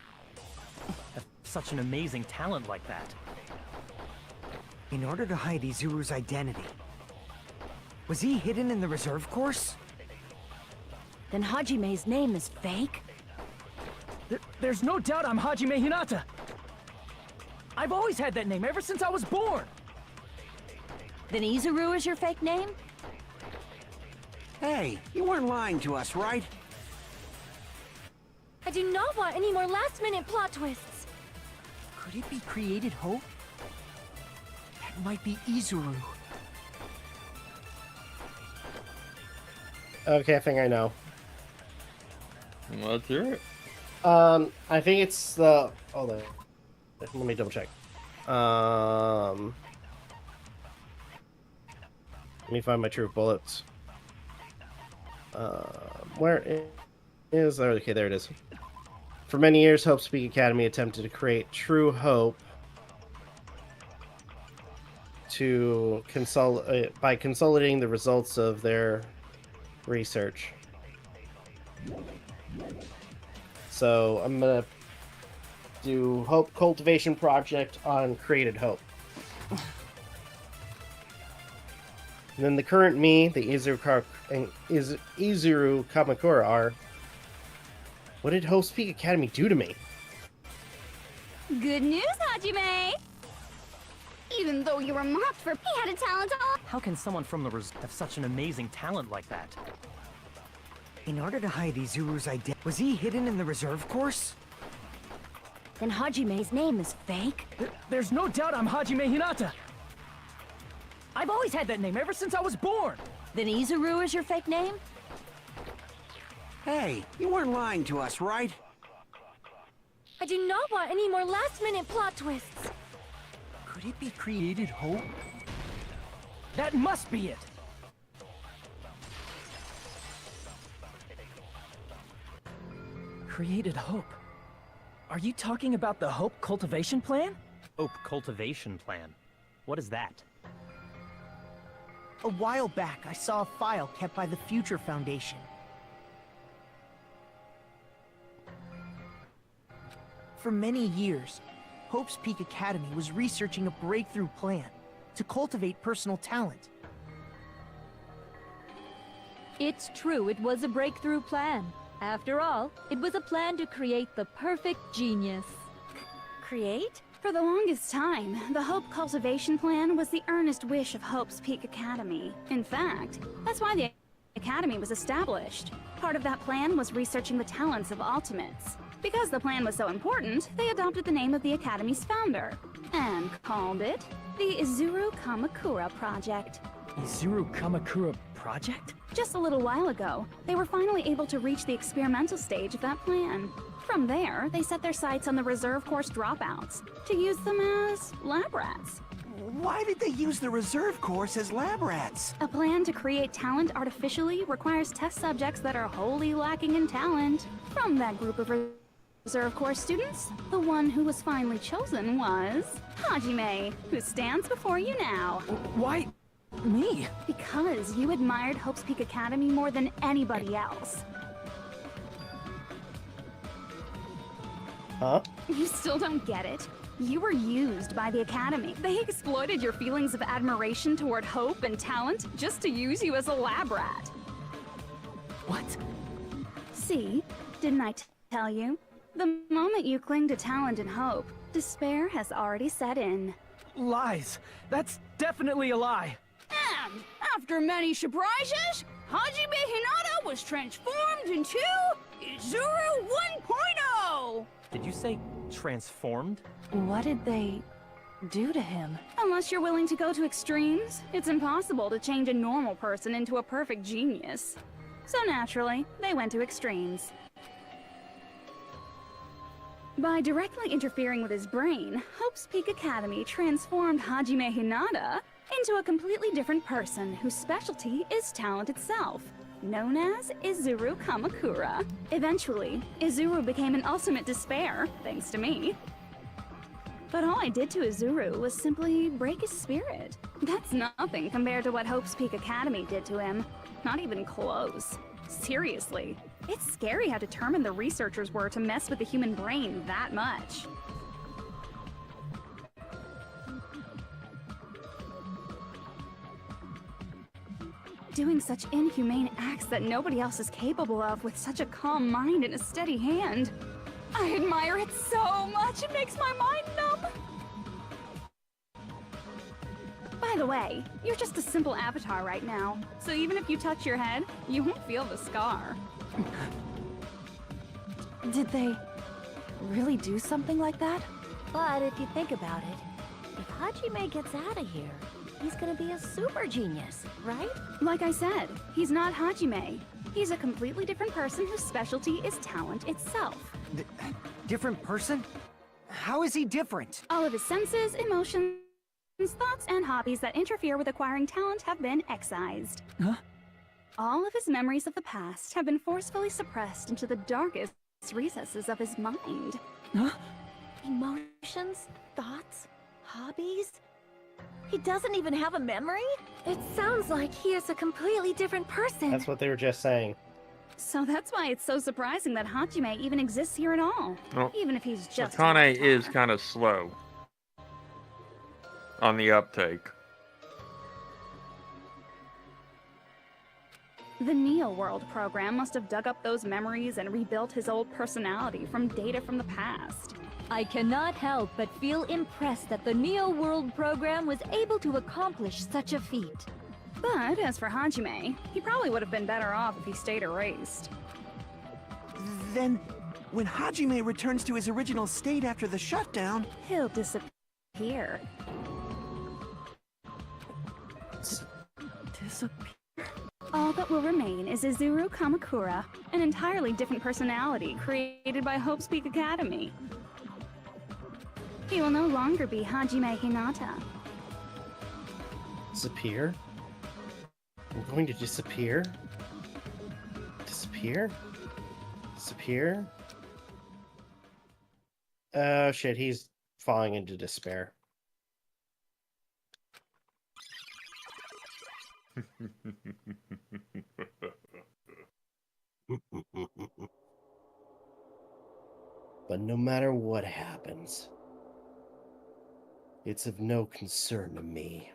have such an amazing talent like that? In order to hide Izuru's identity, was he hidden in the reserve course? Then Hajime's name is fake? There's no doubt I'm Hajime Hinata. I've always had that name ever since I was born. Then Izuru is your fake name? Hey, you weren't lying to us, right? I do not want any more last-minute plot twists. Could it be created hope? That might be Izuru. Okay, I think I know. Let's hear it. I think it's the... Hold on. Let me double check. Let me find my true bullets. Where is... Okay, there it is. For many years, Hope's Peak Academy attempted to create true hope to by consolidating the results of their research. So I'm gonna do Hope Cultivation Project on Created Hope. And then the current me, the Izuru Kamakura are... What did Hope's Peak Academy do to me? Good news, Hajime! Even though you were mocked for... He had a talent all... How can someone from the reserve have such an amazing talent like that? In order to hide Izuru's identity, was he hidden in the reserve course? Then Hajime's name is fake? There's no doubt I'm Hajime Hinata. I've always had that name ever since I was born. Then Izuru is your fake name? Hey, you weren't lying to us, right? I do not want any more last-minute plot twists. Could it be created hope? That must be it. Created hope. Are you talking about the Hope Cultivation Plan? Hope Cultivation Plan? What is that? A while back, I saw a file kept by the Future Foundation. For many years, Hope's Peak Academy was researching a breakthrough plan to cultivate personal talent. It's true, it was a breakthrough plan. After all, it was a plan to create the perfect genius. Create? For the longest time, the Hope Cultivation Plan was the earnest wish of Hope's Peak Academy. In fact, that's why the Academy was established. Part of that plan was researching the talents of Ultimates. Because the plan was so important, they adopted the name of the Academy's founder, and called it the Izuru Kamakura Project. Izuru Kamakura Project? Just a little while ago, they were finally able to reach the experimental stage of that plan. From there, they set their sights on the reserve course dropouts, to use them as lab rats. Why did they use the reserve course as lab rats? A plan to create talent artificially requires test subjects that are wholly lacking in talent. From that group of of course, students, the one who was finally chosen was Hajime, who stands before you now. Why me? Because you admired Hope's Peak Academy more than anybody else. Huh? You still don't get it? You were used by the Academy. They exploited your feelings of admiration toward Hope and talent just to use you as a lab rat. What? See? Didn't I tell you? The moment you cling to talent and hope, despair has already set in. Lies. That's definitely a lie. And after many surprises, Hajime Hinata was transformed into Izuru 1.0! Did you say transformed? What did they do to him? Unless you're willing to go to extremes, it's impossible to change a normal person into a perfect genius. So naturally, they went to extremes. By directly interfering with his brain, Hope's Peak Academy transformed Hajime Hinata into a completely different person whose specialty is talent itself, known as Izuru Kamakura. Eventually, Izuru became an ultimate despair, thanks to me. But all I did to Izuru was simply break his spirit. That's nothing compared to what Hope's Peak Academy did to him. Not even close. Seriously, it's scary how determined the researchers were to mess with the human brain that much. Doing such inhumane acts that nobody else is capable of with such a calm mind and a steady hand. I admire it so much, it makes my mind numb. By the way, you're just a simple avatar right now, so even if you touch your head, you won't feel the scar. Did they really do something like that? But if you think about it, if Hajime gets out of here, he's gonna be a super genius, right? Like I said, he's not Hajime. He's a completely different person whose specialty is talent itself. Different person? How is he different? All of his senses, emotions, thoughts, and hobbies that interfere with acquiring talent have been excised. Huh? All of his memories of the past have been forcefully suppressed into the darkest recesses of his mind. Huh? Emotions? Thoughts? Hobbies? He doesn't even have a memory? It sounds like he is a completely different person. That's what they were just saying. So that's why it's so surprising that Hajime even exists here at all. Well, even if he's just Akane is kind of slow on the uptake. The Neo World program must have dug up those memories and rebuilt his old personality from data from the past. I cannot help but feel impressed that the Neo World program was able to accomplish such a feat. But as for Hajime, he probably would have been better off if he stayed erased. Then, when Hajime returns to his original state after the shutdown, he'll disappear. Disappear? All that will remain is Izuru Kamakura, an entirely different personality created by Hope's Peak Academy. He will no longer be Hajime Hinata. Disappear? I'm going to disappear? Disappear? Disappear? Oh shit, he's falling into despair. But no matter what happens, it's of no concern to me.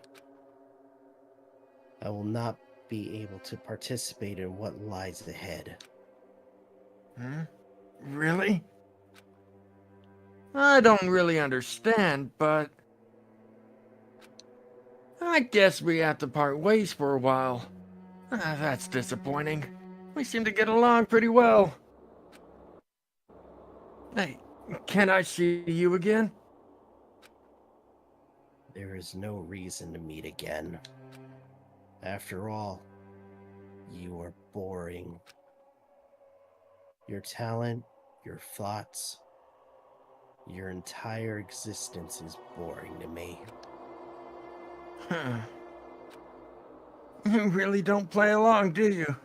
I will not be able to participate in what lies ahead. Huh? Really? I don't really understand, but I guess we have to part ways for a while. That's disappointing. We seem to get along pretty well. Hey, can I see you again? There is no reason to meet again. After all, you are boring. Your talent, your thoughts, your entire existence is boring to me. Huh. You really don't play along, do you?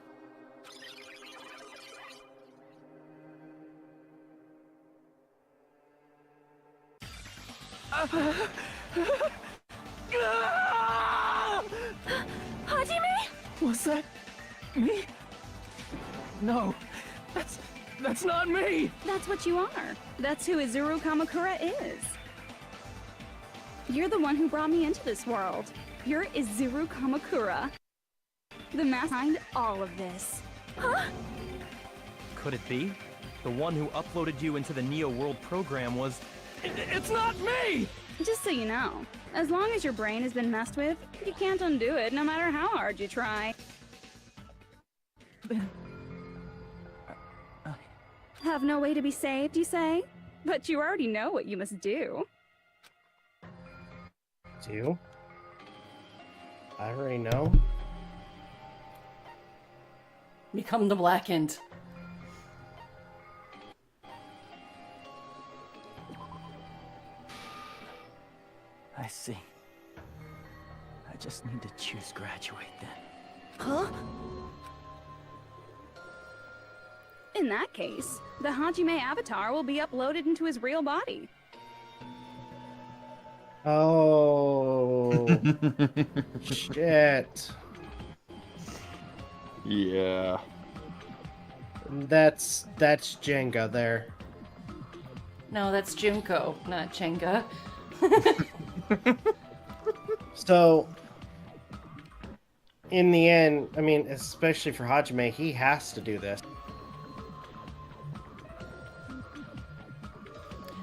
Hajime? Was that me? No, that's not me! That's what you are. That's who Izuru Kamakura is. You're the one who brought me into this world. You're Izuru Kamakura. The master behind all of this. Huh? Could it be? The one who uploaded you into the Neo World program was... It's not me! Just so you know, as long as your brain has been messed with, you can't undo it no matter how hard you try. Have no way to be saved, you say? But you already know what you must do. Do? I already know. Become the Blackened. I see. I just need to choose graduate then. Huh? In that case, the Hajime avatar will be uploaded into his real body. Oh. Shit. Yeah. That's Jenga there. No, that's Junko, not Jenga. So, in the end, I mean, especially for Hajime, he has to do this.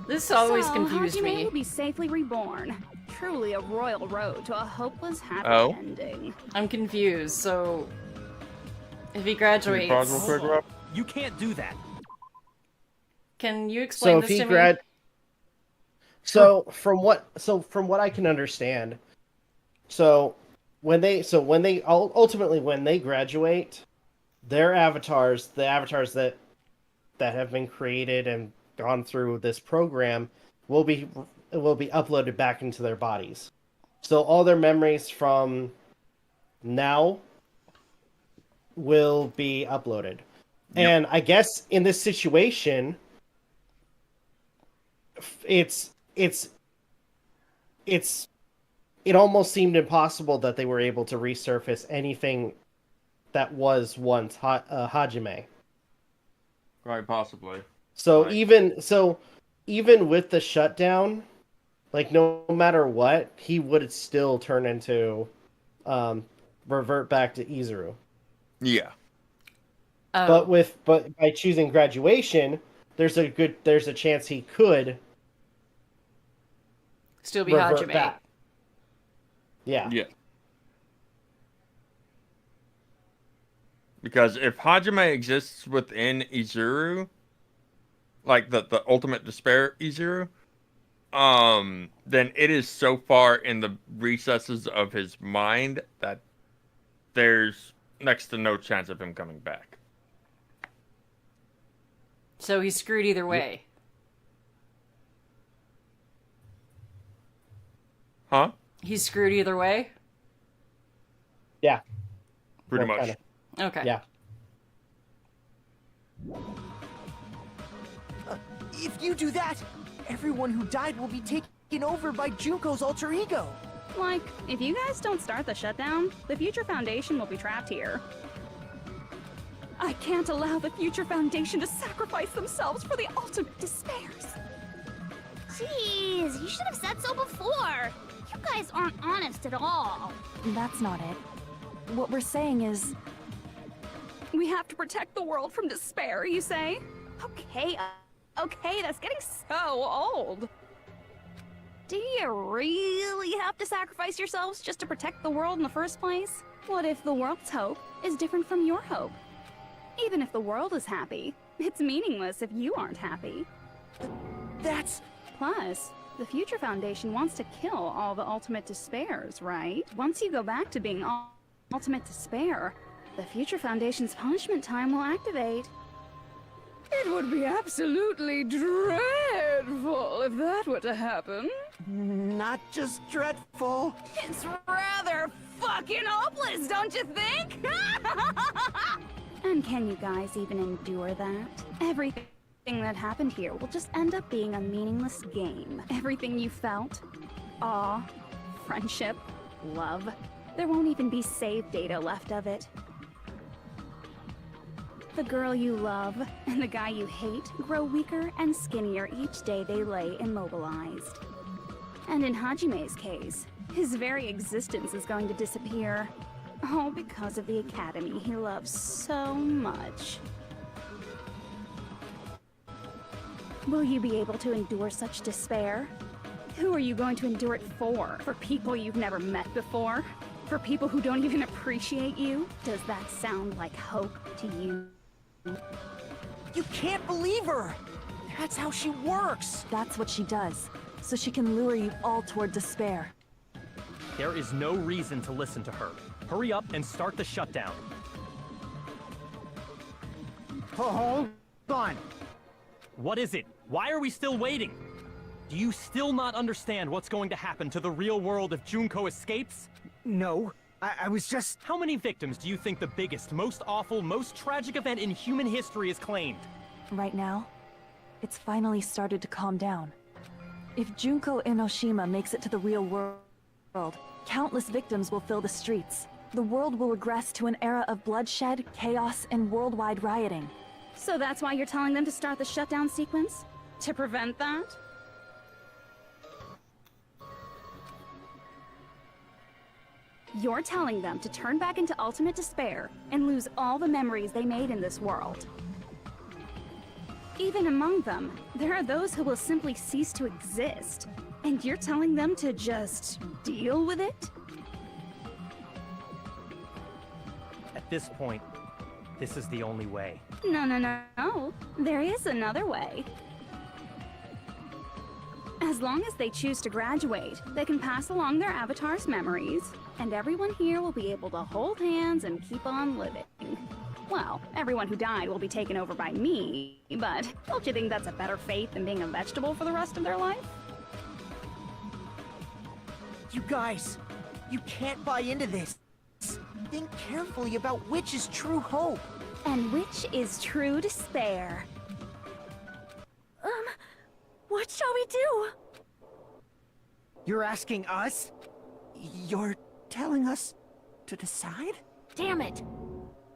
This always so, confused Hajime me. will be safely reborn. Truly a royal road to a hopeless happy ending. I'm confused, so... If he graduates... You can't do that. Can you explain this to me? So from what I can understand, when they ultimately graduate, their avatars, the avatars that have been created and gone through this program, will be uploaded back into their bodies. So all their memories from now will be uploaded. Yep. And I guess in this situation, it almost seemed impossible that they were able to resurface anything that was once Hajime. Quite possibly. So even with the shutdown, like no matter what, he would still turn into revert back to Izuru. Yeah. But by choosing graduation, there's a chance he could still be Hajime. Back. Yeah. Yeah. Because if Hajime exists within Izuru, like the ultimate despair Izuru, then it is so far in the recesses of his mind that there's next to no chance of him coming back. So he's screwed either way. Huh? He's screwed either way? Yeah. Pretty much. Kinda. Okay. Yeah. If you do that, everyone who died will be taken over by Junko's alter ego. Like, if you guys don't start the shutdown, the Future Foundation will be trapped here. I can't allow the Future Foundation to sacrifice themselves for the ultimate despairs. Jeez, you should have said so before. You guys aren't honest at all. That's not it. What we're saying is... We have to protect the world from despair, you say? Okay, that's getting so old. Do you really have to sacrifice yourselves just to protect the world in the first place? What if the world's hope is different from your hope? Even if the world is happy, it's meaningless if you aren't happy. That's... Plus, the Future Foundation wants to kill all the ultimate despairs, right? Once you go back to being ultimate despair, the Future Foundation's punishment time will activate. It would be absolutely dreadful if that were to happen. Not just dreadful. It's rather fucking hopeless, don't you think? And can you guys even endure that? Everything that happened here will just end up being a meaningless game. Everything you felt, awe, friendship, love, there won't even be save data left of it. The girl you love and the guy you hate grow weaker and skinnier each day they lay immobilized. And in Hajime's case, his very existence is going to disappear. All because of the academy he loves so much. Will you be able to endure such despair? Who are you going to endure it for? For people you've never met before? For people who don't even appreciate you? Does that sound like hope to you? You can't believe her! That's how she works! That's what she does, so she can lure you all toward despair. There is no reason to listen to her. Hurry up and start the shutdown. Hold on. What is it? Why are we still waiting? Do you still not understand what's going to happen to the real world if Junko escapes? No, I was just... How many victims do you think the biggest, most awful, most tragic event in human history has claimed? Right now, it's finally started to calm down. If Junko Enoshima makes it to the real world, countless victims will fill the streets. The world will regress to an era of bloodshed, chaos, and worldwide rioting. So that's why you're telling them to start the shutdown sequence? To prevent that? You're telling them to turn back into ultimate despair and lose all the memories they made in this world. Even among them, there are those who will simply cease to exist. And you're telling them to just deal with it? At this point, this is the only way. No. There is another way. As long as they choose to graduate, they can pass along their avatar's memories, and everyone here will be able to hold hands and keep on living. Well, everyone who died will be taken over by me, but don't you think that's a better fate than being a vegetable for the rest of their life? You guys, you can't buy into this. Think carefully about which is true hope. And which is true despair. What shall we do? You're asking us? You're telling us to decide? Damn it!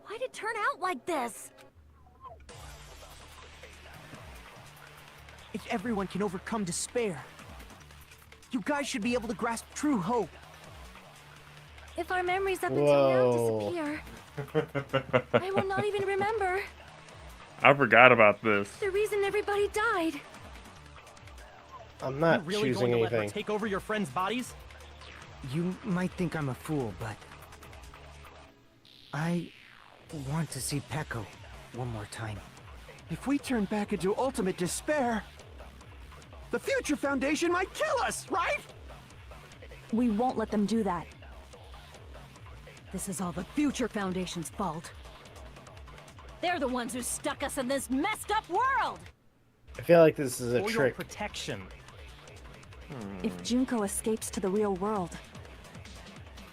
Why'd it turn out like this? If everyone can overcome despair, you guys should be able to grasp true hope. If our memories up until now disappear, I will not even remember I forgot about this. the reason everybody died. I'm not you really choosing going to anything. let her take over your friends' bodies? You might think I'm a fool, but I want to see Peko one more time. If we turn back into ultimate despair, the Future Foundation might kill us, right? We won't let them do that. This is all the Future Foundation's fault. They're the ones who stuck us in this messed up world! I feel like this is a For your trick. protection. If Junko escapes to the real world,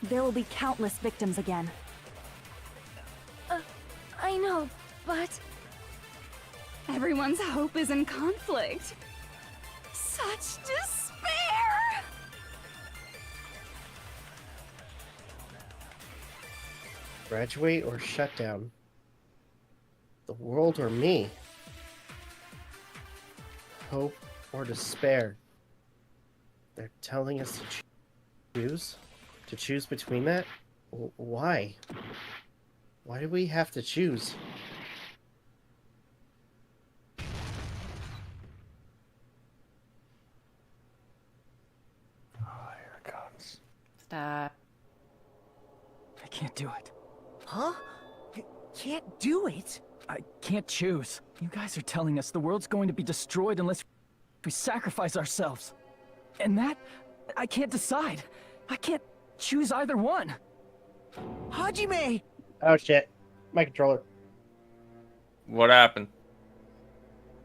there will be countless victims again. I know, but... Everyone's hope is in conflict. Such despair! Graduate or shut down? The world or me? Hope or despair? They're telling us to choose? To choose between that? Why? Why do we have to choose? Oh, here it comes. Stop. I can't do it. Huh? You can't do it? I can't choose. You guys are telling us the world's going to be destroyed unless we sacrifice ourselves. And that, I can't decide. I can't choose either one. Hajime! Oh shit. My controller. What happened?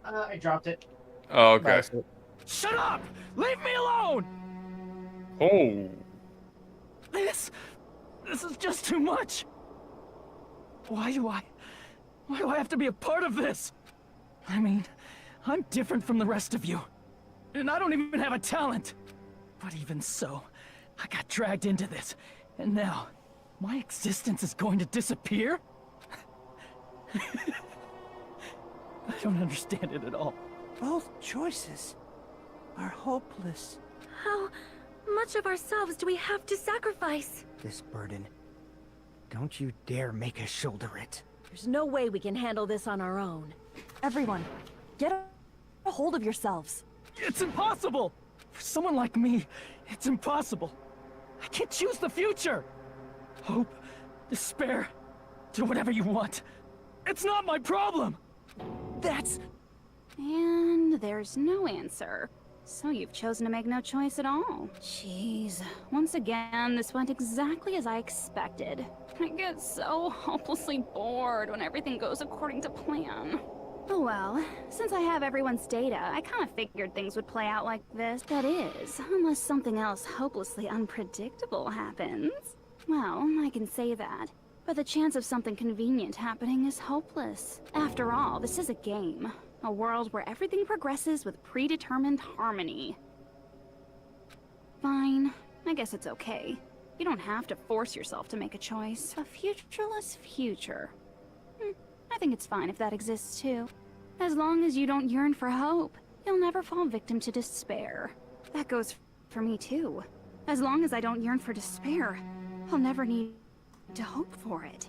I dropped it. Oh, okay. Shut up! Leave me alone! Oh. This is just too much. Why do I have to be a part of this? I mean, I'm different from the rest of you. And I don't even have a talent. But even so, I got dragged into this. And now, my existence is going to disappear? I don't understand it at all. Both choices are hopeless. How much of ourselves do we have to sacrifice? This burden. Don't you dare make us shoulder it. There's no way we can handle this on our own. Everyone, get a hold of yourselves. It's impossible! For someone like me, it's impossible. I can't choose the future! Hope, despair, do whatever you want. It's not my problem! That's... And there's no answer. So you've chosen to make no choice at all. Jeez. Once again, this went exactly as I expected. I get so hopelessly bored when everything goes according to plan. Oh well, since I have everyone's data, I kind of figured things would play out like this. That is, unless something else hopelessly unpredictable happens. Well, I can say that. But the chance of something convenient happening is hopeless. After all, this is a game. A world where everything progresses with predetermined harmony. Fine. I guess it's okay. You don't have to force yourself to make a choice. A futureless future. I think it's fine if that exists too. As long as you don't yearn for hope, you'll never fall victim to despair. That goes for me too. As long as I don't yearn for despair, I'll never need to hope for it.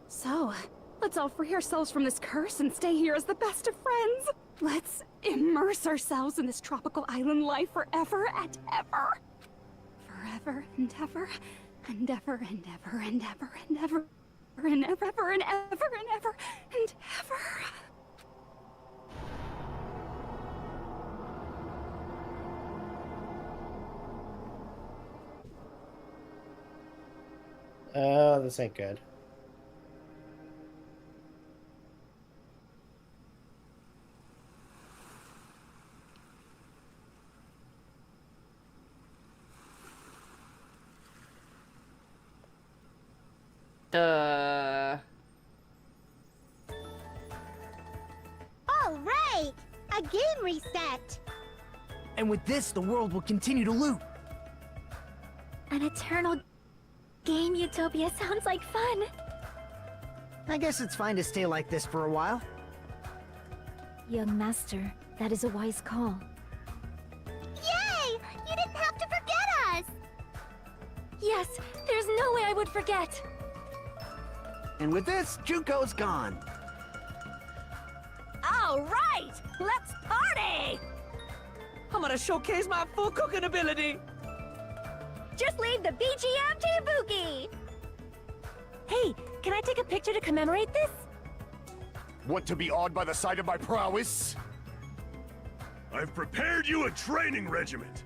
So, let's all free ourselves from this curse and stay here as the best of friends. Let's immerse ourselves in this tropical island life forever and ever. Forever and ever, and ever and ever and ever and ever and ever and ever and ever and ever. Oh, this ain't good. All right! A game reset! And with this, the world will continue to loop. An eternal game utopia sounds like fun. I guess it's fine to stay like this for a while. Young master, that is a wise call. Yay! You didn't have to forget us! Yes, there's no way I would forget. And with this, Juko's gone. All right, let's party! I'm gonna showcase my full cooking ability. Just leave the BGM to Ibuki! Hey, can I take a picture to commemorate this? Want to be awed by the sight of my prowess? I've prepared you a training regiment.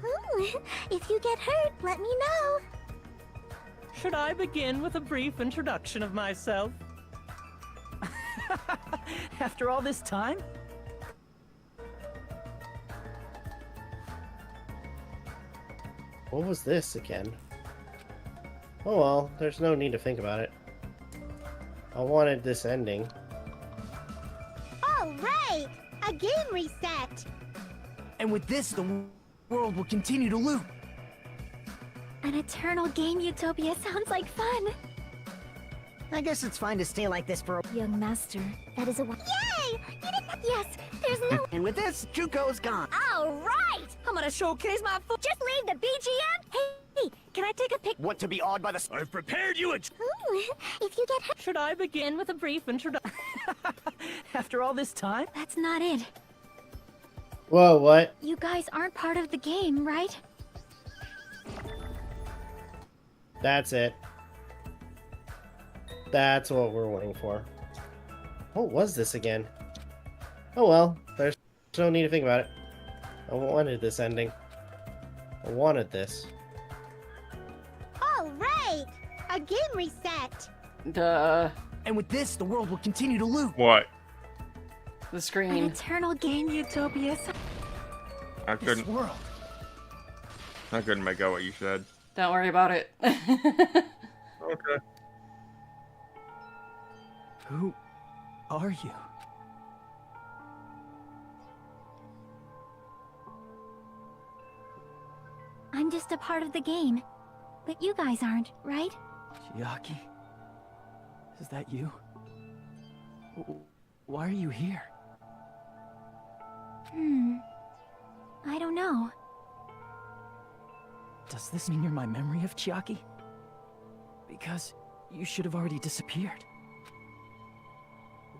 Ooh, if you get hurt, let me know. Should I begin with a brief introduction of myself? After all this time? What was this again? Oh well, there's no need to think about it. I wanted this ending. All right! A game reset! And with this, the world will continue to loop. An eternal game utopia sounds like fun. I guess it's fine to stay like this for a... Young master, that is a... Yay! You didn't... Yes, there's no... And with this, Juko's gone. All right! I'm gonna showcase my full... Just leave the BGM! Hey, can I take a pic... Want to be awed by the... I've prepared you a... Ooh, if you get hurt... Should I begin with a brief introduction? After all this time? That's not it. Whoa, what? You guys aren't part of the game, right? That's it. That's what we're waiting for. What was this again? Oh well, there's no need to think about it. I wanted this ending. I wanted this. All right! A game reset! And with this, the world will continue to loop. What? The An screen. eternal game utopia. I couldn't. World. I couldn't make out what you said. Don't worry about it. Okay. Who are you? I'm just a part of the game. But you guys aren't, right? Chiaki? Is that you? Why are you here? I don't know. Does this mean you're my memory of Chiaki? Because you should have already disappeared.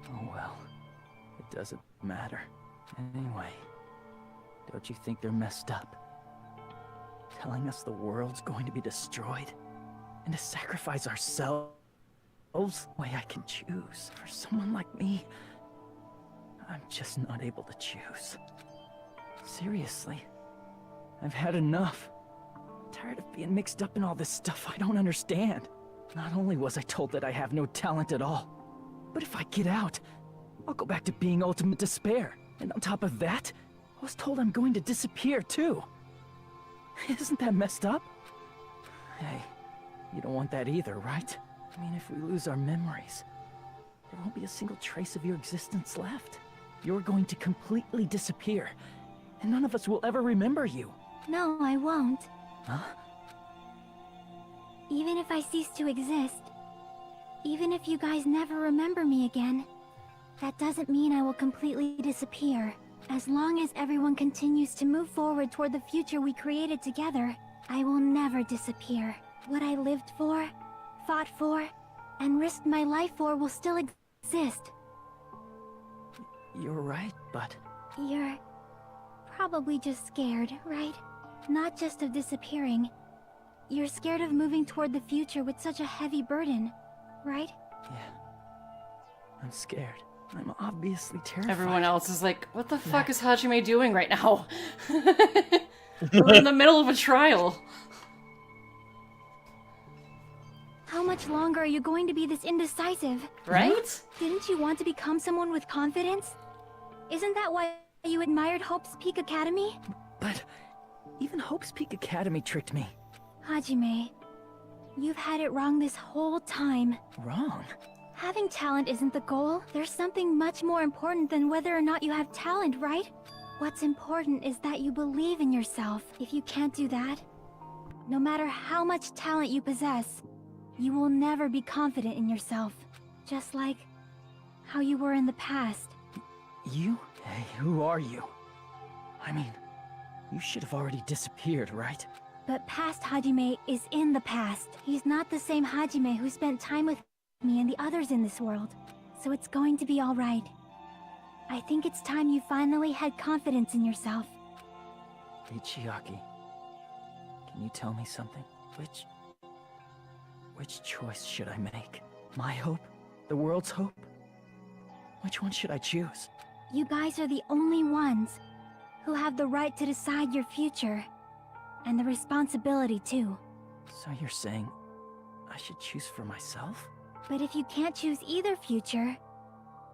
Oh well, it doesn't matter. Anyway, don't you think they're messed up? Telling us the world's going to be destroyed, and to sacrifice ourselves? The way I can choose. For someone like me, I'm just not able to choose. Seriously, I've had enough. I'm tired of being mixed up in all this stuff I don't understand. Not only was I told that I have no talent at all, but if I get out, I'll go back to being ultimate despair. And on top of that, I was told I'm going to disappear too. Isn't that messed up? Hey, you don't want that either, right? I mean, if we lose our memories, there won't be a single trace of your existence left. You're going to completely disappear, and none of us will ever remember you. No, I won't. Huh? Even if I cease to exist, even if you guys never remember me again, that doesn't mean I will completely disappear. As long as everyone continues to move forward toward the future we created together, I will never disappear. What I lived for, fought for, and risked my life for will still exist. You're right, but... You're probably just scared, right? Not just of disappearing. You're scared of moving toward the future with such a heavy burden, right? Yeah. I'm scared. I'm obviously terrified. Everyone else is like, what the fuck is Hajime doing right now? We're in the middle of a trial. How much longer are you going to be this indecisive? Right? Didn't you want to become someone with confidence? Isn't that why you admired Hope's Peak Academy? But even Hope's Peak Academy tricked me. Hajime, you've had it wrong this whole time. Wrong? Having talent isn't the goal. There's something much more important than whether or not you have talent, right? What's important is that you believe in yourself. If you can't do that, no matter how much talent you possess, you will never be confident in yourself. Just like how you were in the past. You? Hey, who are you? I mean, you should have already disappeared, right? But past Hajime is in the past. He's not the same Hajime who spent time with me and the others in this world. So it's going to be alright. I think it's time you finally had confidence in yourself. Hey, Chiaki. Can you tell me something? Which choice should I make? My hope? The world's hope? Which one should I choose? You guys are the only ones who have the right to decide your future. And the responsibility, too. So you're saying I should choose for myself? But if you can't choose either future,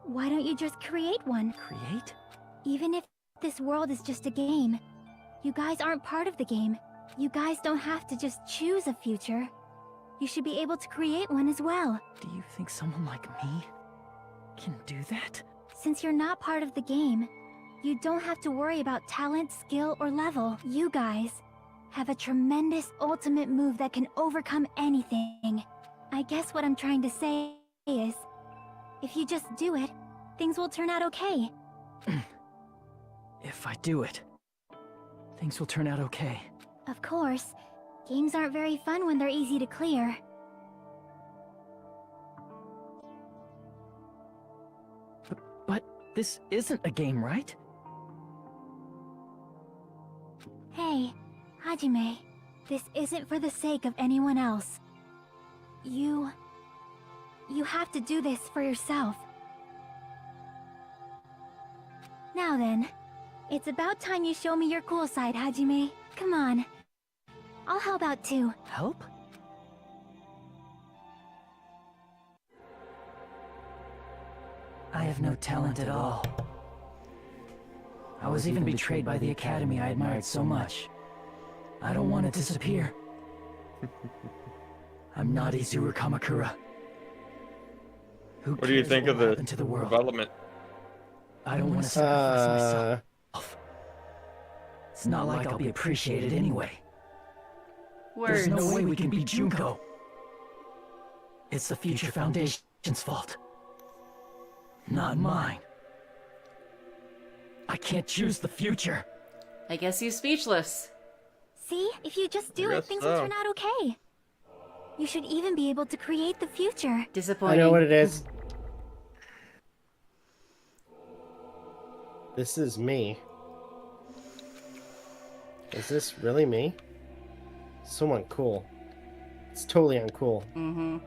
why don't you just create one? Create? Even if this world is just a game, you guys aren't part of the game. You guys don't have to just choose a future. You should be able to create one as well. Do you think someone like me can do that? Since you're not part of the game, you don't have to worry about talent, skill, or level. You guys have a tremendous ultimate move that can overcome anything. I guess what I'm trying to say is, if you just do it, things will turn out okay. If I do it, things will turn out okay. Of course, games aren't very fun when they're easy to clear. But this isn't a game, right? Hey, Hajime, this isn't for the sake of anyone else. You have to do this for yourself. Now then, it's about time you show me your cool side, Hajime. Come on. I'll help out too. Help? I have no talent at all. I was even betrayed by the academy I admired so much. I don't want to disappear. I'm not Izuru Kamakura. What do you think of the development? I don't want to sacrifice myself. It's not like I'll be appreciated anyway. There's no way we can beat Junko. It's the Future Foundation's fault. Not mine. I can't choose the future. I guess he's speechless. See, if you just do I it, guess things so. will turn out okay. You should even be able to create the future. I Disappointing. know what it is. This is me. Is this really me? So uncool. It's totally uncool. Mm-hmm.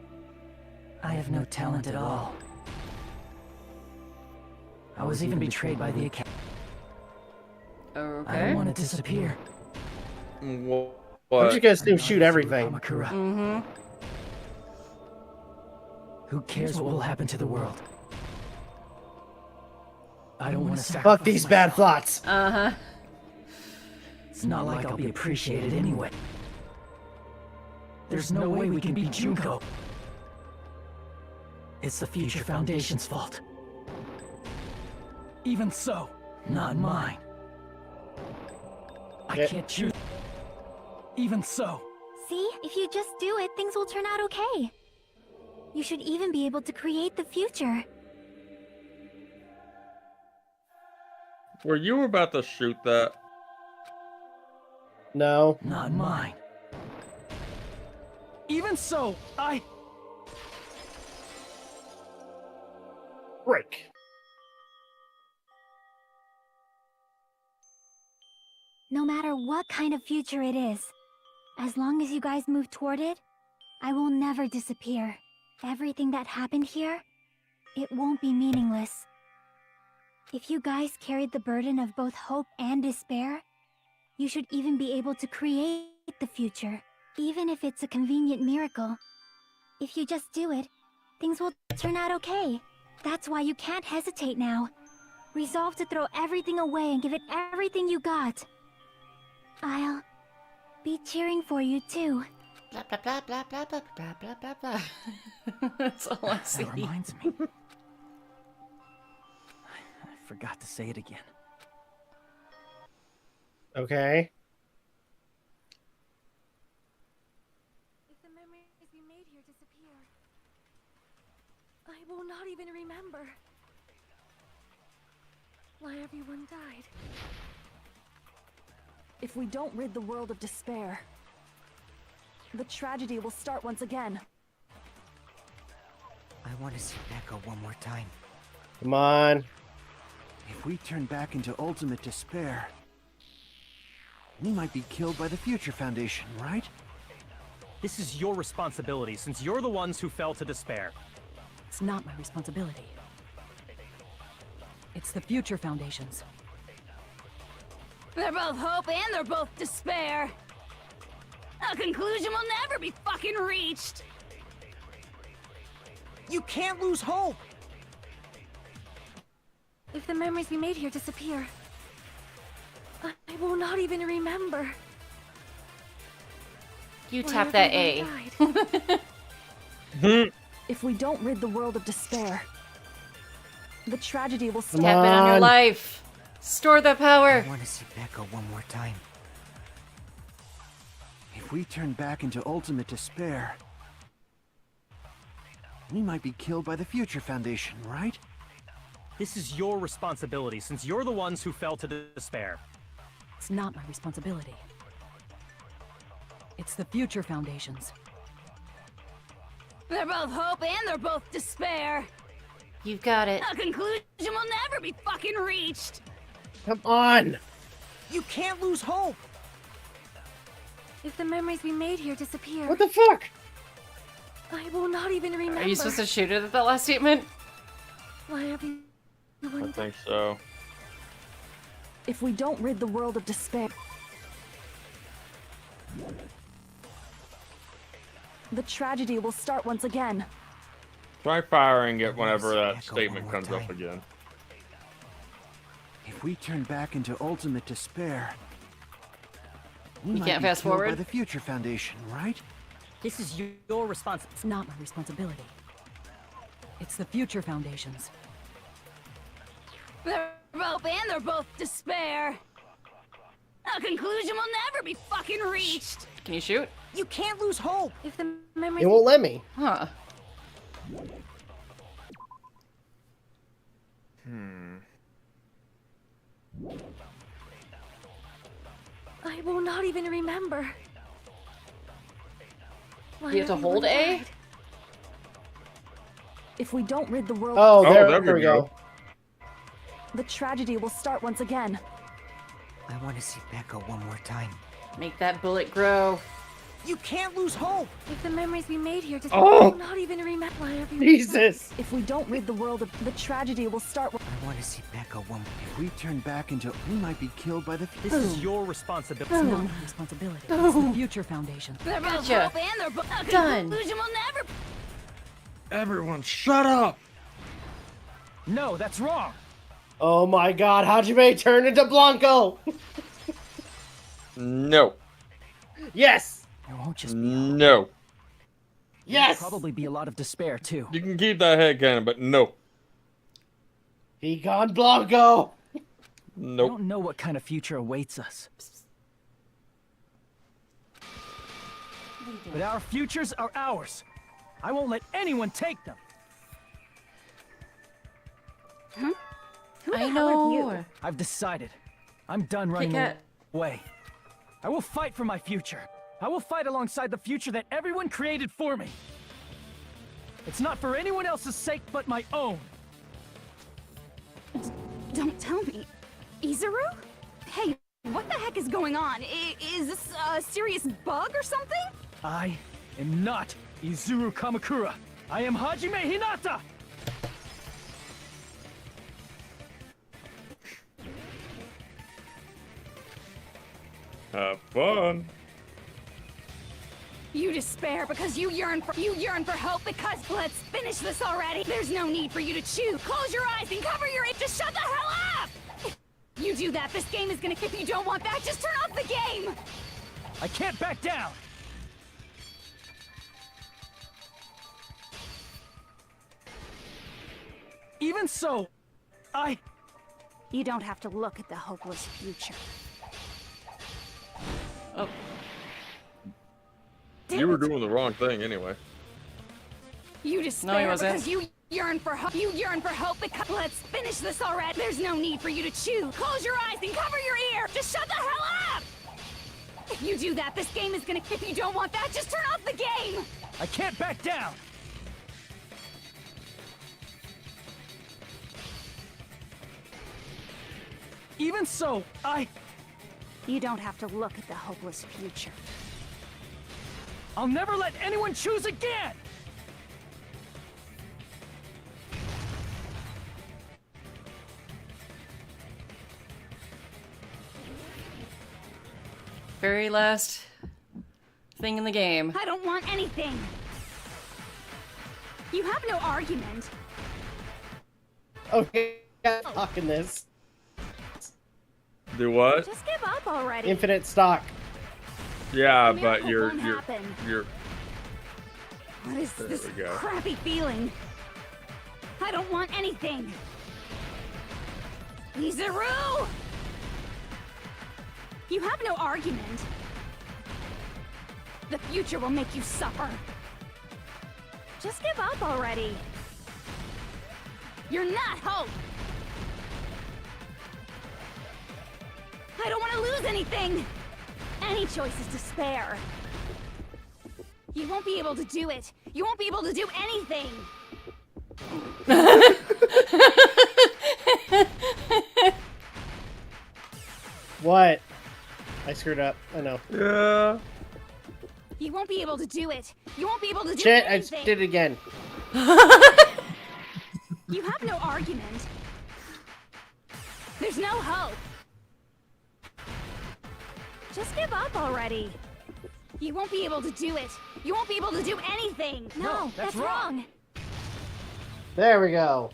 I have no talent at all. I was even betrayed by the Academy. Okay. I don't want to disappear. Why don't you guys do shoot everything? Mm-hmm. Who cares what will happen to the world? I don't want to sacrifice Fuck these bad thoughts. Uh-huh. It's not like I'll be appreciated anyway. There's no way we can beat Junko. It's the Future Foundation's fault. Even so, not mine. I can't choose. Even so. See, if you just do it, things will turn out okay. You should even be able to create the future. Were you about to shoot that? No. Not mine. Even so, Break. No matter what kind of future it is, as long as you guys move toward it, I will never disappear. Everything that happened here, it won't be meaningless. If you guys carried the burden of both hope and despair, you should even be able to create the future, even if it's a convenient miracle. If you just do it, things will turn out okay. That's why you can't hesitate now. Resolve to throw everything away and give it everything you got. I'll be cheering for you too. Blah, blah, blah, blah, blah, blah, blah, blah, blah, blah. That's all I see. That reminds me. I forgot to say it again. Okay. If the memories we made here disappear, I will not even remember why everyone died. If we don't rid the world of despair, the tragedy will start once again. I want to see Becca one more time. Come on. If we turn back into ultimate despair, we might be killed by the Future Foundation, right? This is your responsibility, since you're the ones who fell to despair. It's not my responsibility. It's the Future Foundation's. They're both hope and they're both despair. A conclusion will never be fucking reached. You can't lose hope. If the memories we made here disappear, I will not even remember. You why tap that everyone A. died. If we don't rid the world of despair, the tragedy will start. Tap it on your life. Store the power. I want to see Becca one more time. If we turn back into ultimate despair, we might be killed by the Future Foundation, right? This is your responsibility, since you're the ones who fell to despair. It's not my responsibility. It's the Future Foundation's. They're both hope and they're both despair. You've got it. A conclusion will never be fucking reached. Come on. You can't lose hope. If the memories we made here disappear, What the fuck? I will not even remember. Are you supposed to shoot it at that last statement? Why everyone I think so. If we don't rid the world of despair, the tragedy will start once again. Try firing it whenever that statement comes up again. If we turn back into ultimate despair, we You might can't be fast killed by forward? the Future Foundation, right? This is your responsibility. It's not my responsibility. It's the Future Foundation's. They're hope and they're both despair. A conclusion will never be fucking reached. Can you shoot? You can't lose hope! If the memories... It won't let me. Huh. I will not even remember. You have to hold A? If we don't rid the world, Oh, there we go. the tragedy will start once again. I want to see Becca one more time. Make that bullet grow. You can't lose hope! If the memories we made here just Oh! will not even remember why everyone... Jesus! If we don't rid the world, the tragedy will start. I want to see Becca one more. If we turn back into, we might be killed by the. This is your responsibility. It's not my responsibility. It's the Future Foundation. They're both Gotcha. hope and they're both a Done. conclusion will never... Everyone, shut up! No, that's wrong. Oh my god, Hajime turned into Blanco! No. Yes! There won't just be No. Yes! There'll probably be a lot of despair too. You can keep that headcanon, but no. He gone Blanco! I Nope. don't know what kind of future awaits us. But our futures are ours. I won't let anyone take them. Huh? Who the I hell are you? know. I've decided. I'm done running Cat. away. I will fight for my future. I will fight alongside the future that everyone created for me. It's not for anyone else's sake but my own. Don't tell me. Izuru? Hey, what the heck is going on? Is this a serious bug or something? I am not Izuru Kamakura. I am Hajime Hinata! Have fun. You despair because you yearn for hope because let's finish this already. There's no need for you to choose. Close your eyes and cover your ears. Just shut the hell up! You do that, this game is gonna. If you don't want that, just turn off the game. I can't back down! Even so, You don't have to look at the hopeless future. Oh. You were doing the wrong thing anyway. You despair wasn't. because you yearn for hope. You yearn for hope because let's finish this already. There's no need for you to choose. Close your eyes and cover your ear. Just shut the hell up! If you do that, this game is gonna. If you don't want that, just turn off the game. I can't back down! Even so, You don't have to look at the hopeless future. I'll never let anyone choose again! Very last thing in the game. I don't want anything. You have no argument. Okay, talking this. Do what? Just give up already. Infinite stock. Yeah, A but miracle you're won't happen. What is There this we go. crappy feeling? I don't want anything. Izuru! You have no argument. The future will make you suffer. Just give up already. You're not hope. I don't want to lose anything. Any choice is despair. You won't be able to do it. You won't be able to do anything. What? I screwed up. I know. Yeah. You won't be able to do it. You won't be able to do Shit, I anything. did it again. You have no argument. There's no hope. Just give up already. You won't be able to do it. You won't be able to do anything. No, that's wrong. There we go.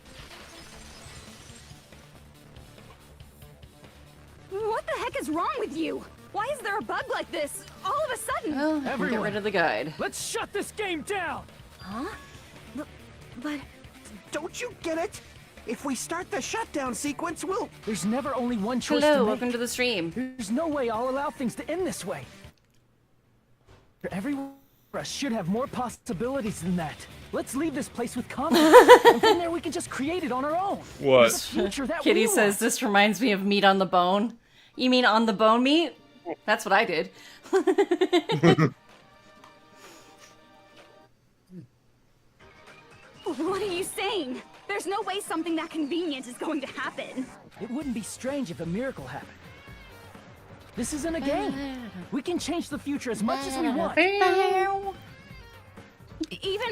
What the heck is wrong with you? Why is there a bug like this all of a sudden? Well, get rid of the guide. Let's shut this game down! Huh? But... Don't you get it? If we start the shutdown sequence, we'll... There's never only one choice Hello, to make. welcome to the stream. There's no way I'll allow things to end this way. Everyone should have more possibilities than that. Let's leave this place with confidence. And from there we can just create it on our own. What? The future that Kitty we says want. this reminds me of meat on the bone. You mean on the bone meat? That's what I did. What are you saying? There's no way something that convenient is going to happen. It wouldn't be strange if a miracle happened. This isn't a game. We can change the future as much as we want. Even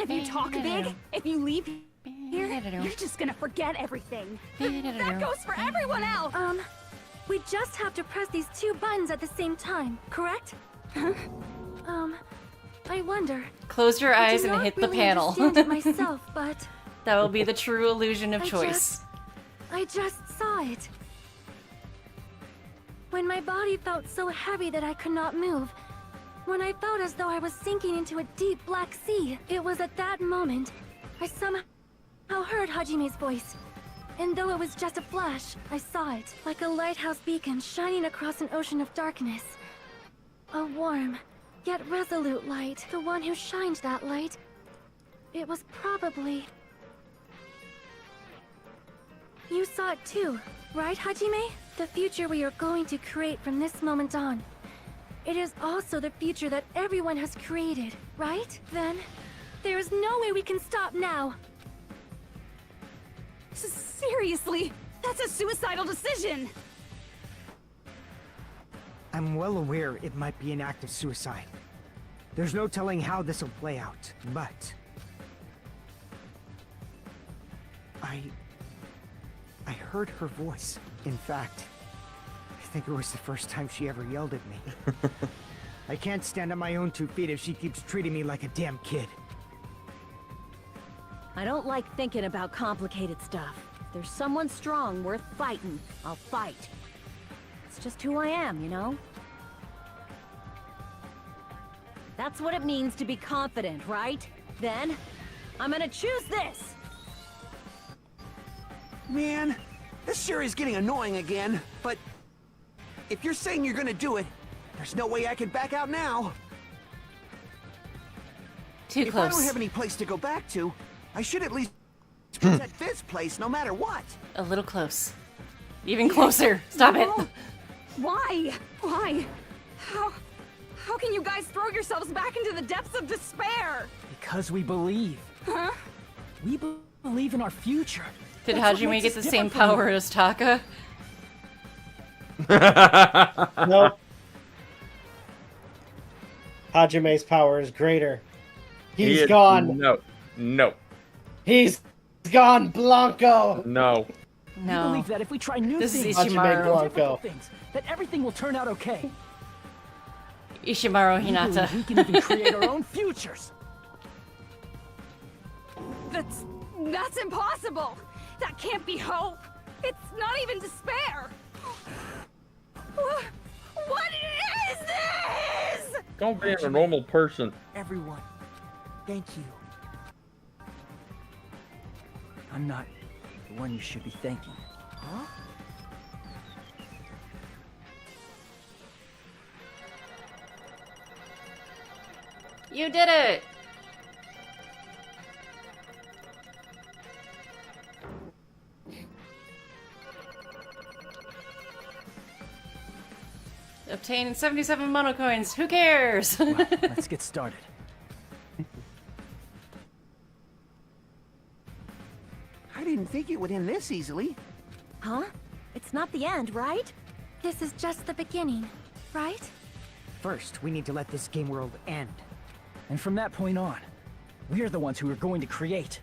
if you talk big, if you leave here, you're just gonna forget everything. That goes for everyone else. We just have to press these 2 buttons at the same time, correct? I wonder. Close your eyes and hit the really panel. understand it myself, but That will be the true illusion of choice. I just saw it. When my body felt so heavy that I could not move. When I felt as though I was sinking into a deep black sea. It was at that moment I somehow heard Hajime's voice. And though it was just a flash, I saw it, like a lighthouse beacon shining across an ocean of darkness. A warm, yet resolute light. The one who shined that light. It was probably... You saw it too, right, Hajime? The future we are going to create from this moment on. It is also the future that everyone has created, right? Then, there is no way we can stop now. Seriously, that's a suicidal decision. I'm well aware it might be an act of suicide. There's no telling how this will play out, but... I heard her voice. In fact, I think it was the first time she ever yelled at me. I can't stand on my own 2 feet if she keeps treating me like a damn kid. I don't like thinking about complicated stuff. If there's someone strong worth fighting, I'll fight. It's just who I am, you know? That's what it means to be confident, right? Then, I'm gonna choose this! Man, this sure is getting annoying again, but if you're saying you're gonna do it, there's no way I can back out now. Too close. If I don't close. have any place to go back to, I should at least protect this place no matter what. A little close. Even closer. Stop it. Why? Why? How can you guys throw yourselves back into the depths of despair? Because we believe. Huh? We believe in our future. Did That's what Hajime makes get us the same different from you. power as Taka? Nope. Hajime's power is greater. He's gone. No. He's gone, Blanco. No. We believe that if we try new This is things, Ishimaru. difficult things, that everything will turn out okay. Ishimaru We believe Hinata. we can even create our own futures. That's impossible. That can't be hope. It's not even despair. What is this? Don't be a normal person. Everyone, thank you. I'm not the one you should be thanking. Huh? You did it! Obtain 77 monocoins. Who cares? Well, let's get started. I didn't think it would end this easily. Huh? It's not the end, right? This is just the beginning, right? First, we need to let this game world end. And from that point on, we're the ones who are going to create.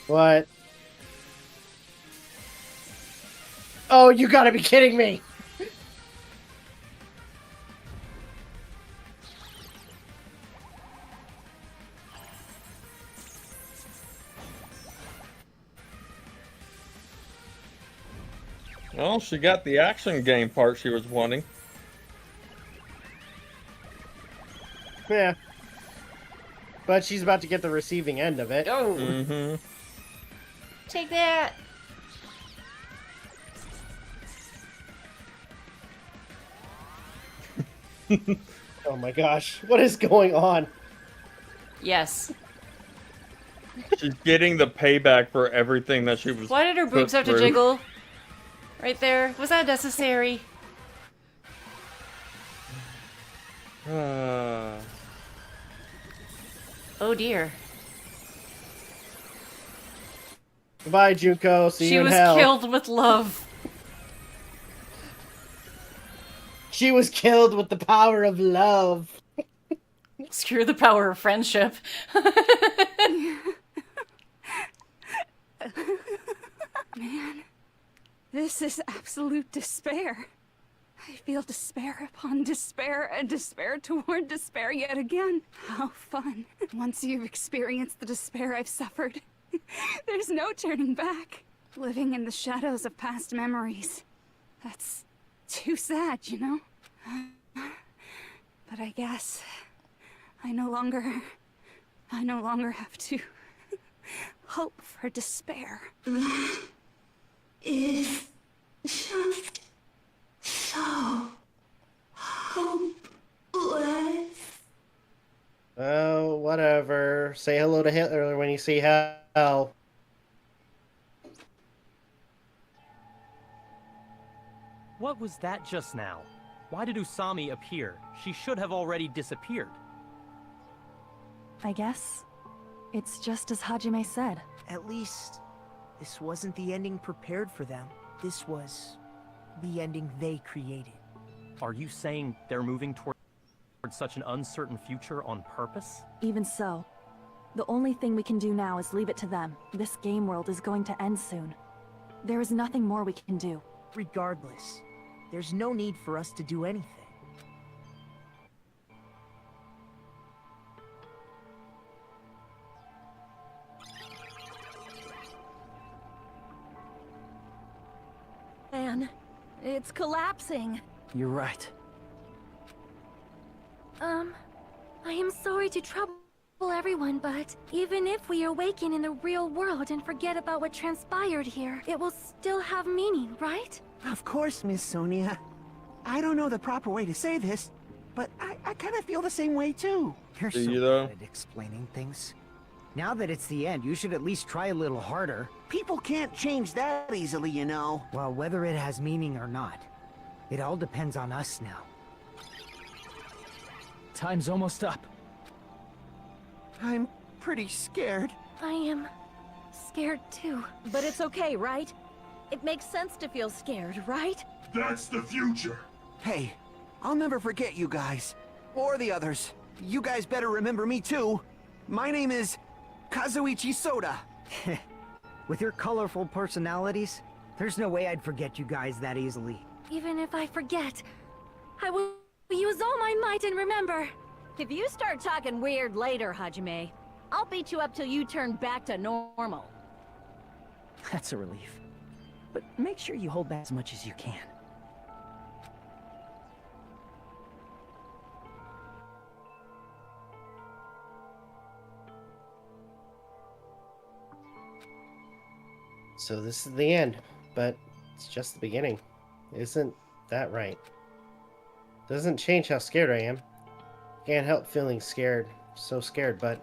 What? Oh, you gotta be kidding me! Well, she got the action game part she was wanting. Yeah. But she's about to get the receiving end of it. Oh! Mm-hmm. Take that! Oh my gosh, what is going on? Yes. She's getting the payback for everything that she was. Why did her boobs have to through. jiggle? Right there. Was that necessary? Oh dear. Goodbye, Junko. See She you in was hell. killed with love. She was killed with the power of love. Screw the power of friendship. Man, this is absolute despair. I feel despair upon despair and despair toward despair yet again. How fun. Once you've experienced the despair I've suffered, there's no turning back. Living in the shadows of past memories. That's too sad, you know? But I guess I no longer have to hope for despair. Is just so hopeless. Oh, whatever. Say hello to Hitler when you see hell. What was that just now? Why did Usami appear? She should have already disappeared. I guess it's just as Hajime said. At least, this wasn't the ending prepared for them. This was the ending they created. Are you saying they're moving toward such an uncertain future on purpose? Even so, the only thing we can do now is leave it to them. This game world is going to end soon. There is nothing more we can do. Regardless, there's no need for us to do anything. Man, it's collapsing. You're right. I am sorry to trouble everyone, but even if we awaken in the real world and forget about what transpired here, it will still have meaning, right? Of course, Miss Sonia. I don't know the proper way to say this, but I kind of feel the same way too. You're so good at explaining things. Now that it's the end, you should at least try a little harder. People can't change that easily, you know. Well, whether it has meaning or not, it all depends on us now. Time's almost up. I'm pretty scared. I am scared too. But it's okay, right? It makes sense to feel scared, right? That's the future. Hey, I'll never forget you guys. Or the others. You guys better remember me too. My name is Kazuichi Soda. With your colorful personalities, there's no way I'd forget you guys that easily. Even if I forget, I will use all my might and remember. If you start talking weird later, Hajime, I'll beat you up till you turn back to normal. That's a relief. But make sure you hold back as much as you can. So this is the end, but it's just the beginning. Isn't that right? Doesn't change how scared I am. Can't help feeling scared. So scared, but...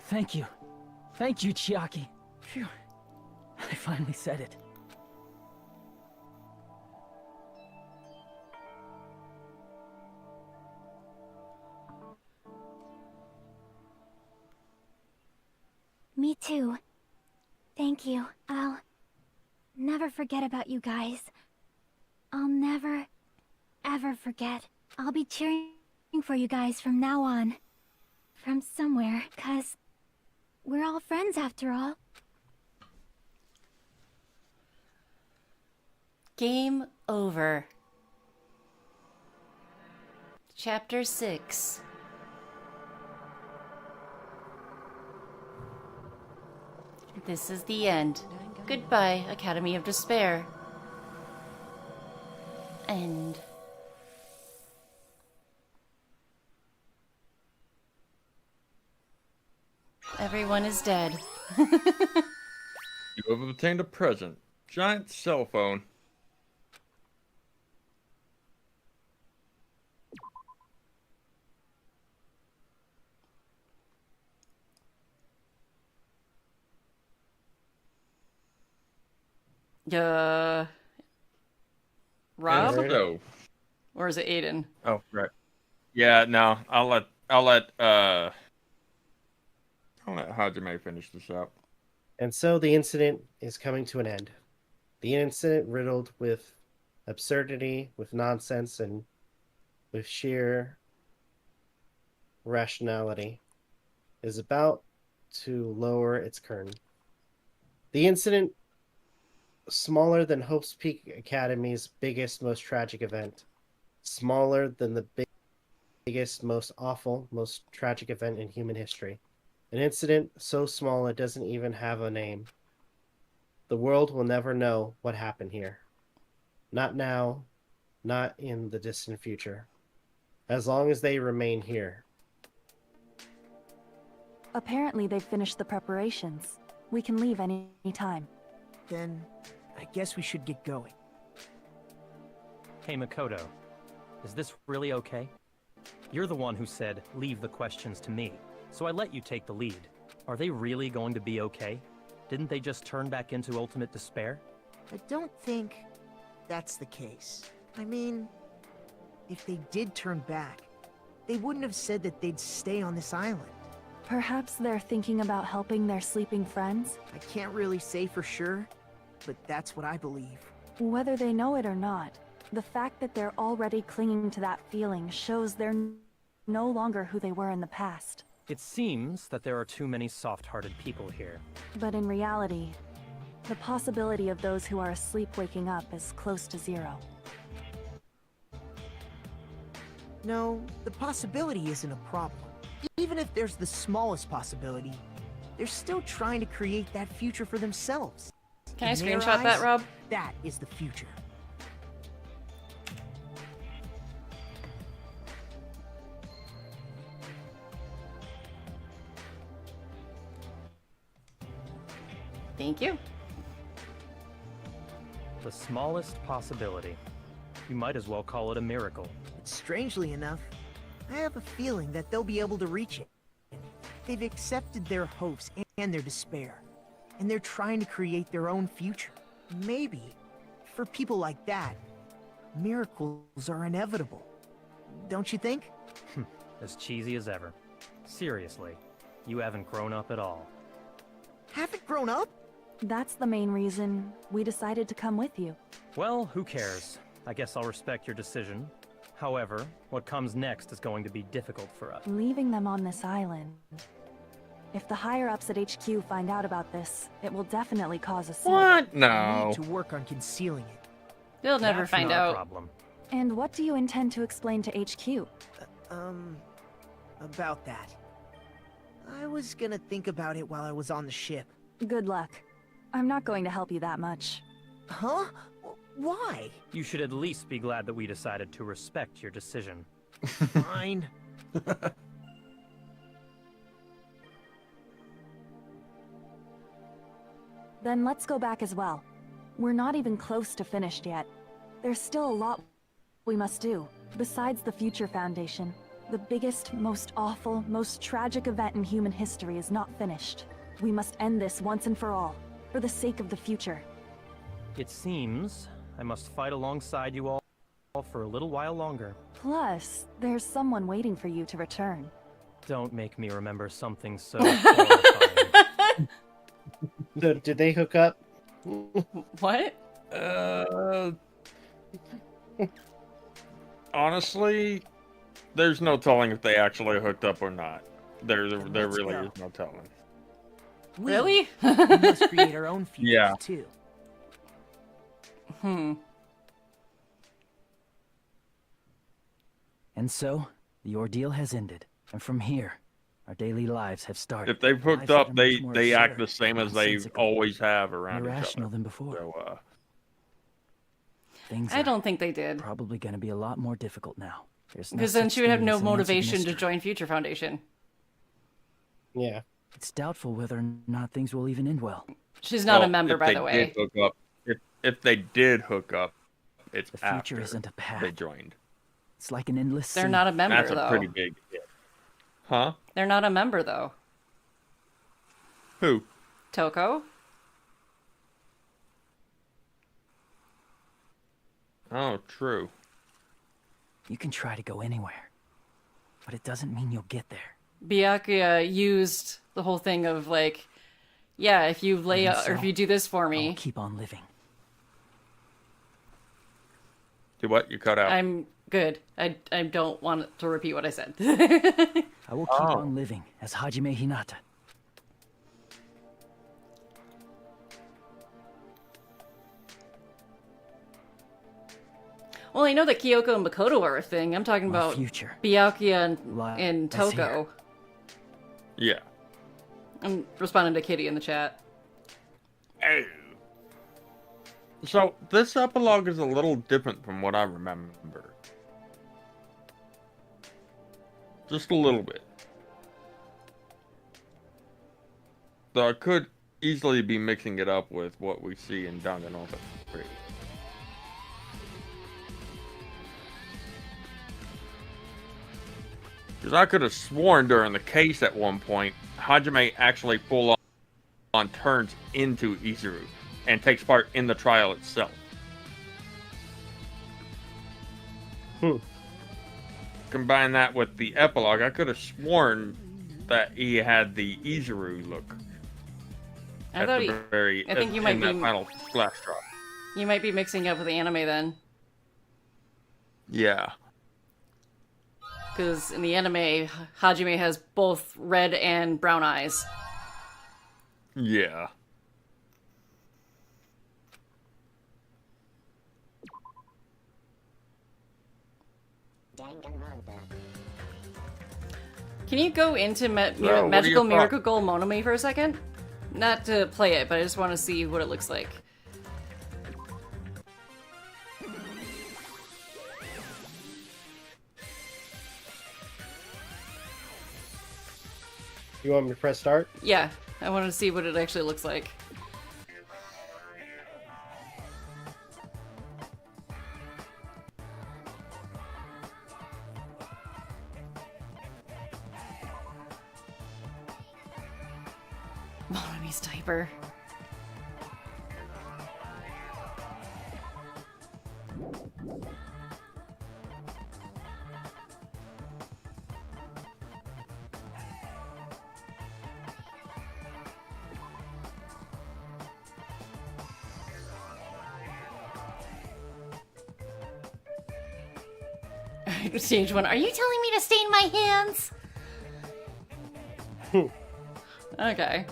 Thank you. Thank you, Chiaki. Phew. I finally said it. Me too. Thank you. I'll never forget about you guys. I'll never, ever forget. I'll be cheering for you guys from now on. From somewhere, 'cause we're all friends after all. Game over. Chapter 6. This is the end. Goodbye, Academy of Despair. End. Everyone is dead. You have obtained a present. Giant cell phone. Rob? So. Or is it Aden? Oh, right. Yeah, no, I'll let Hajime finish this up. And so the incident is coming to an end. The incident riddled with absurdity, with nonsense, and with sheer rationality is about to lower its curtain. The incident, smaller than Hope's Peak Academy's biggest, most tragic event, smaller than the biggest, most awful, most tragic event in human history. An incident so small it doesn't even have a name. The world will never know what happened here. Not now, not in the distant future. As long as they remain here. Apparently they've finished the preparations. We can leave any time. Then, I guess we should get going. Hey, Makoto. Is this really okay? You're the one who said, leave the questions to me. So I let you take the lead. Are they really going to be okay? Didn't they just turn back into ultimate despair? I don't think that's the case. I mean, if they did turn back, they wouldn't have said that they'd stay on this island. Perhaps they're thinking about helping their sleeping friends? I can't really say for sure, but that's what I believe. Whether they know it or not, the fact that they're already clinging to that feeling shows they're no longer who they were in the past. It seems that there are too many soft-hearted people here. But in reality, the possibility of those who are asleep waking up is close to zero. No, the possibility isn't a problem. Even if there's the smallest possibility, they're still trying to create that future for themselves. Can I In their screenshot that, eyes, Rob? That is the future. Thank you. The smallest possibility. You might as well call it a miracle. Strangely enough, I have a feeling that they'll be able to reach it. They've accepted their hopes and their despair, and they're trying to create their own future. Maybe, for people like that, miracles are inevitable. Don't you think? As cheesy as ever. Seriously, you haven't grown up at all. Haven't grown up? That's the main reason we decided to come with you. Well, who cares? I guess I'll respect your decision. However, what comes next is going to be difficult for us. Leaving them on this island. If the higher-ups at HQ find out about this, it will definitely cause a scene. What? We No. need to work on concealing it. They'll never That's find not a out. problem. And what do you intend to explain to HQ? About that. I was gonna think about it while I was on the ship. Good luck. I'm not going to help you that much. Huh? Why? You should at least be glad that we decided to respect your decision. Fine. Then let's go back as well. We're not even close to finished yet. There's still a lot we must do. Besides the Future Foundation, the biggest, most awful, most tragic event in human history is not finished. We must end this once and for all, for the sake of the future. It seems I must fight alongside you all for a little while longer. Plus, there's someone waiting for you to return. Don't make me remember something so horrifying. So, did they hook up? What? Honestly, there's no telling if they actually hooked up or not. There Let's really go. is no telling. Really? We must create our own future, Yeah. too. And so, the ordeal has ended. And from here, our daily lives have started. If they've hooked Lives that up, are they much more they act absurd, the same as they nonsensical, always have around each irrational other. than before. So, Things I are don't think they did. probably going to be a lot more difficult now. There's no Because then such she would have thing no as an answered motivation to mystery. join Future Foundation. Yeah. It's doubtful whether or not things will even end well. She's not well, a member, if by they the way. did hook up, if they did hook up, it's The future after isn't a path. they joined. It's like an endless They're sea. not a member, That's though. a pretty big hit. Huh? They're not a member, though. Who? Toko? Oh, true. You can try to go anywhere, but it doesn't mean you'll get there. Byakuya used the whole thing of like, yeah, if you lay Even out, so, or if you do this for me, I'll keep on living. Do what? You cut out. I'm good. I don't want to repeat what I said. I will keep on living as Hajime Hinata. Well, I know that Kyoko and Makoto are a thing. I'm talking about future. Byakuya and Lies Toko. Yeah. I'm responding to Kitty in the chat. Oh. So, this epilogue is a little different from what I remember. Just a little bit. Though I could easily be mixing it up with what we see in Danganronpa 3. Because I could have sworn during the case at one point, Hajime actually full on turns into Izuru and takes part in the trial itself. Combine that with the epilogue, I could have sworn that he had the Izuru look. I thought I think you might be that final splash drop. You might be mixing up with the anime then, Yeah. because in the anime, Hajime has both red and brown eyes. Yeah. Can you go into what are Magical your Miracle Girl Monome for a second? Not to play it, but I just want to see what it looks like. You want me to press start? Yeah, I want to see what it actually looks like. Monomi's diaper. Stage one. Are you telling me to stain my hands? Okay.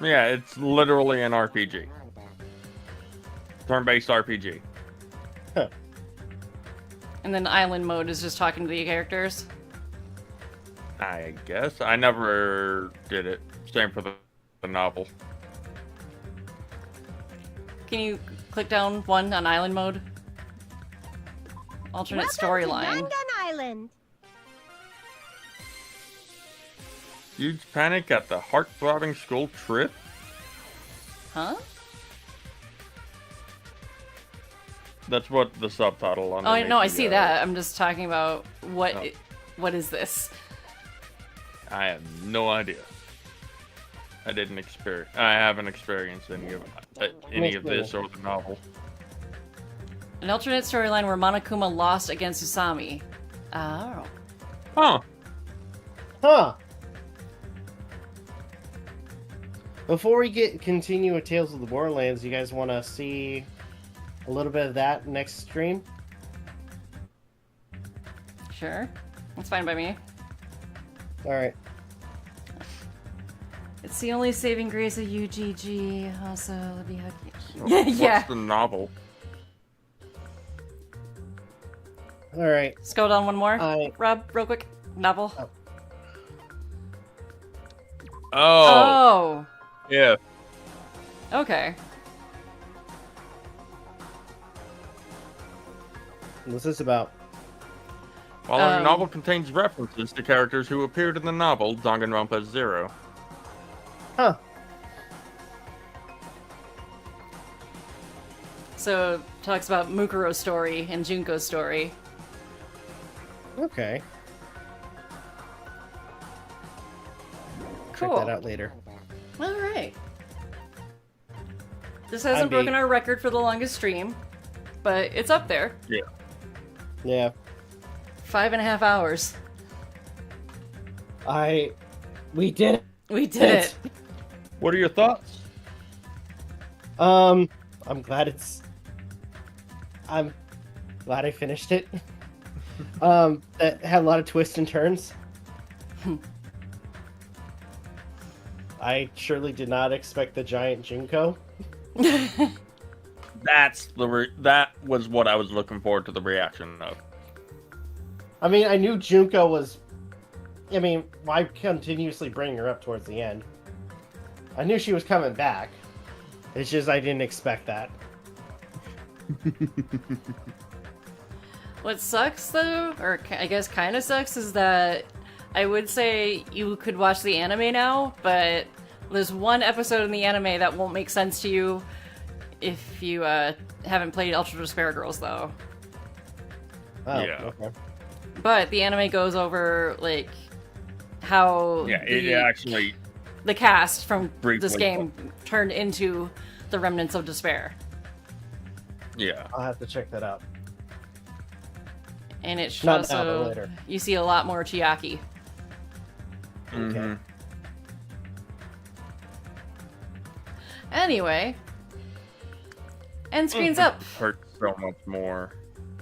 Yeah, it's literally an RPG. Turn-based RPG. And then island mode is just talking to the characters. I guess. I never did it. Same for the novel. Can you click down one on island mode? Alternate storyline. Dangan Island. Huge panic at the heart-throbbing school trip? Huh? That's what the subtitle on. Oh no, I see that. I'm just talking about what. Oh. What is this? I have no idea. I didn't experience. I haven't experienced any of this or the novel. An alternate storyline where Monokuma lost against Usami. Oh. Huh. Huh. Before we continue with Tales of the Borderlands, you guys want to see a little bit of that next stream? Sure. That's fine by me. Alright. It's the only saving grace of UGG. Also, let me hug you. What's Yeah. the novel? Alright. Let's go down one more. Rob, real quick. Novel. Oh. Yeah. Okay. What's this about? Following novel contains references to characters who appeared in the novel Danganronpa 0. Huh. So, talks about Mukuro's story and Junko's story. Okay. Cool. Check that out later. Alright. This hasn't broken our record for the longest stream. but it's up there. Yeah. Yeah. 5.5 hours. We did it. We did it. What are your thoughts? I'm glad I finished it. That had a lot of twists and turns. I surely did not expect the giant Junko. That was what I was looking forward to the reaction of. I mean, I knew Junko was... I mean, why continuously bring her up towards the end? I knew she was coming back. It's just I didn't expect that. What sucks, though, or I guess kind of sucks, is that I would say you could watch the anime now, but there's one episode in the anime that won't make sense to you if you haven't played Ultra Despair Girls, though. Oh, yeah. Okay. But the anime goes over, like, how the cast from this game turned into the remnants of despair. Yeah. I'll have to check that out. And it Not also, now, but later. you see a lot more Chiaki. Mm-hmm. Anyway. End screen's up. Hurts so much more.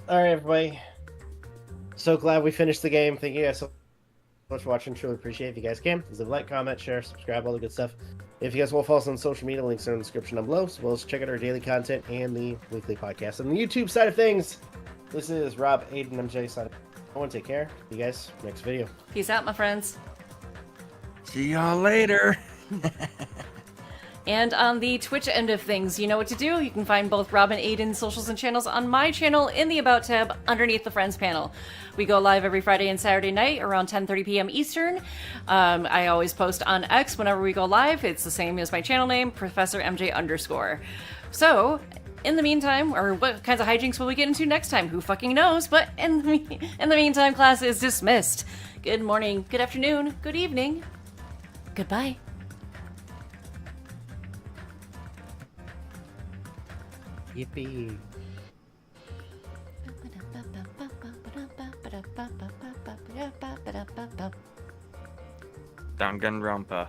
Alright, everybody. So glad we finished the game. Thank you guys so much for watching. Truly appreciate it. If you guys can, please leave a like, comment, share, subscribe, all the good stuff. If you guys will follow us on social media, links are in the description down below, as well as check out our daily content and the weekly podcast. On the YouTube side of things, this is Rob, Aden, MJ signing. I want to take care. See you guys next video. Peace out, my friends. See y'all later. And on the Twitch end of things, you know what to do. You can find both Rob and Aiden's socials and channels on my channel in the About tab underneath the Friends panel. We go live every Friday and Saturday night around 10:30 p.m. Eastern. I always post on X whenever we go live. It's the same as my channel name, Professor MJ_. So, in the meantime, or what kinds of hijinks will we get into next time? Who fucking knows? But in the meantime, class is dismissed. Good morning, good afternoon, good evening. Goodbye. Yippee. Danganronpa.